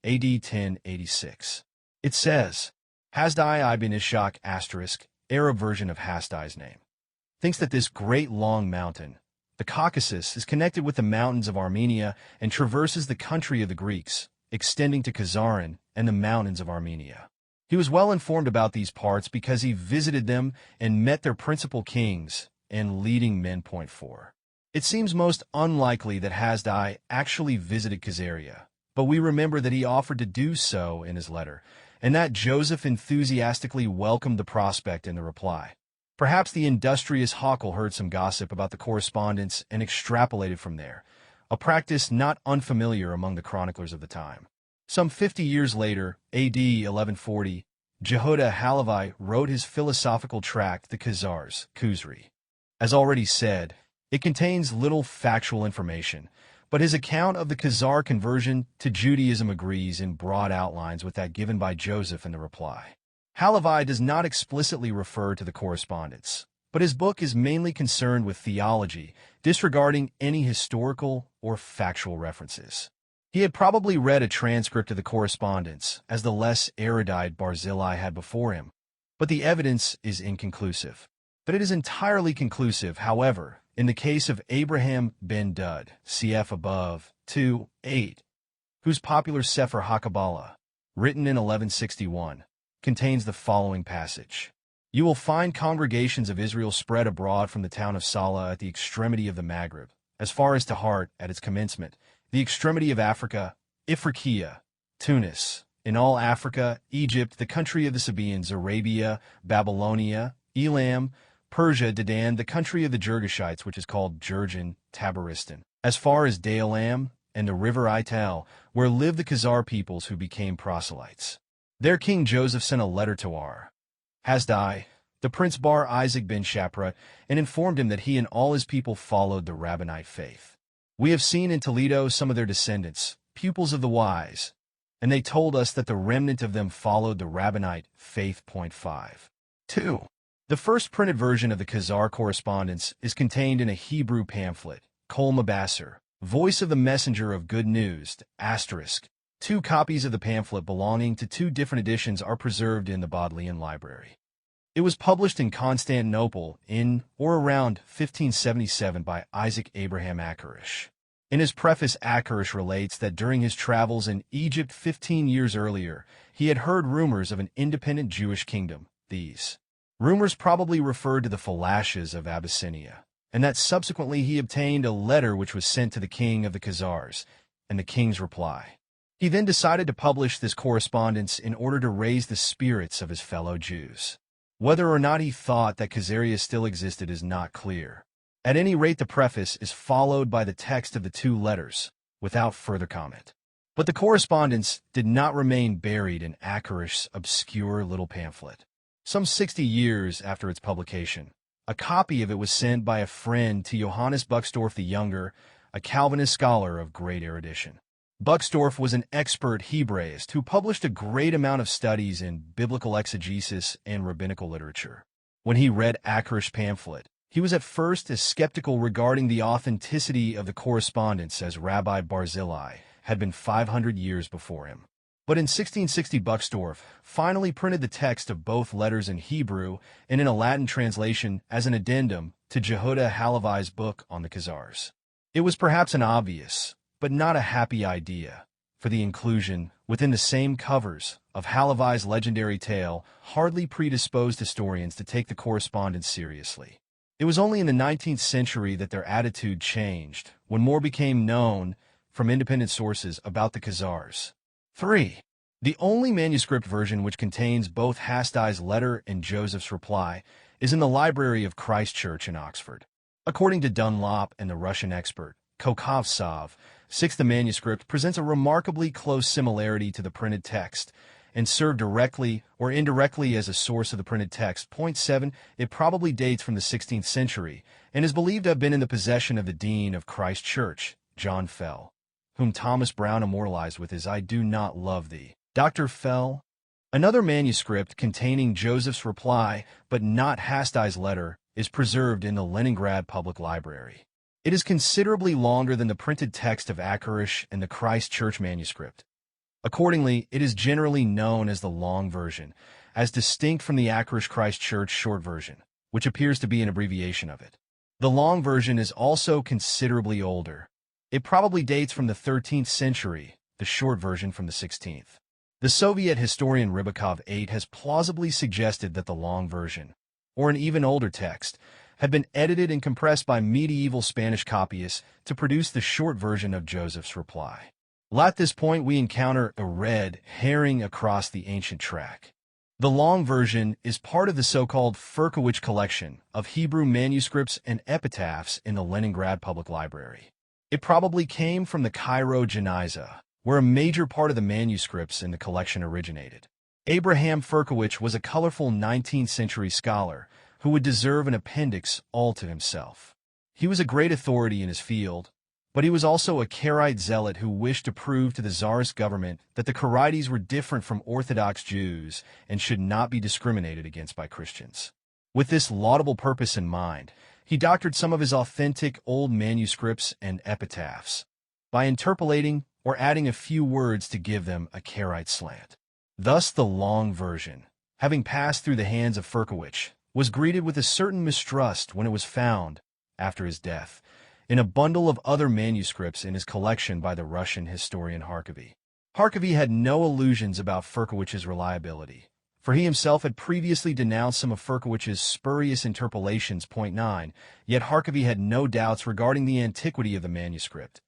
AD 1086. It says, Hasdai ibn Ishaq *, Arab version of Hasdai's name, thinks that this great long mountain, The Caucasus is connected with the mountains of Armenia and traverses the country of the Greeks, extending to Khazar and the mountains of Armenia. He was well informed about these parts because he visited them and met their principal kings and leading men. Point 4. It seems most unlikely that Hasdai actually visited Khazaria, but we remember that he offered to do so in his letter, and that Joseph enthusiastically welcomed the prospect in the reply. Perhaps the industrious Hawkel heard some gossip about the correspondence and extrapolated from there, a practice not unfamiliar among the chroniclers of the time. Some 50 years later, A.D. 1140, Jehuda Halevi wrote his philosophical tract, The Khazars, Jewry. As already said, it contains little factual information, but his account of the Khazar conversion to Judaism agrees in broad outlines with that given by Joseph in the reply. Halevi does not explicitly refer to the correspondence, but his book is mainly concerned with theology, disregarding any historical or factual references. He had probably read a transcript of the correspondence, as the less erudite Barzillai had before him, but the evidence is inconclusive. But it is entirely conclusive, however, in the case of Abraham ben Dud, cf. above, 2:8, whose popular Sefer HaKabbalah, written in 1161, contains the following passage. You will find congregations of Israel spread abroad from the town of Salah at the extremity of the Maghreb, as far as Tahart at its commencement, the extremity of Africa, Ifriqiya, Tunis, in all Africa, Egypt, the country of the Sabaeans, Arabia, Babylonia, Elam, Persia, Dedan, the country of the Girgashites, which is called Jurgen, Tabaristan, as far as Daelam and the river Ital, where live the Khazar peoples who became proselytes. There King Joseph sent a letter to Hasdai, the prince Bar Isaac ben Shapra, and informed him that he and all his people followed the Rabbinite faith. We have seen in Toledo some of their descendants, pupils of the wise, and they told us that the remnant of them followed the Rabbinite faith. Point 5. 2. The first printed version of the Khazar correspondence is contained in a Hebrew pamphlet, Kol Mabasser, Voice of the Messenger of Good News, *. 2 copies of the pamphlet belonging to 2 different editions are preserved in the Bodleian Library. It was published in Constantinople in or around 1577 by Isaac Abraham Akarish. In his preface, Akarish relates that during his travels in Egypt 15 years earlier, he had heard rumors of an independent Jewish kingdom. These rumors probably referred to the Falashas of Abyssinia, and that subsequently he obtained a letter which was sent to the king of the Khazars, and the king's reply. He then decided to publish this correspondence in order to raise the spirits of his fellow Jews. Whether or not he thought that Khazaria still existed is not clear. At any rate, the preface is followed by the text of the 2 letters, without further comment. But the correspondence did not remain buried in Akarish's obscure little pamphlet. Some 60 years after its publication, a copy of it was sent by a friend to Johannes Buxtorf the Younger, a Calvinist scholar of great erudition. Buxtorf was an expert Hebraist who published a great amount of studies in biblical exegesis and rabbinical literature. When he read Akarish's pamphlet, he was at first as skeptical regarding the authenticity of the correspondence as Rabbi Barzillai had been 500 years before him. But in 1660, Buxtorf finally printed the text of both letters in Hebrew and in a Latin translation as an addendum to Jehuda Halevi's book on the Khazars. It was perhaps an obvious, but not a happy idea, for the inclusion, within the same covers, of Halevi's legendary tale hardly predisposed historians to take the correspondence seriously. It was only in the 19th century that their attitude changed, when more became known from independent sources about the Khazars. 3. The only manuscript version which contains both Hasdai's letter and Joseph's reply is in the library of Christ Church in Oxford. According to Dunlop and the Russian expert, Kokovtsov, 6. The manuscript presents a remarkably close similarity to the printed text, and served directly or indirectly as a source of the printed text. Point 7. It probably dates from the 16th century, and is believed to have been in the possession of the Dean of Christ Church, John Fell, whom Thomas Brown immortalized with his I do not love thee. Dr. Fell. Another manuscript containing Joseph's reply, but not Hasdai's letter, is preserved in the Leningrad Public Library. It is considerably longer than the printed text of Akarish and the Christ Church manuscript. Accordingly, it is generally known as the long version, as distinct from the Akarish Christ Church short version, which appears to be an abbreviation of it. The long version is also considerably older. It probably dates from the 13th century, the short version from the 16th. The Soviet historian Rybakov 8 has plausibly suggested that the long version, or an even older text, had been edited and compressed by medieval Spanish copyists to produce the short version of Joseph's reply. At this point, we encounter a red herring across the ancient track. The long version is part of the so-called Firkowich collection of Hebrew manuscripts and epitaphs in the Leningrad Public Library. It probably came from the Cairo Geniza, where a major part of the manuscripts in the collection originated. Abraham Firkowich was a colorful 19th-century scholar who would deserve an appendix all to himself. He was a great authority in his field, but he was also a Karaite zealot who wished to prove to the Tsarist government that the Karaites were different from Orthodox Jews and should not be discriminated against by Christians. With this laudable purpose in mind, he doctored some of his authentic old manuscripts and epitaphs by interpolating or adding a few words to give them a Karaite slant. Thus, the long version, having passed through the hands of Firkowich, was greeted with a certain mistrust when it was found, after his death, in a bundle of other manuscripts in his collection by the Russian historian Harkavy. Harkavy had no illusions about Firkowich's reliability, for he himself had previously denounced some of Firkowich's spurious interpolations. 9, yet Harkavy had no doubts regarding the antiquity of the manuscript.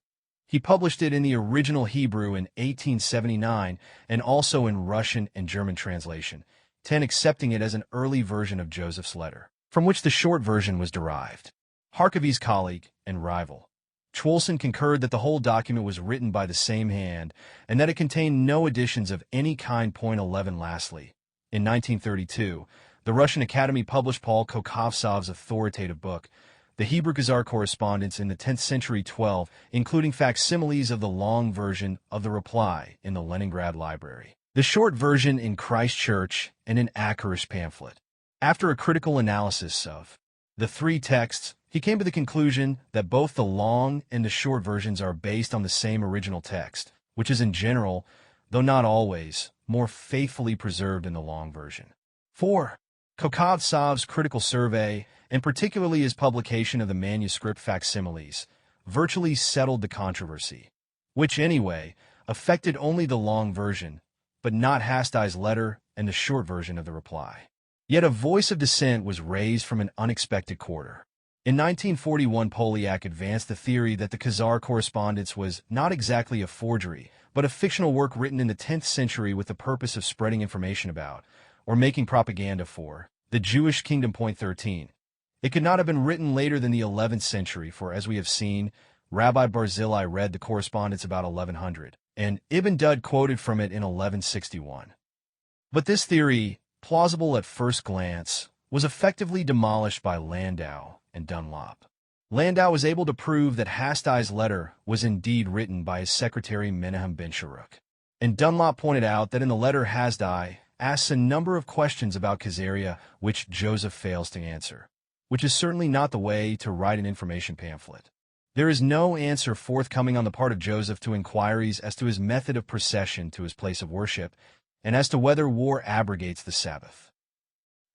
He published it in the original Hebrew in 1879 and also in Russian and German translation, accepting it as an early version of Joseph's letter, from which the short version was derived. Harkavy's colleague and rival, Chwolson, concurred that the whole document was written by the same hand and that it contained no additions of any kind. 11 Lastly, in 1932, the Russian Academy published Paul Kokovtsov's authoritative book, the Hebrew Khazar Correspondence in the 10th century 12, including facsimiles of the long version of the reply in the Leningrad Library, the short version in Christchurch, and an Akarish pamphlet. After a critical analysis of the three texts, he came to the conclusion that both the long and the short versions are based on the same original text, which is in general, though not always, more faithfully preserved in the long version. 4. Kokovtsov's critical survey, and particularly his publication of the manuscript facsimiles, virtually settled the controversy, which anyway affected only the long version, but not Hasdai's letter and the short version of the reply. Yet a voice of dissent was raised from an unexpected quarter. In 1941, Polyak advanced the theory that the Khazar Correspondence was not exactly a forgery, but a fictional work written in the 10th century with the purpose of spreading information about, or making propaganda for, the Jewish kingdom. 13. It could not have been written later than the 11th century, for as we have seen, Rabbi Barzillai read the correspondence about 1100, and Ibn Dud quoted from it in 1161. But this theory, plausible at first glance, was effectively demolished by Landau and Dunlop. Landau was able to prove that Hasdai's letter was indeed written by his secretary Menahem ben Sharuk. And Dunlop pointed out that in the letter Hasdai asks a number of questions about Khazaria which Joseph fails to answer, which is certainly not the way to write an information pamphlet. There is no answer forthcoming on the part of Joseph to inquiries as to his method of procession to his place of worship and as to whether war abrogates the Sabbath.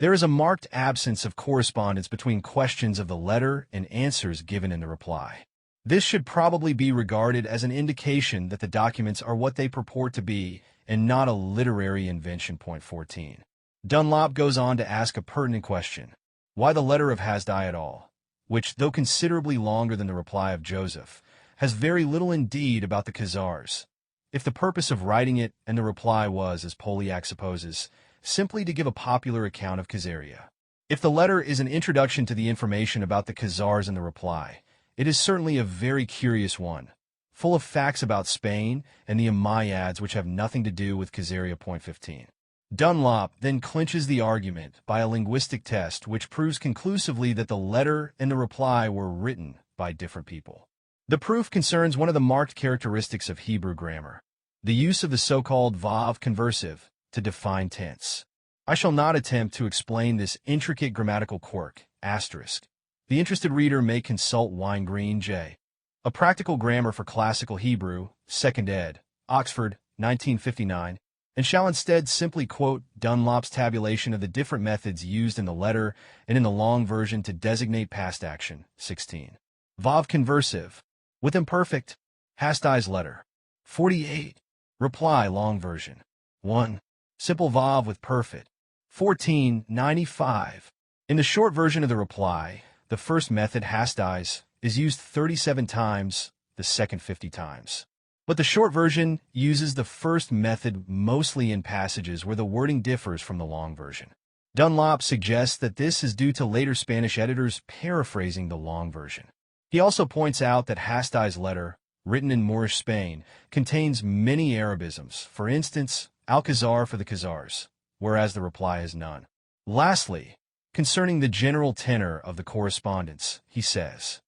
There is a marked absence of correspondence between questions of the letter and answers given in the reply. This should probably be regarded as an indication that the documents are what they purport to be and not a literary invention. 14. Dunlop goes on to ask a pertinent question: why the letter of Hasdai at all, which, though considerably longer than the reply of Joseph, has very little indeed about the Khazars, if the purpose of writing it and the reply was, as Polyak supposes, simply to give a popular account of Khazaria. If the letter is an introduction to the information about the Khazars in the reply, it is certainly a very curious one, full of facts about Spain and the Umayyads which have nothing to do with Khazaria. 15. Dunlop then clinches the argument by a linguistic test which proves conclusively that the letter and the reply were written by different people. The proof concerns one of the marked characteristics of Hebrew grammar, the use of the so-called vav conversive to define tense. I shall not attempt to explain this intricate grammatical quirk, asterisk. The interested reader may consult Wine-Green J. A Practical Grammar for Classical Hebrew, 2nd ed., Oxford, 1959, and shall instead simply quote Dunlop's tabulation of the different methods used in the letter and in the long version to designate past action. 16. Vav conversive, with imperfect, hastize letter. 48. Reply long version. 1. Simple vav with perfect. 1495. In the short version of the reply, the first method, hastize, is used 37 times, the second 50 times. But the short version uses the first method mostly in passages where the wording differs from the long version. Dunlop suggests that this is due to later Spanish editors paraphrasing the long version. He also points out that hastize letter, written in Moorish Spain, contains many Arabisms, for instance, Alcazar for the Khazars, whereas the reply has none. Lastly, concerning the general tenor of the correspondence, he says,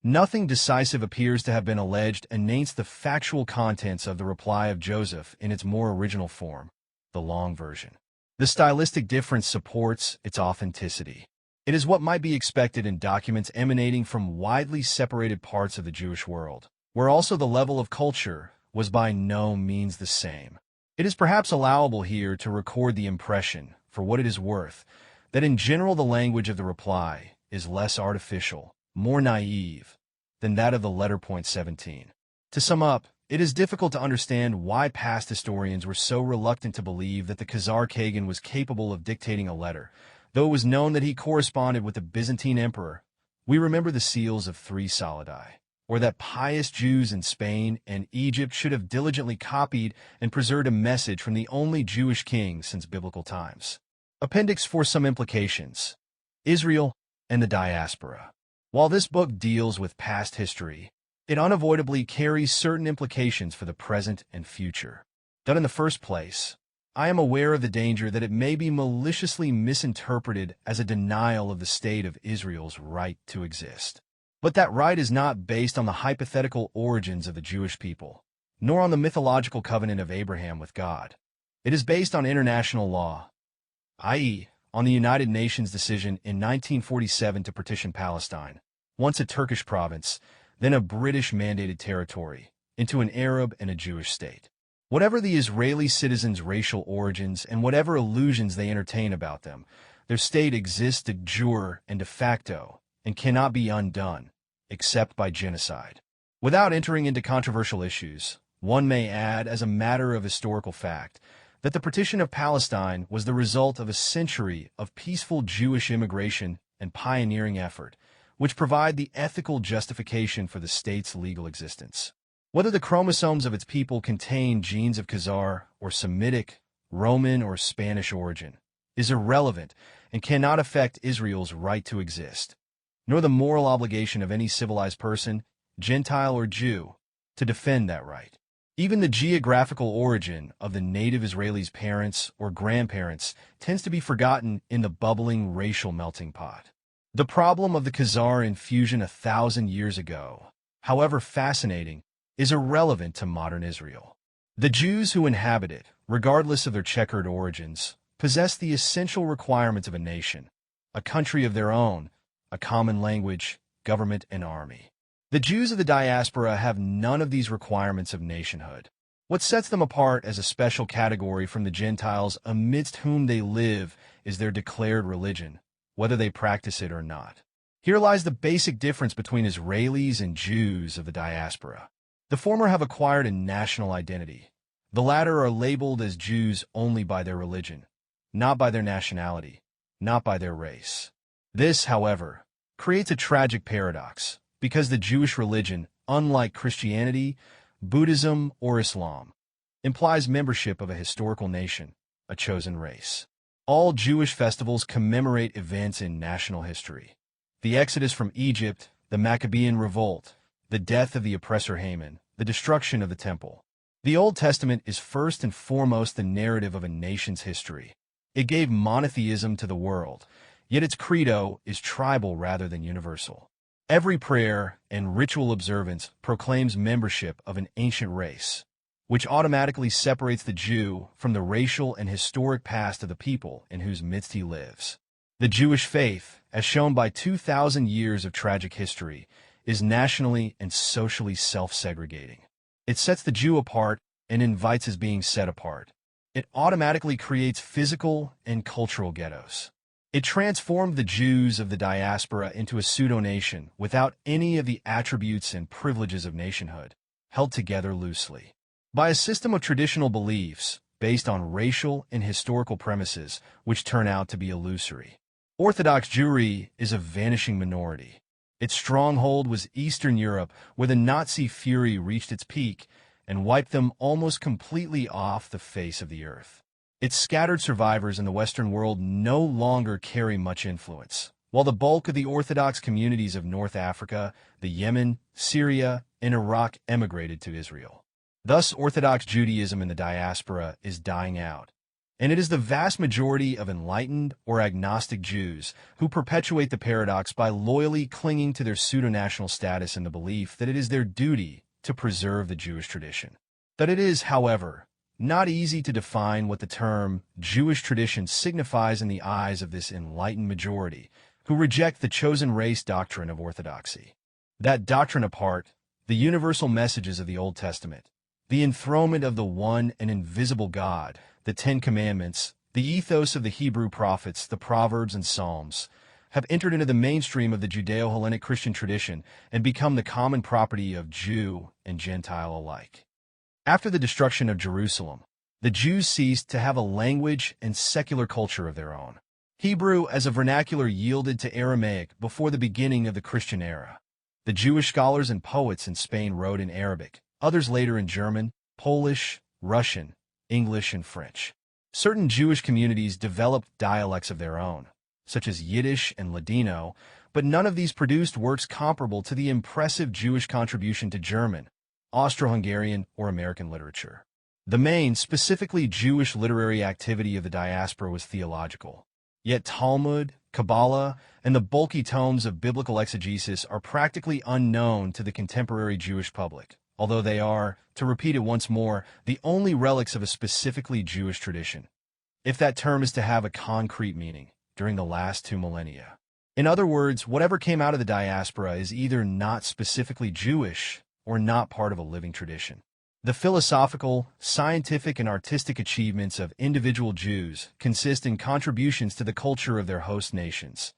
nothing decisive appears to have been alleged against the factual contents of the reply of Joseph in its more original form, the long version. The stylistic difference supports its authenticity. It is what might be expected in documents emanating from widely separated parts of the Jewish world, where also the level of culture was by no means the same. It is perhaps allowable here to record the impression, for what it is worth, that in general the language of the reply is less artificial, more naive, than that of the letter. 17. To sum up, it is difficult to understand why past historians were so reluctant to believe that the Khazar Kagan was capable of dictating a letter, though it was known that he corresponded with the Byzantine emperor. We remember the seals of 3 Solidi, or that pious Jews in Spain and Egypt should have diligently copied and preserved a message from the only Jewish king since biblical times. Appendix for some implications. Israel and the Diaspora. While this book deals with past history, it unavoidably carries certain implications for the present and future. That in the first place, I am aware of the danger that it may be maliciously misinterpreted as a denial of the state of Israel's right to exist. But that right is not based on the hypothetical origins of the Jewish people, nor on the mythological covenant of Abraham with God. It is based on international law, i.e., on the United Nations decision in 1947 to partition Palestine, once a Turkish province, then a British-mandated territory, into an Arab and a Jewish state. Whatever the Israeli citizens' racial origins and whatever illusions they entertain about them, their state exists de jure and de facto and cannot be undone, except by genocide. Without entering into controversial issues, one may add, as a matter of historical fact, that the partition of Palestine was the result of a century of peaceful Jewish immigration and pioneering effort, which provide the ethical justification for the state's legal existence. Whether the chromosomes of its people contain genes of Khazar or Semitic, Roman, or Spanish origin is irrelevant and cannot affect Israel's right to exist, nor the moral obligation of any civilized person, Gentile or Jew, to defend that right. Even the geographical origin of the native Israelis' parents or grandparents tends to be forgotten in the bubbling racial melting pot. The problem of the Khazar infusion 1,000 years ago, however fascinating, is irrelevant to modern Israel. The Jews who inhabit it, regardless of their checkered origins, possess the essential requirements of a nation, a country of their own, a common language, government, and army. The Jews of the diaspora have none of these requirements of nationhood. What sets them apart as a special category from the Gentiles amidst whom they live is their declared religion, whether they practice it or not. Here lies the basic difference between Israelis and Jews of the diaspora. The former have acquired a national identity. The latter are labeled as Jews only by their religion, not by their nationality, not by their race. This, however, creates a tragic paradox, because the Jewish religion, unlike Christianity, Buddhism, or Islam, implies membership of a historical nation, a chosen race. All Jewish festivals commemorate events in national history. The exodus from Egypt, the Maccabean revolt, the death of the oppressor Haman, the destruction of the temple. The Old Testament is first and foremost the narrative of a nation's history. It gave monotheism to the world, yet its credo is tribal rather than universal. Every prayer and ritual observance proclaims membership of an ancient race, which automatically separates the Jew from the racial and historic past of the people in whose midst he lives. The Jewish faith, as shown by 2,000 years of tragic history, is nationally and socially self-segregating. It sets the Jew apart and invites his being set apart. It automatically creates physical and cultural ghettos. It transformed the Jews of the diaspora into a pseudo-nation without any of the attributes and privileges of nationhood, held together loosely by a system of traditional beliefs based on racial and historical premises which turn out to be illusory. Orthodox Jewry is a vanishing minority. Its stronghold was Eastern Europe, where the Nazi fury reached its peak and wiped them almost completely off the face of the earth. Its scattered survivors in the Western world no longer carry much influence, while the bulk of the Orthodox communities of North Africa, the Yemen, Syria, and Iraq emigrated to Israel. Thus, Orthodox Judaism in the diaspora is dying out, and it is the vast majority of enlightened or agnostic Jews who perpetuate the paradox by loyally clinging to their pseudo-national status in the belief that it is their duty to preserve the Jewish tradition. That it is, however, not easy to define what the term Jewish tradition signifies in the eyes of this enlightened majority who reject the chosen race doctrine of orthodoxy. That doctrine apart, the universal messages of the Old Testament, the enthronement of the one and invisible God, the Ten Commandments, the ethos of the Hebrew prophets, the Proverbs and Psalms, have entered into the mainstream of the Judeo-Hellenic Christian tradition and become the common property of Jew and Gentile alike. After the destruction of Jerusalem, the Jews ceased to have a language and secular culture of their own. Hebrew as a vernacular yielded to Aramaic before the beginning of the Christian era. The Jewish scholars and poets in Spain wrote in Arabic, others later in German, Polish, Russian, English, and French. Certain Jewish communities developed dialects of their own, such as Yiddish and Ladino, but none of these produced works comparable to the impressive Jewish contribution to German, Austro-Hungarian, or American literature. The main, specifically Jewish literary activity of the diaspora was theological. Yet Talmud, Kabbalah, and the bulky tomes of biblical exegesis are practically unknown to the contemporary Jewish public, although they are, to repeat it once more, the only relics of a specifically Jewish tradition, if that term is to have a concrete meaning, during the last 2 millennia. In other words, whatever came out of the diaspora is either not specifically Jewish or not part of a living tradition. The philosophical, scientific, and artistic achievements of individual Jews consist in contributions to the culture of their host nations.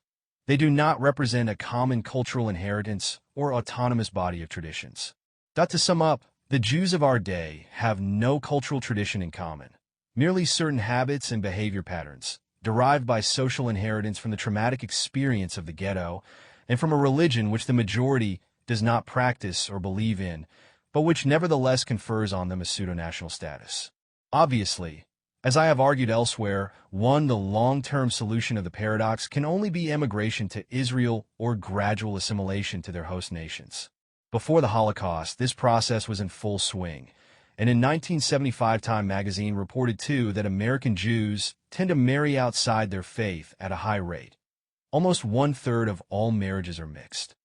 They do not represent a common cultural inheritance or autonomous body of traditions. To sum up, the Jews of our day have no cultural tradition in common, merely certain habits and behavior patterns, derived by social inheritance from the traumatic experience of the ghetto and from a religion which the majority does not practice or believe in, but which nevertheless confers on them a pseudo-national status. Obviously, as I have argued elsewhere, the long-term solution of the paradox can only be emigration to Israel or gradual assimilation to their host nations. Before the Holocaust, this process was in full swing, and in 1975 Time magazine reported too that American Jews tend to marry outside their faith at a high rate. Almost 1/3 of all marriages are mixed.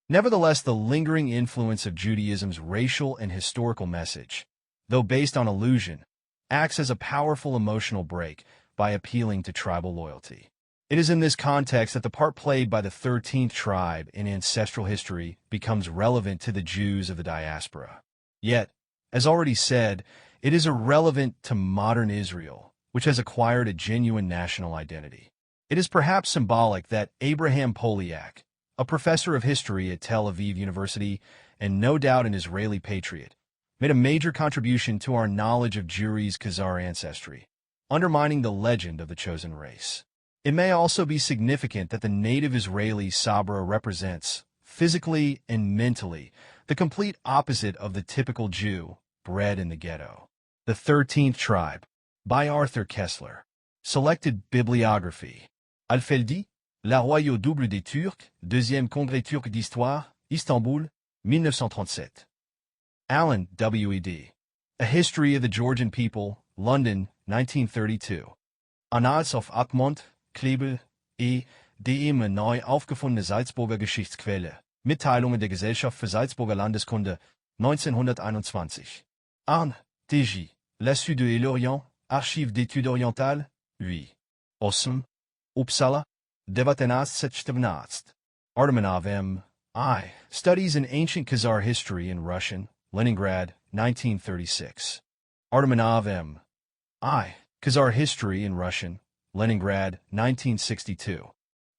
Nevertheless, the lingering influence of Judaism's racial and historical message, though based on illusion, acts as a powerful emotional brake by appealing to tribal loyalty. It is in this context that the part played by the 13th tribe in ancestral history becomes relevant to the Jews of the diaspora. Yet, as already said, it is irrelevant to modern Israel, which has acquired a genuine national identity. It is perhaps symbolic that Abraham Polyak, a professor of history at Tel Aviv University and no doubt an Israeli patriot, made a major contribution to our knowledge of Jewry's Khazar ancestry, undermining the legend of the chosen race. It may also be significant that the native Israeli Sabra represents, physically and mentally, the complete opposite of the typical Jew bred in the ghetto. The 13th Tribe, by Arthur Koestler. Selected Bibliography. Alfeldi, La Royaume double des Turcs, Deuxième Congrès turc d'histoire, Istanbul, 1937. Allen, W.E.D. A History of the Georgian People, London, 1932. Annals auf Ackmont, Klebel, die im neu aufgefundene Salzburger Geschichtsquelle, Mitteilungen der Gesellschaft für Salzburger Landeskunde, 1921. Arn, T.J., La Sud et l'Orient, Archives d'études orientales, 8. Osm, Uppsala, 1917. Artemanov M.I. Studies in Ancient Khazar History in Russian, Leningrad, 1936. Artemanov M.I. Khazar History in Russian, Leningrad, 1962.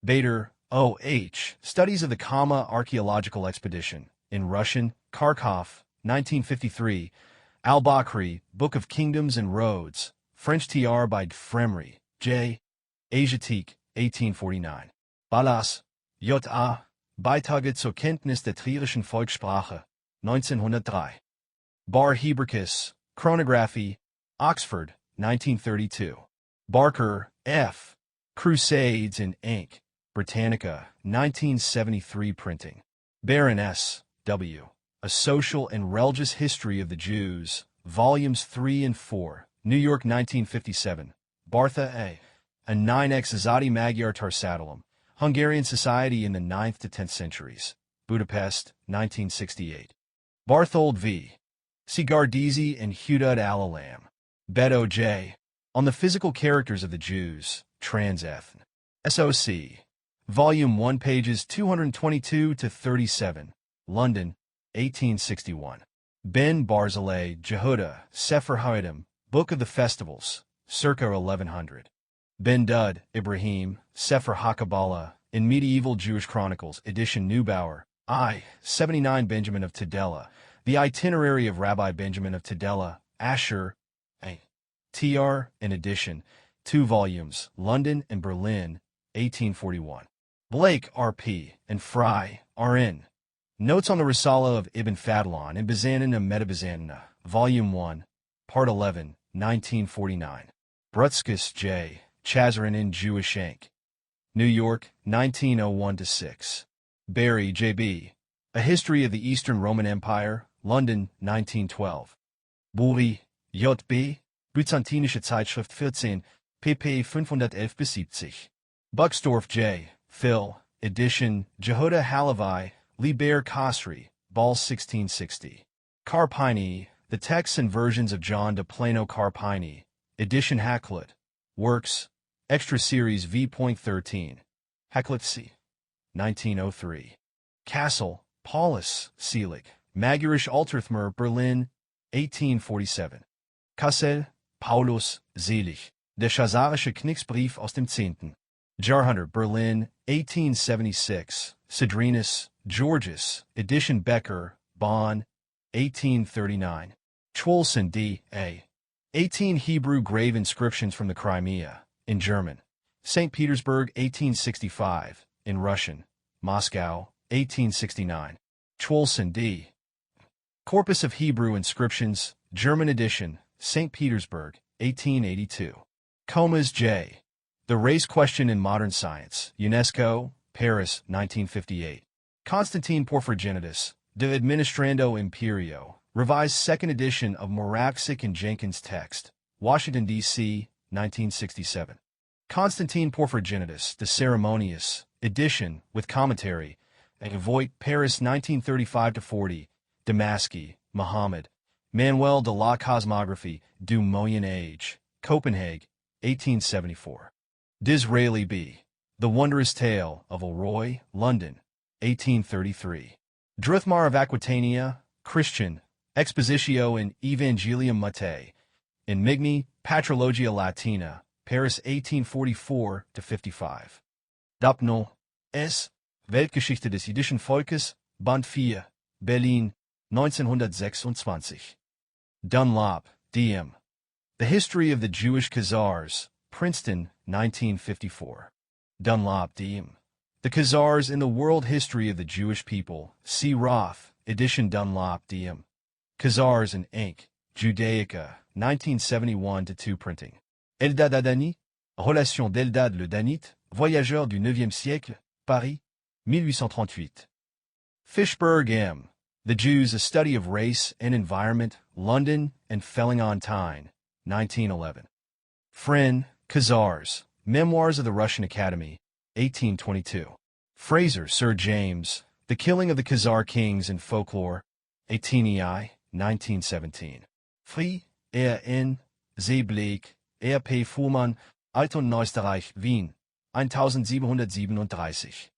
Bader, O.H., Studies of the Kama Archaeological Expedition, in Russian, Kharkov, 1953. Al-Bakri, Book of Kingdoms and Roads, French tr. by Fremry, J. Asiatique, 1849. Ballas, J.A., Beitage zur Kenntnis der trierischen Volkssprache, 1903. Bar Hebricus, Chronography, Oxford, 1932. Barker, F., Crusades in Ink, Britannica, 1973 printing. Baron S. W., A Social and Religious History of the Jews, Volumes 3 and 4, New York, 1957. Bartha A. A 9x Azadi Magyar Tarsadalum, Hungarian Society in the 9th to 10th centuries, Budapest, 1968. Barthold V. Sigardisi and Hudud Alalam. Beto J. On the Physical Characters of the Jews, Transethn. SOC. Volume 1, pages 222 to 37, London, 1861. Ben Barzilai, Jehuda, Sefer Ha'idim, Book of the Festivals, circa 1100. Ben Dud, Ibrahim, Sefer HaKabbalah, in Medieval Jewish Chronicles, edition Neubauer, I. 79. Benjamin of Tudela, The Itinerary of Rabbi Benjamin of Tudela, Asher, A. Tr. in edition, 2 volumes, London and Berlin, 1841. Blake, R.P., and Fry, R.N. Notes on the Risala of Ibn Fadlan and Bizanina Metabizanina, Volume 1, Part 11, 1949. Brutskus, J., Chazarin in Jewish Inc. New York, 1901-6. Barry, J.B., A History of the Eastern Roman Empire, London, 1912. Buri, J.B., Byzantinische Zeitschrift 14, pp. 511-70. Buxdorf, J., Phil, edition, Jehuda Halevi, Liber Khosri, Ball 1660. Carpini, The Texts and Versions of John de Plano Carpini, edition Hakluyt, Works, Extra Series V.13. Hakluyt C. 1903. Castle, Paulus, Selig, Magyrisch Alterthmer, Berlin, 1847. Kassel, Paulus, Selig, Der Chazarische Knicksbrief aus dem 10. Jahrhundert, Berlin, 1876. Cedrinus, Georgius, edition Becker, Bonn, 1839. Chwolson, D.A. 18 Hebrew grave inscriptions from the Crimea, in German. St. Petersburg, 1865, in Russian. Moscow, 1869. Chwolson, D. Corpus of Hebrew Inscriptions, German edition, St. Petersburg, 1882. Comas, J. The Race Question in Modern Science, UNESCO, Paris, 1958. Constantine Porphyrogenitus, De Administrando Imperio, revised 2nd edition of Moravcsik and Jenkins' text, Washington, D.C., 1967. Constantine Porphyrogenitus, De Ceremoniis, edition, with commentary, at Voigt, Paris, 1935-40, Damaski, Muhammad. Manuel de la Cosmographie du Moyen Age, Copenhagen, 1874. Disraeli B. The Wondrous Tale of Elroy, London, 1833. Druthmar of Aquitania, Christian, Expositio in Evangelium Matthaei, in Migni, Patrologia Latina, Paris, 1844-55. Dapnel, S. Weltgeschichte des jüdischen Volkes, Band 4, Berlin, 1926. Dunlop, D.M. The History of the Jewish Khazars, Princeton, 1954. Dunlop, D.M. The Khazars in the World History of the Jewish People, C. Roth, edition Dunlop, D.M. Khazars in Ink, Judaica, 1971-2 printing. Eldad Adani, Relation d'Eldad le Danite, Voyageur du 9e siècle, Paris, 1838. Fishberg, M. The Jews, A Study of Race and Environment, London and Felling-on-Tyne, 1911. Friend, Khazars, Memoirs of the Russian Academy, 1822. Fraser, Sir James, The Killing of the Khazar Kings in Folklore, 18EI, 1917. Free, N. Seeblick, P. Fuhrmann, Alt- und Neuösterreich, Wien, 1737.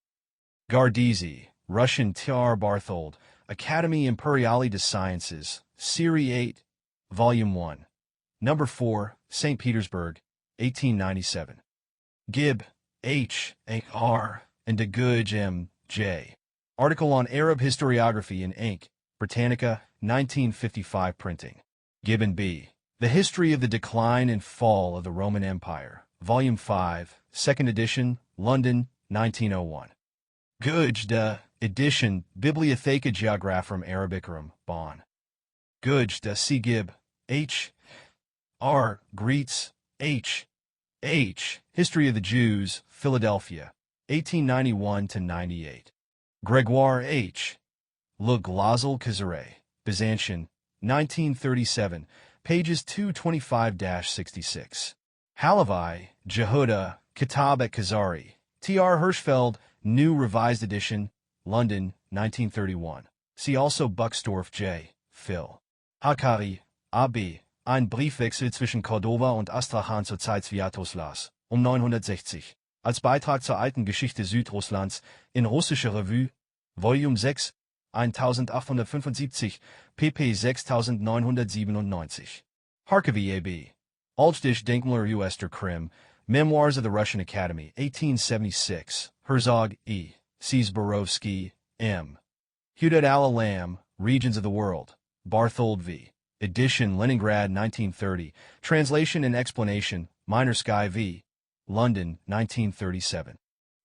Gardisi, Russian T.R. Barthold, Académie Impériale des Sciences, Series 8, Volume 1. Number 4, St. Petersburg, 1897. Gibb, H. A. R. and de Goodge, M. J. Article on Arab Historiography in Inc., Britannica, 1955 printing. Gibbon B. The History of the Decline and Fall of the Roman Empire, Volume 5, 2nd edition, London, 1901. Goodge, de edition, Bibliotheca Geographrum Arabicarum, Bonn. Goodge, de C. Gibb, H. R. Greets, H. H. History of the Jews, Philadelphia, 1891-98. Gregoire H. Le Glazel Khazare, Byzantium, 1937, pages 225-66. Halavi, Jehuda, Kitab et Khazari, T.R. Hirschfeld, New Revised Edition, London, 1931. See also Buxtorf J. Phil. Hakari, A.B., Ein Briefwechsel zwischen Cordova und Astrachan zur Zeit Sviatoslas, 960. Als Beitrag zur alten Geschichte Südrusslands, in Russische Revue, Volume 6, 1875, pp. 6997. Harkavy A.B. Altsdish Denkmaler Uester Krim, Memoirs of the Russian Academy, 1876. Herzog, E. Borovsky, M. Hudud al-Alam, Regions of the World. Barthold V. Edition, Leningrad, 1930. Translation and explanation, Minersky V. London, 1937.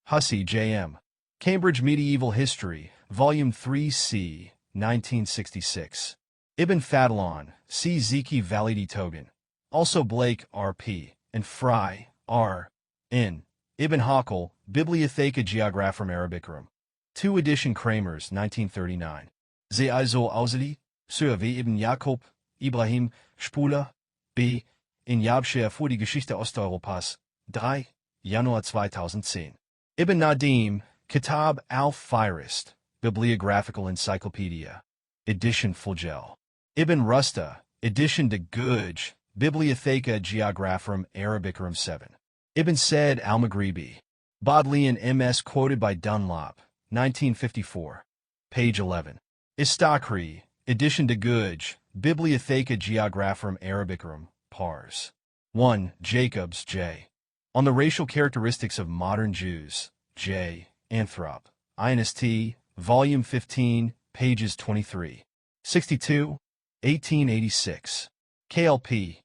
Hussey, J.M. Cambridge Medieval History, Volume 3C, 1966. Ibn Fadlan, C. Zeki Validi Togan. Also Blake, R.P., and Fry, R. N. Ibn Hakel, Bibliotheca Geographrum Arabicarum. 2 edition Kramers, 1939. Ze also Auseli, Sir W. Ibn Jakob, Ibrahim, Spuler, B. In Yabscher für die Geschichte Osteuropas, 3. Januar 2010. Ibn Nadim, Kitab al-Firist, Bibliographical Encyclopedia. Edition Fulgel. Ibn Rusta, Edition de Goodge, Bibliotheca Geographrum Arabicarum 7. Ibn Said al-Maghribi. Bodleian MS quoted by Dunlop, 1954. Page 11. Istakri, Edition de Goodge, Bibliotheca Geographrum Arabicarum, Pars. 1. Jacobs, J. On the Racial Characteristics of Modern Jews, J. Anthrop. INST, Volume 15, pages 23. 62, 1886. KLP.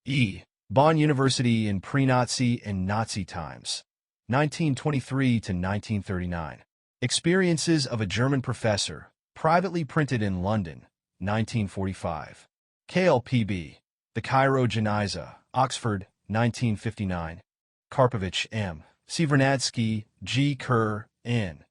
E. Bonn University in Pre-Nazi and Nazi Times. 1923 to 1939. Experiences of a German Professor, privately printed in London, 1945. KLPB. The Cairo Geniza, Oxford, 1959. Karpovich, M. Sievernadsky, G. Kerr, N.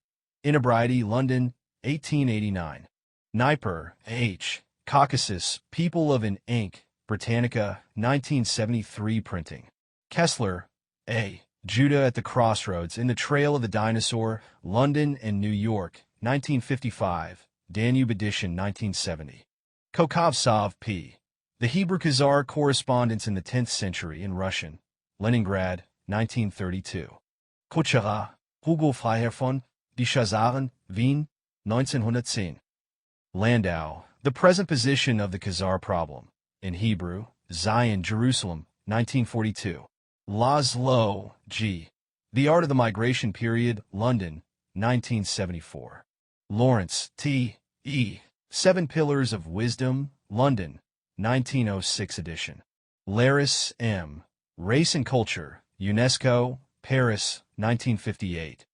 Inebriety, London, 1889. Kniper, H. Caucasus, People of an Inc., Britannica, 1973 printing. Koestler, A. Judah at the Crossroads in the Trail of the Dinosaur, London and New York, 1955, Danube edition, 1970. Kokovtsov, P. The Hebrew Khazar Correspondence in the 10th Century in Russian, Leningrad, 1932. Kuchera, Hugo Freiherr von, Die Khazaren, Wien, 1910. Landau, The Present Position of the Khazar Problem, in Hebrew, Zion, Jerusalem, 1942. Laszlo, G. The Art of the Migration Period, London, 1974. Lawrence, T. E. 7 Pillars of Wisdom, London, 1906 edition. Laris, M. Race and Culture, UNESCO, Paris, 1958.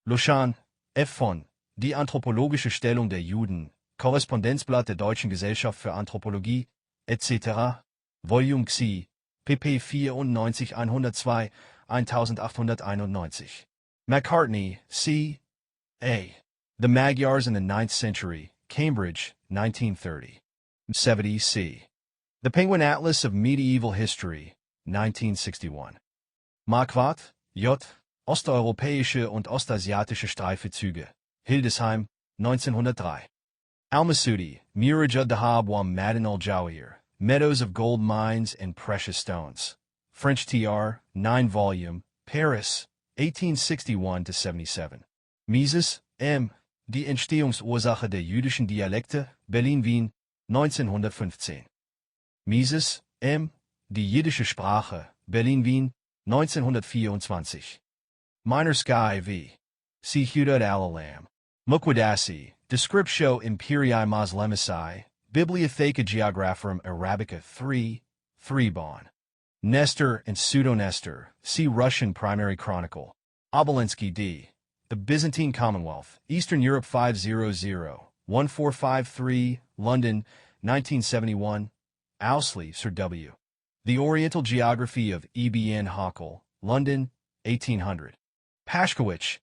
Lushan, F. von, Die anthropologische Stellung der Juden, Korrespondenzblatt der Deutschen Gesellschaft für Anthropologie, etc., Volume Xi, pp. 94 102, 1891. McCartney, C. A. The Magyars in the 9th Century, Cambridge, 1930. 70 C. The Penguin Atlas of Medieval History, 1961. Marquardt, J. Osteuropäische und Ostasiatische Streifzüge, Hildesheim, 1903. Al-Masudi, Miraj Dahab wa Madan al-Jawahir, Meadows of Gold Mines and Precious Stones. French Tr. 9 volume, Paris, 1861-77. Mises, M. Die Entstehungsursache der jüdischen Dialekte, Berlin-Wien, 1915. Mises, M. Die jiddische Sprache, Berlin-Wien, 1924. Minor Sky v. C. Hudud al-Alam. Muqaddasi, Descriptio Imperii Moslemici, Bibliotheca Geographorum Arabica 3 Bonn. Nestor and Pseudo-Nestor, see Russian Primary Chronicle. Obolensky D. The Byzantine Commonwealth, Eastern Europe 500-1453, London, 1971. Owsley, Sir W. The Oriental Geography of E.B.N. Haeckel, London, 1800. Pashkowitz,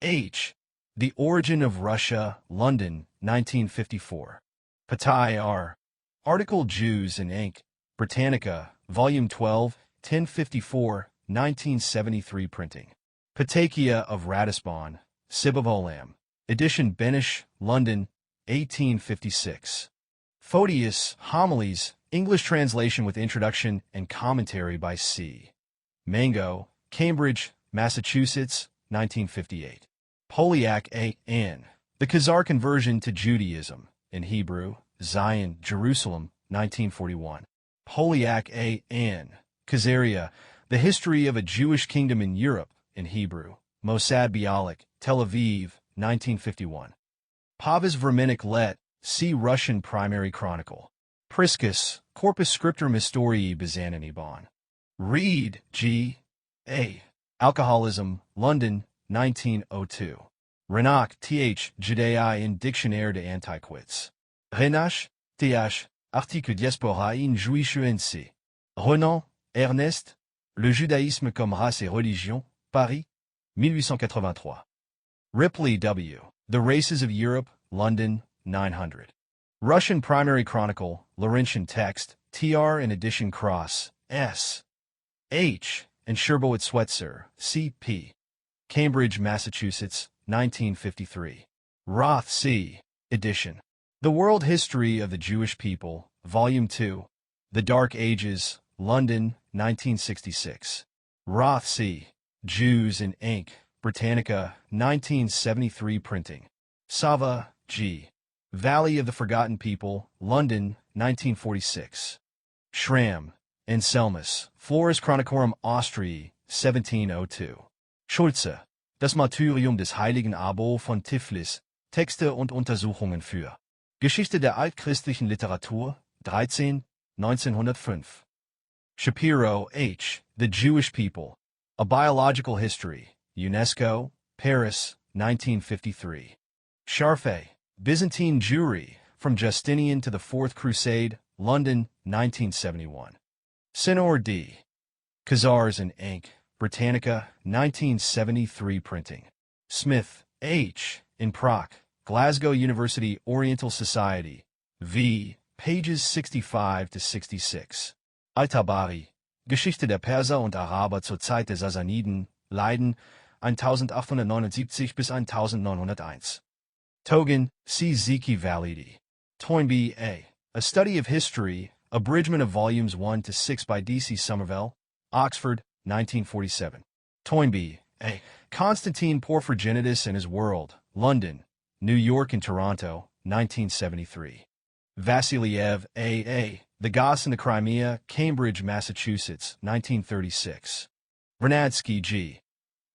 H. The Origin of Russia, London, 1954. Patai R. Article Jews in Ink, Britannica, Volume 12, 1054, 1973 printing. Patakia of Ratisbon, Sibavolam, Edition Benish, London, 1856. Photius, Homilies, English translation with introduction and commentary by C. Mango, Cambridge, Massachusetts, 1958. Polyak A. N. The Khazar Conversion to Judaism, in Hebrew, Zion, Jerusalem, 1941. Polyak A. N. Khazaria, The History of a Jewish Kingdom in Europe, in Hebrew, Mossad Bialik, Tel Aviv, 1951. Pavis Verminik Let, see Russian Primary Chronicle. Priscus, Corpus Scriptum Historiae Byzantini Bonn. Reed, G. A. Alcoholism, London, 1902. Renak, Th. Judei in Dictionnaire de Antiquités. Renache, Th. Article Diaspora in Judaism. Renan, Ernest, Le Judaïsme comme race et religion, Paris, 1883. Ripley, W. The Races of Europe, London, 900. Russian Primary Chronicle, Laurentian Text, Tr. in Edition Cross, S. H. and Sherbowitz Swetzer, C.P. Cambridge, Massachusetts, 1953. Roth, C. Edition. The World History of the Jewish People, Volume 2. The Dark Ages, London, 1966. Roth, C. Jews in Ink, Britannica, 1973 printing. Sava, G. Valley of the Forgotten People, London, 1946. Schramm, Anselmus, Flores Chronicorum Austriae, 1702. Schulze, Das Martyrium des Heiligen Abo von Tiflis, Texte und Untersuchungen für Geschichte der altchristlichen Literatur, 13, 1905. Shapiro, H. The Jewish People, A Biological History, UNESCO, Paris, 1953. Scharfe, Byzantine Jewry, From Justinian to the Fourth Crusade, London, 1971. Sinor D. Khazars in Ink, Britannica, 1973 printing. Smith, H. in Prague, Glasgow University Oriental Society, v. pages 65 to 66. Al-Tabari, Geschichte der Perser und Araber zur Zeit der Sassaniden, Leiden, 1879 bis 1901. Togan, C. Zeki Validi. Toynbee, A. A Study of History, abridgment of volumes 1 to 6 by D.C. Somerville, Oxford, 1947. Toynbee, A. Constantine Porphyrogenitus and His World, London, New York and Toronto, 1973. Vasiliev, A. The Goths in the Crimea, Cambridge, Massachusetts, 1936. Vernadsky, G.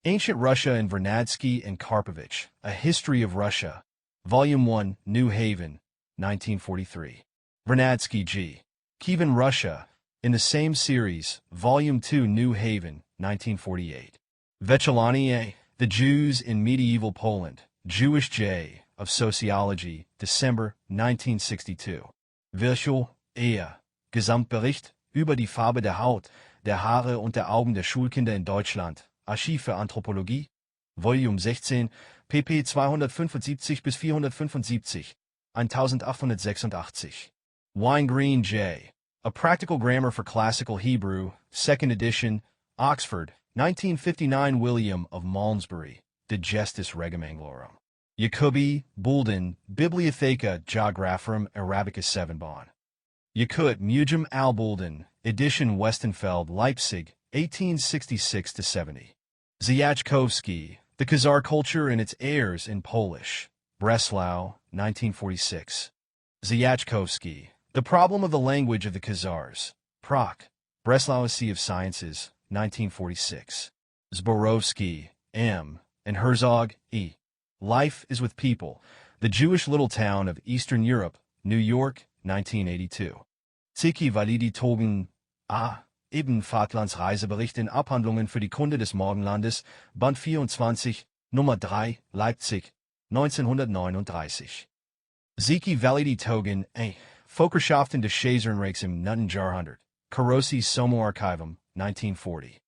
Ancient Russia in Vernadsky and Karpovich, A History of Russia, Volume 1, New Haven, 1943. Vernadsky, G. Kievan Russia, in the same series, Volume 2, New Haven, 1948. Vecellani, A. The Jews in Medieval Poland, Jewish J. of Sociology, December, 1962. Virchow, Ea. Gesamtbericht über die Farbe der Haut, der Haare und der Augen der Schulkinder in Deutschland, Archiv für Anthropologie, Volume 16, pp. 275 bis 475, 1886. Wine-Green, J. A Practical Grammar for Classical Hebrew, 2nd edition, Oxford, 1959. William of Malmesbury, Digestis Regum Anglorum. Jacobi, Bulden, Bibliotheca Geographorum Arabica 7 Bonn. Yakut Mujam al-Bulden, edition Westenfeld, Leipzig, 1866-70. Zyachkowski, The Khazar Culture and Its Heirs in Polish, Breslau, 1946. Zyachkowski, The Problem of the Language of the Khazars, Prague, Breslau Sea of Sciences, 1946. Zborowski, M., and Herzog, E. Life is with People. The Jewish Little Town of Eastern Europe, New York, 1982. Ziki Validi Togen, A. Ibn Fadlands Reisebericht in Abhandlungen für die Kunde des Morgenlandes, Band 24, Nummer 3, Leipzig, 1939. Ziki Validi Togen, A. Folkerschaften des Schäzernreichs im 9. Jahrhundert. Karossi Somo Archivum, 1940.